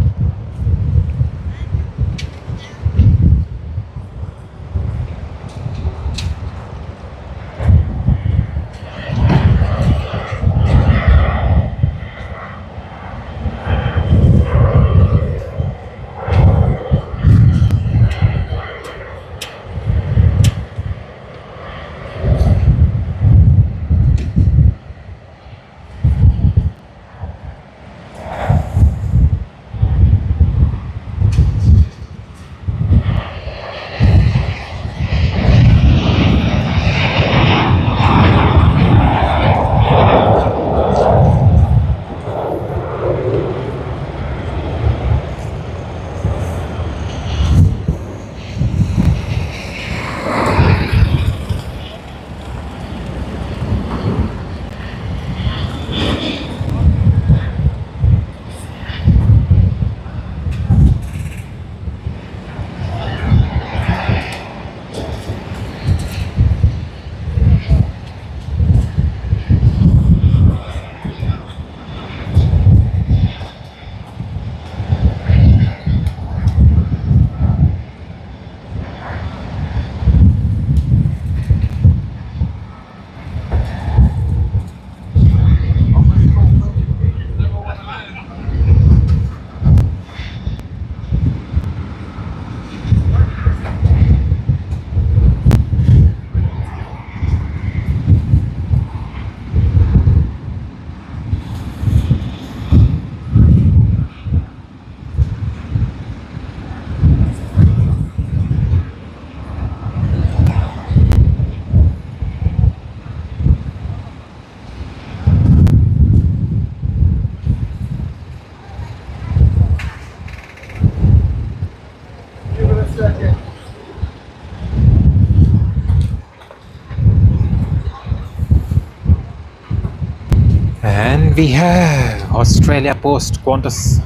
And we have Australia Post Qantas.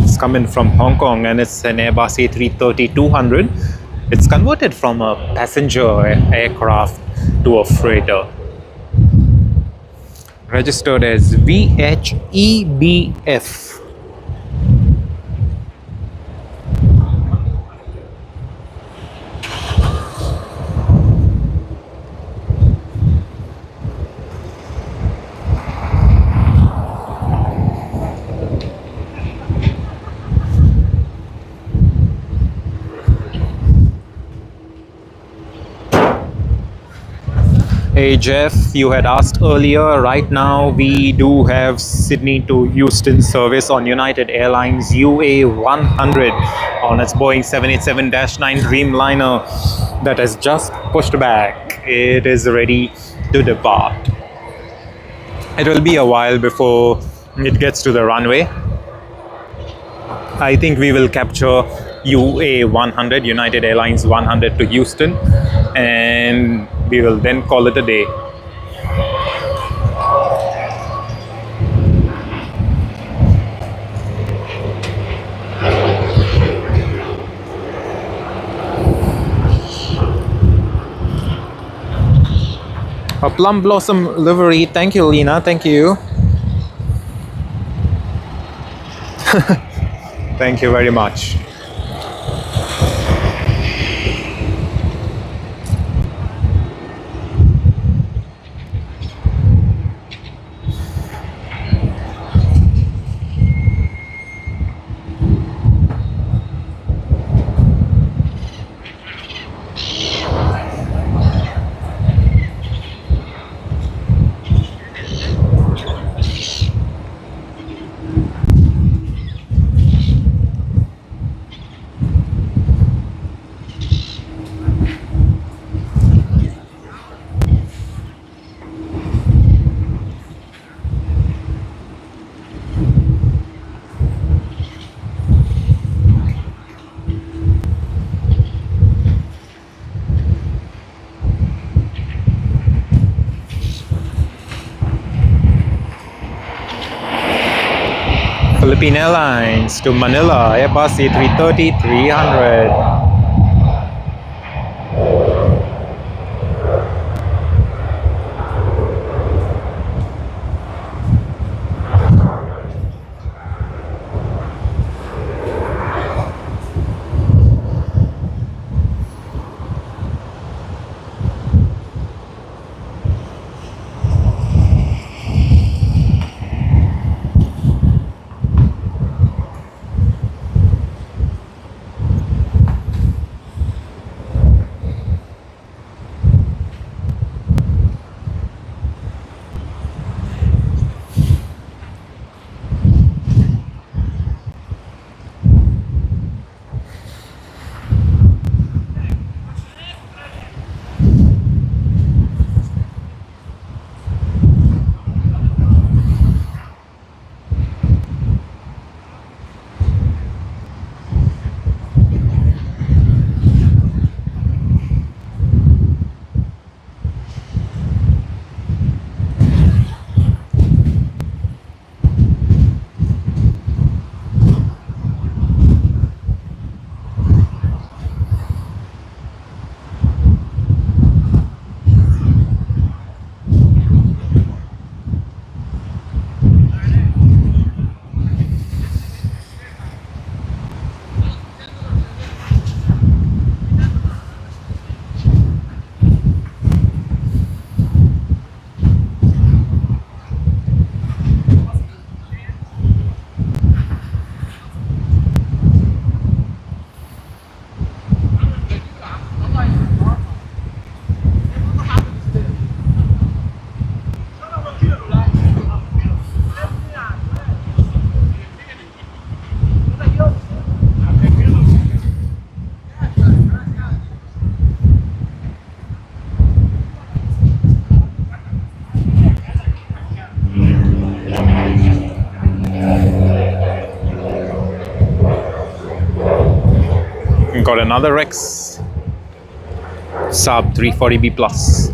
It's coming from Hong Kong and it's an Airbus A330-200. It's converted from a passenger aircraft to a freighter. Registered as VHEBF. Hey Jeff, you had asked earlier. Right now we do have Sydney to Houston service on United Airlines UA100 on its Boeing 787-9 Dreamliner that has just pushed back. It is ready to depart. It will be a while before it gets to the runway. I think we will capture UA100, United Airlines 100 to Houston, and we will then call it a day. A plum blossom livery. Thank you, Lena. Thank you. Thank you very much. Philippine Airlines to Manila, Airbus A330-300. Got another Rex. Saab 340B Plus.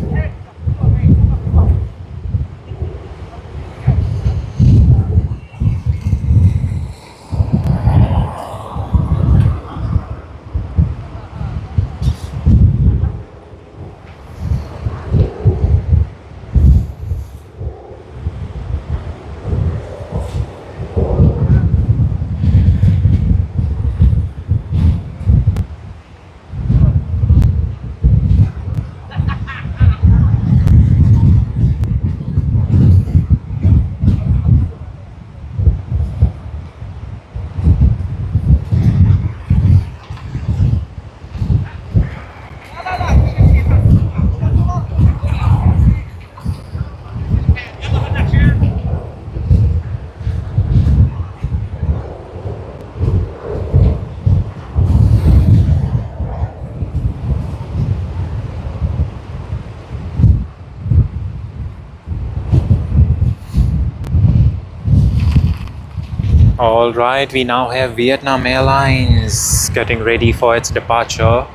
Alright, we now have Vietnam Airlines getting ready for its departure.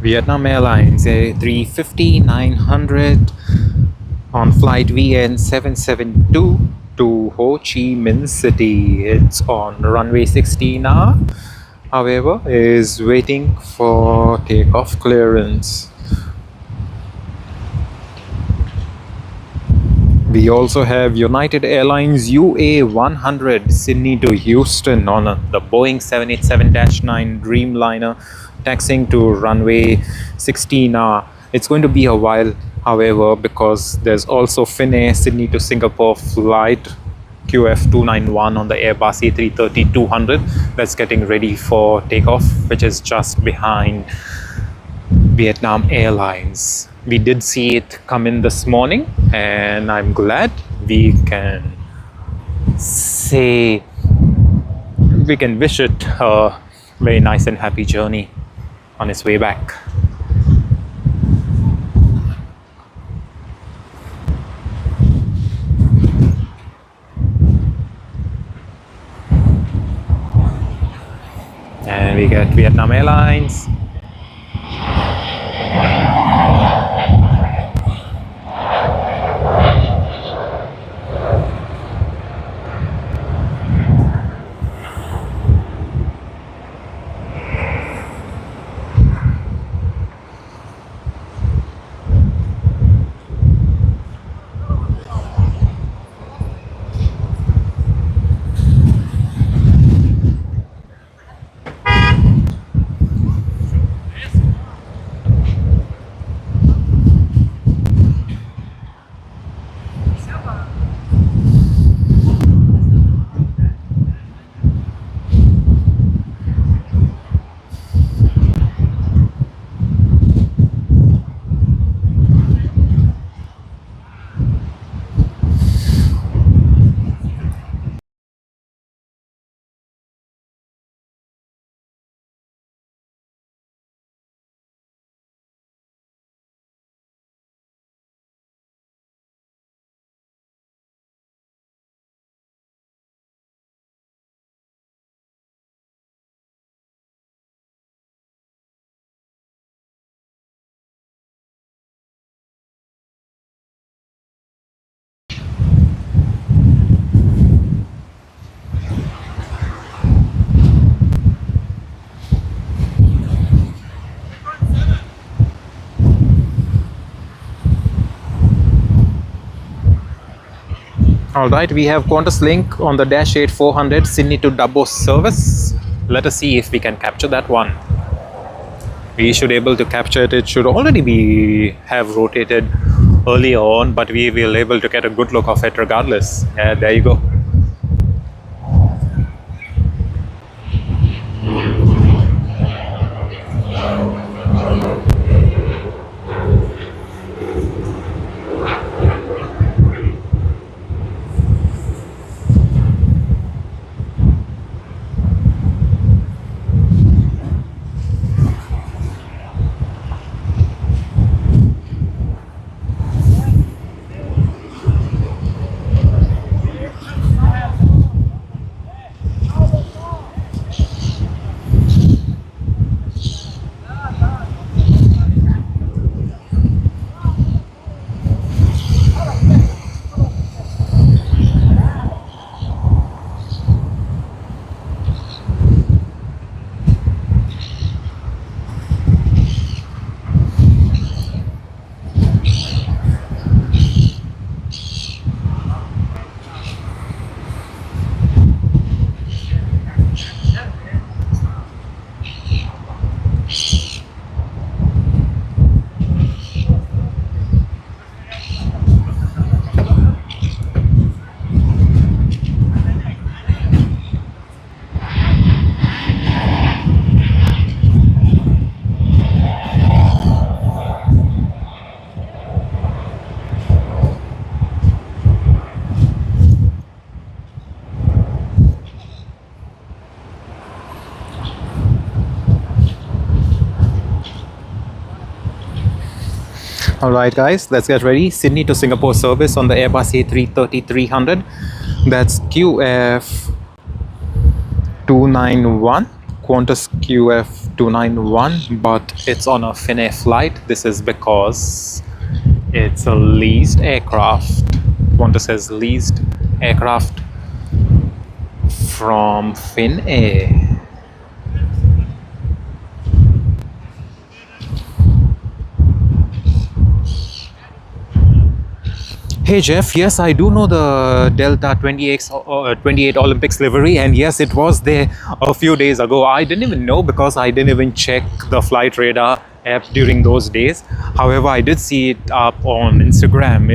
Vietnam Airlines A350-900 on flight VN772 to Ho Chi Minh City. It's on runway 16R, however, is waiting for takeoff clearance. We also have United Airlines UA100 Sydney to Houston on the Boeing 787-9 Dreamliner, taxiing to runway 16R. It's going to be a while, however, because there's also Finnair Sydney to Singapore flight QF291 on the Airbus A330-200 that's getting ready for takeoff, which is just behind Vietnam Airlines. We did see it come in this morning, and I'm glad we can wish it a very nice and happy journey on its way back. And we get Vietnam Airlines. Alright, we have Qantas link on the Dash 8-400 Sydney to Davos service. Let us see if we can capture that one. We should be able to capture it. It should already have rotated earlier on, but we were able to get a good look of it regardless. There you go. Alright guys, let's get ready. Sydney to Singapore service on the Airbus A330-300. That's QF 291, Qantas QF 291, but it's on a Finnair flight. This is because it's a leased aircraft. Qantas has leased aircraft from Finnair. Hey Jeff, yes, I do know the Delta 28 Olympics livery, and yes, it was there a few days ago. I didn't even know because I didn't even check the flight radar app during those days. However, I did see it up on Instagram.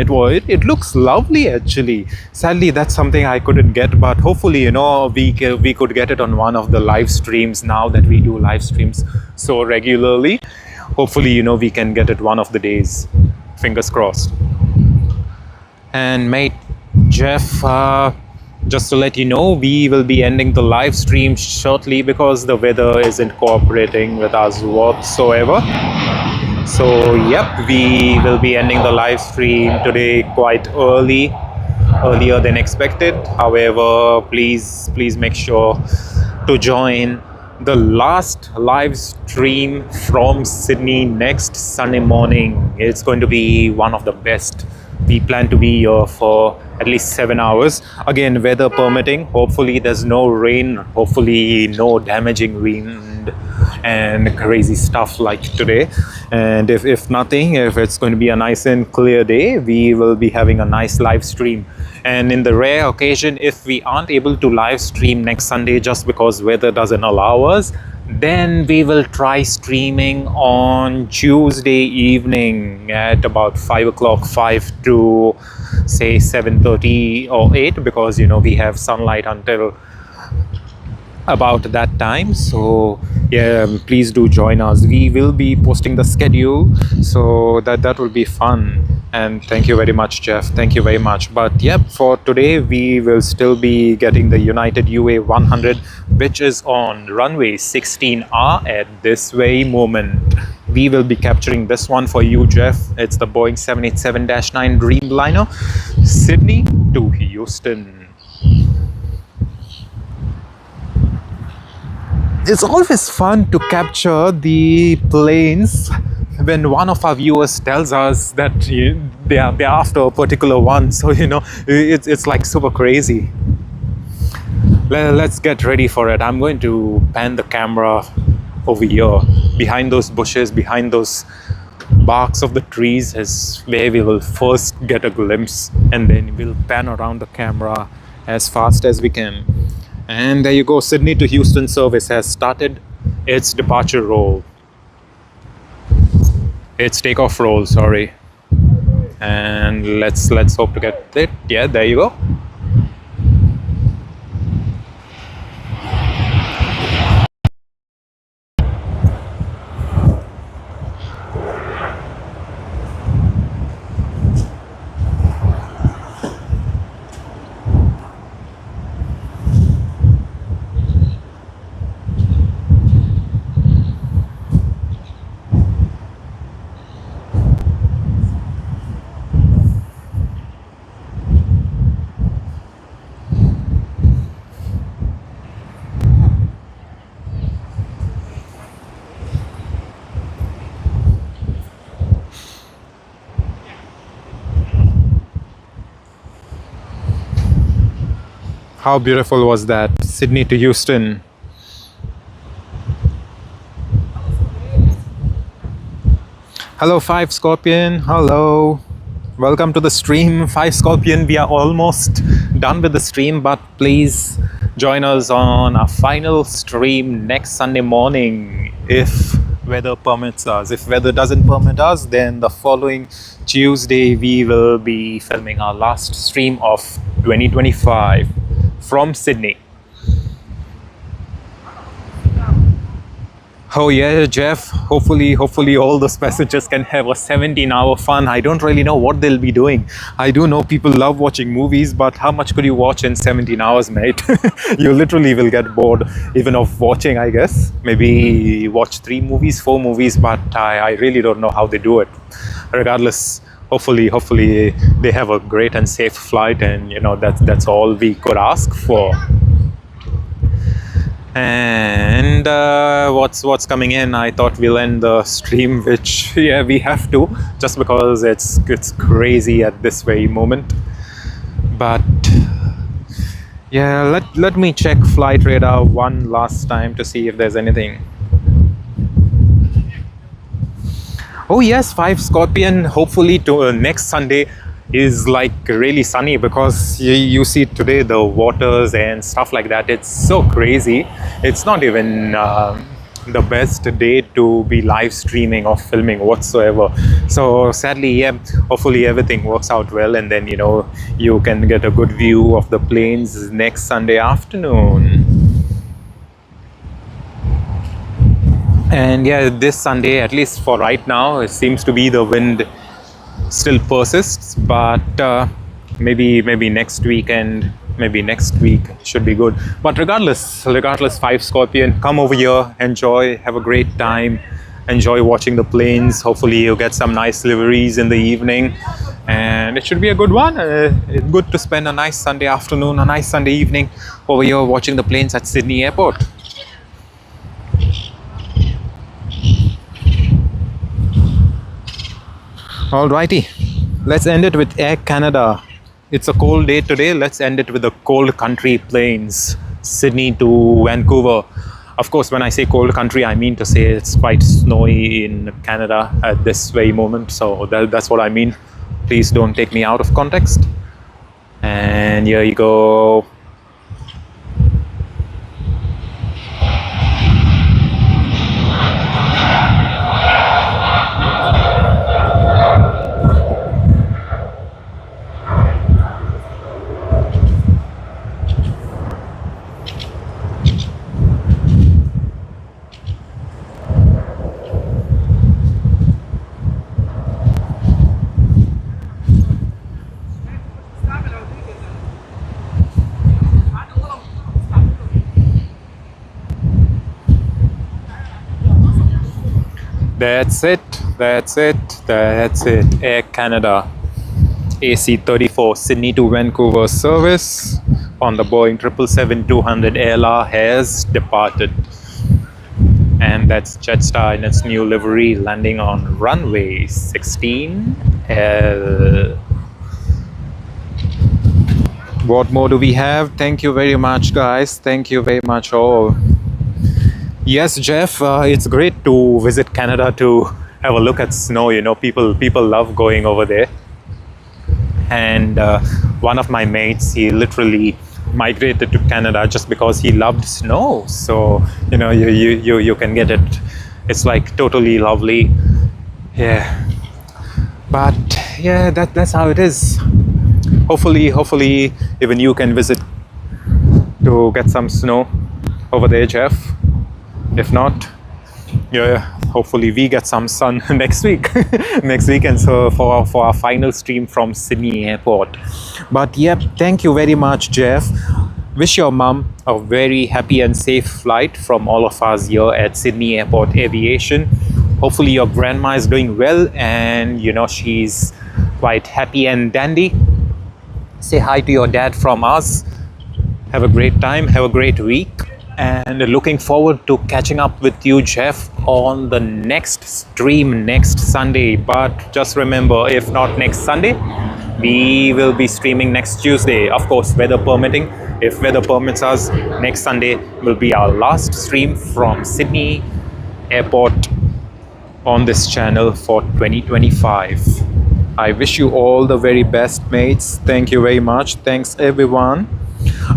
It looks lovely actually. Sadly, that's something I couldn't get, but hopefully, you know, we could get it on one of the live streams now that we do live streams so regularly. Hopefully, you know, we can get it one of the days. Fingers crossed. And mate Jeff, just to let you know, we will be ending the live stream shortly because the weather isn't cooperating with us whatsoever. So yep, we will be ending the live stream today quite earlier than expected. However, please make sure to join the last live stream from Sydney next Sunday morning. It's going to be one of the best. We plan to be here for at least 7 hours. Again, weather permitting. Hopefully there's no rain. Hopefully no damaging wind and crazy stuff like today. And if nothing, if it's going to be a nice and clear day, we will be having a nice live stream. And in the rare occasion, if we aren't able to live stream next Sunday just because weather doesn't allow us, then we will try streaming on Tuesday evening at about 5 o'clock, 5 to say 7:30 or 8, because you know we have sunlight until about that time. So yeah, please do join us. We will be posting the schedule, so that will be fun. And thank you very much, Jeff. Thank you very much. But yep, for today we will still be getting the United UA 100, which is on runway 16R at this very moment. We will be capturing this one for you, Jeff. It's the Boeing 787-9 Dreamliner, Sydney to Houston. It's always fun to capture the planes when one of our viewers tells us that they're after a particular one. So you know, it's like super crazy. Let's get ready for it. I'm going to pan the camera over here. Behind those bushes, behind those barks of the trees is where we will first get a glimpse, and then we'll pan around the camera as fast as we can. And there you go, Sydney to Houston service has started its departure roll. It's takeoff roll, sorry. And let's hope to get it. Yeah, there you go. How beautiful was that? Sydney to Houston. Hello 5 Scorpion, hello. Welcome to the stream 5 Scorpion. We are almost done with the stream, but please join us on our final stream next Sunday morning if weather permits us. If weather doesn't permit us, then the following Tuesday we will be filming our last stream of 2025 from Sydney. Oh yeah, Jeff, hopefully all those passengers can have a 17-hour fun. I don't really know what they'll be doing. I do know people love watching movies, but how much could you watch in 17 hours, mate? You literally will get bored even of watching, I guess. Maybe watch 3 movies, 4 movies, but I really don't know how they do it. Regardless, hopefully they have a great and safe flight, and you know that's all we could ask for. And what's coming in, I thought we'll end the stream, which yeah, we have to, just because it's crazy at this very moment. But yeah, let me check flight radar one last time to see if there's anything. Oh yes, 5 Scorpion, hopefully to next Sunday is like really sunny, because you see today the waters and stuff like that, it's so crazy. It's not even the best day to be live streaming or filming whatsoever. So sadly, yeah, hopefully everything works out well, and then you know you can get a good view of the planes next Sunday afternoon. And yeah, this Sunday, at least for right now, it seems to be the wind still persists, but maybe next weekend, maybe next week should be good. But regardless 5 Scorpion, come over here, enjoy, have a great time, enjoy watching the planes. Hopefully you get some nice liveries in the evening, and it should be a good one. It's good to spend a nice Sunday afternoon, a nice Sunday evening over here watching the planes at Sydney Airport. Alrighty, let's end it with Air Canada. It's a cold day today. Let's end it with the cold country planes, Sydney to Vancouver. Of course, when I say cold country, I mean to say it's quite snowy in Canada at this very moment. So that's what I mean. Please don't take me out of context. And here you go. That's it. Air Canada AC-34 Sydney to Vancouver service on the Boeing 777-200 LR has departed. And that's Jetstar in its new livery, landing on runway 16L. What more do we have? Thank you very much, guys. Thank you very much all. Yes, Jeff, it's great to visit Canada to have a look at snow. You know, people love going over there. And one of my mates, he literally migrated to Canada just because he loved snow. So you know, you can get it. It's like totally lovely. Yeah. But yeah, that's how it is. Hopefully even you can visit to get some snow over there, Jeff. If not, yeah, hopefully we get some sun next week. Next weekend, so for our final stream from Sydney Airport. But yep, thank you very much, Jeff. Wish your mum a very happy and safe flight from all of us here at Sydney Airport Aviation. Hopefully your grandma is doing well and you know she's quite happy and dandy. Say hi to your dad from us. Have a great time, have a great week, and looking forward to catching up with you, Jeff, on the next stream next Sunday. But just remember, if not next Sunday, we will be streaming next Tuesday, of course, weather permitting. If weather permits us, next Sunday will be our last stream from Sydney Airport on this channel for 2025. I wish you all the very best, mates. Thank you very much. Thanks, everyone.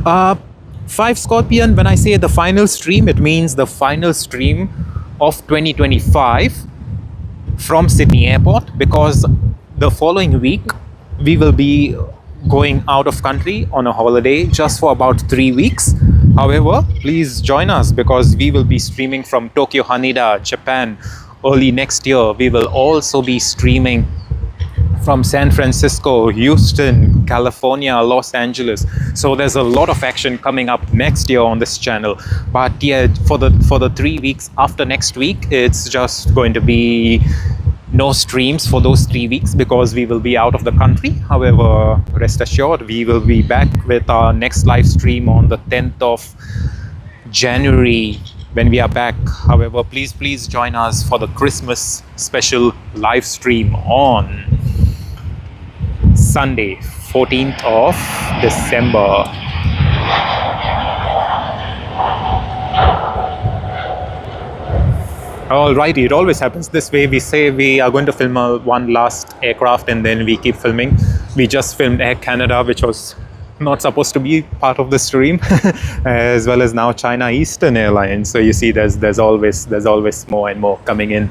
5 Scorpion, when I say the final stream, it means the final stream of 2025 from Sydney Airport, because the following week we will be going out of country on a holiday just for about 3 weeks. However, please join us because we will be streaming from Tokyo Haneda, Japan. Early next year, we will also be streaming from San Francisco, Houston, California, Los Angeles. So there's a lot of action coming up next year on this channel. But yeah, for the 3 weeks after next week, it's just going to be no streams for those 3 weeks because we will be out of the country. However, rest assured, we will be back with our next live stream on the 10th of January when we are back. However, please join us for the Christmas special live stream on Sunday, 14th of December. Alrighty, it always happens this way. We say we are going to film one last aircraft and then we keep filming. We just filmed Air Canada, which was not supposed to be part of the stream, as well as now China Eastern Airlines. So you see, there's always more and more coming in.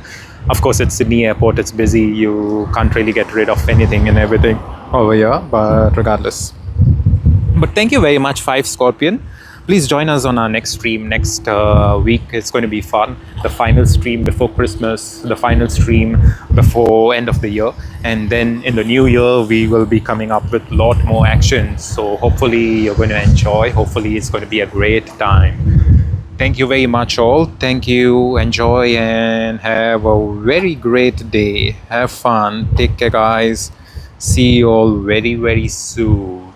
Of course, it's Sydney Airport, it's busy. You can't really get rid of anything and everything over here, but regardless. But thank you very much, 5 Scorpion. Please join us on our next stream next week. It's going to be fun. The final stream before Christmas, the final stream before end of the year. And then in the new year, we will be coming up with a lot more action. So hopefully you're going to enjoy. Hopefully it's going to be a great time. Thank you very much all. Thank you. Enjoy and have a very great day. Have fun. Take care, guys. See you all very soon.